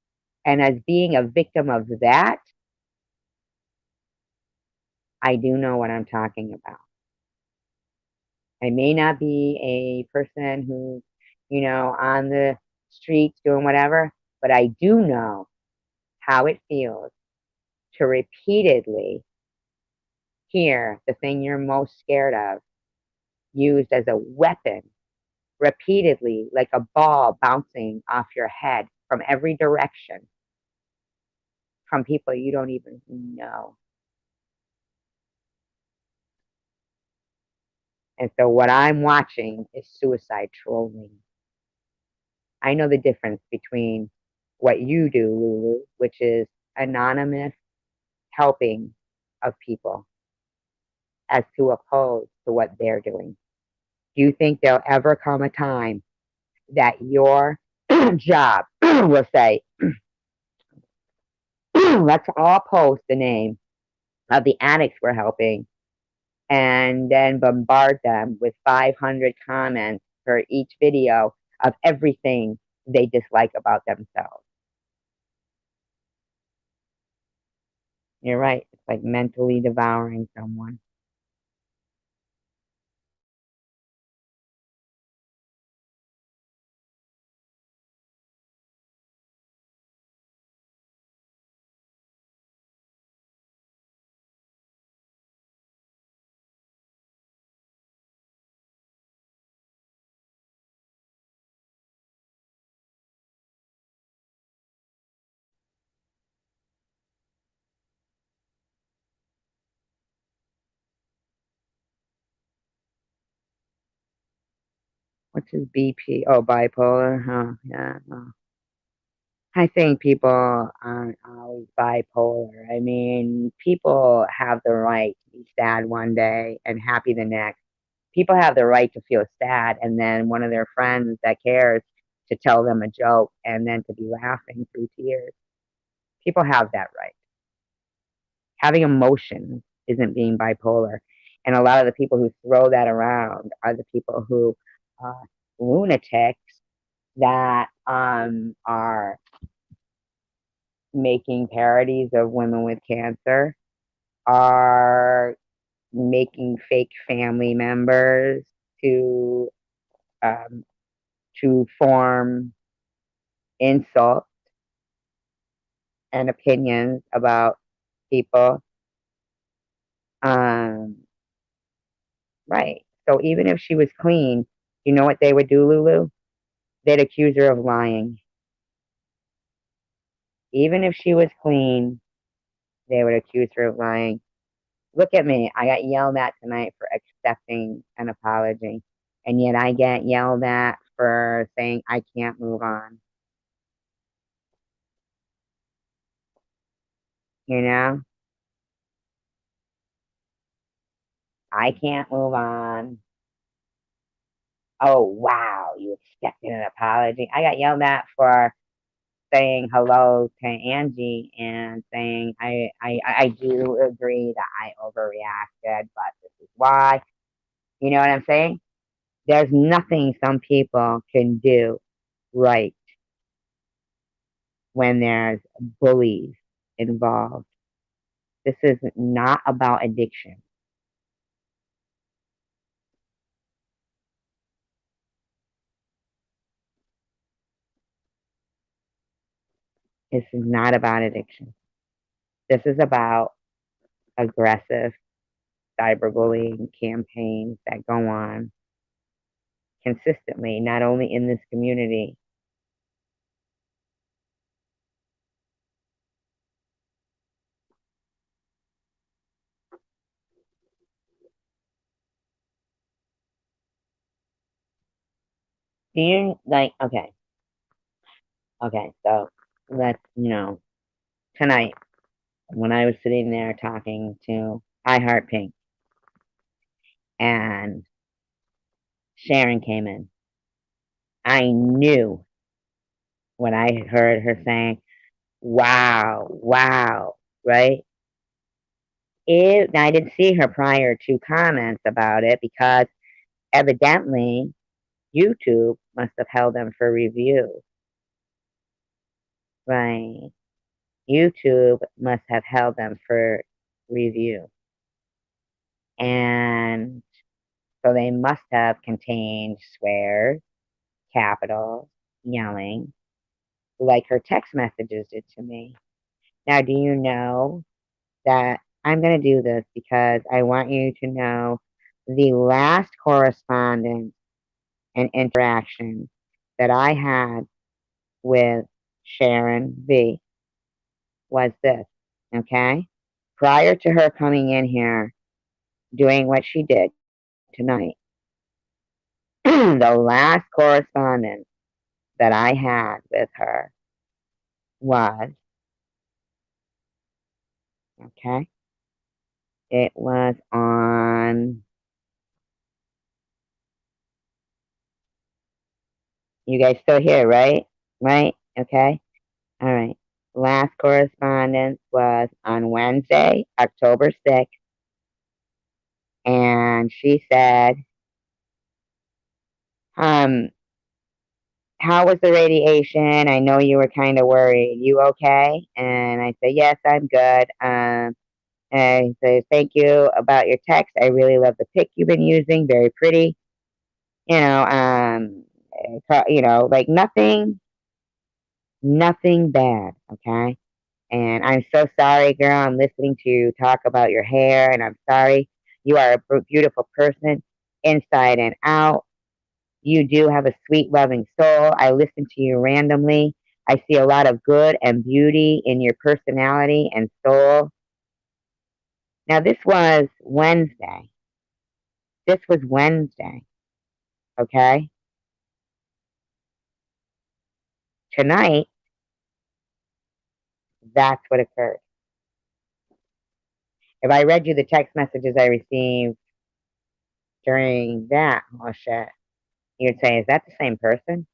Speaker 1: And as being a victim of that, I do know what I'm talking about. I may not be a person who's, on the streets doing whatever, but I do know how it feels to repeatedly hear the thing you're most scared of used as a weapon repeatedly, like a ball bouncing off your head from every direction from people you don't even know. And so what I'm watching is suicide trolling. I know the difference between what you do, Lulu, which is anonymous helping of people, as to oppose to what they're doing. Do you think there'll ever come a time that your job will say, let's all post the name of the addicts we're helping and then bombard them with 500 comments for each video of everything they dislike about themselves? You're right. It's like mentally devouring someone. What's his BP? Oh, bipolar. Huh? Yeah. Well, I think people aren't always bipolar. I mean, people have the right to be sad one day and happy the next. People have the right to feel sad and then one of their friends that cares to tell them a joke and then to be laughing through tears. People have that right. Having emotions isn't being bipolar. And a lot of the people who throw that around are the people who are lunatics that are making parodies of women with cancer, are making fake family members to um, to form insults and opinions about people. Um, right. So even if she was clean, you know what they would do, Lulu? They'd accuse her of lying. Even if she was clean, they would accuse her of lying. Look at me. I got yelled at tonight for accepting an apology. And yet I get yelled at for saying I can't move on. You know, I can't move on. Oh, wow, you accepted an apology. I got yelled at for saying hello to Angie and saying I do agree that I overreacted, but this is why. You know what I'm saying? There's nothing some people can do right when there's bullies involved. This is not about addiction. This is not about addiction. This is about aggressive cyberbullying campaigns that go on consistently, not only in this community. Do you like, okay, so let's, tonight when I was sitting there talking to I Heart Pink and Sharon came in, I knew when I heard her saying, wow, wow, right? Now I didn't see her prior to comments about it because evidently YouTube must have held them for review, right? YouTube must have held them for review. And so they must have contained swears, capitals, yelling, like her text messages did to me. Now, do you know that I'm going to do this because I want you to know the last correspondence and interaction that I had with Sharon V was this, okay? Prior to her coming in here doing what she did tonight, the last correspondence that I had with her was, okay, it was on, you guys still here, right? Right? Okay. All right. Last correspondence was on Wednesday, October 6th, and she said, um, how was the radiation? I know you were kind of worried. You okay? And I said, yes, I'm good. And I said, thank you about your text. I really love the pic you've been using. Very pretty. You know, like nothing bad. Okay. And I'm so sorry, girl. I'm listening to you talk about your hair, and I'm sorry. You are a beautiful person inside and out. You do have a sweet, loving soul. I listen to you randomly. I see a lot of good and beauty in your personality and soul. Now, this was Wednesday. This was Wednesday. Okay. Tonight, that's what occurred. If I read you the text messages I received during that, oh shit, you'd say, is that the same person?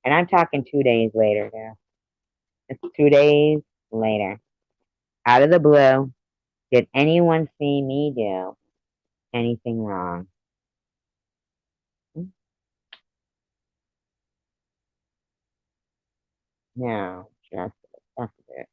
Speaker 1: And I'm talking 2 days later now. It's 2 days later. Out of the blue, did anyone see me do anything wrong? No, just it. That's it.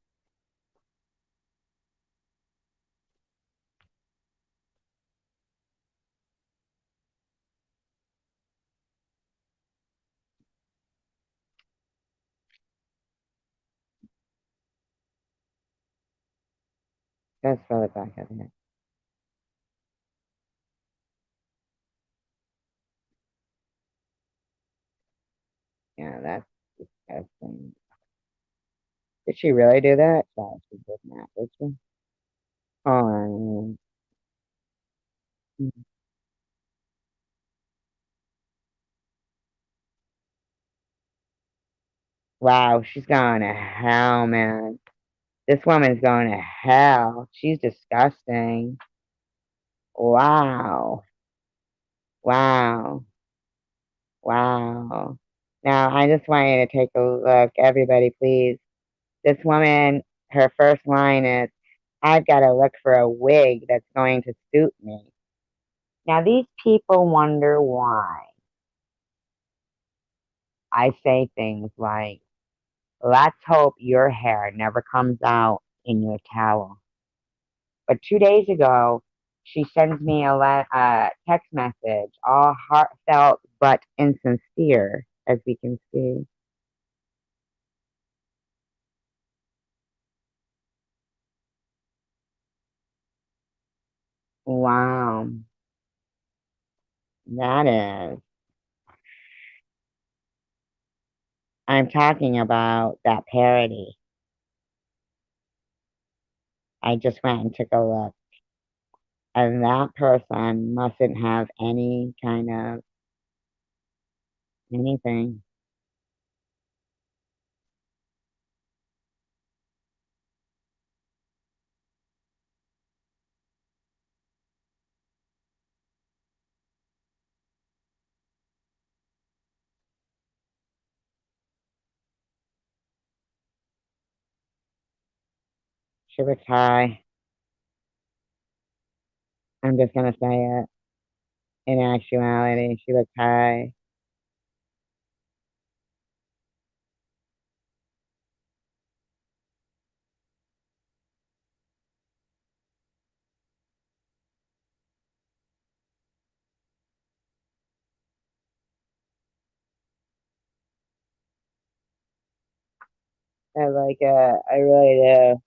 Speaker 1: Just for the back of it. Yeah, that's disgusting. Did she really do that? Yeah, she did not, did she? Oh, wow, she's going to hell, man. This woman's going to hell. She's disgusting. Wow. Wow. Wow. Now, I just want you to take a look. Everybody, please. This woman, her first line is, I've got to look for a wig that's going to suit me. Now, these people wonder why I say things like, let's hope your hair never comes out in your towel. But 2 days ago, she sends me a text message, all heartfelt but insincere, as we can see. Wow, that is. I'm talking about that parody. I just went and took a look, and that person mustn't have any kind of anything. She looks high. I'm just gonna say it. In actuality, she looks high. I like it. I really do.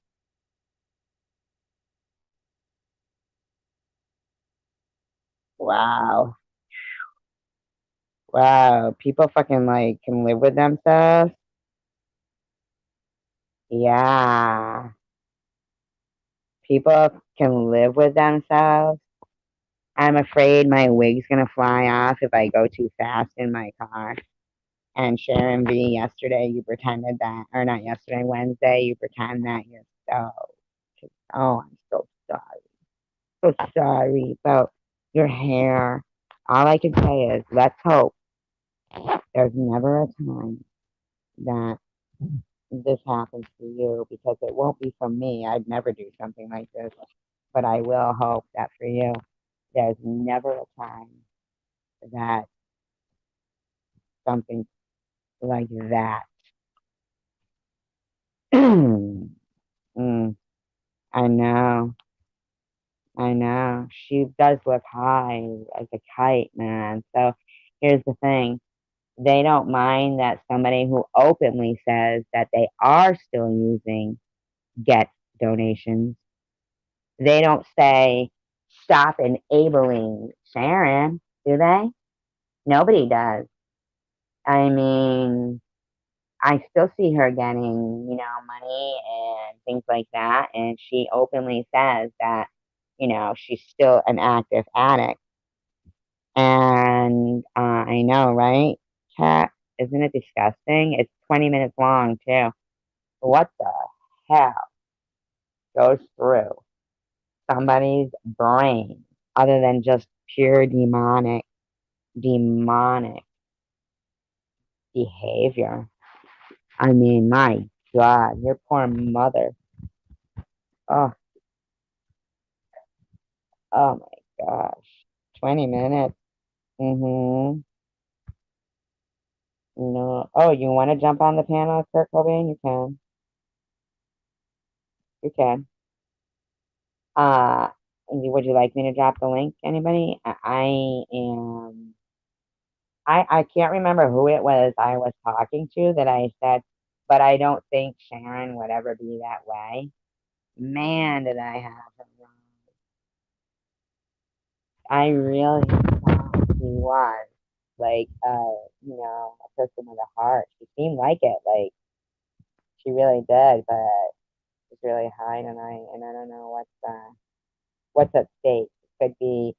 Speaker 1: Wow. Wow. People fucking like can live with themselves. Yeah. People can live with themselves. I'm afraid my wig's gonna fly off if I go too fast in my car. And Sharon B, yesterday you pretended that, or not yesterday, Wednesday, you pretend that you're so, oh, I'm so sorry. So sorry about your hair. All I can say is, let's hope there's never a time that this happens to you because it won't be from me. I'd never do something like this. But I will hope that for you, there's never a time that something like that. Mm, I know. I know. She does look high as a kite, man. So here's the thing. They don't mind that somebody who openly says that they are still using get donations. They don't say stop enabling Sharon, do they? Nobody does. I mean, I still see her getting, money and things like that. And she openly says that, she's still an active addict. And I know, right? Cat, isn't it disgusting? It's 20 minutes long, too. What the hell goes through somebody's brain other than just pure demonic behavior? I mean, my God, your poor mother. Oh, oh my gosh. 20 minutes. Mm-hmm. No. Oh, you want to jump on the panel, Kurt Cobain? You can. You can. Uh, would you like me to drop the link? Anybody? I am. I can't remember who it was I was talking to that I said, but I don't think Sharon would ever be that way. Man, did I have her wrong. I really thought she was like, a person with a heart. She seemed like it, like she really did, but she's really high tonight, and I don't know what's at stake. It could be,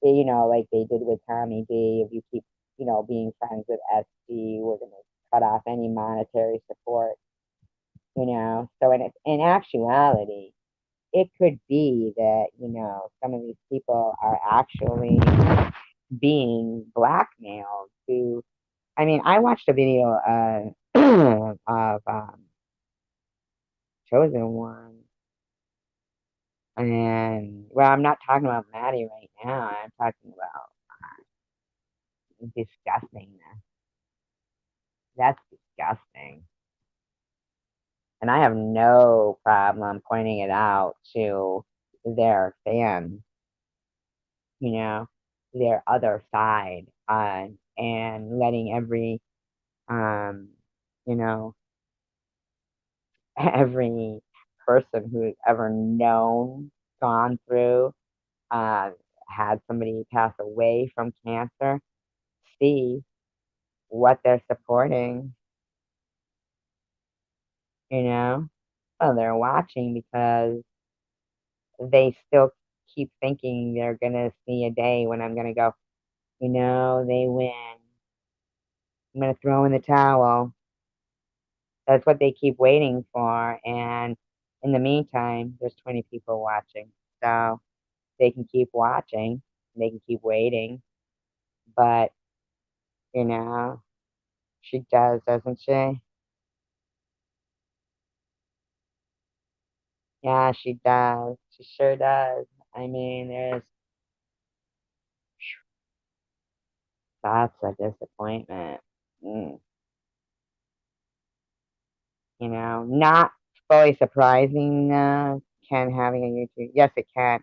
Speaker 1: like they did with Tommy D. If you keep, being friends with SG, we're gonna cut off any monetary support. So in actuality, it could be that some of these people are actually being blackmailed to. I mean, I watched a video of Chosen One, and well, I'm not talking about Maddie right now. I'm talking about disgustingness. That's disgusting, and I have no problem pointing it out to their fans. You know, their other side, and letting um, you know, every person who's ever known, gone through, uh, had somebody pass away from cancer, see what they're supporting, you know? Well, they're watching because they still keep thinking they're gonna see a day when I'm gonna go, they win. I'm gonna throw in the towel. That's what they keep waiting for. And in the meantime, there's 20 people watching. So they can keep watching, they can keep waiting. But, you know, she does, doesn't she? Yeah, she does. She sure does. I mean, that's a disappointment. Mm, not fully surprising, Ken having a YouTube. Yes, it can.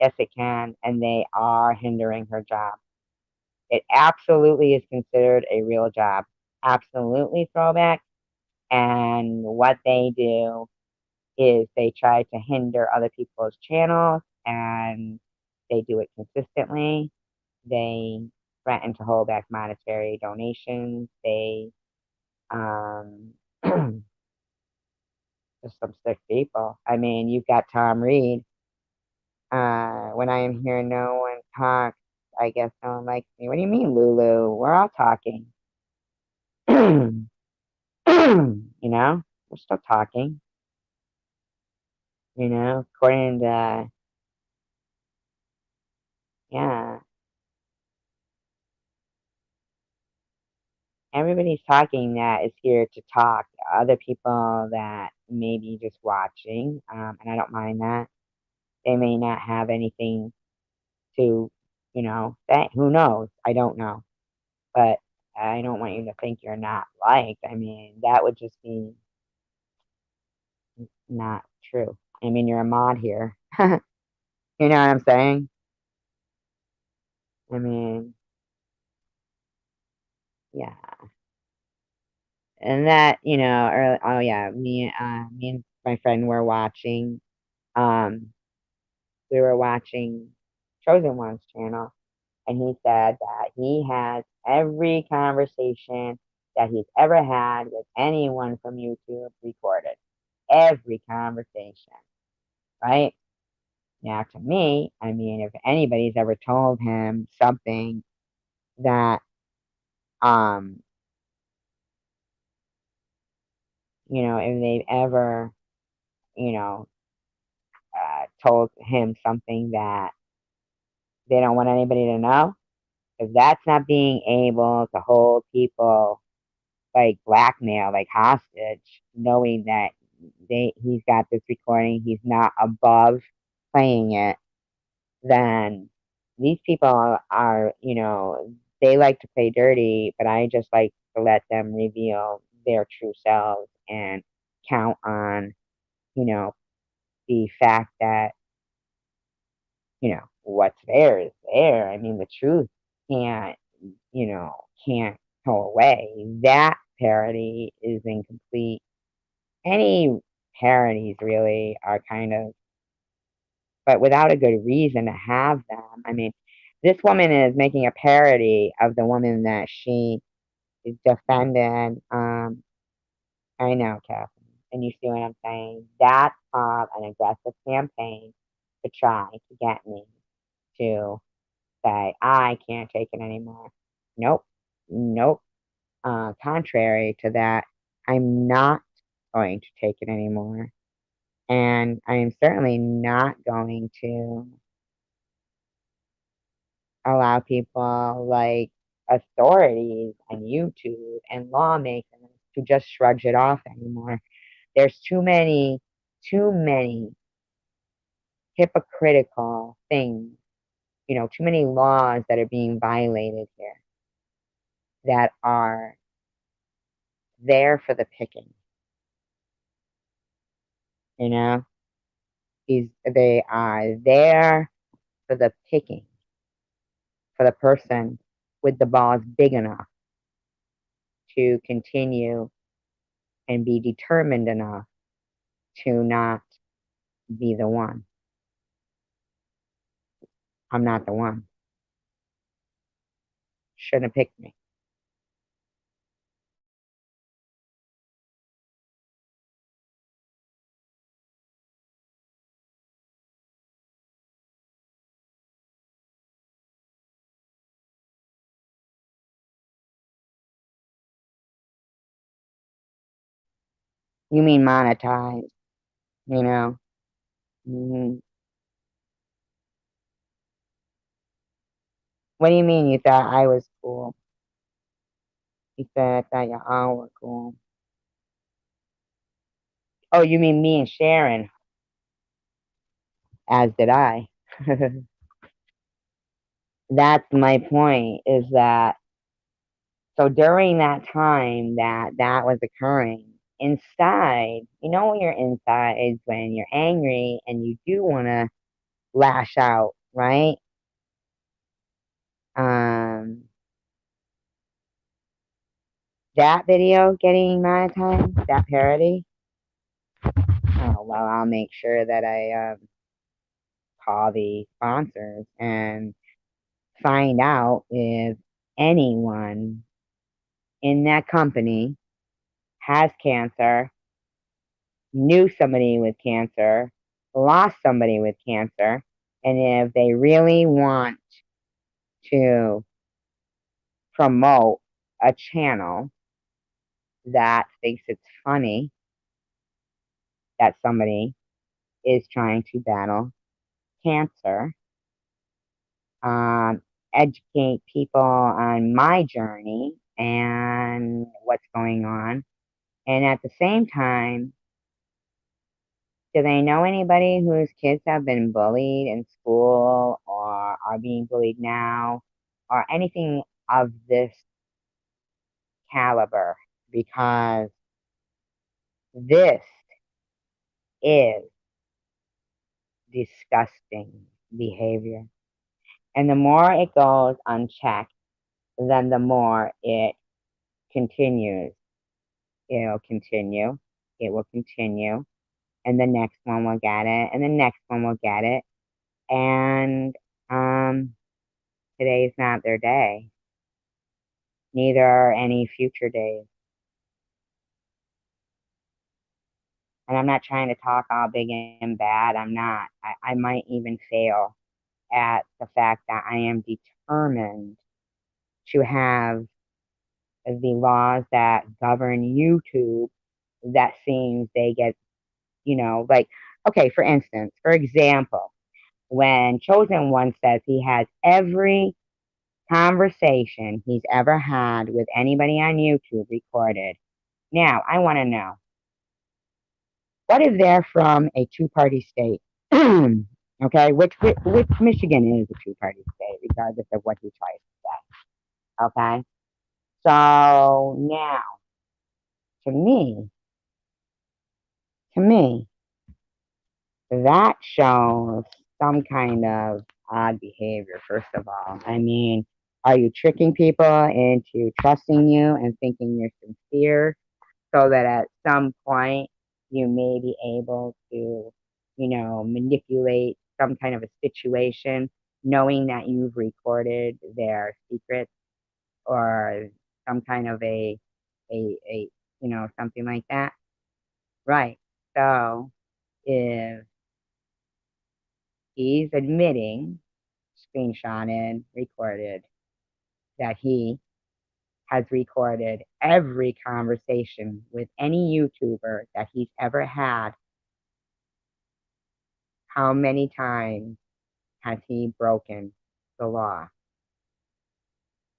Speaker 1: Yes, it can. And they are hindering her job. It absolutely is considered a real job. Absolutely throwback. And what they do is they try to hinder other people's channels, and they do it consistently. They threaten to hold back monetary donations. They, just some sick people. I mean, you've got Tom Reed. When I am here, no one talks. I guess no one likes me. What do you mean, Lulu? We're all talking. We're still talking. According to, yeah, everybody's talking that is here to talk. Other people that may be just watching, and I don't mind that. They may not have anything to, say. Who knows? I don't know. But I don't want you to think you're not liked. I mean, that would just be not true. I mean, you're a mod here. You know what I'm saying? I mean, yeah. And that, oh yeah, me and my friend were watching. Um, we were watching Chosen One's channel, and he said that he has every conversation that he's ever had with anyone from YouTube recorded. Every conversation, right? Now, to me, I mean, if anybody's ever told him something that, um, if they've ever, you know, told him something that they don't want anybody to know, if that's not being able to hold people like blackmail, like hostage, knowing that he's got this recording, he's not above playing it, then these people are, they like to play dirty, but I just like to let them reveal their true selves and count on, you know, the fact that, what's there is there. I mean, the truth can't, can't go away. That parody is incomplete. Any parodies really are kind of, but without a good reason to have them. I mean, this woman is making a parody of the woman that she is defending. I know, Catherine, and you see what I'm saying? That's an aggressive campaign to try to get me to say I can't take it anymore. Nope, nope. Contrary to that, I'm not going to take it anymore. And I am certainly not going to allow people like authorities and YouTube and lawmakers to just shrug it off anymore. There's too many hypocritical things, too many laws that are being violated here that are there for the picking, you know? They are there for the picking, for the person with the balls big enough to continue and be determined enough to not be the one. I'm not the one. Shouldn't have picked me. You mean monetize, you know? hmm What do you mean you thought I was cool? You said I thought you all were cool. Oh, you mean me and Sharon, as did I. That's my point, is that so during that time that was occurring, inside, when you're inside is when you're angry and you do want to lash out, right? Um, that video getting monetized, that parody. Oh well, I'll make sure that I call the sponsors and find out if anyone in that company has cancer, knew somebody with cancer, lost somebody with cancer, and if they really want to promote a channel that thinks it's funny that somebody is trying to battle cancer, um, educate people on my journey and what's going on, and at the same time, do they know anybody whose kids have been bullied in school or are being bullied now or anything of this caliber? Because this is disgusting behavior. And the more it goes unchecked, then the more it continues. It'll continue. It will continue. And the next one will get it. And the next one will get it. And um, today's not their day. Neither are any future days. And I'm not trying to talk all big and bad. I'm not. I might even fail at the fact that I am determined to have the laws that govern YouTube that seems they get, like, okay, for example, when Chosen One says he has every conversation he's ever had with anybody on YouTube recorded. Now, I want to know, what if they're from a two-party state? Okay, which Michigan is a two-party state, regardless of what he tries to say. Okay, so now, to me, to me, that shows some kind of odd behavior. First of all, I mean, are you tricking people into trusting you and thinking you're sincere, so that at some point you may be able to, manipulate some kind of a situation, knowing that you've recorded their secrets or some kind of a something like that. Right. So if he's admitting, screenshotted, recorded, that he has recorded every conversation with any YouTuber that he's ever had, how many times has he broken the law?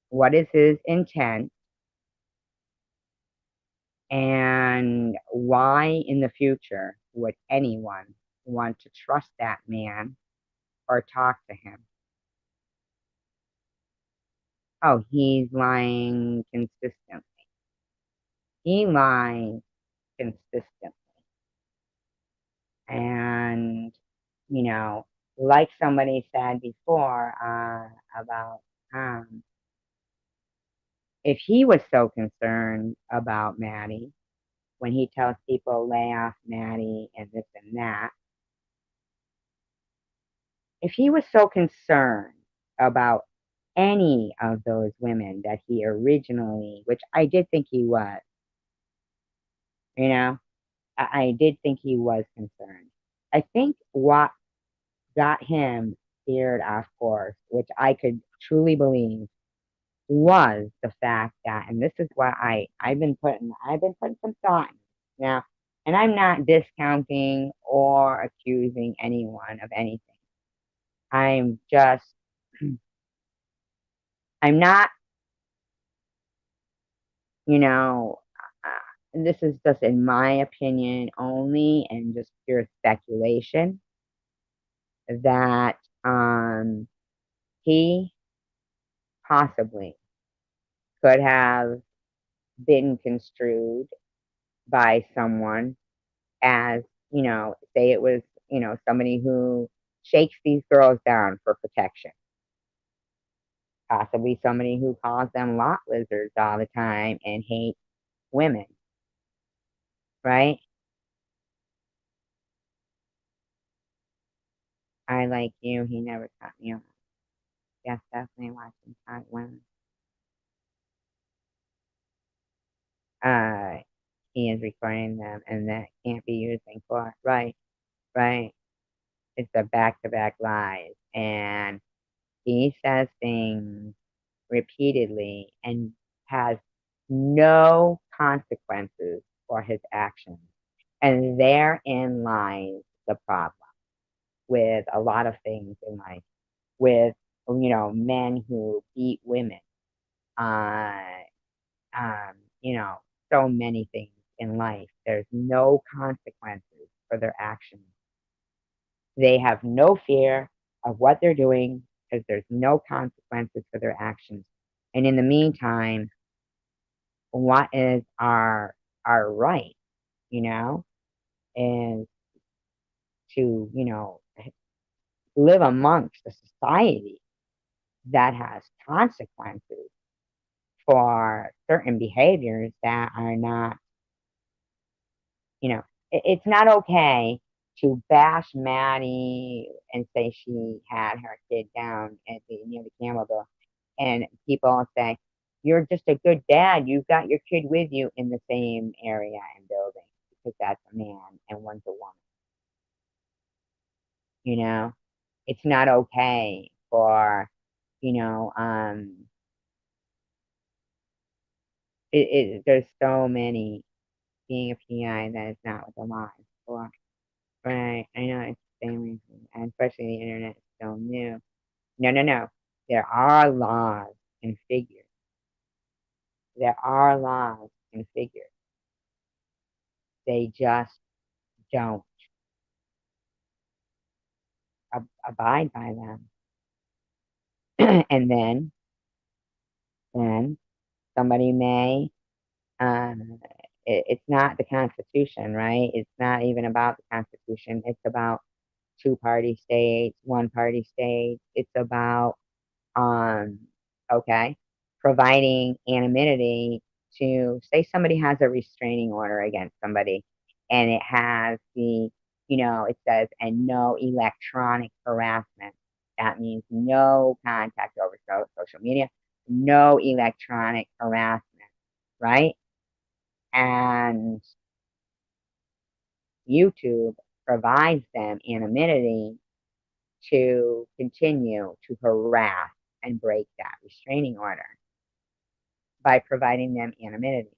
Speaker 1: What is his intent? And why in the future would anyone want to trust that man or talk to him? Oh, he's lying consistently. He lies consistently. And, you know, like somebody said before about if he was so concerned about Maddie, when he tells people lay off Maddie and this and that, if he was so concerned about any of those women that he originally, which I did think he was, you know, I did think he was concerned. I think what got him steered off course, which I could truly believe, was the fact that, and this is what I've been putting some thought in now, and I'm not discounting or accusing anyone of anything. I'm just, I'm not, you know, this is just in my opinion only and just pure speculation that he possibly could have been construed by someone as, say it was, somebody who shakes these girls down for protection, possibly somebody who calls them lot lizards all the time and hates women, right? I like you, he never cut me off. Yes, definitely watching hot women. Uh, he is recording them and that can't be used in court. Right, right. It's a back to back lies. And he says things repeatedly and has no consequences for his actions. And therein lies the problem with a lot of things in life, with, men who beat women, uh, um, you know, so many things in life. There's no consequences for their actions. They have no fear of what they're doing because there's no consequences for their actions. And in the meantime, what is our right, you know, is to, live amongst a society that has consequences for certain behaviors that are not, it's not okay to bash Maddie and say she had her kid down at the near the Campbellville, and people say you're just a good dad. You've got your kid with you in the same area and building because that's a man and one's a woman. You know, it's not okay for you know there's so many being a PI that is not what the law is for. Right. I know it's the same reason, and especially the internet is so new. No, no, no. There are laws and figures. There are laws and figures. They just don't abide by them. And then somebody may, uh, it's not the Constitution, right? It's not even about the Constitution. It's about two-party states, one-party states. It's about, um, okay, providing anonymity to say somebody has a restraining order against somebody. and it has it says, and no electronic harassment. That means no contact over social media, no electronic harassment, right? And YouTube provides them anonymity to continue to harass and break that restraining order by providing them anonymity.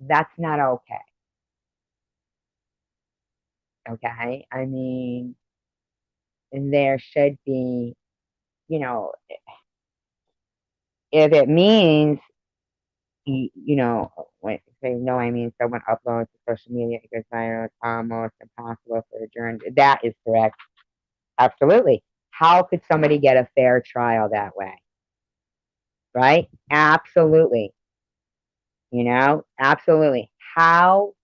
Speaker 1: That's not okay. Okay? I mean, there should be, you know, if it means, when say no, I mean someone uploads to social media because viral, it's almost impossible for a journalist. That is correct. Absolutely. How could somebody get a fair trial that way? Right? Absolutely. Absolutely. How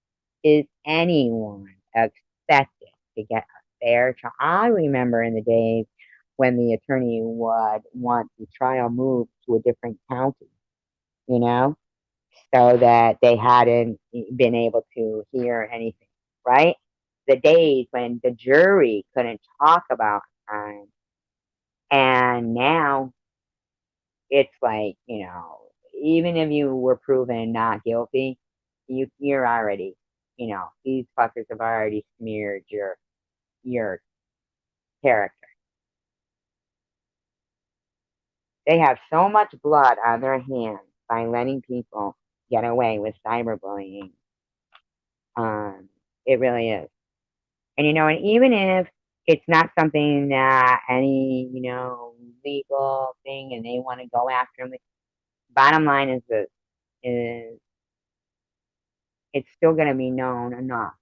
Speaker 1: is anyone expected to get a fair trial? I remember in the days when the attorney would want the trial moved to a different county, you know, so that they hadn't been able to hear anything, right? The days when the jury couldn't talk about crime. And now it's like, even if you were proven not guilty, you're already, these fuckers have already smeared your character. They have so much blood on their hands by letting people get away with cyberbullying. Um, it really is. And even if it's not something that any, legal thing and they want to go after them, bottom line is this is it's still going to be known enough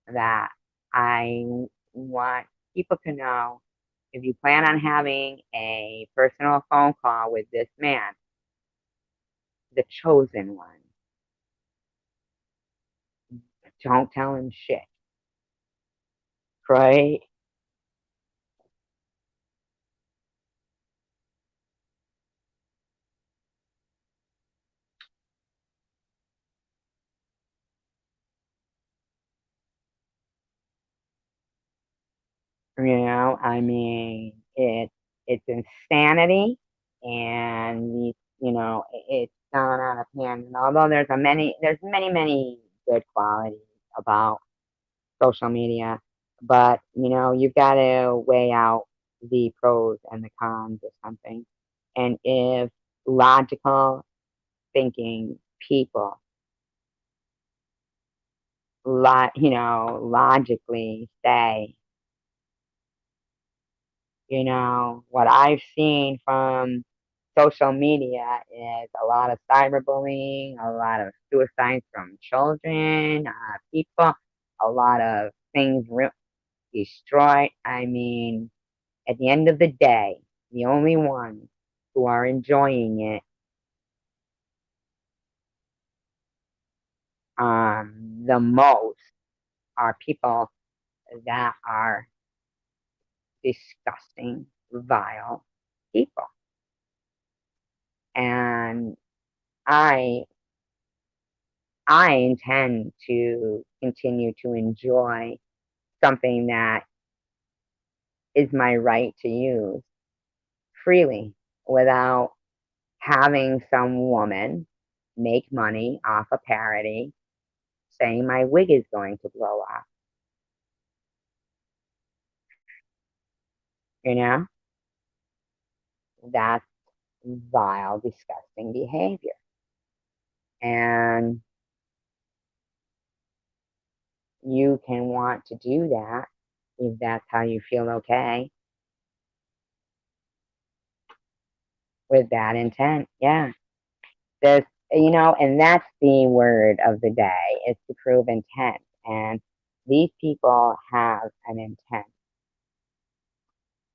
Speaker 1: that I want people to know, if you plan on having a personal phone call with this man, the chosen one, don't tell him shit, right? I mean, it's insanity, and it's gone out of hand. And although there's many good qualities about social media, but you've got to weigh out the pros and the cons of something. And if logical thinking people, logically say, what I've seen from social media is a lot of cyberbullying, a lot of suicides from children, people, a lot of things destroyed. I mean, at the end of the day, the only ones who are enjoying it the most are people that are disgusting, vile people. And I I intend to continue to enjoy something that is my right to use freely without having some woman make money off a parody saying my wig is going to blow off. You know, that's vile, disgusting behavior. And you can want to do that if that's how you feel okay with that intent. Yeah. There's, and that's the word of the day is to prove intent. And these people have an intent.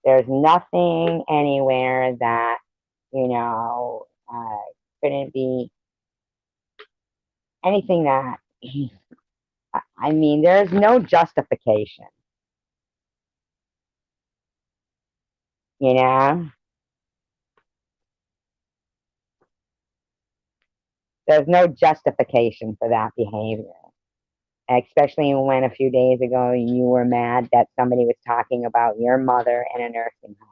Speaker 1: There's nothing anywhere that, couldn't be anything that, I mean, there's no justification, you know? There's no justification for that behavior. especially when a few days ago you were mad that somebody was talking about your mother in a nursing home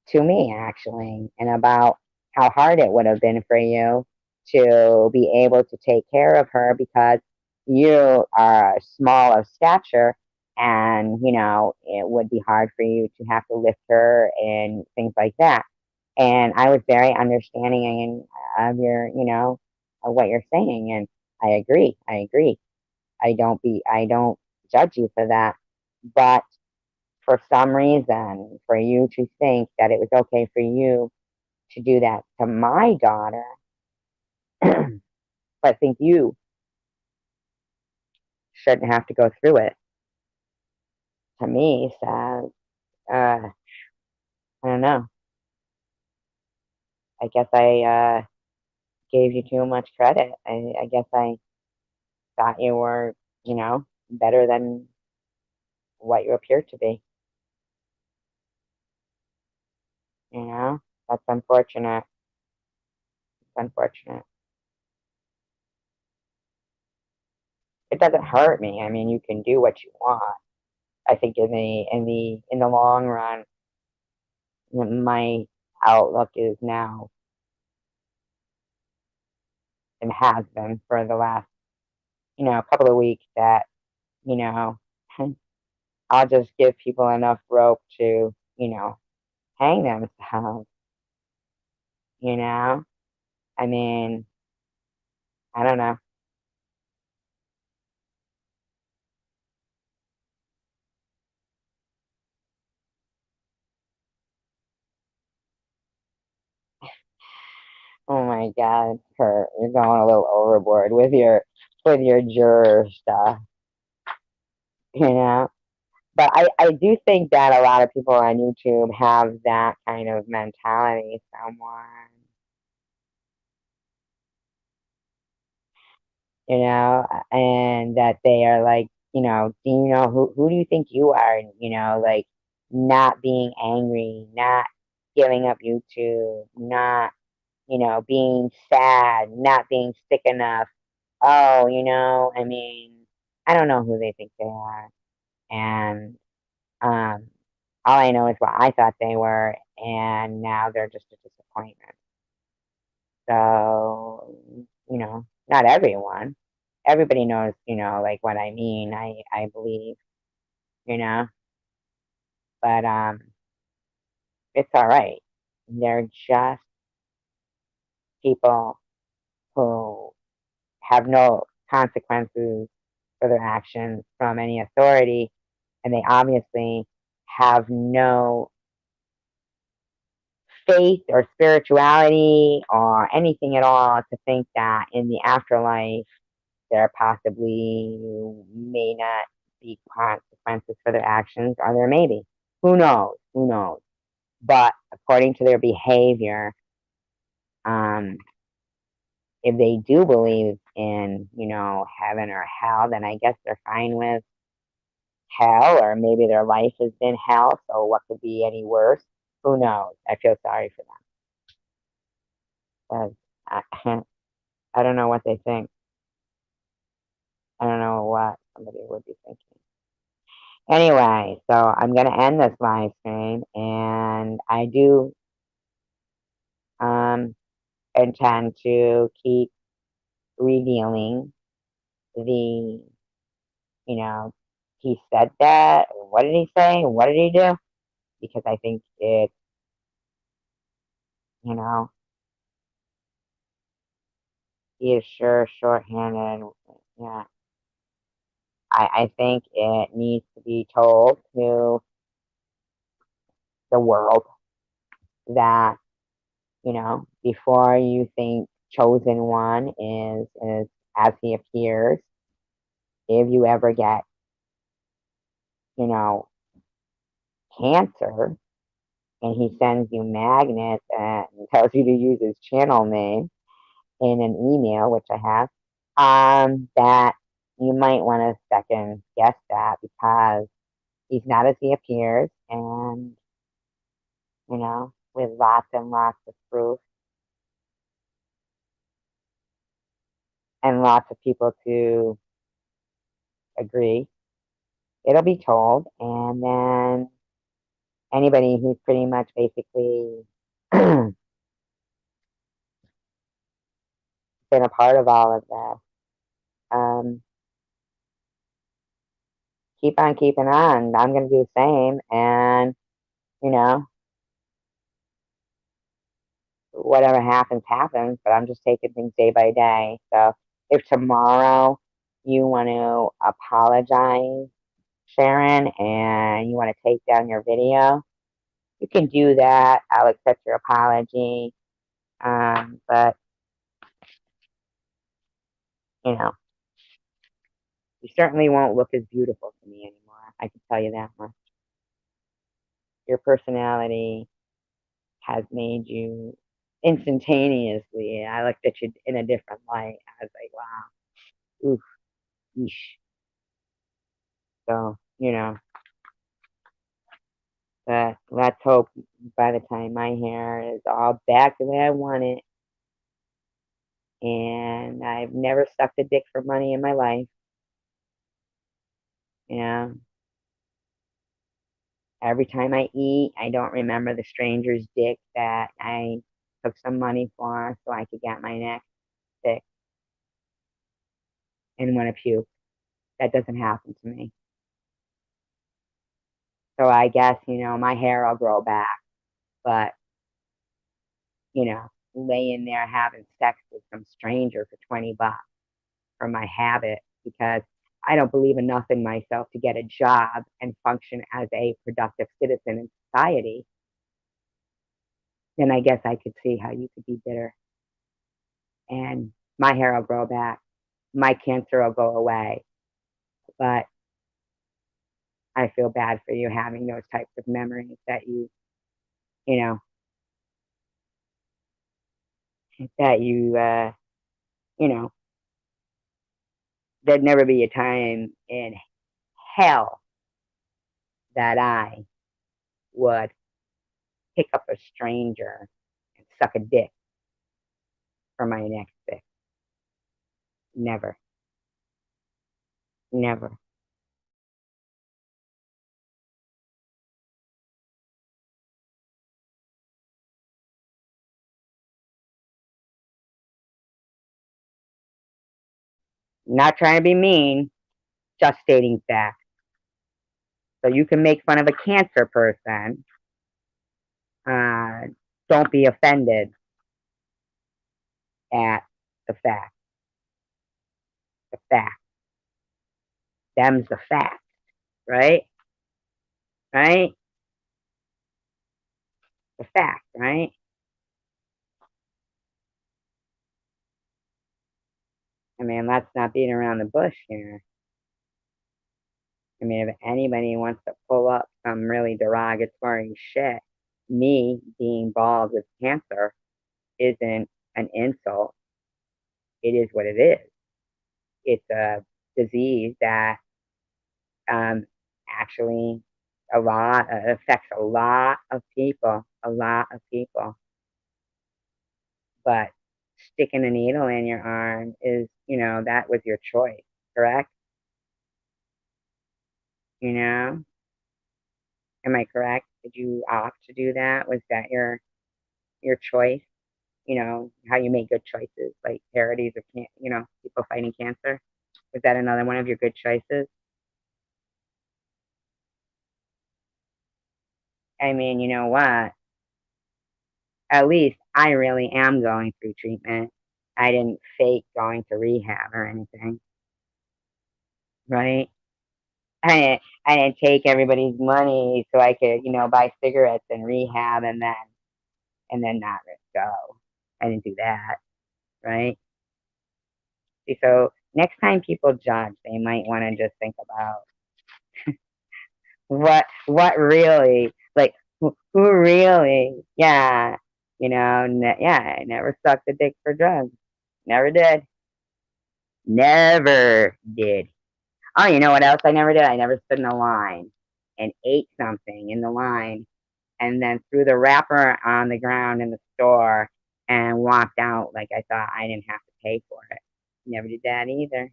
Speaker 1: to me, actually, and about how hard it would have been for you to be able to take care of her because you are small of stature, and it would be hard for you to have to lift her and things like that. And I was very understanding of your, of what you're saying, and I agree. I agree. I don't judge you for that. But for some reason, for you to think that it was okay for you to do that to my daughter, but think you shouldn't have to go through it, to me says, I don't know. I guess I gave you too much credit. I guess I thought you were, better than what you appear to be. You know, that's unfortunate. It's unfortunate. It doesn't hurt me. I mean, you can do what you want. I think in the long run, my outlook is now and has been for the last, couple of weeks that, you know, I'll just give people enough rope to, hang themselves, you know? I mean, I don't know. Oh my God, Kurt, you're going a little overboard with your juror stuff, you know? But I do think that a lot of people on YouTube have that kind of mentality somewhere, and that they are like, do you know who do you think you are? Like not being angry, not giving up YouTube, not, being sad, not being sick enough. Oh, I mean, I don't know who they think they are. And um, all I know is what I thought they were, and now they're just a disappointment. So, not everyone. Everybody knows, like what I mean, I believe, you know, but it's all right. They're just people who have no consequences for their actions from any authority, and they obviously have no faith or spirituality or anything at all to think that in the afterlife there possibly may not be consequences for their actions, or there may be. Who knows? Who knows? But according to their behavior, um, if they do believe in, heaven or hell, then I guess they're fine with hell, or maybe their life has been hell, so what could be any worse? Who knows? I feel sorry for them. I, I don't know what they think. I don't know what somebody would be thinking. Anyway, so I'm going to end this live stream, and I do um, intend to keep revealing the, he said that. What did he say? What did he do? Because I think you know, he is sure shorthanded. Yeah, I think it needs to be told to the world that, before you think chosen one is as he appears, if you ever get, you know, cancer, and he sends you magnets and tells you to use his channel name in an email, which I have, that you might want to second guess that, because he's not as he appears, and, with lots and lots of proof. and lots of people to agree. It'll be told, and then anybody who's pretty much basically been a part of all of that, keep on keeping on. I'm going to do the same, and you know, whatever happens, happens. But I'm just taking things day by day. So if tomorrow you want to apologize, Sharon, and you want to take down your video, you can do that. I'll accept your apology. But you know, you certainly won't look as beautiful to me anymore. I can tell you that much. Your personality has made you instantaneously. I looked at you in a different light. I was like, wow, oof, yeesh. So, but let's hope by the time my hair is all back the way I want it, and I've never sucked a dick for money in my life. Yeah. Every time I eat, I don't remember the stranger's dick that I took some money for so I could get my neck fixed and want to puke. That doesn't happen to me. So I guess, my hair will grow back. But, laying there having sex with some stranger for $20 for my habit because I don't believe enough in myself to get a job and function as a productive citizen in society, then I guess I could see how you could be bitter. And my hair will grow back. My cancer will go away. But I feel bad for you having those types of memories that you know, that you know, there'd never be a time in hell that I would pick up a stranger and suck a dick for my next fix. Never. Never. Not trying to be mean, just stating facts. So you can make fun of a cancer person. Uh, don't be offended at the fact. The fact. Them's the fact, right? Right? The fact, right? I mean, let's not beat around the bush here. I mean, if anybody wants to pull up some really derogatory shit, me being bald with cancer isn't an insult. It is what it is. It's a disease that um, actually affects a lot of people. But sticking a needle in your arm is, that was your choice, correct? You know, am I correct? Did you opt to do that? Was that your choice? How you make good choices, like parodies of people fighting cancer. Was that another one of your good choices? I mean, you know what? At least I really am going through treatment. I didn't fake going to rehab or anything, right? I didn't take everybody's money so I could, buy cigarettes in rehab and then not go. I didn't do that, right? See, so next time people judge, they might want to just think about what really, like, who really, yeah, yeah, I never sucked a dick for drugs. Never did. Never did. Oh, you know what else I never did? I never stood in a line and ate something in the line and then threw the wrapper on the ground in the store and walked out like I thought I didn't have to pay for it. Never did that either.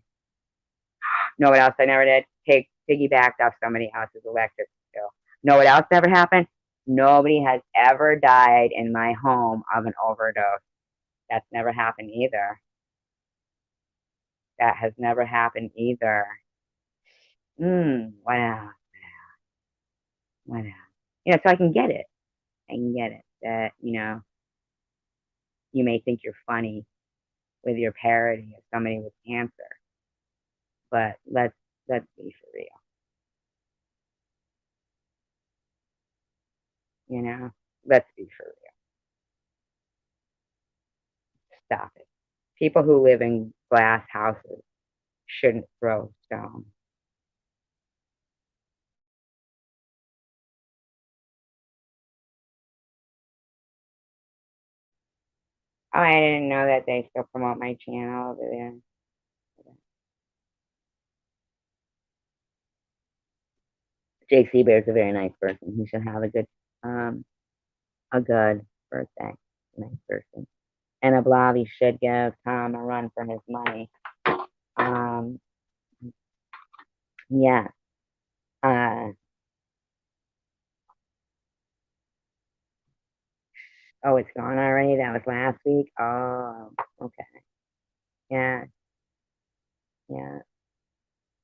Speaker 1: Know what else I never did? Take piggybacked off somebody else's electric bill. Know what else never happened? Nobody has ever died in my home of an overdose. That's never happened either. That has never happened either. Wow, wow. So I can get it. I can get it. That, you may think you're funny with your parody of somebody with cancer, but let's be for real. You know, let's be for real. Stop it. People who live in glass houses shouldn't throw stones. Oh, I didn't know that they still promote my channel over there. Jake Seabear is a very nice person. He should have um, a good birthday. Nice person. And a Blobby should give Tom a run for his money. Um, yeah. Uh, oh, it's gone already. That was last week. Oh, okay. Yeah, yeah.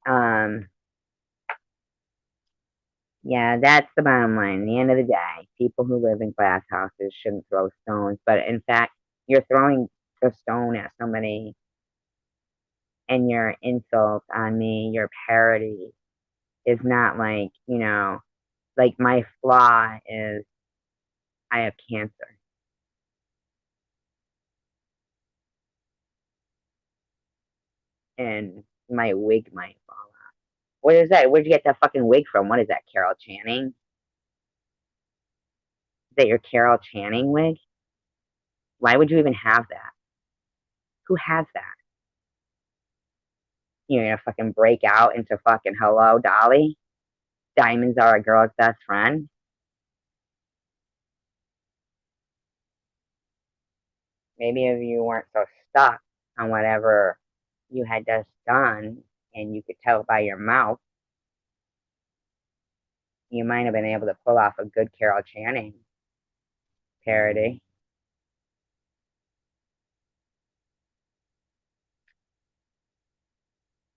Speaker 1: Um, yeah, that's the bottom line. At the end of the day, people who live in glass houses shouldn't throw stones. But in fact, you're throwing a stone at somebody and your insult on me, your parody is not like my flaw is I have cancer and my wig might fall off. What is that? Where'd you get that fucking wig from? What is that, Carol Channing? Is that your Carol Channing wig? Why would you even have that? Who has that? You're gonna fucking break out into fucking Hello Dolly? Diamonds are a girl's best friend? Maybe if you weren't so stuck on whatever you had just done and you could tell by your mouth, you might have been able to pull off a good Carol Channing parody.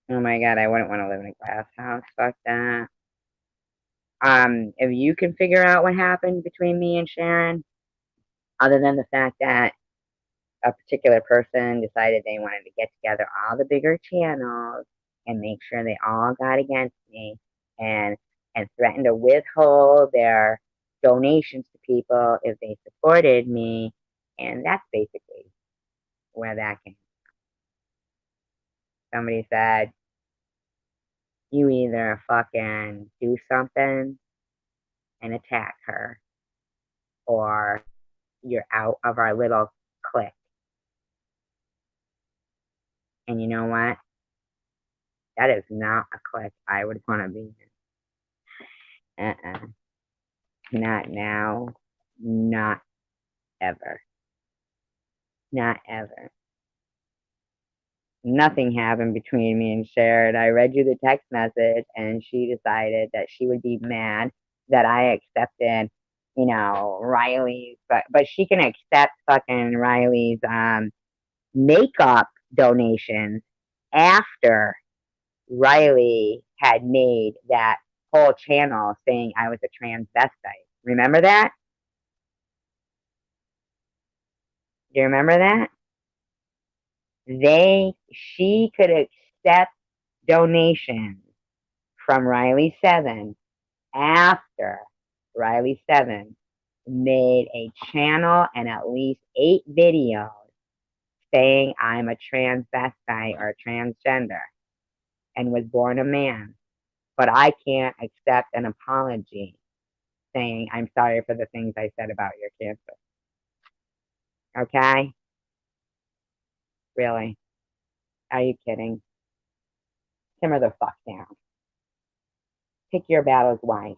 Speaker 1: Oh my god, I wouldn't want to live in a glass house. Fuck that. If you can figure out what happened between me and Sharon, other than the fact that a particular person decided they wanted to get together all the bigger channels and make sure they all got against me and threatened to withhold their donations to people if they supported me, and that's basically where that came. Somebody said, you either fucking do something and attack her, or you're out of our little clique. And you know what? That is not a clique I would want to be in. Not now. Not ever. Not ever. Nothing happened between me and Sharon. I read you the text message, and she decided that she would be mad that I accepted, Riley's, but she can accept fucking Riley's makeup donations after Riley had made that whole channel saying I was a transvestite. Remember that? Do you remember that? She could accept donations from Riley Seven after Riley Seven made a channel and at least 8 videos saying I'm a transvestite or transgender and was born a man. But I can't accept an apology saying I'm sorry for the things I said about your cancer. Okay? Really? Are you kidding? Simmer the fuck down. Pick your battles wisely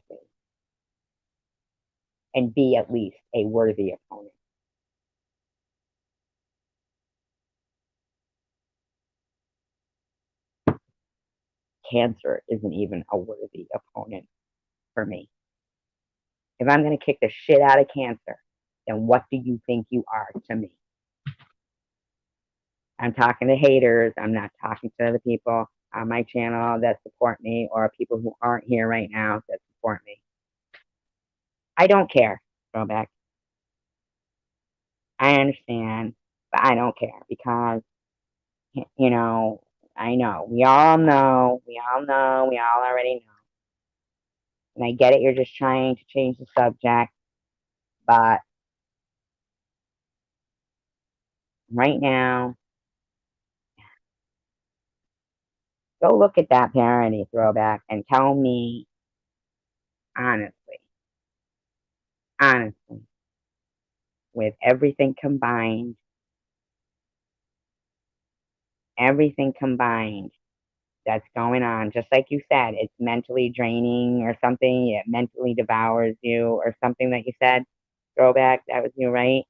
Speaker 1: and be at least a worthy opponent. cancer isn't even a worthy opponent for me. If I'm going to kick the shit out of cancer, then what do you think you are to me? I'm talking to haters. I'm not talking to the people on my channel that support me or people who aren't here right now that support me. I don't care. Throwback. I understand, but I don't care because, you know, I know. We all know. We all know. We all already know. And I get it. You're just trying to change the subject. But right now, go look at that parody throwback and tell me honestly, honestly, with everything combined that's going on, just like you said, it's mentally draining or something, it mentally devours you or something that you said, throwback, that was you, right?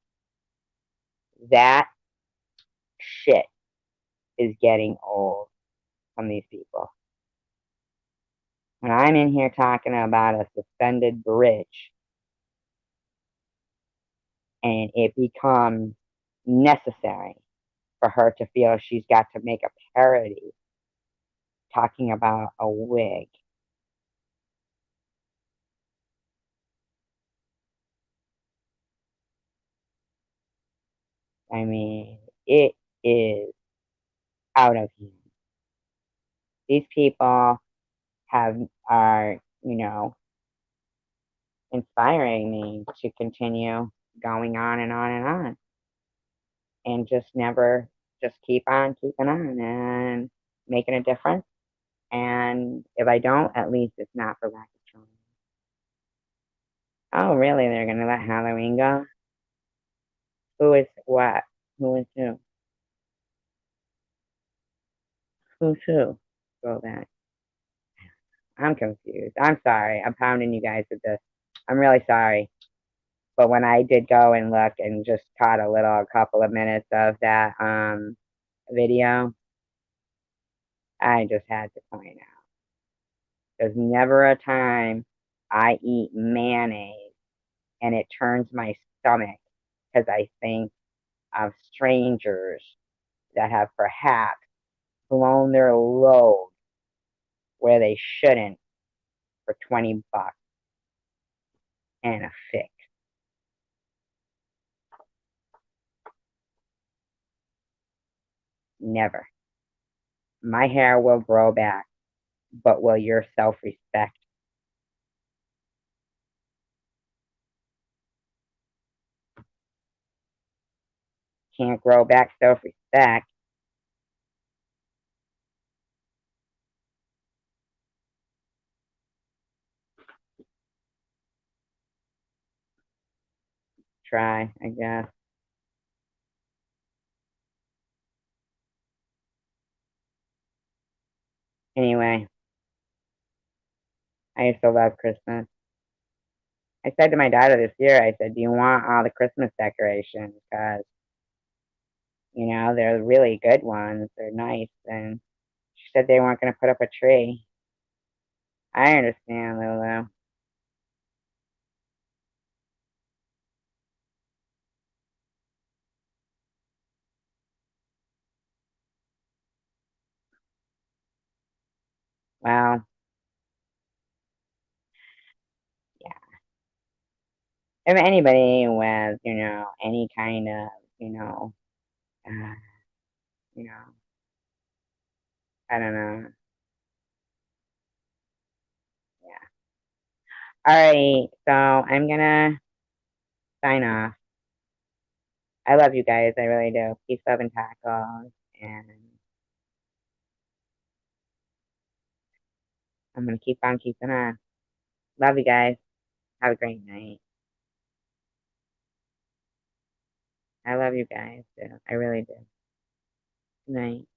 Speaker 1: That shit is getting old from these people. When I'm in here talking about a suspended bridge and it becomes necessary for her to feel she's got to make a parody talking about a wig. I mean, it is out of hand. These people are, inspiring me to continue going on and on and on and just never just keep on keeping on and making a difference. And if I don't, at least it's not for lack of trying. Oh, really? They're gonna let Halloween go? Who is what? Who is who? Who's who? Go back. I'm confused. I'm sorry. I'm pounding you guys with this. I'm really sorry. But when I did go and look and just caught a couple of minutes of that video, I just had to point out. There's never a time I eat mayonnaise and it turns my stomach because I think of strangers that have perhaps blown their load where they shouldn't for 20 bucks and a fix. Never. My hair will grow back, but will your self-respect? Can't grow back self-respect. Try, I guess. Anyway, I used to love Christmas. I said to my daughter this year, I said, do you want all the Christmas decorations? Because, they're really good ones. They're nice. And she said they weren't going to put up a tree. I understand, Lulu. Well, yeah. If anybody with, any kind of, uh, you know, I don't know. Yeah. All right. So I'm going to sign off. I love you guys. I really do. Peace, love, and tacos. And I'm going to keep on keeping on. Love you guys. Have a great night. I love you guys too. I really do. Good night.